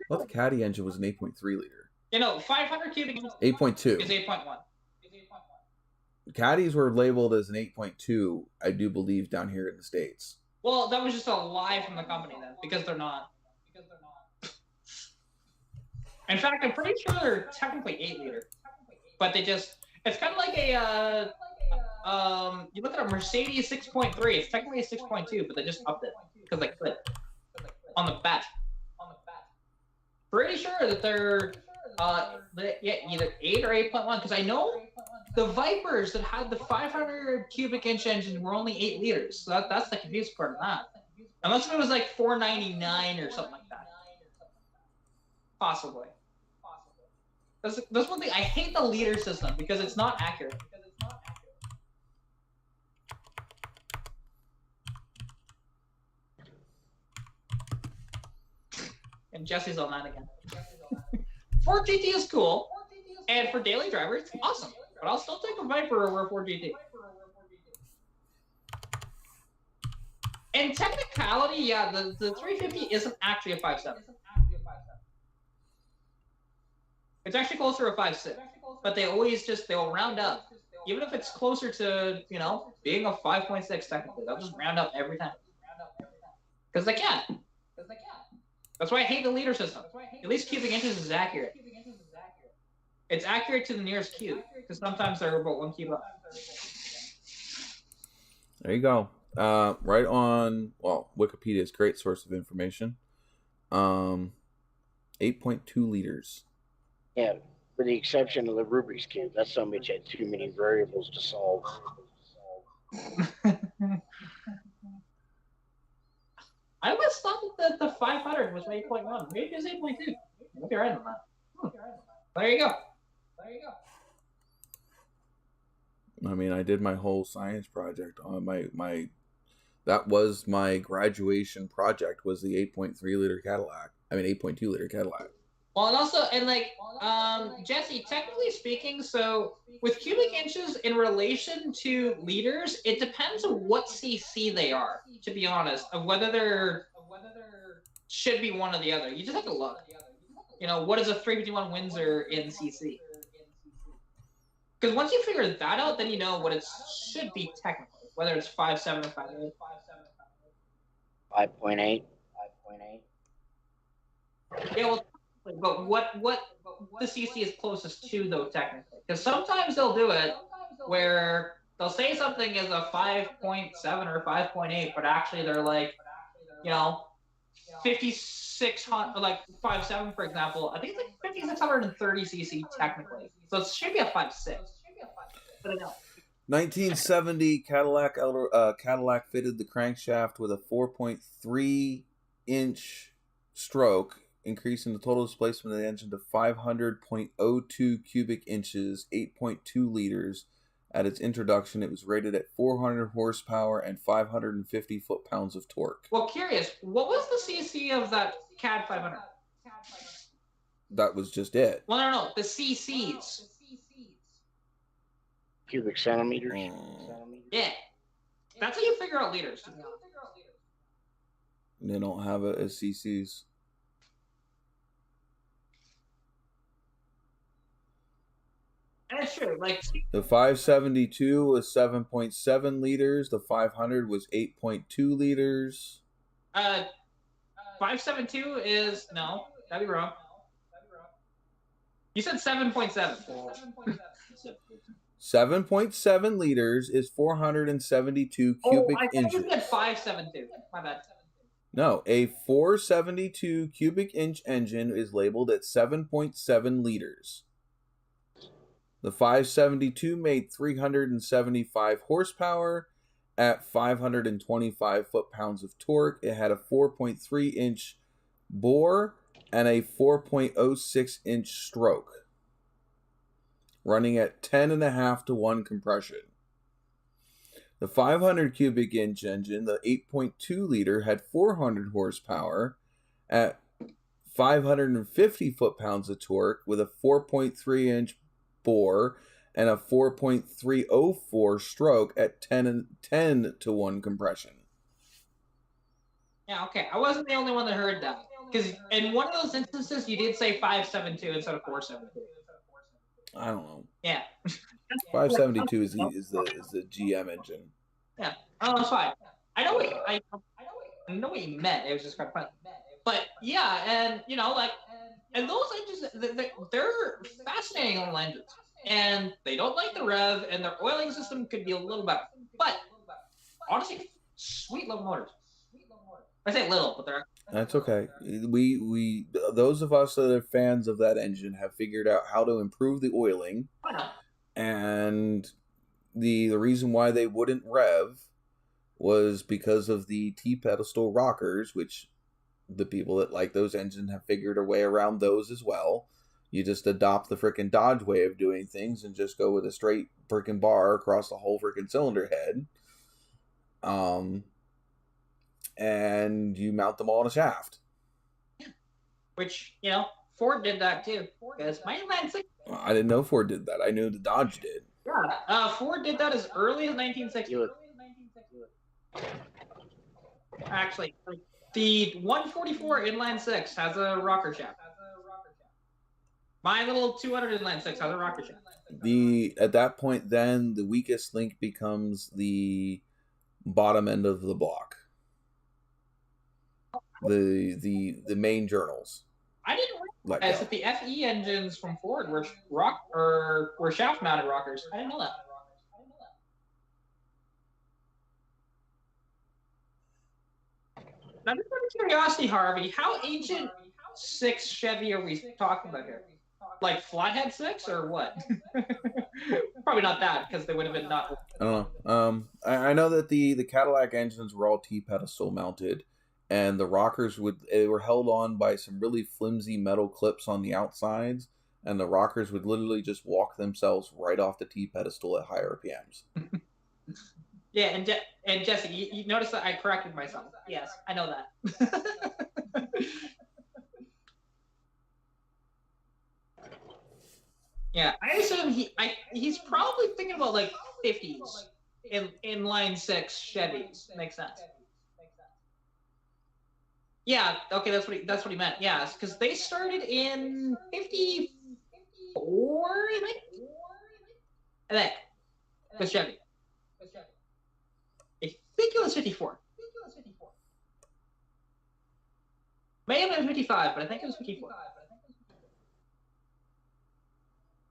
Well, the Caddy engine was an 8.3 liter. 500 cubic inches 8.2 is 8.1. Caddies were labeled as an 8.2, I do believe, down here in the States. Well, that was just a lie from the company then, because they're not. In fact, I'm pretty sure they're technically 8 liter. but it's kind of like you look at a Mercedes 6.3, it's technically a 6.2, but they just upped it because they could on the back. Pretty sure that they're either 8 or 8.1, because I know the Vipers that had the 500 cubic inch engine were only 8 liters, so that's the confusing part of that. Unless it was like 499 or something like that. Possibly. That's one thing. I hate the liter system because it's not accurate. And Jesse's on that again. Ford GT is cool, and for daily drivers, it's awesome. But I'll still take a Viper over a Ford GT. In technicality, yeah, the 350 isn't actually a 5.7. It's actually closer to a 5.6. But they'll round up. Even if it's closer to, being a 5.6 technically, they'll just round up every time. Because they can. That's why I hate the liter system. At least cubic inches is accurate. It's accurate to the nearest cube, because sometimes they're about 1 cube up. There you go. Right on, Wikipedia is a great source of information. 8.2 liters. Yeah, for the exception of the Rubik's Cube. That son of a bitch had too many variables to solve. I always thought that the 500 was 8.1. Maybe it's 8.2. Maybe you're right on that. There you go. I mean, I did my whole science project on that was my graduation project, was the 8.2 liter Cadillac. Well, and Jesse, technically speaking, so with cubic inches in relation to liters, it depends on what CC they are, to be honest, of whether they're should be one or the other. You just have to look. What is a 351 Windsor in CC? Because once you figure that out, then you know what it should be technically, whether it's 5.7 or 5.8. 5.8. Yeah, well, but what the CC is closest to, though, technically. Because sometimes they'll do it where they'll say something is a 5.7 or 5.8, but actually they're like, 5,600, like 5.7, for example. I think it's like 5,630 cc technically. So it should be a 5.6. But I know. 1970 Cadillac fitted the crankshaft with a 4.3 inch stroke, increasing the total displacement of the engine to 500.02 cubic inches, 8.2 liters. At its introduction, it was rated at 400 horsepower and 550 foot-pounds of torque. Well, curious, what was the CC of that CAD 500? That was just it. Well, no, the CCs. Cubic centimeters. Yeah. That's how you figure out liters. They don't have it as CCs. And it's true. Like the 572 was 7.7 liters. The 500 was 8.2 liters. 572 is no, that'd be wrong. You said 7.7. 7.7 liters is 472 cubic inches. You said 572. My bad. No, a 472 cubic inch engine is labeled at 7.7 liters. The 572 made 375 horsepower at 525 foot-pounds of torque. It had a 4.3 inch bore and a 4.06 inch stroke, running at 10.5 to 1 compression. The 500 cubic inch engine, the 8.2 liter, had 400 horsepower at 550 foot-pounds of torque with a 4.3 inch bore and a 4.304 stroke at 10 to 1 compression. Yeah, okay. I wasn't the only one that heard that. Because in one of those instances, you did say 572 instead of 472. I don't know. Yeah. 572 is the GM engine. Yeah. Oh, that's fine. I know what you meant. It was just kind of funny. But yeah, and and those engines, they're fascinating little engines. and they don't like the rev, and their oiling system could be a little better. But honestly, sweet little motors. I say little, but they're... That's okay. We those of us that are fans of that engine have figured out how to improve the oiling, and the reason why they wouldn't rev was because of the T-pedestal rockers, which the people that like those engines have figured a way around those as well. You just adopt the frickin' Dodge way of doing things and just go with a straight frickin' bar across the whole frickin' cylinder head. And you mount them all on a shaft. Which, you know, Ford did that too. Because my inline six... I didn't know Ford did that. I knew the Dodge did. Yeah, Ford did that as early as 1960. Actually, the 144 inline six has a rocker shaft. My little 200 inline six has a rocker shaft. At that point, then the weakest link becomes the bottom end of the block. The main journals. I didn't realize that the FE engines from Ford were shaft mounted rockers. I didn't know that. Now, just out of curiosity, Harvey, how ancient 6 Chevy are we talking about here? Like flathead 6 or what? Probably not that, because they would have been not. I don't know. I know that the Cadillac engines were all T-pedestal mounted, and the rockers were held on by some really flimsy metal clips on the outsides, and the rockers would literally just walk themselves right off the T-pedestal at higher RPMs. Yeah, and Jesse, you notice that I corrected myself. Yes, I know that. Yeah, I assume he's probably thinking about like 50s in line 6 Chevys. Makes sense. Yeah, okay, that's what he meant. Yeah, because they started in 54, I think. The Chevy. I think it was 54. May have been 55, but I think it was 54.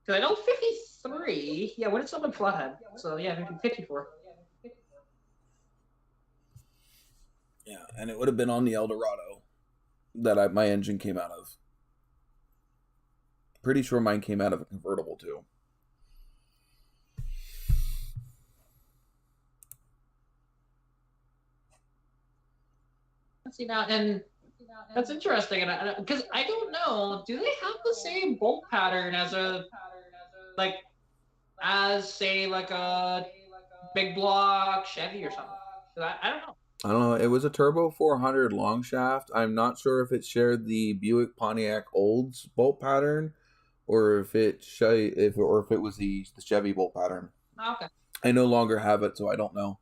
Because I know 53. Yeah, when did someone flathead? So yeah, 54. Yeah, and it would have been on the Eldorado that my engine came out of. Pretty sure mine came out of a convertible too. See now, and that's interesting, and because I don't know, do they have the same bolt pattern as say a big block Chevy or something? I don't know. I don't know. It was a Turbo 400 long shaft. I'm not sure if it shared the Buick Pontiac Olds bolt pattern, or if it was the Chevy bolt pattern. Okay. I no longer have it, so I don't know.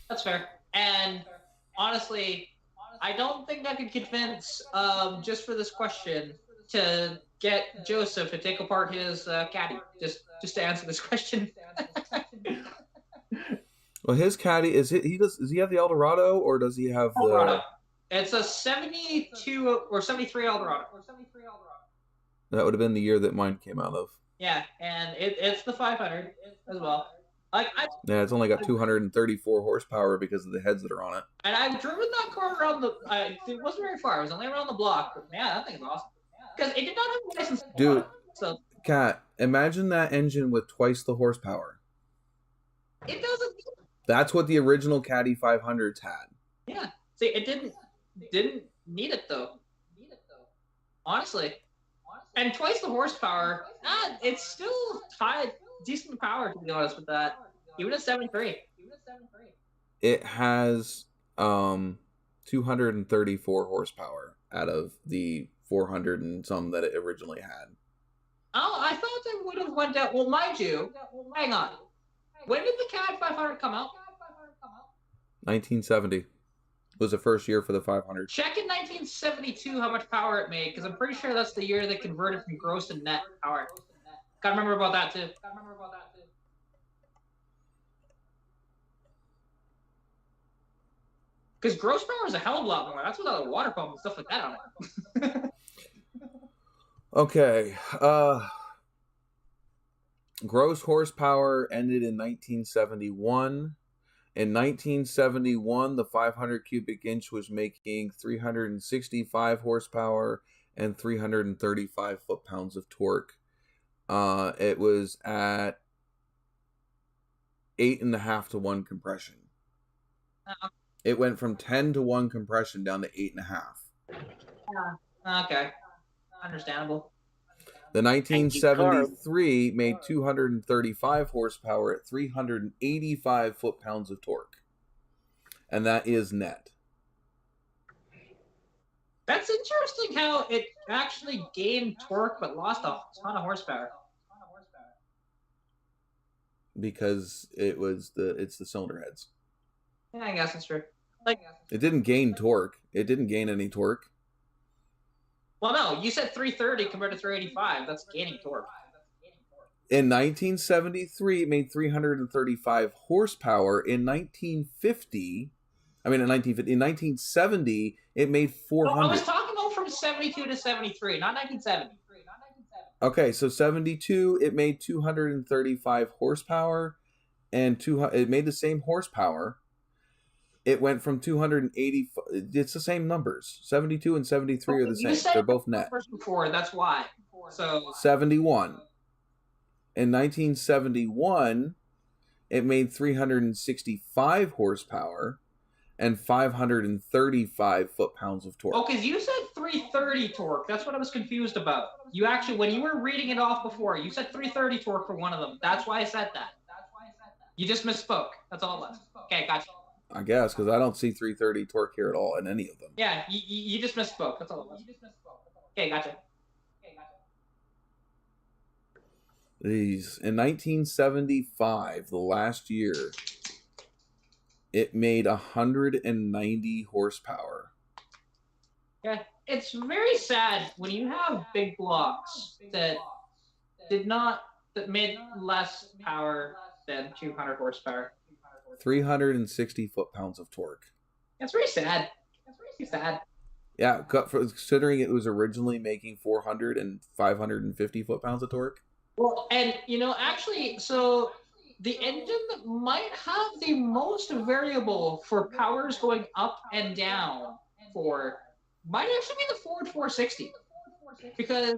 That's fair. And honestly, I don't think I could convince, just for this question, to get Joseph to take apart his caddy, just to answer this question. Well, his caddy does he have the Eldorado, or does he have Eldorado? It's a 72 or 73 Eldorado. That would have been the year that mine came out of. Yeah, and it's the 500 as well. Yeah, it's only got 234 horsepower because of the heads that are on it. And I've driven that car around it wasn't very far. It was only around the block. But yeah, that thing is awesome. Because it did not have a license. Dude, so Kat, imagine that engine with twice the horsepower. It doesn't. That's what the original Caddy 500s had. Yeah. See, it didn't need it though. Honestly. And twice the horsepower, it's still decent power, to be honest with that. Even at 73. It has 234 horsepower out of the 400 and some that it originally had. Oh, I thought they would have went down. Well, mind you, hang on. When did the CAD 500 come out? 1970 was the first year for the 500. Check in 1972 how much power it made, because I'm pretty sure that's the year they converted from gross to net power. Gotta remember about that too. Because gross power is a hell of a lot more. That's without a water pump and stuff like that on it. Okay. Gross horsepower ended in 1971. In 1971, the 500 cubic inch was making 365 horsepower and 335 foot-pounds of torque. It was at 8.5 to 1 compression. It went from 10 to 1 compression down to 8.5. Okay. Understandable. The 1973 made 235 horsepower at 385 foot-pounds of torque. And that is net. That's interesting how it actually gained torque but lost a ton of horsepower. Because it's the cylinder heads. Yeah, I guess that's true. It didn't gain torque. It didn't gain any torque. Well, no, you said 330 compared to 385. That's gaining torque. In 1973, it made 335 horsepower. In 1970, it made 400. Well, I was talking about from 72 to 73, not 1970. Okay, so 72, it made 235 horsepower, and it made the same horsepower. It went from 280. It's the same numbers. 72 and 73 are the same. They're both net. Before, that's why. So 71. In 1971, it made 365 horsepower and 535 foot-pounds of torque. Oh, because you said 330 torque. That's what I was confused about. You actually, when you were reading it off before, you said 330 torque for one of them. That's why I said that. You just misspoke. That's all it was. Okay, gotcha. I guess, because I don't see 330 torque here at all in any of them. Yeah, you just misspoke. That's all it was. Okay, gotcha. These in 1975, the last year, it made 190 horsepower. Yeah, it's very sad when you have big blocks that made less power than 200 horsepower. 360 foot-pounds of torque. That's very sad. That's very sad. Yeah, considering it was originally making 400 and 550 foot-pounds of torque. Well, and actually, so the engine that might have the most variable for powers going up and down might actually be the Ford 460, because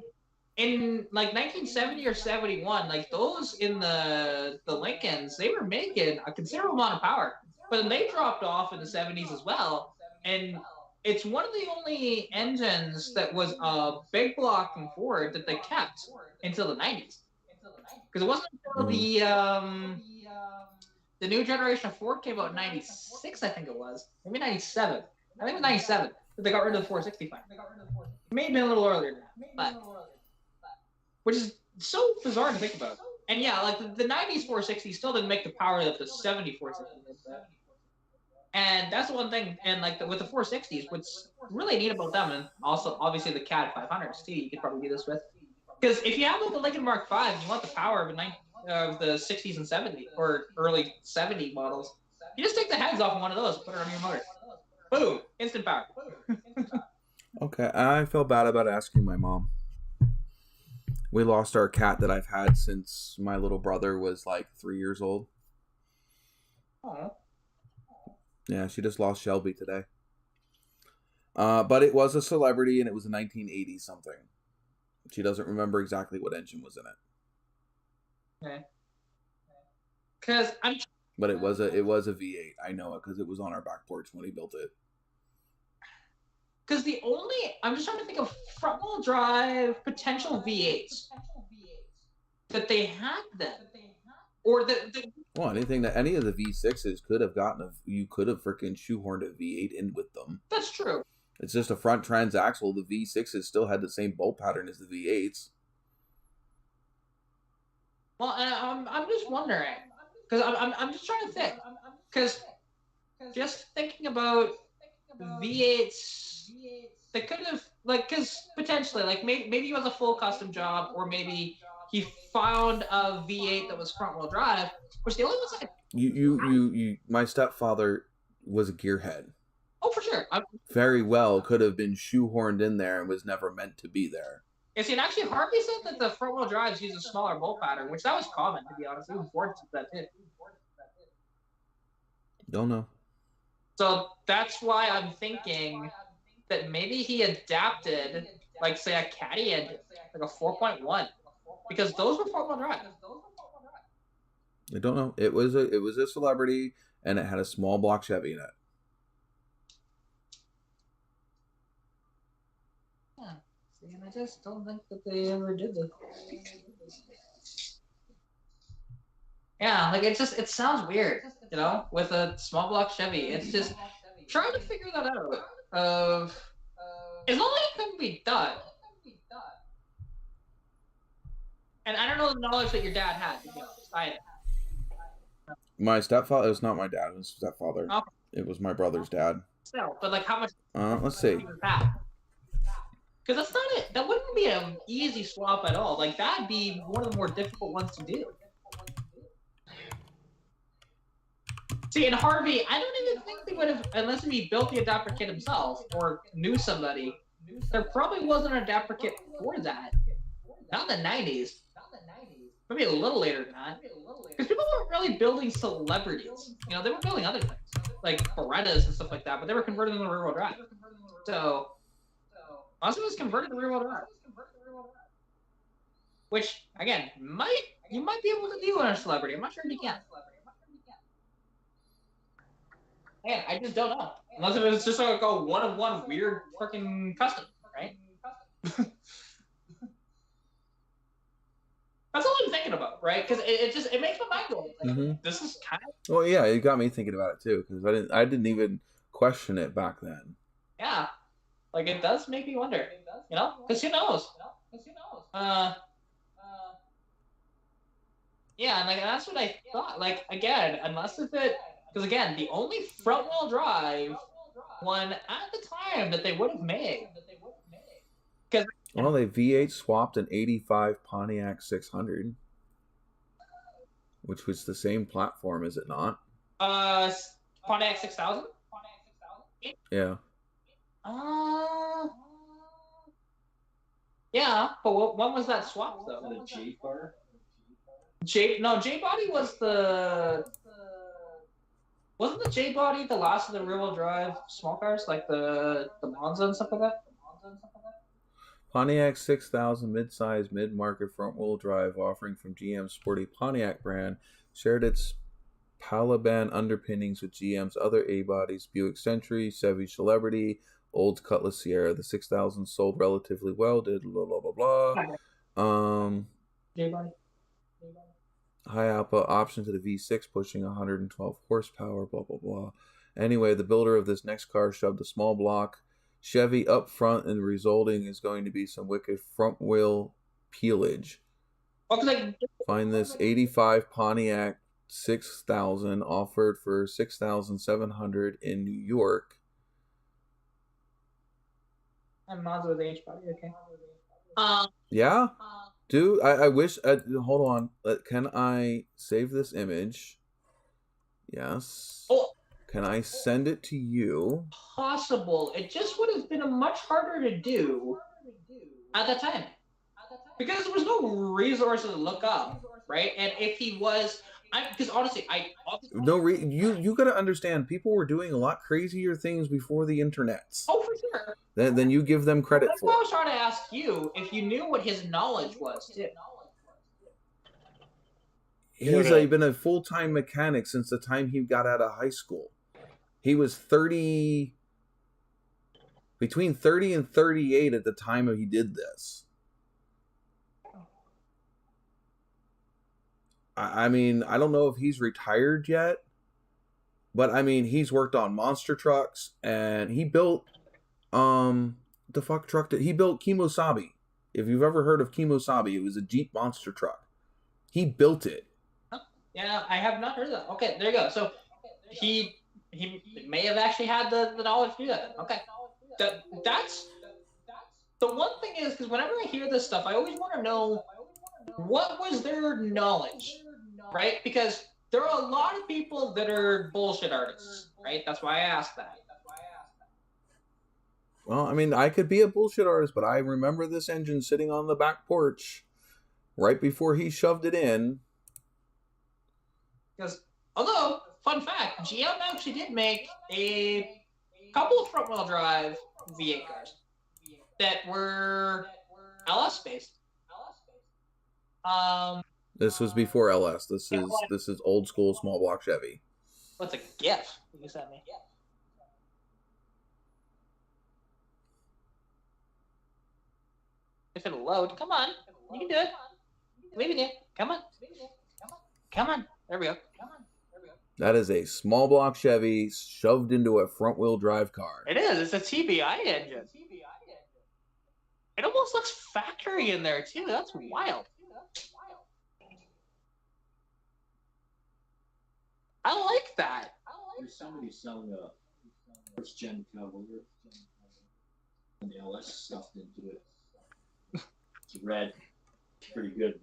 in 1970 or 71, those in the Lincolns, they were making a considerable amount of power, but then they dropped off in the 70s as well, and it's one of the only engines that was a big block from Ford that they kept until the 90s. Because it wasn't until the new generation of Ford came out in 96, I think it was. Maybe 97. I think it was 97 that they got rid of the 460 finally. It may have been a little earlier than that, which is so bizarre to think about. And yeah, the 90s 460 still didn't make the power that the 70 460 did. And that's the one thing, and with the 460s, what's really neat about them, and also obviously the CAD 500s too, you could probably do this with. Because if you have the Lincoln Mark V, you want the power of the 60s and 70s, or early 70 models, you just take the heads off of one of those, put it on your motor. Boom! Instant power. Okay, I feel bad about asking my mom. We lost our cat that I've had since my little brother was 3 years old. Aww. Yeah, she just lost Shelby today. But it was a celebrity, and it was a 1980 something. She doesn't remember exactly what engine was in it. Okay. Because But it was a V8. I know it because it was on our back porch when he built it. Because I'm just trying to think of front-wheel drive potential V8s that they had then, or Well, anything that any of the V6s could have gotten, you could have freaking shoehorned a V8 in with them. That's true. It's just a front transaxle. The V6s still had the same bolt pattern as the V8s. Well, and I'm just wondering, because I'm just trying to think, because just thinking about V8s, they could have because potentially maybe he was a full custom job, or maybe he found a V8 that was front wheel drive, which the only ones you my stepfather was a gearhead. Oh, for sure. Very well could have been shoehorned in there and was never meant to be there. see, and actually Harvey said that the front wheel drives use a smaller bolt pattern, which that was common, to be honest. Even Ford did that too. Don't know. So that's why I'm thinking that maybe he adapted, like say a Caddy engine, like a 4.1, because those were front wheel drive. I don't know. It was a Celebrity, and it had a small block Chevy in it. Yeah. See, and I just don't think that they ever did this. Yeah, like it sounds weird, you know, with a small block Chevy. It's just trying to figure that out. As long as it can be done. And I don't know the knowledge that your dad had, to be honest. My stepfather. It was not my dad. It was stepfather. Okay. It was my brother's dad. So, but like how much? Let's see. Because that's not it. That wouldn't be an easy swap at all. Like that'd be one of the more difficult ones to do. See, in Harvey, I don't even think they would have, unless he built the adapter kit himself or knew somebody. There probably wasn't an adapter kit for that. Not in the 90s. Maybe a little later than that. Because people weren't really building celebrities. You know, they were building other things, like Berettas and stuff like that, but they were converting them to rear-wheel drive. So, most of it was converted to rear-wheel drive. Which, again, you might be able to do on a Celebrity. I'm not sure if you can. Man, I just don't know. Unless it was just like a one-of-one weird freaking custom, right? That's all I'm thinking about, right? Because it makes my mind go. Like, This is kind of. Well, yeah, it got me thinking about it too, because I didn't even question it back then. Yeah, like it does make me wonder, you know? Because who knows? Yeah, and like that's what I thought. Like again, unless if it, because again, the only front-wheel drive one at the time that they would have made. Well, they V8 swapped an '85 Pontiac 600, which was the same platform, is it not? Pontiac 6000. Yeah. Yeah, but when was that swap though? The J bar. J body was the. Wasn't the J body the last of the rear-wheel drive small cars like the Monza and stuff like that? Pontiac 6000 mid-size, mid-market front-wheel drive offering from GM's sporty Pontiac brand shared its Palaban underpinnings with GM's other A-bodies, Buick Century, Chevy Celebrity, Olds Cutlass Sierra. The 6000 sold relatively well, did blah, blah, blah, blah. J-body. High output option to the V6 pushing 112 horsepower, blah, blah, blah. Anyway, the builder of this next car shoved a small block Chevy up front, and the resulting is going to be some wicked front wheel peelage. Find this 85 Pontiac 6000 offered for $6,700 in New York. And Monza with the H body, okay. Yeah? Dude, I wish. Hold on. Can I save this image? Yes. Oh. Can I send it to you? Possible. It just would have been a much harder to do at that time. Because there was no resources to look up, right? And if he was, because honestly, you got to understand, people were doing a lot crazier things before the internet. Oh, for sure. Then you give them credit That's for. What I was trying to ask you if you knew what his knowledge was too. He's been a full-time mechanic since the time he got out of high school. He was between 30 and 38 at the time he did this. I mean, I don't know if he's retired yet, but I mean, he's worked on monster trucks, and he built, the fuck truck he built Kimosabi. If you've ever heard of Kimosabi, it was a Jeep monster truck. He built it. Yeah, I have not heard of that. Okay, there you go. So he may have actually had the knowledge to do that. Okay. That's the one thing is, because whenever I hear this stuff, I always want to know what was their knowledge, right? Because there are a lot of people that are bullshit artists, right? That's why I asked that. Well, I mean, I could be a bullshit artist, but I remember this engine sitting on the back porch right before he shoved it in. Because, although, fun fact, GM actually did make a couple of front-wheel drive V8 cars that were LS based. This was before LS. This is old school small block Chevy. What's a GIF you sent me? If it'll load, come on, you can do it. Maybe do. Come on. There we go. That is a small block Chevy shoved into a front wheel drive car. It is. It's a TBI engine. It almost looks factory in there too. That's wild. I like that. There's somebody selling a first gen Cavalier and the LS stuffed into it. It's red. It's pretty good.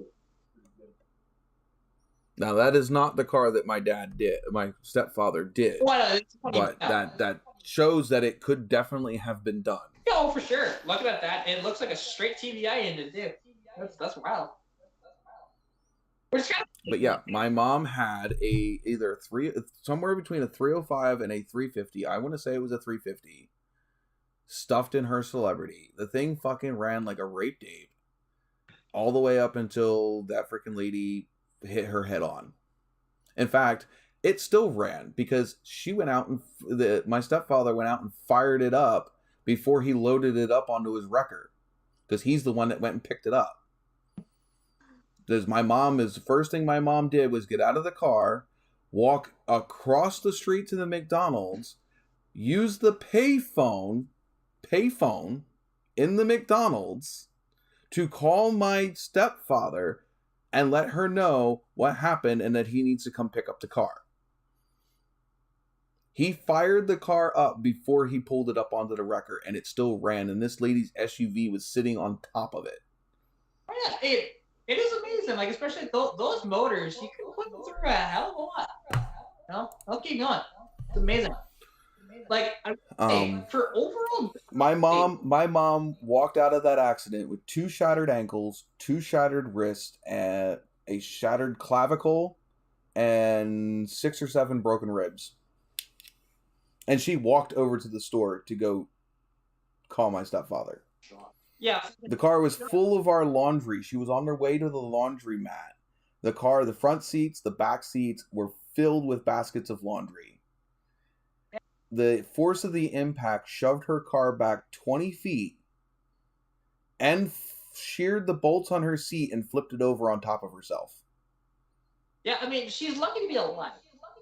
Now that is not the car that my dad did. My stepfather did. But that shows that it could definitely have been done. Yeah, oh, for sure. Looking at that, it looks like a straight TBI engine too. That's wild. But yeah, my mom had somewhere between a 305 and a 350. I want to say it was a 350 stuffed in her Celebrity. The thing fucking ran like a rape ape all the way up until that freaking lady hit her head on. In fact, it still ran because she went out and my stepfather went out and fired it up before he loaded it up onto his wrecker, because he's the one that went and picked it up. Because the first thing my mom did was get out of the car, walk across the street to the McDonald's, use the payphone in the McDonald's to call my stepfather and let her know what happened and that he needs to come pick up the car. He fired the car up before he pulled it up onto the wrecker, and it still ran, and this lady's SUV was sitting on top of it. Oh, yeah, it is amazing. Like, especially those motors, you can put them through a hell of a lot. You know, I'll keep going. It's amazing. Like, for overall, my mom walked out of that accident with 2 shattered ankles, 2 shattered wrists, and a shattered clavicle, and 6 or 7 broken ribs. And she walked over to the store to go call my stepfather. Yeah. The car was full of our laundry. She was on her way to the laundromat. The front seats, the back seats were filled with baskets of laundry. The force of the impact shoved her car back 20 feet and sheared the bolts on her seat and flipped it over on top of herself. Yeah, I mean, she's lucky to be alive.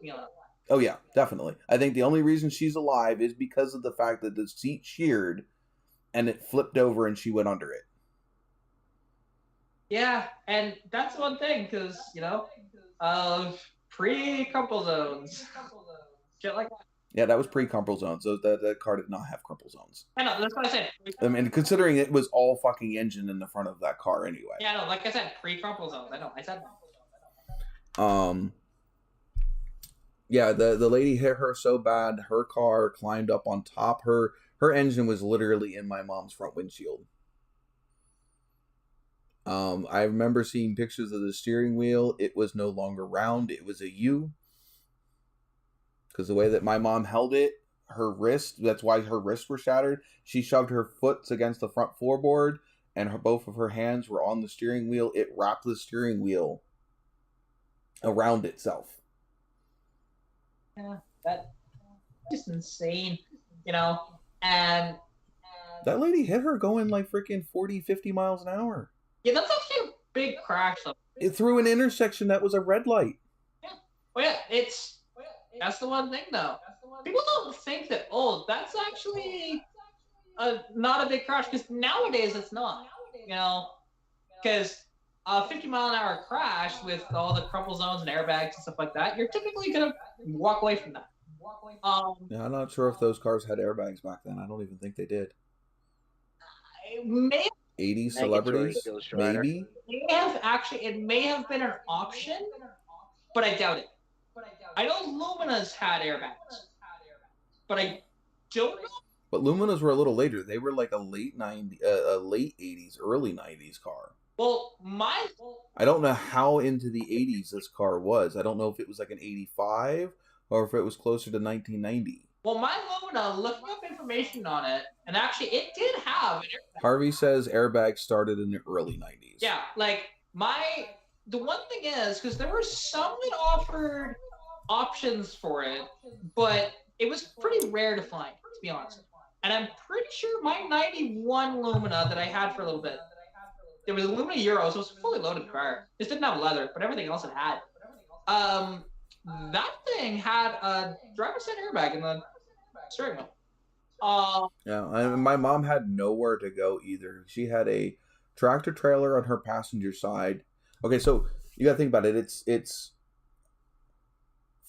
You know. Oh, yeah, definitely. I think the only reason she's alive is because of the fact that the seat sheared and it flipped over and she went under it. Yeah, and that's one thing, because, you know, pre-crumple zones. Shit like that. Yeah, that was pre-crumple zones. So that car did not have crumple zones. I know, that's what I said. I mean, considering it was all fucking engine in the front of that car anyway. Yeah, no, like I said, pre-crumple zones. I know, I said that. Yeah, the lady hit her so bad, her car climbed up on top. Her engine was literally in my mom's front windshield. I remember seeing pictures of the steering wheel. It was no longer round. It was a U. Because the way that my mom held it, her wrist, that's why her wrists were shattered. She shoved her foot against the front floorboard, and both of her hands were on the steering wheel. It wrapped the steering wheel around itself. Yeah, that's just insane, you know. And that lady hit her going like freaking 40, 50 miles an hour. Yeah, that's actually a big crash. It through an intersection that was a red light. Yeah. Well, yeah, that's the one thing though. People don't think that, that's actually not a big crash, because nowadays it's not. You know, because a 50-mile-an-hour crash with all the crumple zones and airbags and stuff like that, you're typically gonna walk away from that. Yeah, I'm not sure if those cars had airbags back then. I don't even think they did. Maybe 80 celebrities, maybe. It may have been an option, but I doubt it. I know Lumina's had airbags, but I don't know But Luminas were a little later. They were like a late 80s, early 90s car. Well, I don't know how into the 80s this car was. I don't know if it was like an 85 or if it was closer to 1990. Well, my Lumina, looking up information on it, and actually it did have an airbag. Harvey says airbags started in the early 90s. Yeah, like the one thing is, because there were some that offered options for it, but it was pretty rare to find, to be honest. And I'm pretty sure my 91 Lumina that I had for a little bit, it was a Lumina Euro, so it was a fully loaded car. It just didn't have leather, but everything else it had. That thing had a driver's side airbag in the steering wheel. Yeah, and my mom had nowhere to go either. She had a tractor trailer on her passenger side. Okay, so you got to think about it. It's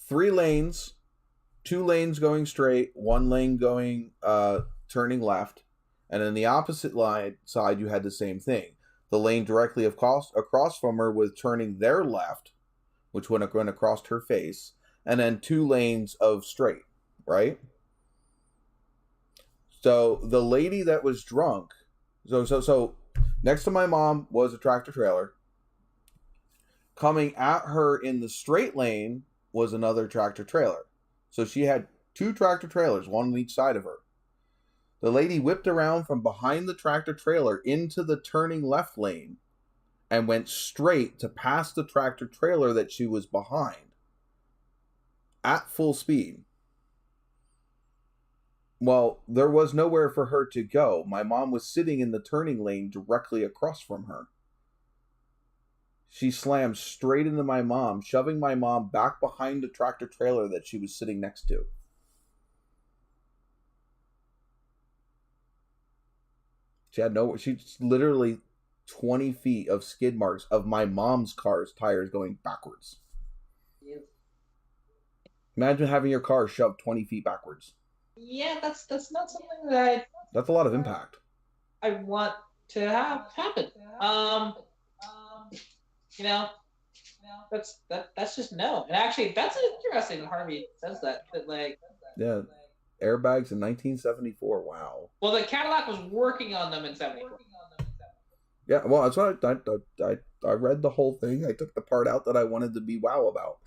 3 lanes, 2 lanes going straight, 1 lane going turning left, and then the opposite side you had the same thing. The lane directly across from her was turning their left, which went across her face, and then 2 lanes of straight, right? So the lady that was drunk, so next to my mom was a tractor trailer. Coming at her in the straight lane was another tractor trailer. So she had 2 tractor trailers, one on each side of her. The lady whipped around from behind the tractor trailer into the turning left lane and went straight to pass the tractor trailer that she was behind at full speed. Well, there was nowhere for her to go. My mom was sitting in the turning lane directly across from her. She slammed straight into my mom, shoving my mom back behind the tractor trailer that she was sitting next to. She's literally 20 feet of skid marks of my mom's car's tires going backwards. Yep. Imagine having your car shoved 20 feet backwards. Yeah, that's not something that That's a lot of impact. I want to have happen. That's just no. And actually, that's interesting that Harvey says that like. Yeah. Airbags in 1974. Wow. Well, the Cadillac was working on them in 74. Yeah, well, that's what I read the whole thing. I took the part out that I wanted to be wow about.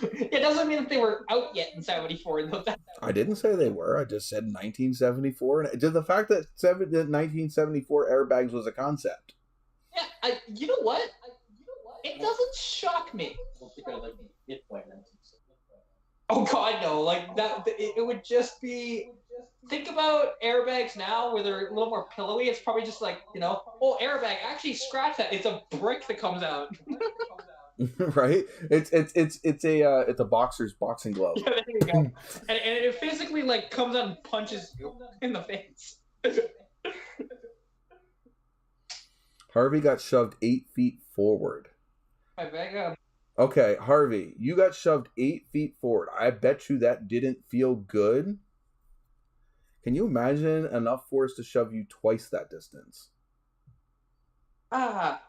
It doesn't mean that they were out yet in 74. I didn't say they were. I just said 1974. And the fact that 1974 airbags was a concept. Yeah, you know what? It doesn't shock me. Oh God, no! Like that, it would just be. Think about airbags now, where they're a little more pillowy. It's probably just like oh, airbag. Actually, scratch that. It's a brick that comes out. Right? It's a boxer's boxing glove. Yeah, there you go. And it physically like comes out and punches you in the face. Harvey got shoved 8 feet forward. My bag. Okay, Harvey, you got shoved 8 feet forward. I bet you that didn't feel good. Can you imagine enough force to shove you twice that distance? Well,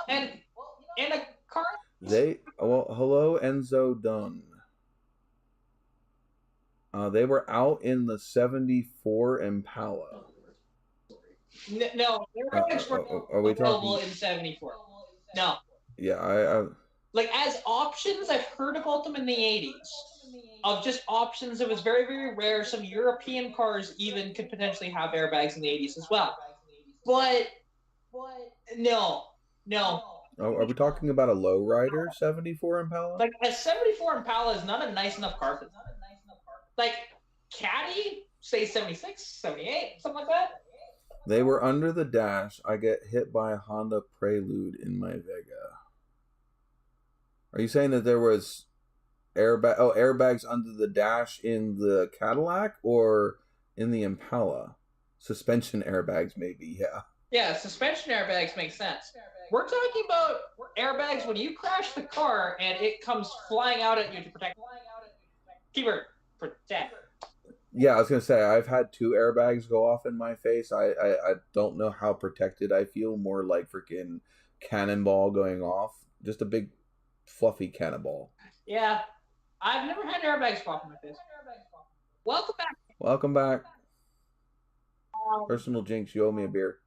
and a car. Hello, Enzo Dunn. They were out in the 74 Impala. No, airbags were available in 74. No. Yeah, like as options, I've heard about them in the 80s. Of just options, it was very, very rare. Some European cars even could potentially have airbags in the 80s as well. But no. Oh, are we talking about a lowrider 74 Impala? Like a 74 Impala is not a nice enough car for that. Like Caddy, say 76, 78, something like that. They were under the dash. I get hit by a Honda Prelude in my Vega. Are you saying that there was airbags under the dash in the Cadillac or in the Impala? Suspension airbags, maybe, yeah. Yeah, suspension airbags make sense. We're talking about airbags when you crash the car and it comes flying out at you to protect. Keyword, protect. Yeah, I was going to say, I've had 2 airbags go off in my face. I don't know how protected I feel. More like freaking cannonball going off. Just a big, fluffy cannonball. Yeah. I've never had airbags go off in my face. Welcome back. Welcome back. Personal jinx, you owe me a beer.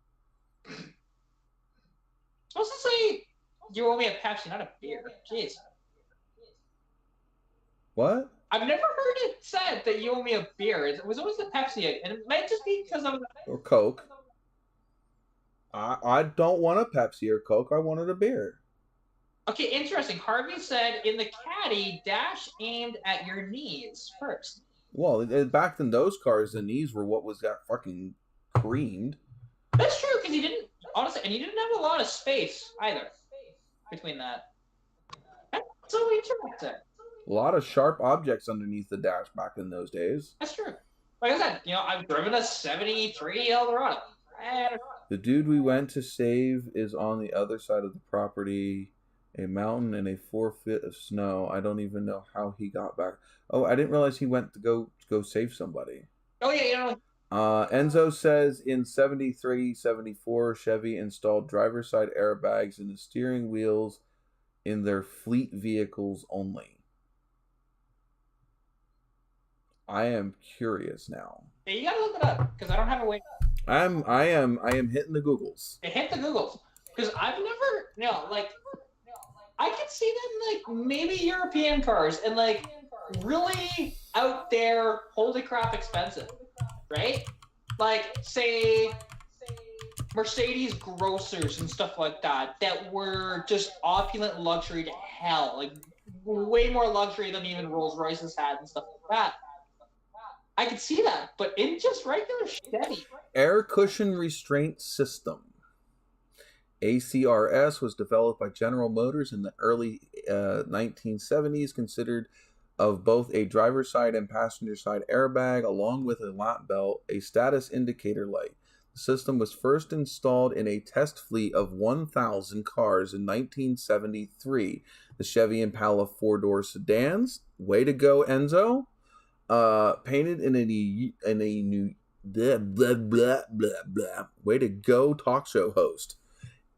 Supposed to say you owe me a Pepsi, not a beer. Jeez. What? I've never heard it said that you owe me a beer. It was always the Pepsi, and it might just be because of... Or Coke. I don't want a Pepsi or Coke. I wanted a beer. Okay, interesting. Harvey said, in the caddy, dash aimed at your knees first. Well, back in those cars, the knees were what was got fucking creamed. That's true, because he didn't, honestly, and he didn't have a lot of space either between that. That's so interesting. A lot of sharp objects underneath the dash back in those days. That's true. Like I said, I've driven a 73 Eldorado. The dude we went to save is on the other side of the property. A mountain and a 4 feet of snow. I don't even know how he got back. Oh, I didn't realize he went to go save somebody. Oh, yeah, Enzo says in 73, 74, Chevy installed driver's side airbags in the steering wheels in their fleet vehicles only. I am curious now. Yeah, you gotta look it up, because I don't have a way. I am hitting the Googles. Hit the Googles. Because I've never, I could see them, maybe European cars, and, really out there, holy crap, expensive, right? Say, Mercedes grocers and stuff like that were just opulent luxury to hell. Way more luxury than even Rolls Royces had and stuff like that. I could see that, but in just regular Chevy. Air cushion restraint system. ACRS was developed by General Motors in the early 1970s, considered of both a driver's side and passenger side airbag, along with a lap belt, a status indicator light. The system was first installed in a test fleet of 1,000 cars in 1973. The Chevy Impala 4-door sedans. Way to go, Enzo. Painted in a new blah, blah, blah, blah, blah. Way to go, talk show host.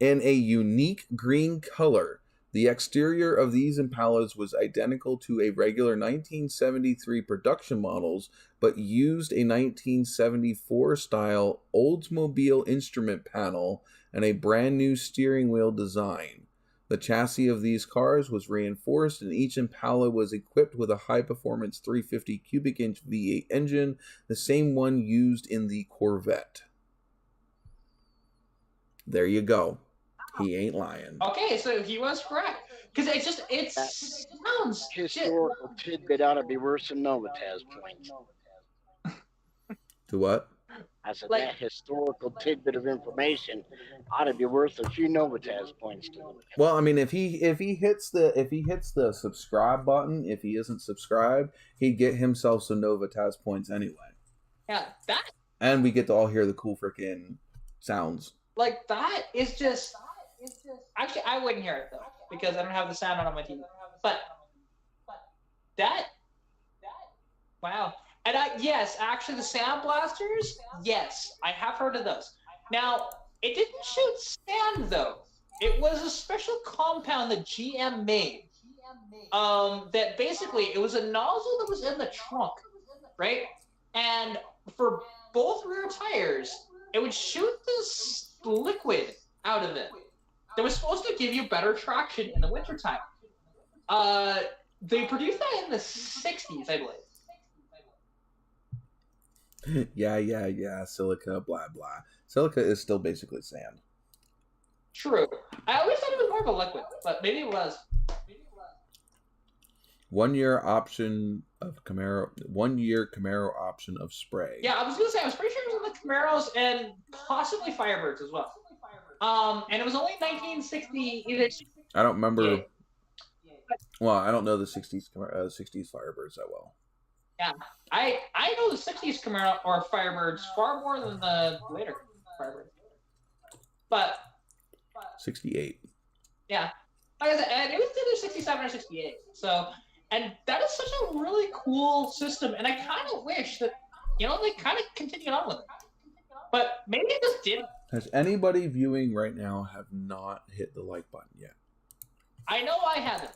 In a unique green color. The exterior of these Impalas was identical to a regular 1973 production models, but used a 1974 style Oldsmobile instrument panel and a brand new steering wheel design. The chassis of these cars was reinforced, and each Impala was equipped with a high-performance 350 cubic inch V8 engine, the same one used in the Corvette. There you go. He ain't lying. Okay, so he was correct. Because it sounds historical tidbit ought to be worse than NOVAtazz points. To what? I said that historical tidbit of information ought to be worth a few NOVAtazz points to him. Well, I mean, if he hits the subscribe button, if he isn't subscribed, he'd get himself some NOVAtazz points anyway. Yeah, that. And we get to all hear the cool freaking sounds. That is just. Actually, I wouldn't hear it though because I don't have the sound on my TV. But that. Wow. And yes, actually, the sound blasters. Yes, I have heard of those. Now, it didn't shoot sand though. It was a special compound that GM made. That basically it was a nozzle that was in the trunk, right? And for both rear tires, it would shoot this liquid out of it that was supposed to give you better traction in the wintertime. They produced that in the 60s, I believe. Yeah. Silica, blah, blah. Silica is still basically sand. True. I always thought it was more of a liquid, but maybe it was. 1 year option of Camaro. 1 year Camaro option of spray. Yeah, I was gonna say I was pretty sure it was in the Camaros and possibly Firebirds as well. And it was only 1960. I don't remember. Yeah. Well, I don't know the 60s 60s Firebirds that well. Yeah, I know the 60s Camaro or Firebirds far more than the later Firebirds. But 68. Yeah, like I said, and it was either 67 or 68. So, and that is such a really cool system, and I kind of wish that they kind of continued on with it. But maybe it just didn't. Has anybody viewing right now have not hit the like button yet? I know I haven't.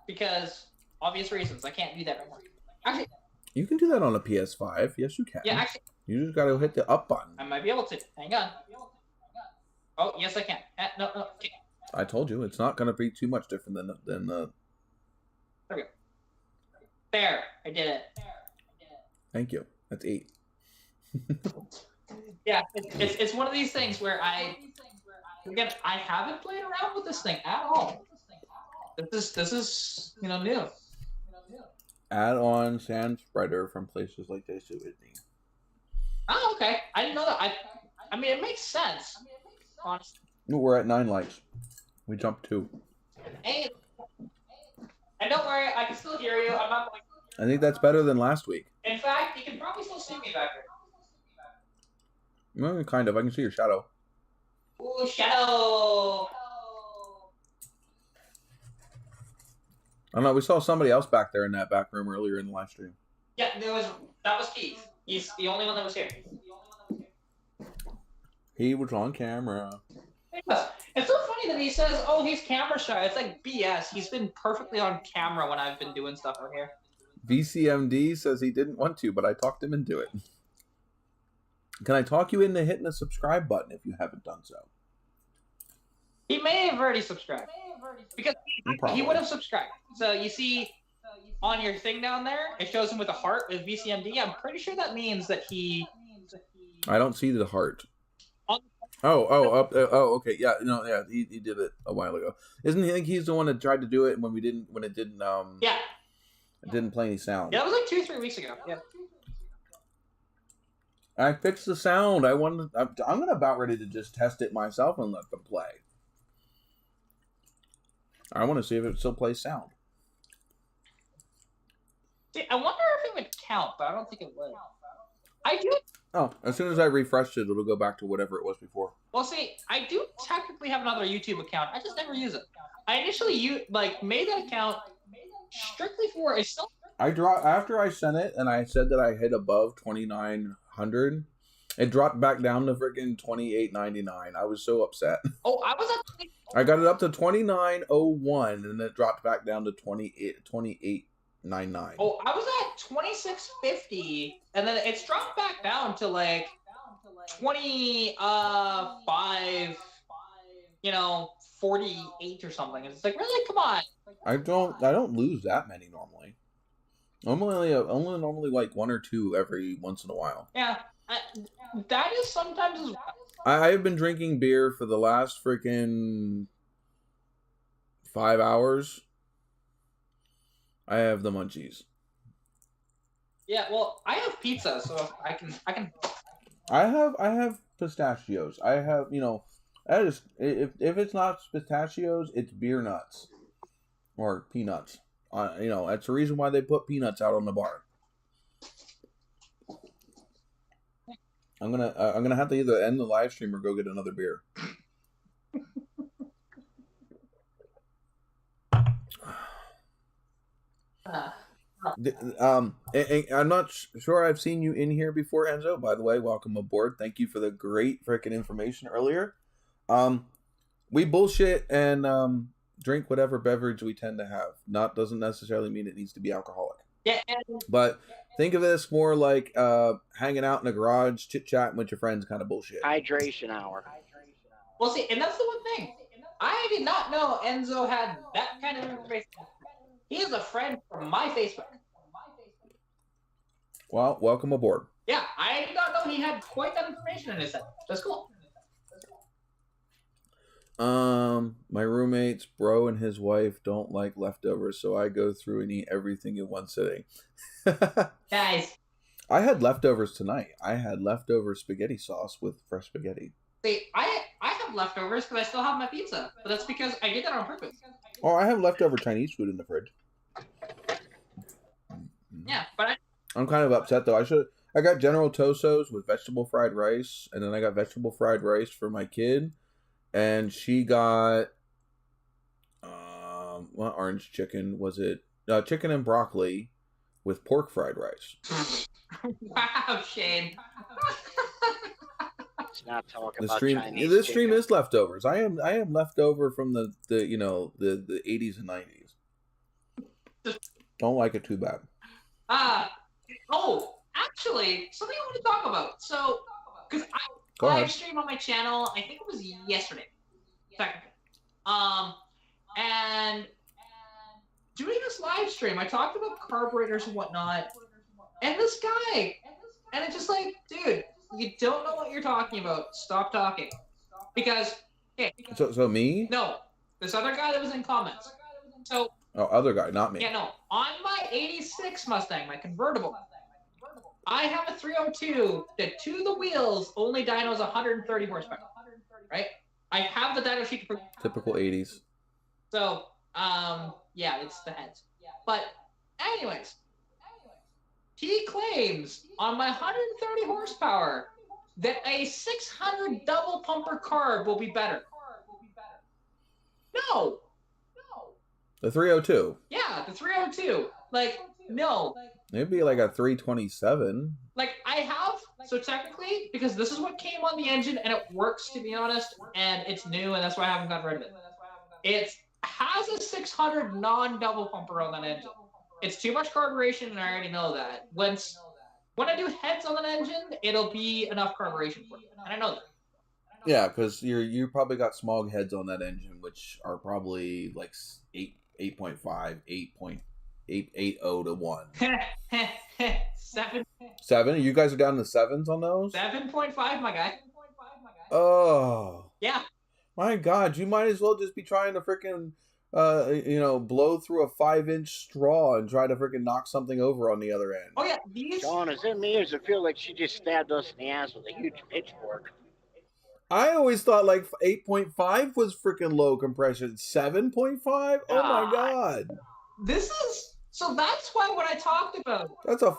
Because obvious reasons. I can't do that anymore. Actually, You can do that on a PS5. Yes, you can. Yeah, actually, You just got to hit the up button. I might be able to. Hang on. Oh, yes, I can. No. Okay. I told you, it's not going to be too much different than the... There we go. There, I did it. Thank you. That's 8. Yeah, it's one of these things where I haven't played around with this thing at all. This is new. Add-on sand spreader from places like this, Whitney. Oh, okay. I didn't know that. I mean, it makes sense. Honestly. We're at 9 likes. We jumped 2. Hey, and don't worry, I can still hear you. I'm not like. I think that's better than last week. In fact, you can probably still see me back here. Well, kind of. I can see your shadow. Ooh, shadow. I don't know. We saw somebody else back there in that back room earlier in the live stream. Yeah, that was Keith. He's the only one that was here. He was on camera. It's so funny that he says, "Oh, he's camera shy." It's like BS. He's been perfectly on camera when I've been doing stuff out here. VCMD says he didn't want to, but I talked him into it. Can I talk you into hitting the subscribe button if you haven't done so? He may have already subscribed. Because he would have subscribed. So you see on your thing down there, it shows him with a heart with VCMD. I'm pretty sure that means that he... I don't see the heart. On... Okay. Yeah, he did it a while ago. Isn't he? I think he's the one that tried to do it when it didn't yeah. It didn't play any sound. Yeah, that was like 2-3 weeks ago. Yeah. I fixed the sound. I'm about ready to just test it myself and let them play. I want to see if it still plays sound. See, I wonder if it would count, but I don't think it would. I do. Oh, as soon as I refresh it, it'll go back to whatever it was before. Well, see, I do technically have another YouTube account. I just never use it. I initially made that account strictly for a self. After I sent it and I said that I hit above 2,900. It dropped back down to freaking $28.99. I was so upset. Oh, I was at. I got it up to $29.01 and it dropped back down to $28.99. Oh, I was at $26.50 and then it's dropped back down to like 25, 48 or something. And it's like, really, come on. I don't lose that many normally. Only normally like 1 or 2 every once in a while. Yeah. That is sometimes. I have been drinking beer for the last freaking 5 hours. I have the munchies. Yeah, well, I have pizza, so I can. I have pistachios. I have if it's not pistachios, it's beer nuts or peanuts. That's the reason why they put peanuts out on the bar. I'm gonna have to either end the live stream or go get another beer. I'm not sure I've seen you in here before, Enzo. By the way, welcome aboard. Thank you for the great freaking information earlier. We bullshit and drink whatever beverage we tend to have. Doesn't necessarily mean it needs to be alcoholic. Yeah. But think of this more like hanging out in a garage, chit-chatting with your friends kind of bullshit. Hydration hour. Well, see, and that's the one thing. I did not know Enzo had that kind of information. He is a friend from my Facebook. Well, welcome aboard. Yeah, I did not know he had quite that information in his head. That's cool. My roommate's bro and his wife don't like leftovers, so I go through and eat everything in one sitting. Guys. I had leftovers tonight. I had leftover spaghetti sauce with fresh spaghetti. See, I have leftovers because I still have my pizza, but that's because I did that on purpose. Oh, I have leftover Chinese food in the fridge. Yeah, but I'm kind of upset though. I got General Tosos with vegetable fried rice, and then I got vegetable fried rice for my kid, and she got what orange chicken was it? Chicken and broccoli with pork fried rice. Wow, Shane. Let's not talk The about stream. Chinese This stream chicken. is leftovers. I am leftover from the 80s and 90s. Don't like it too bad. Oh, actually, something I want to talk about. So, because I Go ahead. live stream on my channel, I think it was yesterday, technically. And doing this live stream, I talked about carburetors and whatnot, and this guy, and it's just like, dude, you don't know what you're talking about. Stop talking. Because, okay. So me? No, this other guy that was in comments. So. Oh, other guy, not me. Yeah, no. On my 86 Mustang, my convertible, I have a 302 that to the wheels only dynos 130 horsepower. Right? I have the dyno sheet for Typical 80s. So, yeah, it's the heads. But, anyways, he claims on my 130 horsepower that a 600 double pumper carb will be better. No. The 302. Yeah, the 302. Like, no. Maybe like a 327. Like, I have, so technically, because this is what came on the engine, and it works, to be honest, and it's new, and that's why I haven't got rid of it. It has a 600 non-double pumper on that engine. It's too much carburation, and I already know that. When I do heads on an engine, it'll be enough carburation for it, and I know that. Yeah, because you probably got smog heads on that engine, which are probably like 8.5, 8.880 to 1. 7? You guys are down to 7s on those? 7.5, my guy. Oh. Yeah. My God, you might as well just be trying to freaking, blow through a 5-inch straw and try to freaking knock something over on the other end. Oh, yeah. These... Sean, is it me or does it feel like she just stabbed us in the ass with a huge pitchfork? I always thought like 8.5 was freaking low compression. 7.5? Oh my God. So that's why what I talked about. That's a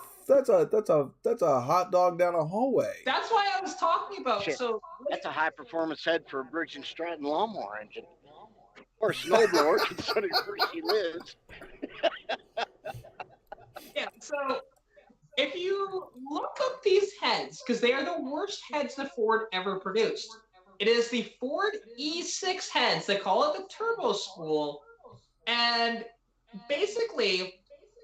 hot dog down a hallway. That's why I was talking about. Shit. So that's a high performance head for a Briggs and Stratton lawnmower engine. Or a snowblower, considering where she lives. Yeah, so if you look up these heads, because they are the worst heads that Ford ever produced. It is the Ford E6 heads. They call it the turbo spool. And basically,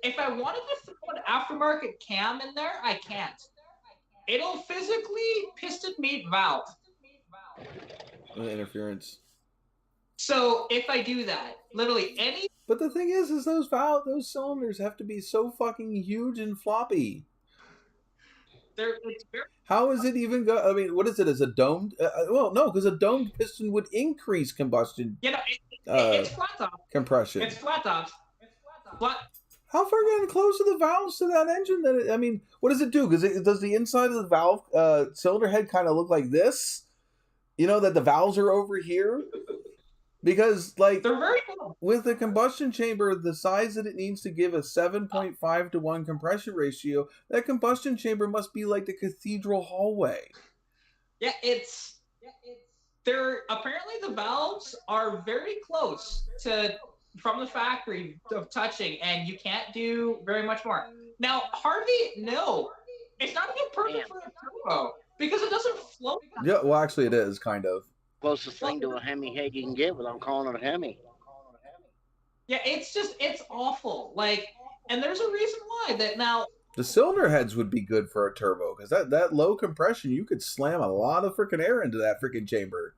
if I wanted to throw an aftermarket cam in there, I can't. It'll physically piston meet valve. Interference. So if I do that, literally any... But the thing is those cylinders have to be so fucking huge and floppy. It's very... How is it even go? I mean, what is it? Is a domed? Well, no, because a domed piston would increase combustion. It's flat top. Compression. It's flat tops. Flat. How far getting close to the valves to that engine? What does it do? Because does the inside of the valve cylinder head kind of look like this? You know that the valves are over here. Because, like, they're very cool. With the combustion chamber, the size that it needs to give a 7.5 to 1 compression ratio, that combustion chamber must be like the cathedral hallway. Yeah, apparently the valves are very close from the factory of touching, and you can't do very much more. Now, Harvey, no, it's not even perfect for a turbo because it doesn't float. Yeah, well, actually, it is kind of. Closest thing to a Hemi head you can get without calling it a Hemi. Yeah, it's awful. Like, and there's a reason why that now. The cylinder heads would be good for a turbo because that low compression, you could slam a lot of freaking air into that freaking chamber.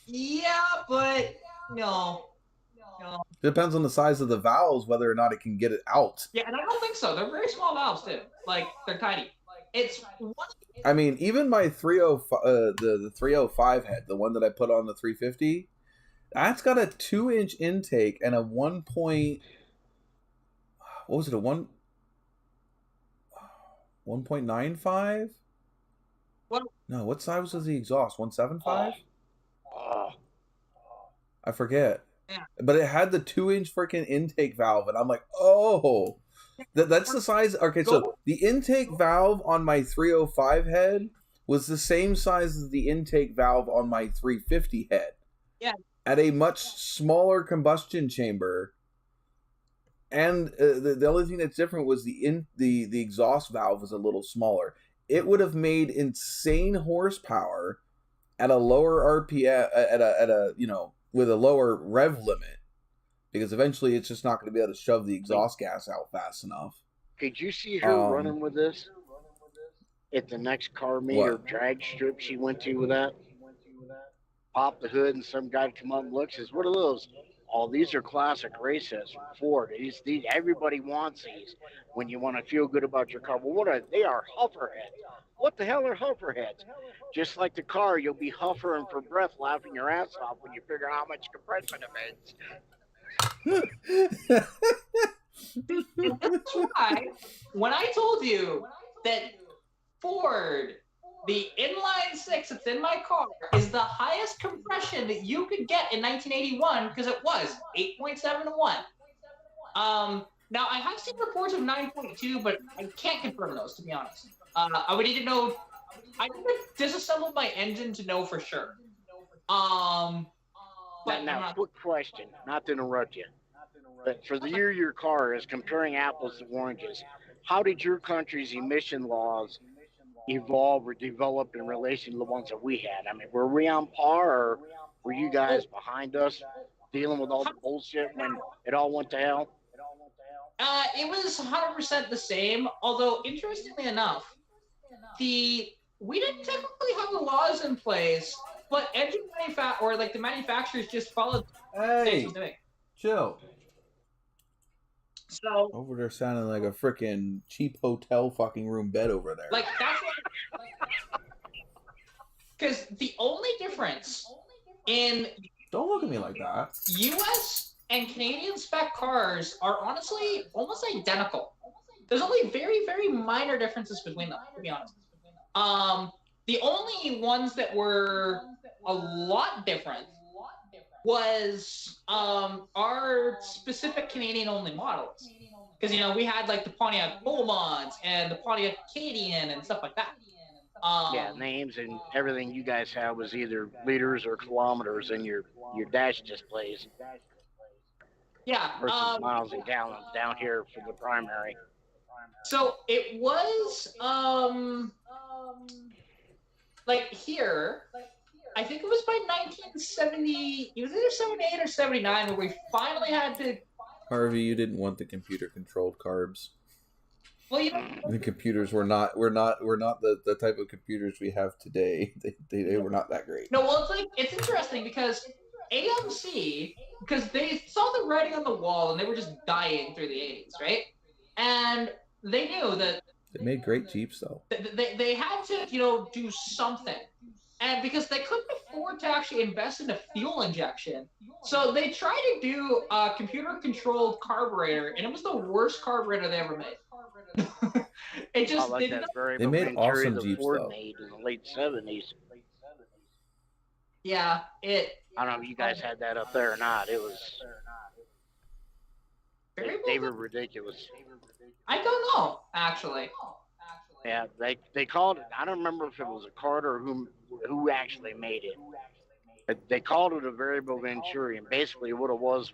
Yeah, but no. Depends on the size of the valves whether or not it can get it out. Yeah, and I don't think so. They're very small valves too. Like, they're tiny. It's one. I mean, even my 305, the 305 head, the one that I put on the 350, that's got a 2-inch intake and a 1.95? What? No, what size was the exhaust? 175? Oh. I forget. Yeah. But it had the 2-inch freaking intake valve, and I'm like, oh. That's the size. Okay, so the intake valve on my 305 head was the same size as the intake valve on my 350 head. Yeah. At a much smaller combustion chamber. And the only thing that's different was the exhaust valve was a little smaller. It would have made insane horsepower at a lower RPM, with a lower rev limit. Because eventually it's just not going to be able to shove the exhaust gas out fast enough. Could you see her running with this at the next car meet or What? drag strip she went to with that? Pop the hood and some guy come up and looks says, "What are those?" Oh, these are classic race sets from Ford. These everybody wants these when you want to feel good about your car. Well, what are they? Are huffer heads. What the hell are huffer heads? Just like the car, you'll be huffering for breath, laughing your ass off when you figure out how much compression it makes. And that's why when I told you that Ford, the inline six that's in my car, is the highest compression that you could get in 1981 because it was 8.7 to 1. Now I have seen reports of 9.2, but I can't confirm those to be honest. I would need to know. I need to disassemble my engine to know for sure. But Now, quick question, not to interrupt you, but for the year your car is comparing apples to oranges, how did your country's emission laws evolve or develop in relation to the ones that we had? I mean, were we on par, or were you guys behind us dealing with all the bullshit when it all went to hell? It was 100% the same. Although interestingly enough, we didn't technically have the laws in place, but the manufacturers just followed. Hey, chill. So over there sounding like a freaking cheap hotel fucking room bed over there. like that's because the only difference in Don't look at me like that. U.S. and Canadian spec cars are honestly almost identical. There's only very, very minor differences between them, to be honest. The only ones that were a lot different was our specific Canadian-only models. Because, we had, like, the Pontiac Beaumonts and the Pontiac Acadian and stuff like that. Yeah, names and everything you guys have was either liters or kilometers in your dash displays. Yeah. Versus miles and gallons down here for the primary. So it was, like here, I think it was by 1970, it was either 78 or 79 where we finally had to... Harvey, you didn't want the computer-controlled carbs. Well, the computers were not the type of computers we have today. They were not that great. No, well, it's interesting because AMC, because they saw the writing on the wall and they were just dying through the 80s, right? And they knew that they made great Jeeps, though. They had to, do something. And because they couldn't afford to actually invest in a fuel injection, so they tried to do a computer-controlled carburetor, and it was the worst carburetor they ever made. It just like that they made awesome the Jeeps, Ford though. Made in the late 70s. Yeah, I don't know if you guys had that up there or not. It was... They were ridiculous. I don't know, actually. Yeah, they called it. I don't remember if it was a Carter or who actually made it. But they called it a variable Venturi, and basically what it was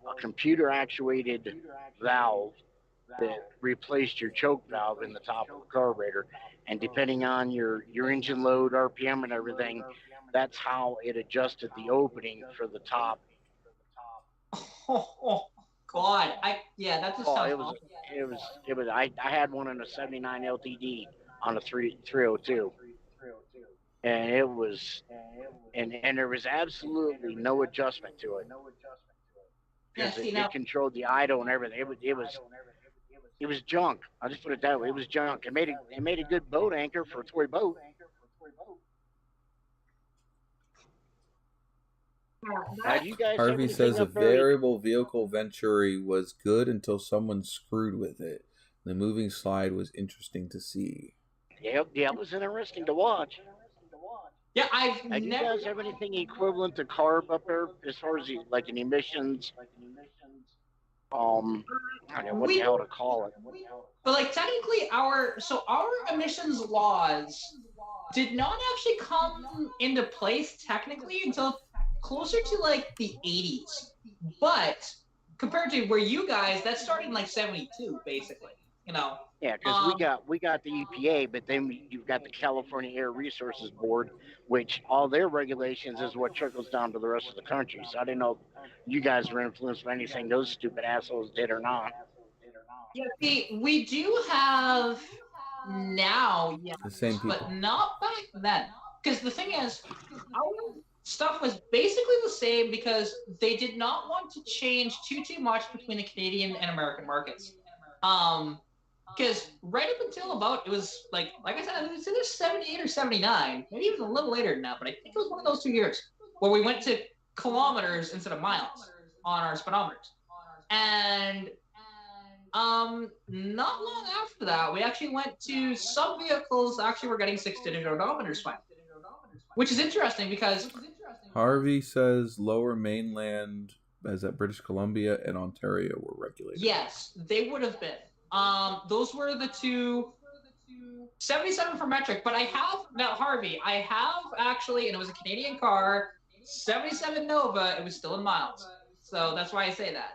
a computer-actuated valve that replaced your choke valve in the top of the carburetor. And depending on your engine load, RPM, and everything, that's how it adjusted the opening for the top. Oh God! That just sounds awful. It was. I had one in a '79 LTD on a 302, and it was, and there was absolutely no adjustment to it. Because it controlled the idle and everything. It was junk. I'll just put it that way. It was junk. It made a good boat anchor for a toy boat. Harvey says a variable vehicle Venturi was good until someone screwed with it. The moving slide was interesting to see. Yep, it was interesting to watch. Yeah, Do you guys have anything equivalent to carb up there as far as like an emissions? I don't know what the hell to call it. But like technically our emissions laws did not actually come into place technically until closer to like the 80s. But compared to where you guys, that started in like 72 basically, Yeah, because we got the EPA, but then you've got the California Air Resources Board, which all their regulations is what trickles down to the rest of the country. So I didn't know if you guys were influenced by anything those stupid assholes did or not. see, we do have now, yes, The same people. but not back then. Because the thing is, our stuff was basically the same because they did not want to change too much between the Canadian and American markets. Because right up until about, it was like I said, it was either 78 or 79, maybe even a little later than that, but I think it was one of those 2 years where we went to kilometers instead of miles on our speedometers. And not long after that, we actually went to some vehicles actually were getting 6-digit odometers fine, which is interesting because Harvey says Lower Mainland, as at British Columbia and Ontario, were regulated. yes, they would have been. Those were the two. 77 for metric, but I have now Harvey. I have actually, and it was a Canadian car, 77 Nova. It was still in miles, so that's why I say that.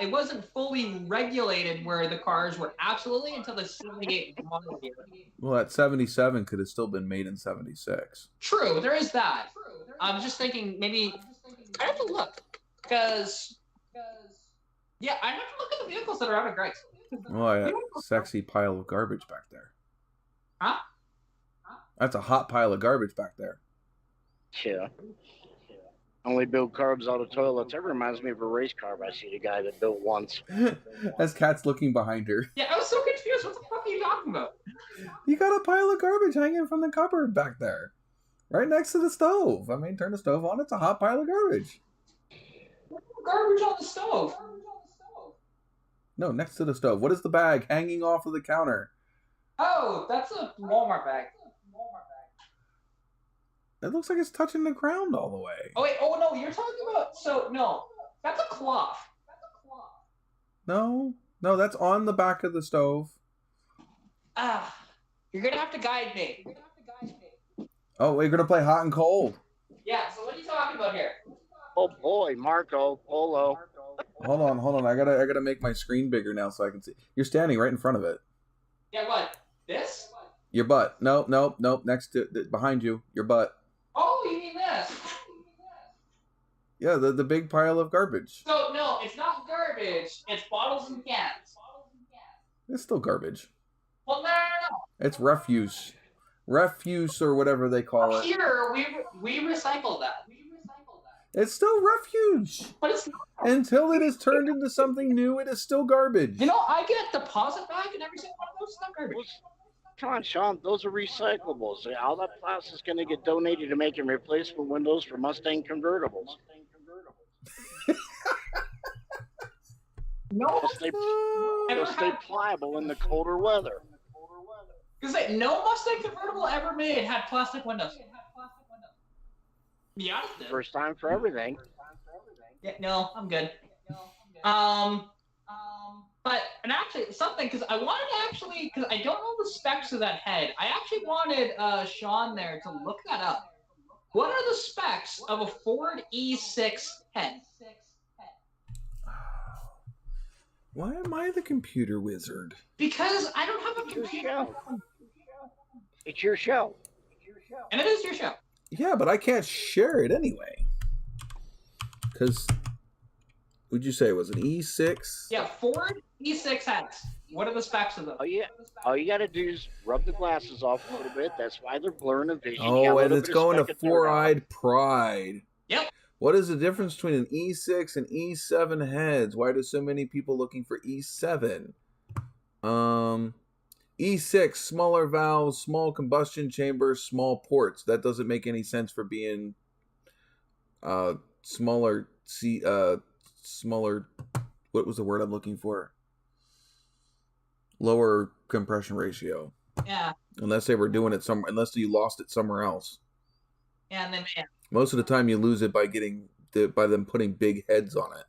It wasn't fully regulated where the cars were absolutely until the 78 model year. Well, that 77 could have still been made in 76. True, there is that. I'm just thinking maybe I have to look because yeah, I have to look at the vehicles that are out of Greg's. Oh, yeah. Sexy pile of garbage back there. Huh? That's a hot pile of garbage back there. Yeah. Only build carbs out of toilets. That reminds me of a race car I see the guy that built once. As Kat's looking behind her. Yeah, I was so confused. What the fuck are you talking about? You got a pile of garbage hanging from the cupboard back there. Right next to the stove. I mean, turn the stove on. It's a hot pile of garbage. Garbage on the stove. No, next to the stove. What is the bag hanging off of the counter? Oh, that's a Walmart bag. It looks like it's touching the ground all the way. Oh wait, oh no, you're talking about no, that's a cloth. No, that's on the back of the stove. You're gonna have to guide me. Oh, we're gonna play hot and cold. Yeah, so what are you talking about here? Oh boy, Marco Polo. Hold on. I gotta make my screen bigger now so I can see. You're standing right in front of it. Yeah, what? This? Your butt. Nope. Next to, behind you. Your butt. Oh, you mean this? Yeah, the big pile of garbage. So no, it's not garbage. It's bottles and cans. It's still garbage. Well, no. It's refuse or whatever they call it. Here we recycle that. It's still refuge. But it's not. Until it is turned into something new, it is still garbage. You know, I get deposit back and every single one of those is not garbage. Come on, Sean. Those are recyclables. All that plastic is going to get donated to making replacement windows for Mustang convertibles. No, They'll stay pliable in the colder weather. Because no Mustang convertible ever made had plastic windows. Yeah, First time for everything. Yeah, no, I'm good. But and actually something because I wanted to because I don't know the specs of that head. I actually wanted Sean there to look that up. What are the specs of a Ford E6 head? Why am I the computer wizard? Because I don't have a computer. It's your show. And it is your show. Yeah, but I can't share it anyway. Because, what'd you say, it was an E6? Yeah, Ford E6 heads. What are the specs of them? Oh, yeah. All you got to do is rub the glasses off a little bit. That's why they're blurring the vision. Oh, and it's going to Four-Eyed Pride. Yep. What is the difference between an E6 and E7 heads? Why do so many people looking for E7? E6, smaller valves, small combustion chambers, small ports. That doesn't make any sense for being smaller. Smaller. What was the word I'm looking for? Lower compression ratio. Yeah. Unless they were doing it somewhere. Unless you lost it somewhere else. Yeah, and then yeah. Most of the time, you lose it by by them putting big heads on it.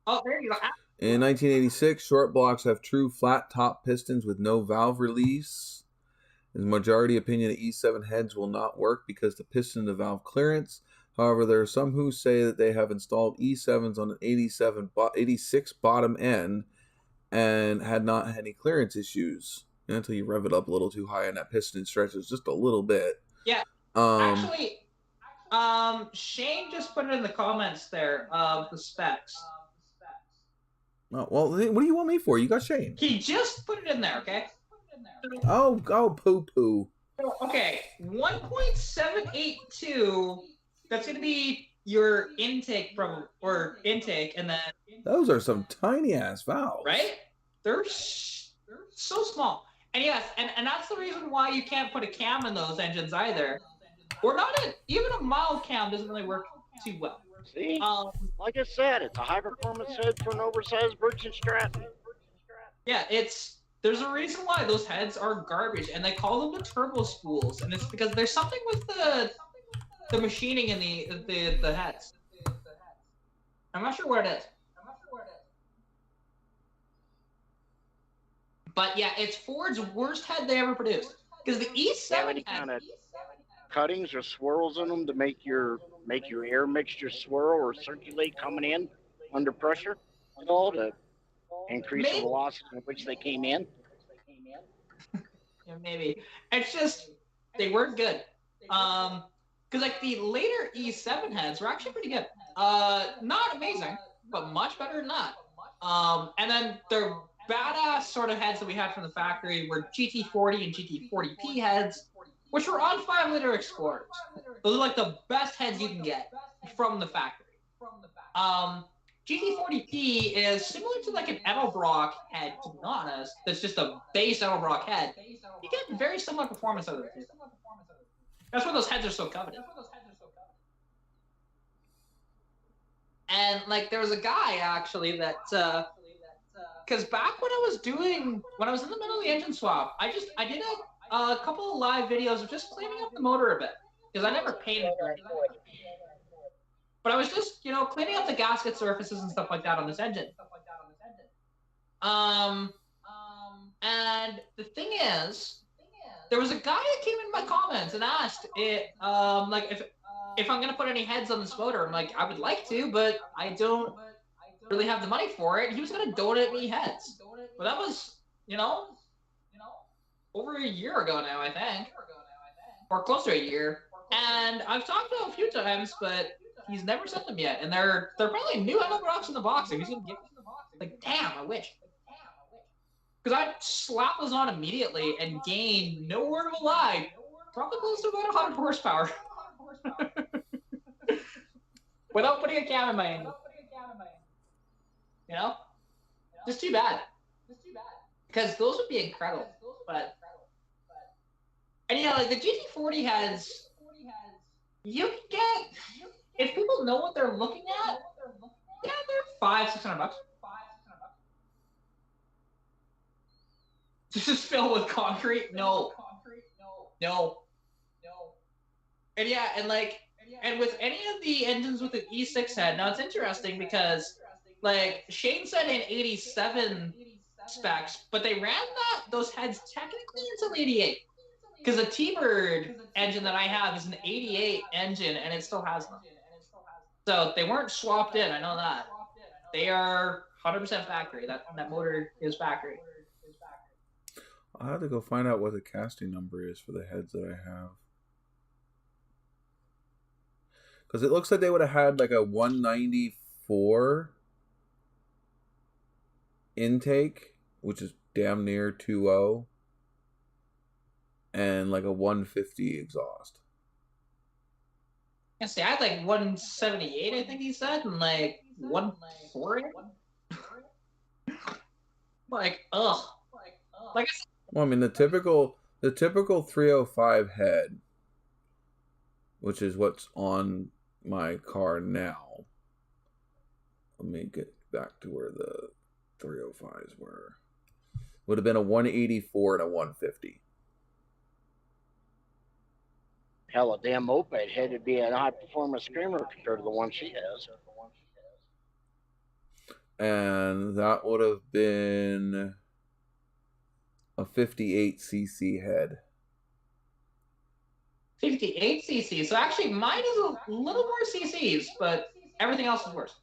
Oh, there you go. In 1986, short blocks have true flat top pistons with no valve release. In the majority opinion, the E7 heads will not work because the piston to valve clearance. However, there are some who say that they have installed E7s on an 86 bottom end and had not had any clearance issues until you rev it up a little too high and that piston stretches just a little bit. Yeah. Actually, Shane just put it in the comments there of the specs. Oh, well, what do you want me for? You got Shane. He just put it in there, okay? Oh, poo-poo. Okay, 1.782. That's gonna be your intake and then. Those are some tiny ass valves, right? They're so small, and yes, and that's the reason why you can't put a cam in those engines either. Or even a mild cam doesn't really work too well. See, like I said, it's a high performance head for an oversized bridge and strap. Yeah, there's a reason why those heads are garbage, and they call them the turbo spools, and it's because there's something with the machining in the heads. I'm not sure what it is. But yeah, it's Ford's worst head they ever produced. Because the E7 kind of cuttings or swirls in them to make your air mixture swirl or circulate coming in under pressure, to increase the velocity in which they came in. Yeah, maybe. It's just they weren't good. Because like the later E7 heads were actually pretty good. Not amazing, but much better than that. And then the badass sort of heads that we had from the factory were GT40 and GT40P heads, which were on 5-liter Explorers. Those are like the best heads you can get from the factory. GT40P is similar to like an Edelbrock head, to be honest. That's just a base Edelbrock head. You get very similar performance out of it. That's why those heads are so coveted. And like there was a guy actually that because back when I was in the middle of the engine swap, I did a couple of live videos of just cleaning up the motor a bit because I never painted it or anything. But I was just cleaning up the gasket surfaces and stuff like that on this engine. And the thing is, there was a guy that came in my comments and asked if I'm gonna put any heads on this motor. I'm like, I would like to, but I don't really have the money for it. He was gonna donate me heads, but that was over a year ago now, I think, or close to a year. And I've talked to him a few times, but he's never sent them yet. And they're probably new Edelbrocks in the box. So he's gonna give like, damn, I wish. Because I'd slap those on immediately and gain, no word of a lie, probably close to about 100 horsepower. Without putting a cam in my engine. Just too bad. Because those would be incredible. But and yeah, like the GT40 has, you can get, if people know what they're looking at, yeah, they're $500-600. This is filled with concrete? No. And yeah, and with any of the engines with an E6 head, now it's interesting because, like, Shane said in 87 specs, but they ran those heads technically until 88. Because the T-Bird engine that I have is an 88 engine, and it still has them. So they weren't swapped in, I know that. They are 100% factory. That motor is factory. I'll have to go find out what the casting number is for the heads that I have. Because it looks like they would have had like a 194 intake, which is damn near 2.0, and like a 150 exhaust. I had like 178, I think he said, and like 140. Like, ugh. Like I said, well, I mean, the typical 305 head, which is what's on my car now. Let me get back to where the 305s were. Would have been a 184 and a 150. Hell, a damn moped head would be a high performance screamer compared to the one she has. And that would have been a 58cc head. 58cc. So actually, mine is a little more cc's, but everything else is worse.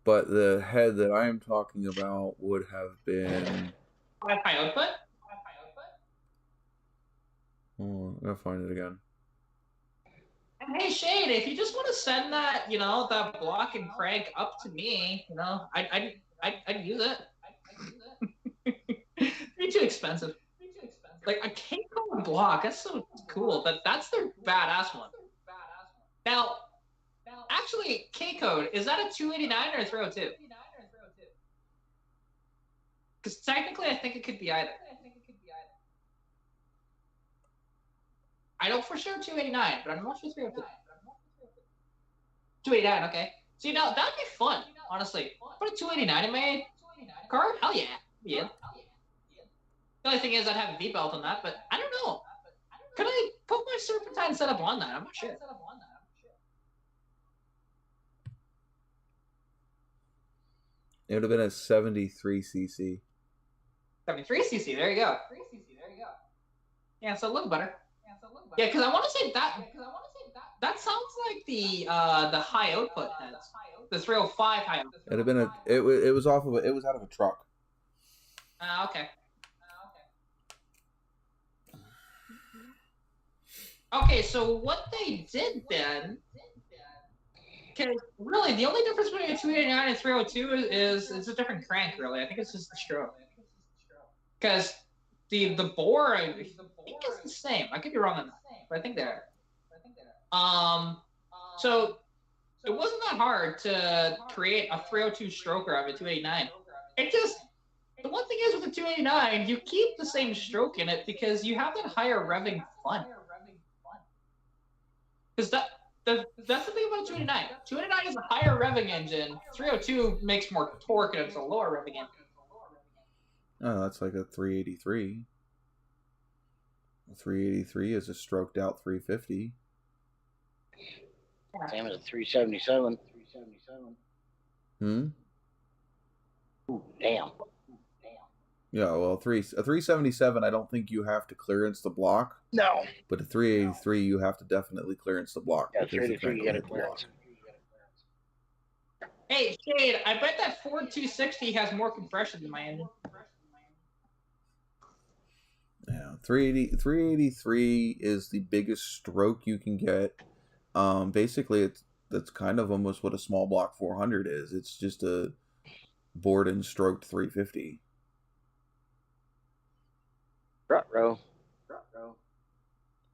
But the head that I am talking about would have been... High output? Oh, I'm going to find it again. Shane, if you just want to send that, that block and crank up to me, I'd use it. It'd be too expensive. Like a K-code block, that's so cool. But that's their badass one. Now, actually, K-code, is that a 289 or a 302? Because technically, I think it could be either. I know for sure 289, but I'm not sure 302. 289, okay. See, now that'd be fun, honestly. Put a 289 in my car? Hell yeah. Yeah. The only thing is I'd have a V-belt on that, but I don't know. Could I put my serpentine setup on that? I'm not sure. It would have been a 73cc. 73cc, there you go. Yeah, so a little better. Yeah, because I want to say that sounds like the high output heads. The 305 high output. It'd have been it was out of a truck. Okay. Okay, so what they did then, because really the only difference between a 289 and 302 is it's a different crank, really. I think it's just the stroke. Because the bore, I think it's the same. I could be wrong on that, but I think they're. So it wasn't that hard to create a 302 stroker out of a 289. It just, the one thing is with the 289, you keep the same stroke in it because you have that higher revving fun. Because that's the thing about 289. 289 is a higher revving engine. 302 makes more torque and it's a lower revving engine. Oh, that's like a 383. A 383 is a stroked out 350. Same as a 377. Hmm? Ooh, damn. Yeah, well, a 377, I don't think you have to clearance the block. No. But a 383, you have to definitely clearance the block. Yeah, 383, you get a clearance. Hey, Shade, I bet that Ford 260 has more compression than my engine. Yeah, 383 is the biggest stroke you can get. Basically, that's kind of almost what a small block 400 is. It's just a bored and stroked 350. Ruh-roh.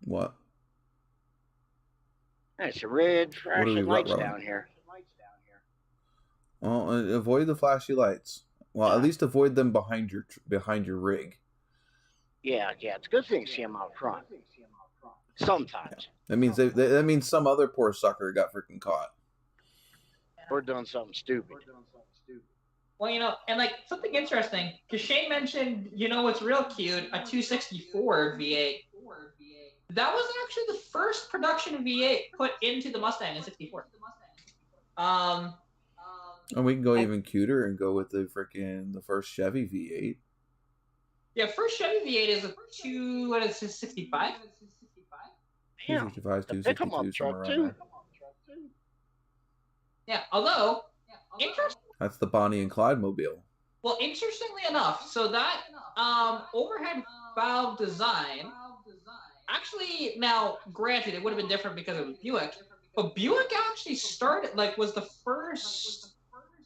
What? It's a red flashing lights down here. Well, avoid the flashy lights. Well, at least avoid them behind your rig. Yeah, it's a good thing to see them out front. Sometimes. Yeah. That means some other poor sucker got freaking caught. Or done something stupid. Well, and like something interesting, because Shane mentioned, what's real cute, a 264 V8. That was actually the first production V8 put into the Mustang in '64. And we can go even cuter and go with the first Chevy V8. Yeah, first Chevy V8 is a 65? Yeah, 265, the pickup 262, truck somewhere too. around there. Yeah, although, interesting. That's the Bonnie and Clyde mobile. Well, interestingly enough, so that overhead valve design, actually, now, granted, it would have been different because it was Buick, but Buick actually was the first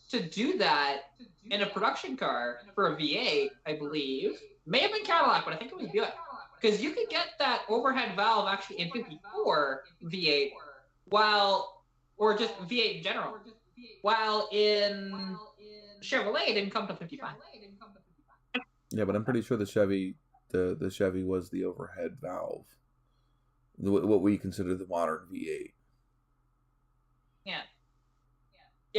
to do that in a production car for a V8, I believe. May have been Cadillac, but I think it was Buick. Because you could get that overhead valve actually in 54 V8, or just V8 in general, while in Chevrolet it didn't come to 55. Yeah, but I'm pretty sure the Chevy was the overhead valve, what we consider the modern V8. Yeah.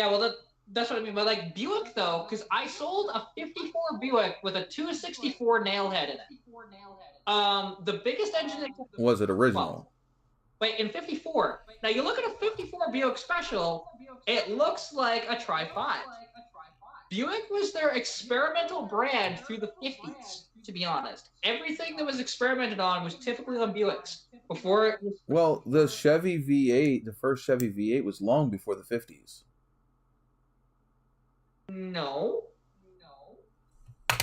Well, that's what I mean. But like Buick though, because I sold a 54 Buick with a 264 nailhead in it. The biggest engine Was it original? But in 54, now you look at a 54 Buick Special, it looks like a Tri-5. Buick was their experimental brand through the 50s, to be honest. Everything that was experimented on was typically on Buicks. Before it was... Well, the Chevy V8, the first Chevy V8 was long before the 50s. No.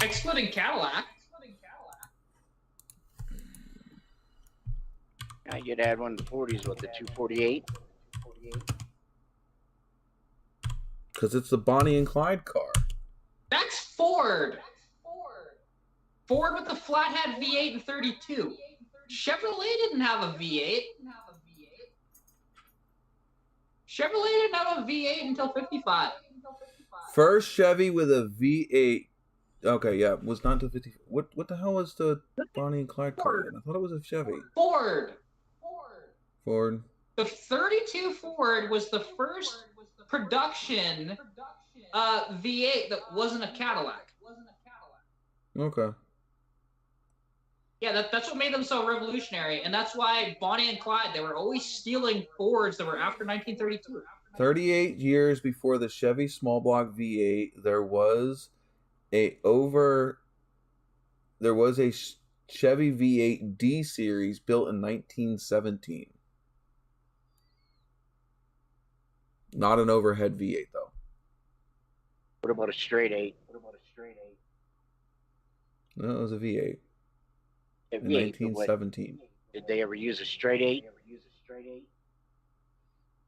Excluding Cadillac. You'd add one of the 40s with the 248. Because it's the Bonnie and Clyde car. That's Ford. Ford with the flathead V8 and 32. Chevrolet didn't have a V8. Chevrolet didn't have a V8 until 55. First Chevy with a V8. Okay, yeah, was not until 50. What the hell was the Bonnie and Clyde car? I thought it was a Chevy. Ford. The 32 Ford was the first production V8 that wasn't a Cadillac. Okay. Yeah, that's what made them so revolutionary, and that's why Bonnie and Clyde, they were always stealing Fords that were after 1932. 38 years before the Chevy small block V8, there was a Chevy V8 D series built in 1917. Not an overhead V8 though. What about a straight 8? No, it was a V8 A in V8, but 1917. did they ever use a straight 8?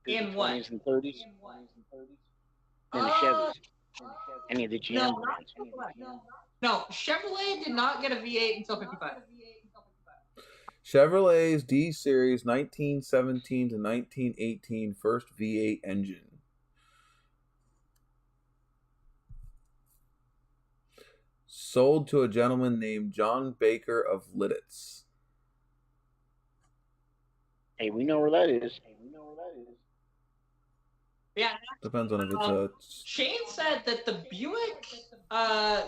In what? 20s and 30s? In the Chevys. Any of the GM brands? No, Chevrolet did not get a V8 until 55. Chevrolet's D series 1917 to 1918 first V8 engine. Sold to a gentleman named John Baker of Lidditz. Hey, we know where that is. Yeah. Depends on if it's a... Shane said that the Buick,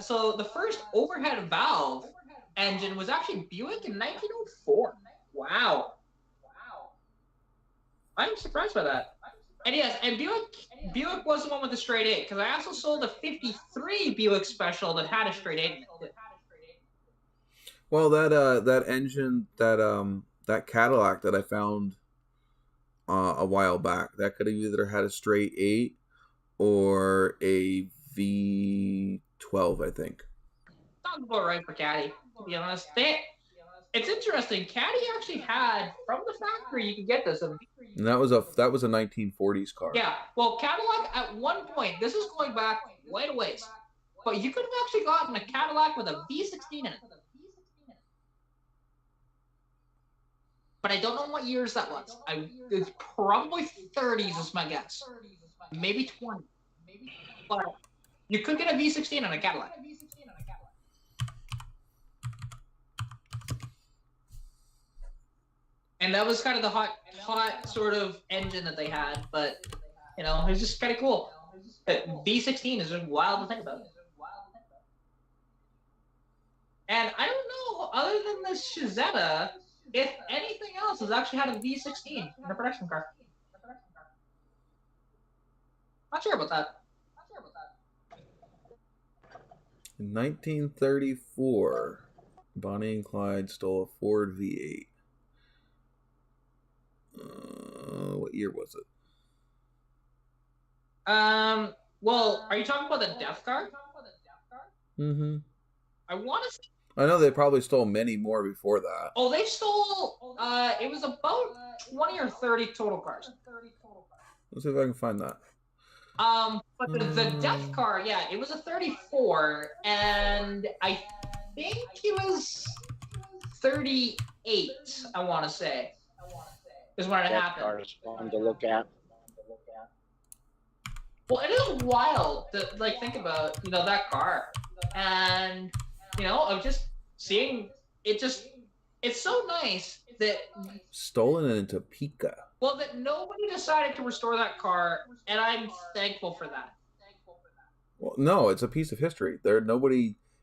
so the first overhead valve engine was actually Buick in 1904. Wow. I'm surprised by that. And yes, and Buick was the one with the straight 8, because I also sold a 53 Buick Special that had a straight 8 in it. Well, that engine, that Cadillac that I found a while back, that could have either had a straight 8 or a V12, I think. Sounds about right for Caddy, to be honest. It's interesting. Caddy actually had, from the factory, you could get this. And that was a 1940s car. Yeah, well, Cadillac at one point, this is going back quite a ways, but you could have actually gotten a Cadillac with a V16 in it. But I don't know what years that was. It's probably 30s is my guess. Maybe 20. But you could get a V16 in a Cadillac. And that was kind of the hot sort of engine that they had, but it was just kind of cool. V16 is just wild to think about. And I don't know, other than the Shizetta, if anything else has actually had a V16 in a production car. Not sure about that. In 1934, Bonnie and Clyde stole a Ford V8. What year was it? Well, are you talking about the Death Car? Mm-hmm. I want to say... I know they probably stole many more before that. Oh, they stole, it was about 20 or 30 total cars. Let's see if I can find that. But the Death Car, yeah, it was a 34, and I think it was 38, I want to say, is when it happened. Car is fun to look at. Well, it is wild to, think about, that car. And, of just seeing it it's so nice that... Stolen in Topeka. Well, that nobody decided to restore that car, and I'm thankful for that. Well, no, it's a piece of history.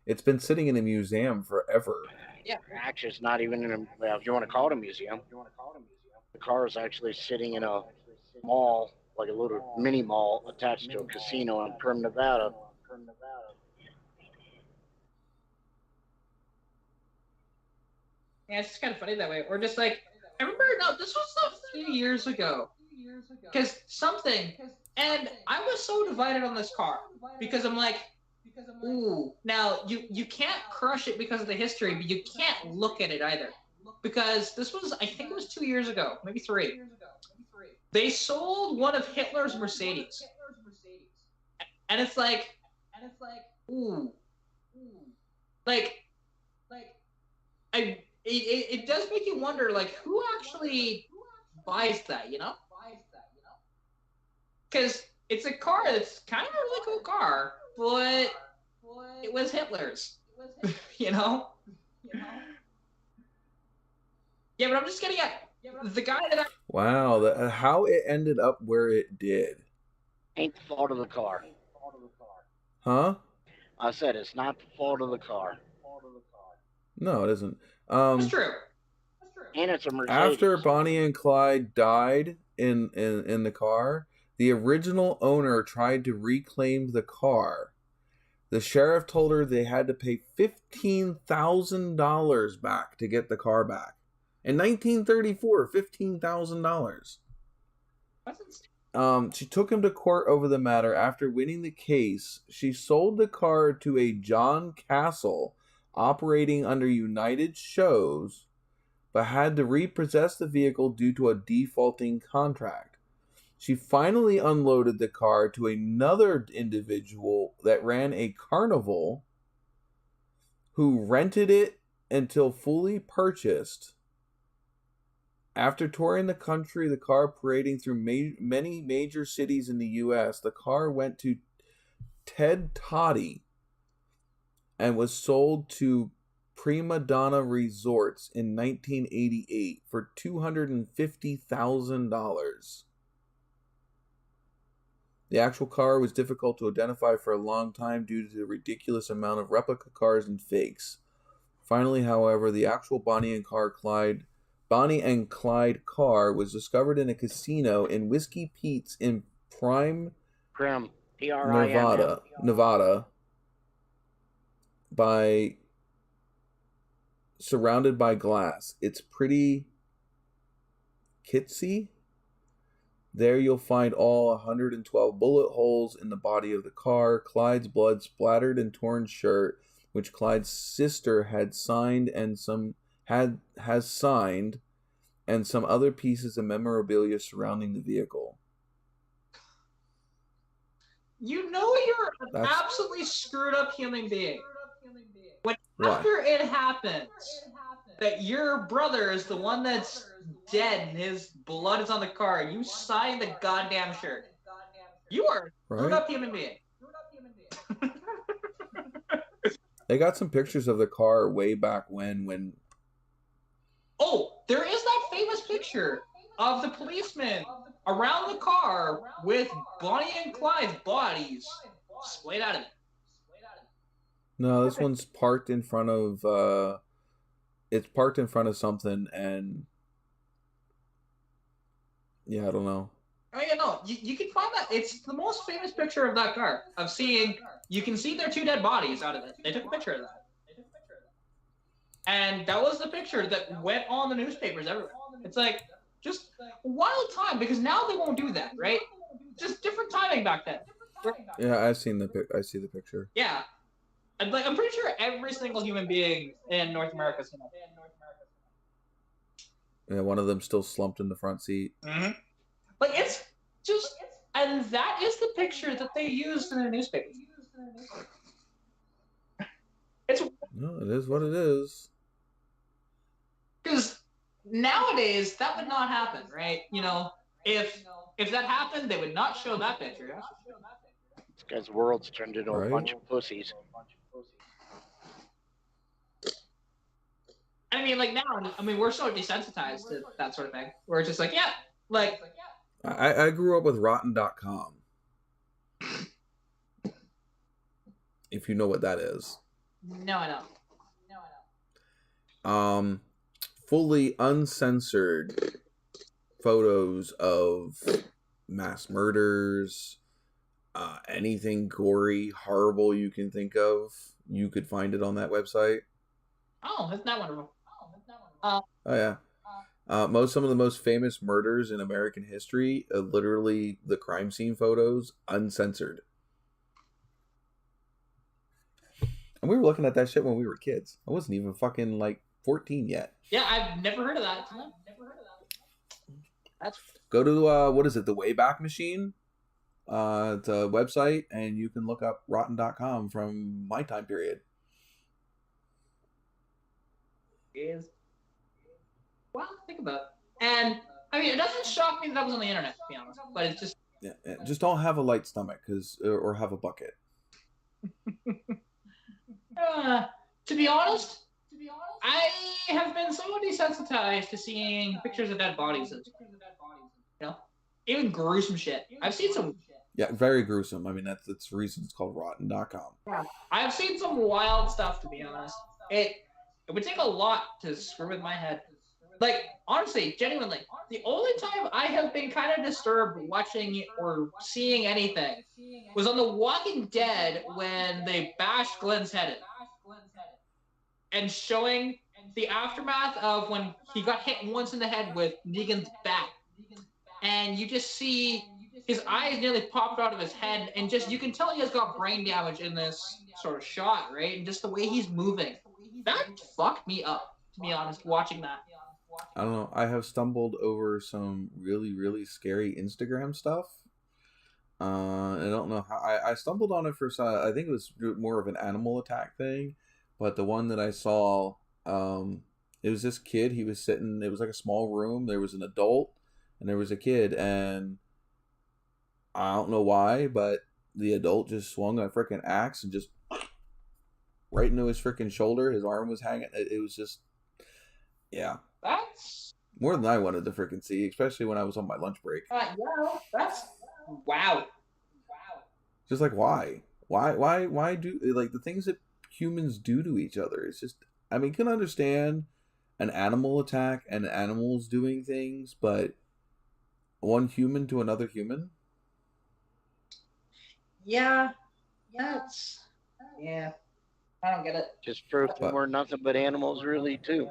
It's been sitting in a museum forever. Yeah, actually, it's not even in a, if you want to call it a museum. The car is actually sitting in a mall, like a little mini mall attached to a casino in Perm, Nevada. Yeah, it's just kind of funny that way. Or just I remember, this was a few years ago. Because and I was so divided on this car. Because I'm like, ooh, now you can't crush it because of the history, but you can't look at it either. Because this was, I think it was 2 years ago, maybe 3. They sold one of Hitler's Mercedes. And it's like, ooh. Like, it does make you wonder, like, who actually buys that, you know? Because it's a car that's kind of a really cool car, but it was Hitler's, you know? Yeah, but I'm just getting at the guy that I... Wow, how it ended up where it did. Ain't the fault of the car. Huh? I said it's not the fault of the car. No, it isn't. That's true. And it's a Mercedes. After Bonnie and Clyde died in the car, the original owner tried to reclaim the car. The sheriff told her they had to pay $15,000 back to get the car back. In 1934, $15,000. She took him to court over the matter. After winning the case, she sold the car to a John Castle operating under United Shows, but had to repossess the vehicle due to a defaulting contract. She finally unloaded the car to another individual that ran a carnival, who rented it until fully purchased. After touring the country, the car parading through many major cities in the U.S., the car went to Ted Toddy and was sold to Prima Donna Resorts in 1988 for $250,000. The actual car was difficult to identify for a long time due to the ridiculous amount of replica cars and fakes. Finally, however, the actual Bonnie and Clyde car was discovered in a casino in Whiskey Pete's in Prime, Nevada, surrounded by glass. It's pretty kitsy. There you'll find all 112 bullet holes in the body of the car, Clyde's blood splattered and torn shirt, which Clyde's sister had signed, and has signed, and some other pieces of memorabilia surrounding the vehicle. You know you're an absolutely screwed up human being when after it happens that your brother is the one that's dead and his blood is on the car and you sign the goddamn shirt. You are a screwed up human being. They got some pictures of the car way back when... Oh, there is that famous picture of the policeman around the car with Bonnie and Clyde's bodies splayed out of it. No, this one's parked in front of... it's parked in front of something, and... Yeah, I don't know. Oh, yeah, no, you can find that. It's the most famous picture of that car. Of seeing... You can see their two dead bodies out of it. They took a picture of that. And that was the picture that went on the newspapers everywhere. It's like, just a wild time, because now they won't do that, right? Just different timing back then. Yeah, I see the picture. Yeah. And like, I'm pretty sure every single human being in North America has seen that. Yeah, one of them still slumped in the front seat. Mm-hmm. Like, it's just... And that is the picture that they used in the newspapers. No, it is what it is. Because nowadays, that would not happen, right? You know, if that happened, they would not show that picture. This guy's world's turned into a bunch of pussies. I mean, like now, we're so desensitized to that sort of thing. We're just like, yeah, like... I grew up with Rotten.com. If you know what that is. No, I don't. Fully uncensored photos of mass murders, anything gory, horrible you can think of. You could find it on that website. Oh, isn't that wonderful? Oh yeah. Some of the most famous murders in American history, literally the crime scene photos, uncensored. And we were looking at that shit when we were kids. I wasn't even fucking 14 yet. Yeah, I've never heard of that. That's Go to what is it? The Wayback Machine. It's a website, and you can look up rotten.com from my time period. is well, think about it. And I mean, it doesn't shock me that was on the internet, to be honest. But it's just Just don't have a light stomach, or have a bucket. to be honest, I have been so desensitized to seeing pictures of dead bodies. Even gruesome shit. I've seen some. Yeah, very gruesome. I mean, that's the reason it's called rotten.com. Yeah, I've seen some wild stuff, to be honest. It would take a lot to screw with my head. Like, honestly, genuinely, the only time I have been kind of disturbed watching or seeing anything was on The Walking Dead when they bashed Glenn's head in. And showing the aftermath of when he got hit once in the head with Negan's bat. And you just see his eyes nearly popped out of his head, and just you can tell he has got brain damage in this sort of shot, right? And just the way he's moving. That fucked me up, to be honest, watching that. I don't know. I have stumbled over some really, really scary Instagram stuff. I don't know how. I stumbled on it for some. I think it was more of an animal attack thing, but the one that I saw, it was this kid. He was sitting. It was like a small room. There was an adult, and there was a kid, and I don't know why, but the adult just swung a freaking axe and just right into his freaking shoulder. His arm was hanging. It was just, yeah. That's more than I wanted to freaking see, especially when I was on my lunch break. yeah, that's wow. Just like, why do, like, the things that humans do to each other? It's just, I mean, can understand an animal attack and animals doing things, but one human to another human? Yeah, that's yeah. I don't get it. Just proof that we're nothing but animals, really, too.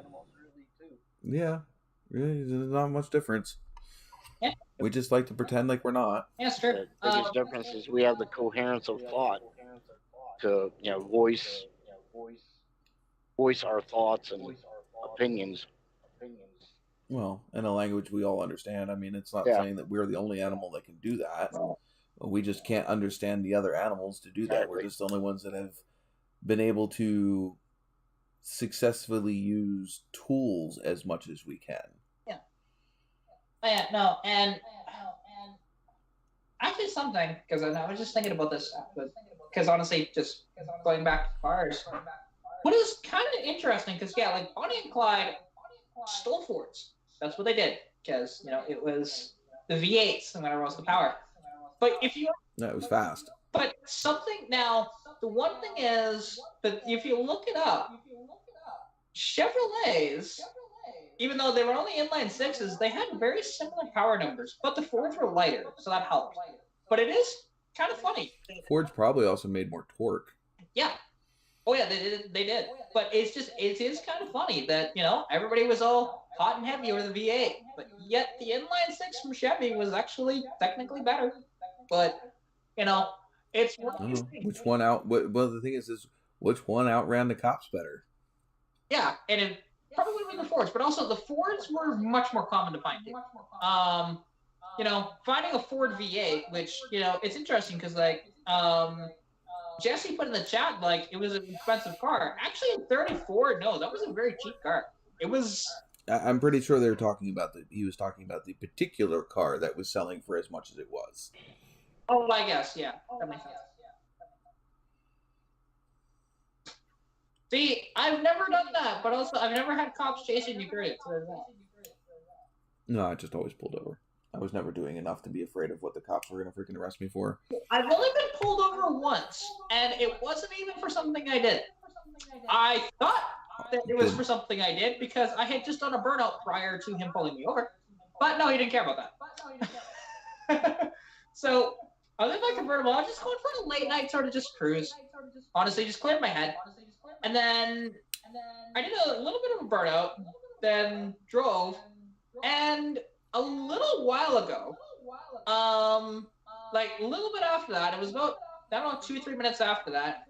Yeah, really, there's not much difference. Yeah. We just like to pretend like we're not. Yeah, sure. The biggest difference is we have the coherence of thought to, voice our thoughts and opinions. Well, in a language we all understand. I mean, it's not saying that we're the only animal that can do that. We just can't understand the other animals to do that. Exactly. We're just the only ones that have been able to successfully use tools as much as we can. Yeah. Yeah, no, and actually something, because I was just thinking about this stuff, because honestly, just going back to cars, what is kind of interesting, because yeah, like Bonnie and Clyde stole Fords. That's what they did, because, it was the V8s, no matter what was the power. But if you... Yeah, it was fast. But something, now, the one thing is that if you look it up, Chevrolets, even though they were only inline sixes, they had very similar power numbers, but the Fords were lighter, so that helped. But it is kind of funny. Fords probably also made more torque. Yeah. Oh yeah, they did. But it is kind of funny that, everybody was all hot and heavy over the V8, but yet the inline six from Chevy was actually technically better. But, it's which one out? Well, the thing is which one outran the cops better? Yeah, and it probably would have been the Fords, but also the Fords were much more common to find. Finding a Ford V8, which, it's interesting because, Jesse put in the chat, it was an expensive car. Actually, in 34, no, that was a very cheap car. It was... I'm pretty sure he was talking about the particular car that was selling for as much as it was. Oh, I guess, yeah. That makes sense. See, I've never done that, but also I've never had cops chasing me through it. No, I just always pulled over. I was never doing enough to be afraid of what the cops were going to freaking arrest me for. I've only been pulled over once, and it wasn't even for something I did. I thought that it was for something I did because I had just done a burnout prior to him pulling me over. But no, he didn't care about that. So, I was in my convertible. I was just going for a late night sort of just cruise. Honestly, just cleared my head. And then I did a little bit of a burnout, then drove, and a little while ago, a little bit after that, it was about, 2-3 minutes after that,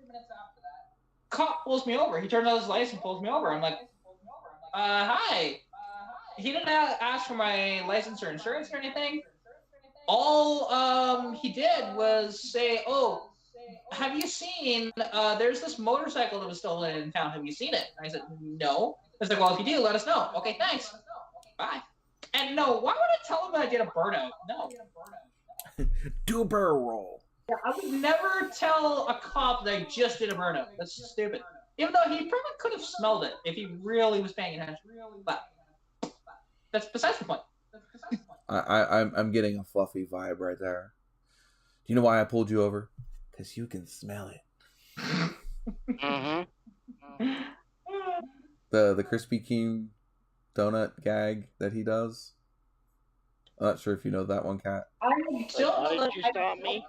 cop pulls me over. He turns on his lights and pulls me over. I'm like, hi. he didn't ask for my license or insurance or anything. All he did was say, "Oh, have you seen? There's this motorcycle that was stolen in town. Have you seen it?" And I said, "No." I was like, "Well, if you do, let us know." "Okay, thanks. Bye." And no, why would I tell him that I did a burnout? No. Do a barrel roll. Yeah, I would never tell a cop that I just did a burnout. That's stupid. Even though he probably could have smelled it if he really was paying attention. But that's besides the point. I'm getting a fluffy vibe right there. Do you know why I pulled you over? Because you can smell it. Mm-hmm. The Krispy Kreme donut gag that he does. I'm not sure if you know that one, Kat. How did you stop me?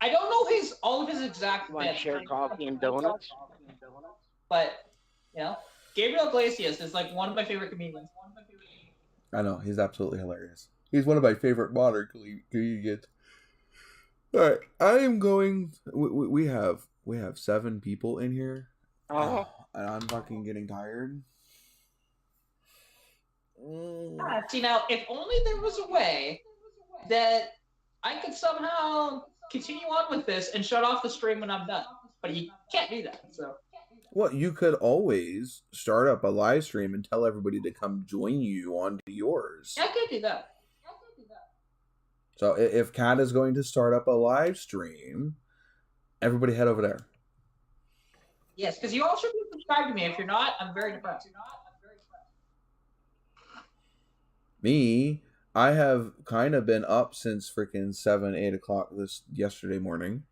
I don't know all of his exact Want to bits, share coffee and donuts? but you know, Gabriel Iglesias is like one of my favorite comedians. I know, he's absolutely hilarious. He's one of my favorite modern comedians. All right, I am going. We have 7 people in here, and I'm fucking getting tired. See, now, if only there was a way that I could somehow continue on with this and shut off the stream when I'm done. But you can't do that, so. Well, you could always start up a live stream and tell everybody to come join you onto yours. Yeah, I could do that. So if Kat is going to start up a live stream, everybody head over there. Yes, because you all should be subscribed to me. If you're not, I'm very depressed. Me, I have kind of been up since freaking 7, 8 o'clock yesterday morning.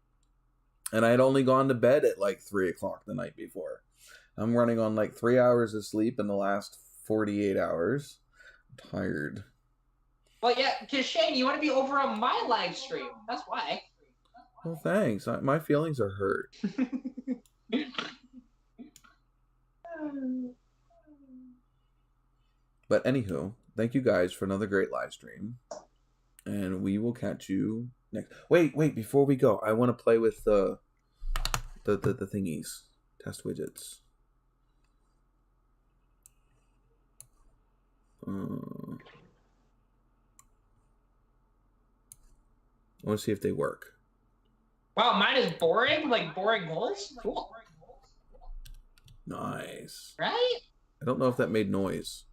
And I had only gone to bed at like 3 o'clock the night before. I'm running on like 3 hours of sleep in the last 48 hours. I'm tired. Well, yeah, because Shane, you want to be over on my live stream. That's why. Well, thanks. My feelings are hurt. But anywho, thank you guys for another great live stream. And we will catch you next. Wait, before we go, I want to play with the thingies. Test widgets. I want to see if they work. Wow, mine is boring? Like boring holes? Cool. Nice. Right? I don't know if that made noise.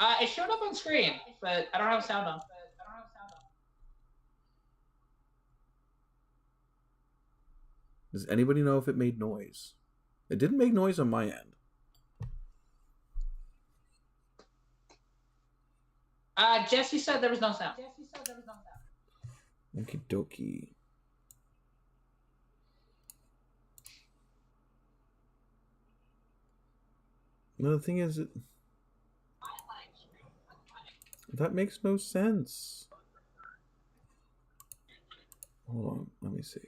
It showed up on screen, but I don't have sound on. Does anybody know if it made noise? It didn't make noise on my end. Jesse said there was no sound. Okie dokie. No, the thing is, that makes no sense. Hold on, let me see.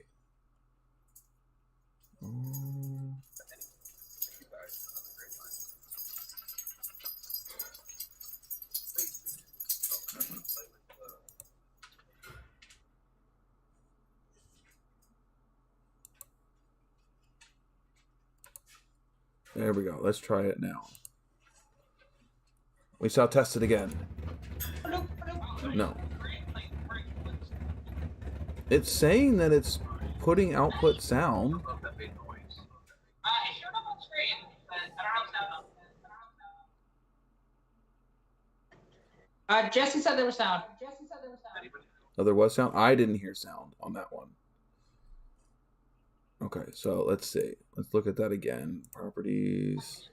There we go. Let's try it now. We shall test it again. No. It's saying that it's putting output sound. It showed up on screen, but I don't have sound on. Jesse said there was sound. Oh, there was sound? I didn't hear sound on that one. Okay, so let's see. Let's look at that again. Properties.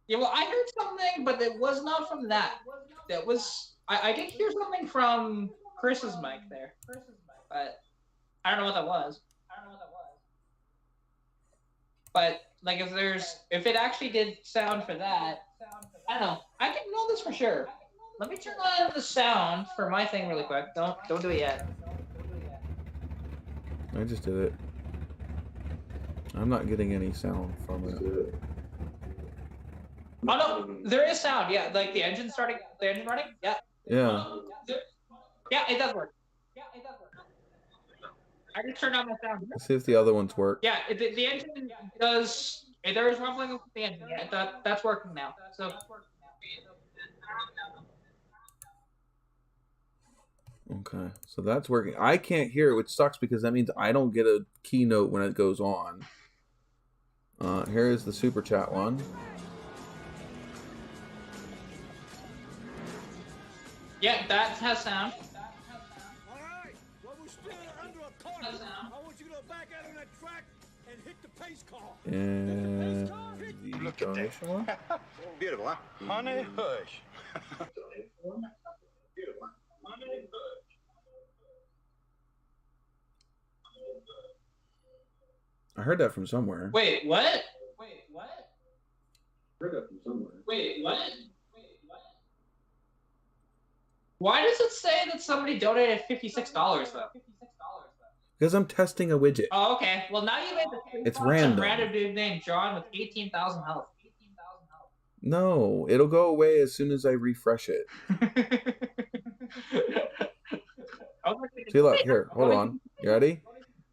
Yeah, well, I heard something, but it was not from that. That was I did hear something from Chris's mic there, but I don't know what that was. But like, if it actually did sound for that, I don't know. I can know this for sure. Let me turn on the sound for my thing really quick. Don't do it yet. I just did it. I'm not getting any sound from it. Oh no, there is sound. Yeah, like the engine running. Yeah. Yeah. Yeah, it does work. I just turned on my sound. Let's see if the other ones work. Yeah, the engine does. There's rumbling with the engine. Yeah, that's working now. So. Okay, so that's working. I can't hear it, which sucks because that means I don't get a keynote when it goes on. Here is the super chat one. Yeah, that has sound. All right, well, we're still under a caution. I want you to go back out on that track and hit the pace car. And the donation one. Beautiful, huh? Honey hush. I heard that from somewhere. Wait, what? Heard that from somewhere. Wait, what? Why does it say that somebody donated $56 though? Because I'm testing a widget. Oh, okay. Well, now you made It's random. Random dude named John with 18,000 health. No, it'll go away as soon as I refresh it. See, look here. Hold on. You ready?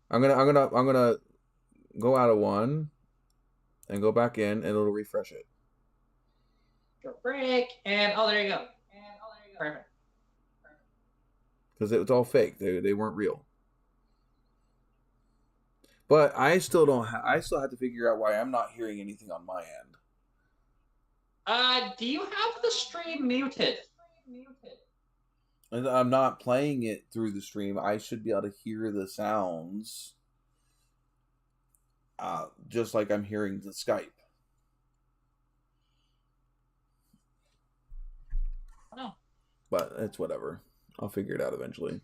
I'm gonna go out of one and go back in, and it'll refresh it. Break and oh, there you go. Perfect. Because it was all fake. They weren't real. But I still don't. I still have to figure out why I'm not hearing anything on my end. Do you have the stream muted? And I'm not playing it through the stream. I should be able to hear the sounds, just like I'm hearing the Skype. No. But it's whatever. I'll figure it out eventually.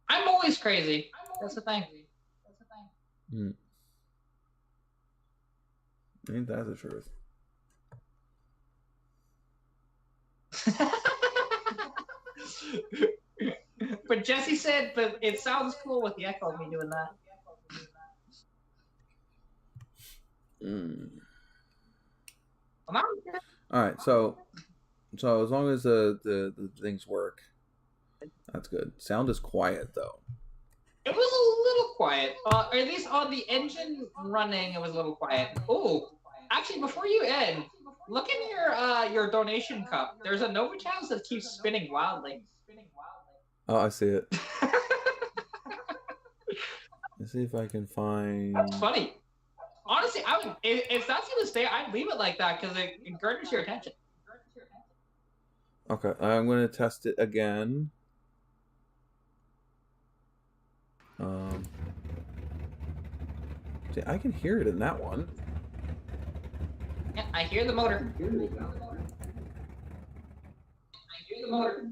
I'm always crazy. That's the thing. Ain't that the truth? But Jesse said, but it sounds cool with the echo of me doing that. All right, so as long as the things work, that's good. Sound is quiet though. It was a little quiet, or at least on the engine running, it was a little quiet. Oh, actually, before you end, look in your donation cup. There's a NOVAtazz that keeps spinning wildly. Oh, I see it. Let's see if I can find. That's funny. Honestly, I would if that's gonna stay, I'd leave it like that because it garners your attention. Okay, I'm gonna test it again. See, I can hear it in that one. Yeah, I hear the motor. I hear the motor.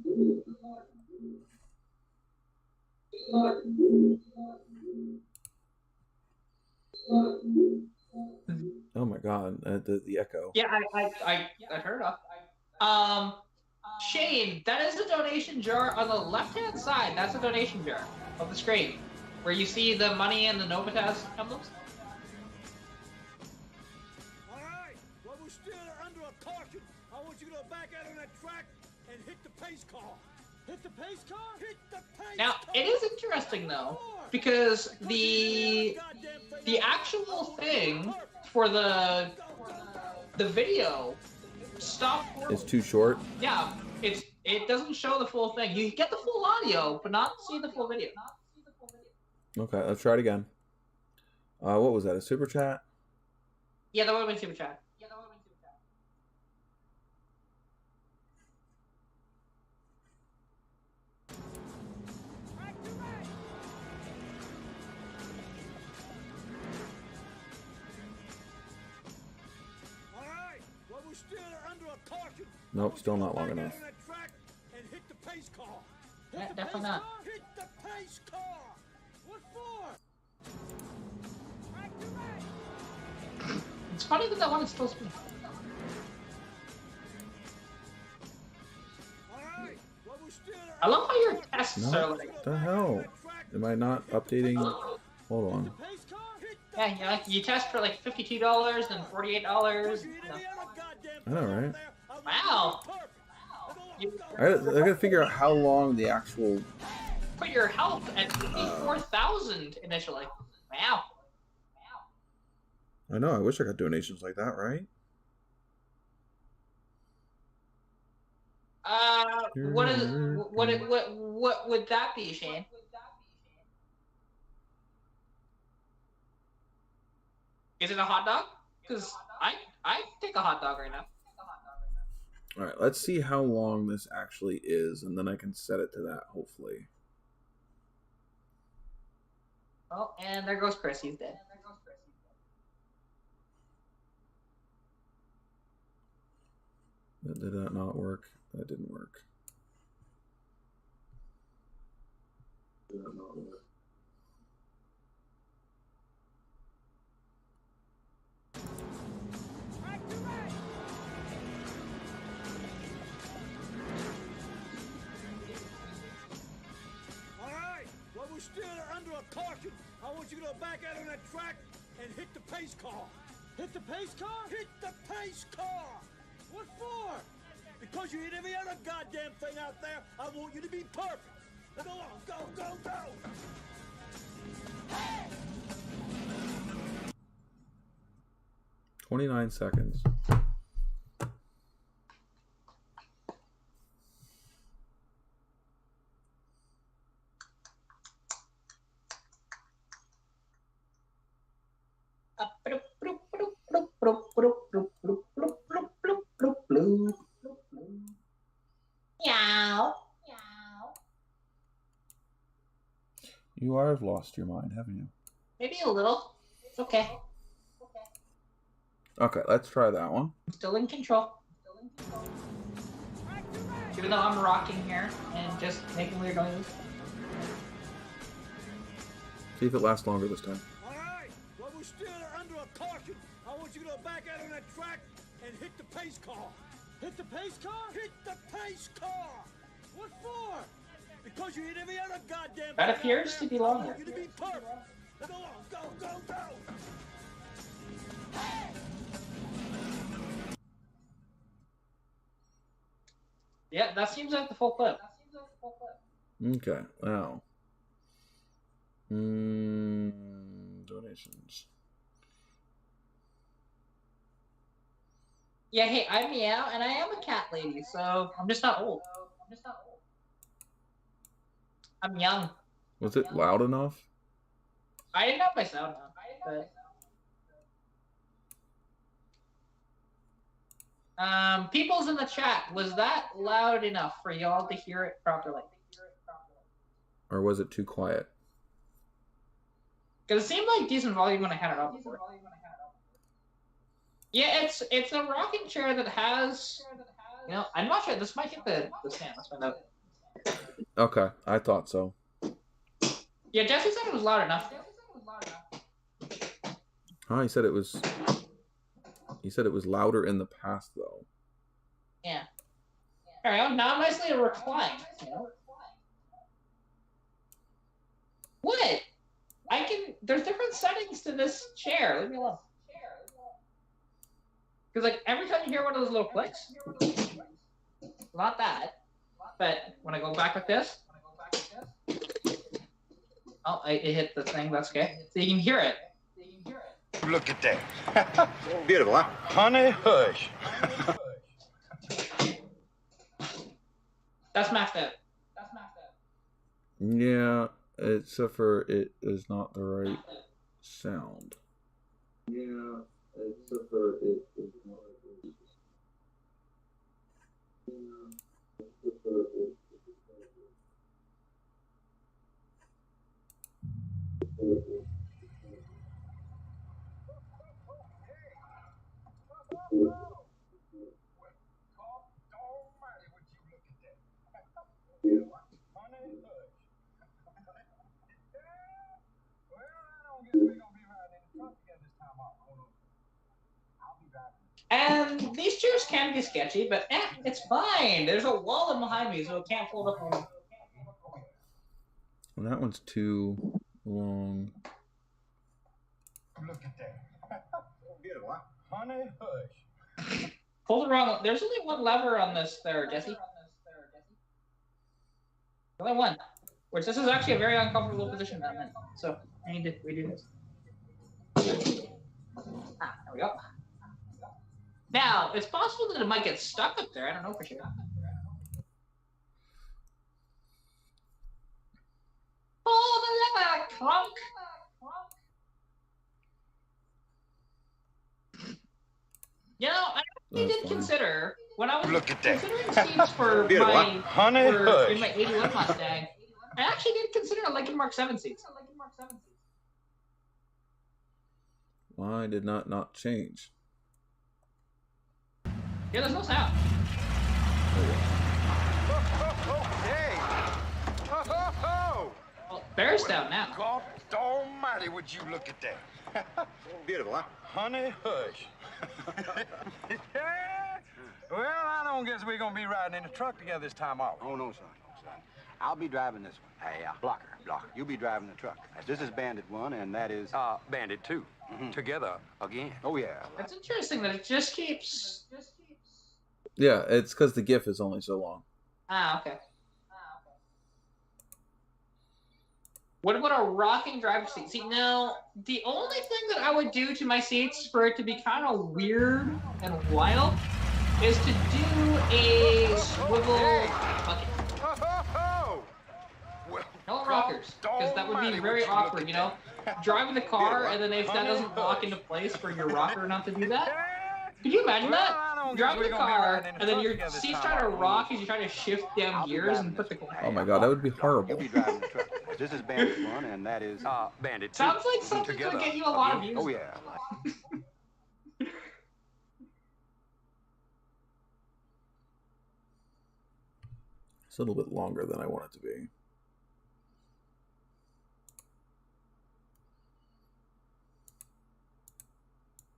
Oh my god, the echo. Yeah, I heard of. Shane, that is the donation jar on the left-hand side. That's the donation jar of the screen, where you see the money and the NOVAtazz emblems. All right, well, we're still under a caution. I want you to go back out on that track and hit the pace car. Hit the pace car? Hit the pace Now, car. it is interesting, though, because the actual thing for the video stopped. It's too short. Yeah, it doesn't show the full thing. You get the full audio, but not see the full video. Okay, let's try it again. What was that? A super chat? Yeah, that would have been super chat. All right, well, we're still under a caution. Nope, still not long enough. And hit the pace car. Yeah, definitely not. Hit the pace car. What for? funny that one is still spinning. I love how your tests are like. What the hell? Am I not updating? Hold on. Yeah, you test for like $52 and $48. I know, right? Wow. I gotta figure out how long the actual. Put your health at 54,000 initially. Wow. I know. I wish I got donations like that, right? What would that be, Shane? Is it a hot dog? Because I take a hot dog right now. All right, let's see how long this actually is, and then I can set it to that, hopefully. Oh, and there goes Chris. He's dead. Did that not work? That didn't work. Alright, while we're still under a caution, I want you to go back out on that track and hit the pace car. Hit the pace car? Hit the pace car! What for? Because you hit every other goddamn thing out there, I want you to be perfect. Now go on, go, go, go! 29 seconds. Meow. You are have lost your mind, haven't you? Maybe a little. It's okay. Okay, let's try that one. I'm still in control. Even though I'm rocking here and just making weird noises. See if it lasts longer this time. Alright, while we're still under a caution, I want you to go back out on that track and hit the pace car. Hit the pace car? Hit the pace car! What for? Because you hit every other goddamn That appears to be longer. I want you to be perfect. Now go on, go, go, go! Yeah, that seems like the full clip. Okay, wow. Donations. Yeah, hey, I'm Meow, and I am a cat lady, so I'm just not old. I'm young. Was it loud enough? I didn't have my sound on, but... people's in the chat, was that loud enough for y'all to hear it properly? Or was it too quiet? Because it seemed like decent volume when I had it up before. Yeah, it's a rocking chair that has, I'm not sure. This might hit the stand. Let's find out. Okay, I thought so. Yeah, Jesse said it was loud enough. Oh, he said it was louder in the past though. Yeah. All right, now I'm nicely reclined. What? There's different settings to this chair. Leave me alone. Because every time you hear one of those little clicks, not that, but when I go back with this, oh, it hit the thing. That's okay. So you can hear it. Look at that. Beautiful, huh? Honey hush. That's maxed out. Yeah, except for it is not the right sound. Yeah, except for it is not the right And these chairs can be sketchy, but it's fine. There's a wall behind me, so it can't fold up. Well, that one's too long. Look at that. Beautiful, huh? Honey, hush. Hold the wrong. There's only one lever on this there, Jesse. Only one. Which this is actually a very uncomfortable position that I'm in. So I need to redo this. There we go. Now, it's possible that it might get stuck up there. I don't know for sure. Pull the lever, clunk. You know, I actually did consider when I was considering seats for in my 81 Mustang. I actually did consider a Lincoln Mark 7 seats. Why did not change? Yeah, there's no sound. Hey! Well, Bear's down now. God almighty, would you look at that? Beautiful, huh? Honey, hush. Well, I don't guess we're gonna be riding in the truck together this time, are we? Oh, no, son. I'll be driving this one. Hey, Blocker. You'll be driving the truck. This is Bandit 1, and that is... Bandit 2. Together again. Oh, yeah. It's interesting that it just keeps... Yeah, it's because the GIF is only so long. Ah, okay. What about a rocking driver's seat? See, now, the only thing that I would do to my seats for it to be kind of weird and wild is to do a swivel bucket. No rockers, because that would be very awkward, you know? Driving the car, and then if that doesn't lock into place for your rocker not to do that. Could you imagine that? Driving the car, and then your seat's trying to rock as you try to shift down gears and put the... Oh my god, that would be horrible. You'll be driving the truck. This is Bandit 1, and that is... Bandit 2. Sounds like something that would get you a lot of views. Oh, yeah. It's a little bit longer than I want it to be.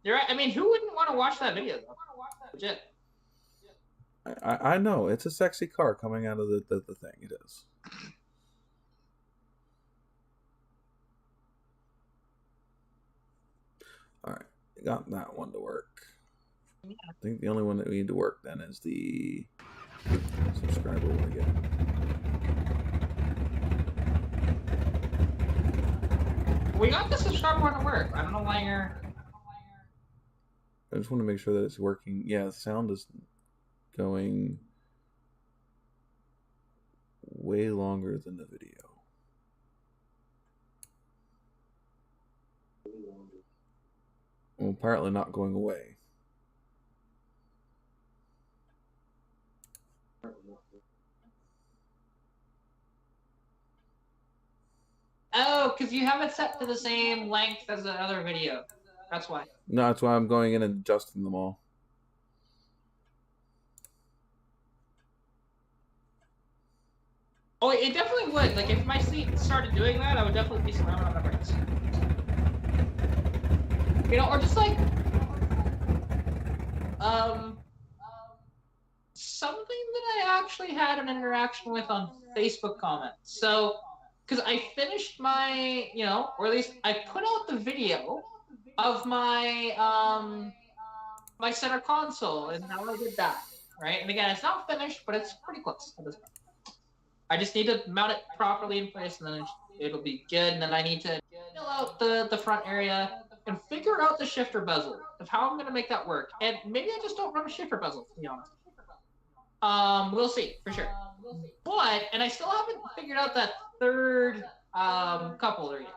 You're right. I mean, who wouldn't want to watch that video, though? Legit. I know. It's a sexy car coming out of the thing. It is. Alright. Got that one to work. I think the only one that we need to work then is the subscriber one again. We got the subscriber one to work. I don't know why you're... I just want to make sure that it's working. Yeah, the sound is going way longer than the video. Well, apparently not going away. Oh, because you have it set to the same length as the other video. That's why. No, that's why I'm going in and adjusting them all. Oh, it definitely would. Like, if my seat started doing that, I would definitely be slamming on the brakes. You know, or just like, something that I actually had an interaction with on Facebook comments. So, because I finished my, you know, or at least I put out the video of my, my center console and how I did that, right? And again, it's not finished, but it's pretty close at this point. I just need to mount it properly in place, and then it'll be good. And then I need to fill out the front area and figure out the shifter bezel of how I'm going to make that work. And maybe I just don't run a shifter bezel, to be honest. We'll see, for sure. But, and I still haven't figured out that third cup holder yet.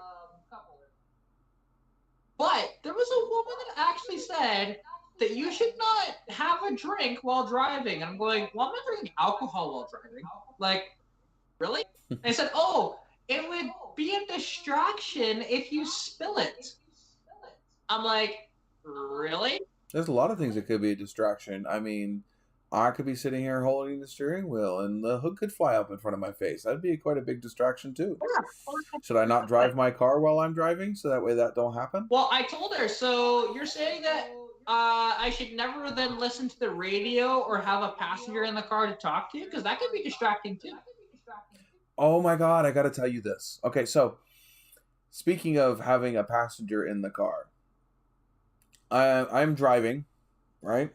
But there was a woman that actually said that you should not have a drink while driving. And I'm going, well, I'm not drinking alcohol while driving. Like, really? They said, oh, it would be a distraction if you spill it. I'm like, really? There's a lot of things that could be a distraction. I mean, I could be sitting here holding the steering wheel and the hood could fly up in front of my face. That'd be quite a big distraction too. Should I not drive my car while I'm driving so that way that don't happen? Well, I told her, so you're saying that I should never then listen to the radio or have a passenger in the car to talk to? Because that could be distracting too. Oh my God, I got to tell you this. Okay, so speaking of having a passenger in the car, I'm driving, right?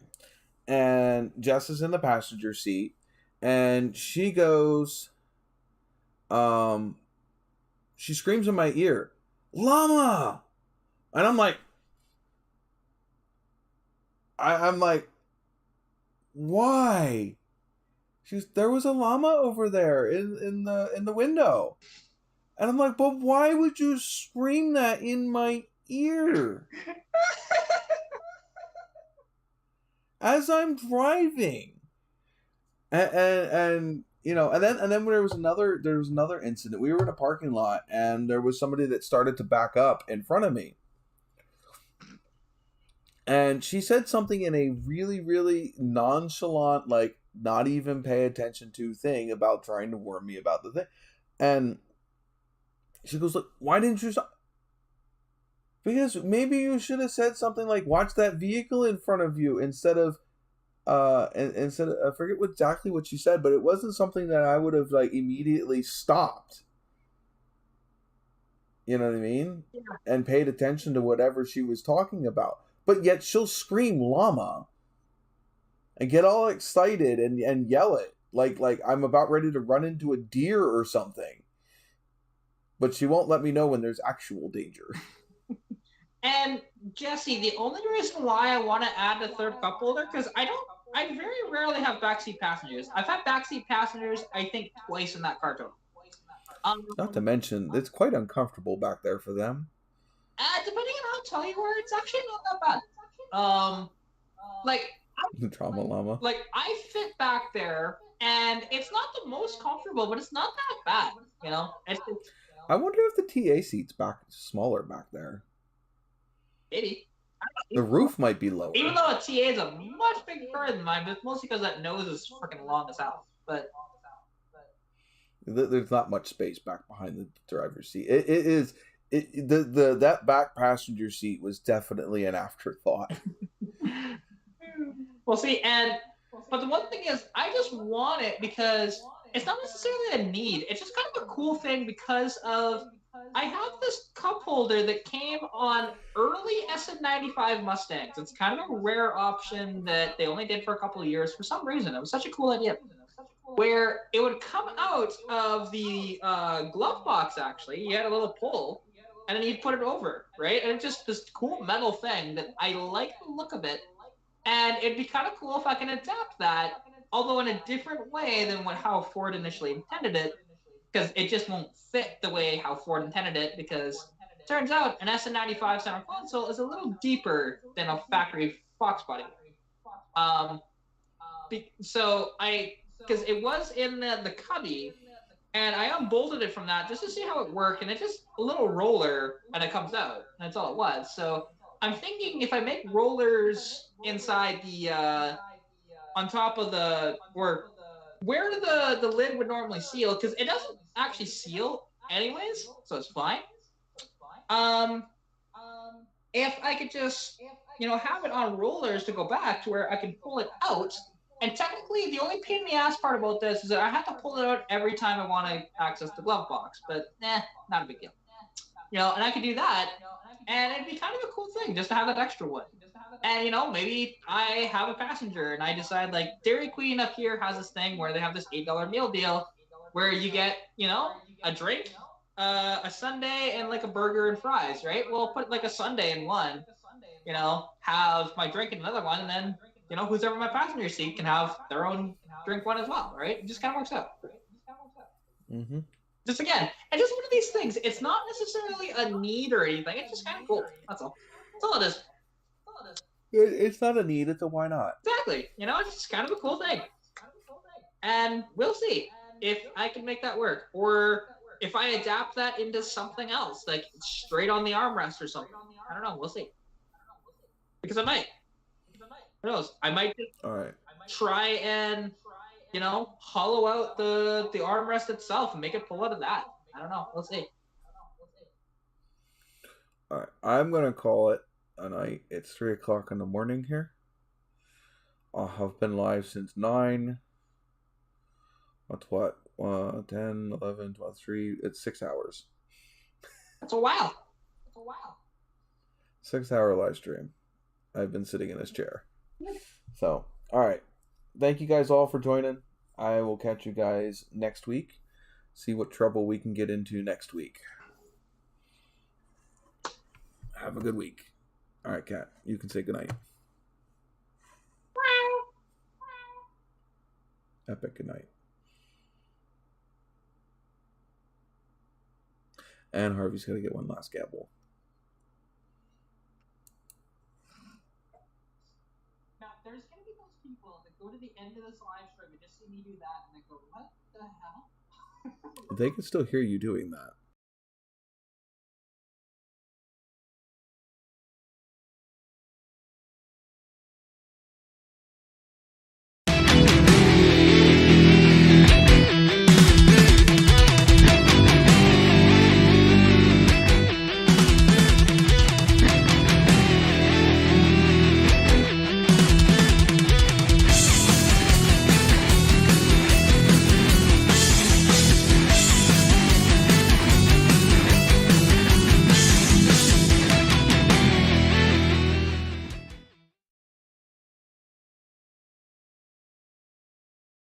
And Jess is in the passenger seat, and she goes, she screams in my ear, "Llama!" And I'm like, I'm like, why? There was a llama over there in the window. And I'm like, but why would you scream that in my ear? As I'm driving. And you know, and then there was another incident. We were in a parking lot and there was somebody that started to back up in front of me. And she said something in a really, really nonchalant, like, not even pay attention to thing about trying to warn me about the thing. And she goes, "Look, why didn't you stop?" Because maybe you should have said something like, "Watch that vehicle in front of you," instead of I forget exactly what she said, but it wasn't something that I would have like immediately stopped. You know what I mean? Yeah. And paid attention to whatever she was talking about. But yet she'll scream llama and get all excited and yell it like I'm about ready to run into a deer or something. But she won't let me know when there's actual danger. And Jesse, the only reason why I want to add a third cup holder, because I very rarely have backseat passengers. I've had backseat passengers, I think, twice in that car total. Not to mention, it's quite uncomfortable back there for them. Depending on how tall you are, it's actually not that bad. Trauma llama. Like, I fit back there, and it's not the most comfortable, but it's not that bad, you know? I wonder if the TA seat's smaller back there. Maybe. The roof might be lower. Even though a TA is a much bigger car than mine, but it's mostly because that nose is freaking long as hell. But there's not much space back behind the driver's seat. That back passenger seat was definitely an afterthought. Well, see, but the one thing is, I just want it because it's not necessarily a need. It's just kind of a cool thing because I have this cup holder that came on early SN95 Mustangs. It's kind of a rare option that they only did for a couple of years for some reason. It was such a cool idea. Where it would come out of the glove box, actually. You had a little pull, and then you'd put it over, right? And it's just this cool metal thing that I like the look of it. And it'd be kind of cool if I can adapt that, although in a different way than how Ford initially intended it, because it just won't fit the way how Ford intended it, because it turns out an SN95 center console is a little deeper than a factory Fox body. Because it was in the cubby, and I unbolted it from that just to see how it worked, and it's just a little roller, and it comes out. That's all it was. So I'm thinking if I make rollers inside the, on top of or where the lid would normally seal, because it doesn't actually seal anyways, so it's fine. If I could just, have it on rollers to go back to where I can pull it out. And technically, the only pain in the ass part about this is that I have to pull it out every time I want to access the glove box. But, not a big deal. And I could do that, and it'd be kind of a cool thing just to have that extra one. And, maybe I have a passenger, and I decide, like, Dairy Queen up here has this thing where they have this $8 meal deal where you get, a drink, a sundae, and, like, a burger and fries, right? Well, put, like, a sundae in one, have my drink in another one, and then who's ever in my passenger seat can have their own drink one as well, right? It just kind of works out. Mm-hmm. Just again, and just one of these things. It's not necessarily a need or anything. It's just kind of cool. That's all. That's all it is. It's not a need. It's a why not. Exactly. It's just kind of a cool thing. And we'll see if I can make that work, or if I adapt that into something else, like straight on the armrest or something. I don't know. We'll see. Because I might. Who knows? I might. All right. try and, hollow out the armrest itself and make it pull out of that. I don't know. We'll see. All right, I'm gonna call it a night. It's 3:00 in the morning here. I've been live since 9. That's what? 10, 11, 12, 3. It's 6 hours. That's a while. 6-hour live stream. I've been sitting in this chair. So, all right. Thank you guys all for joining. I will catch you guys next week. See what trouble we can get into next week. Have a good week. All right, Kat. You can say goodnight. Epic goodnight. And Harvey's got to get one last gabble. Now, there's going to be those people that go to the end of this live stream and just see me do that and they go, what the hell? They can still hear you doing that.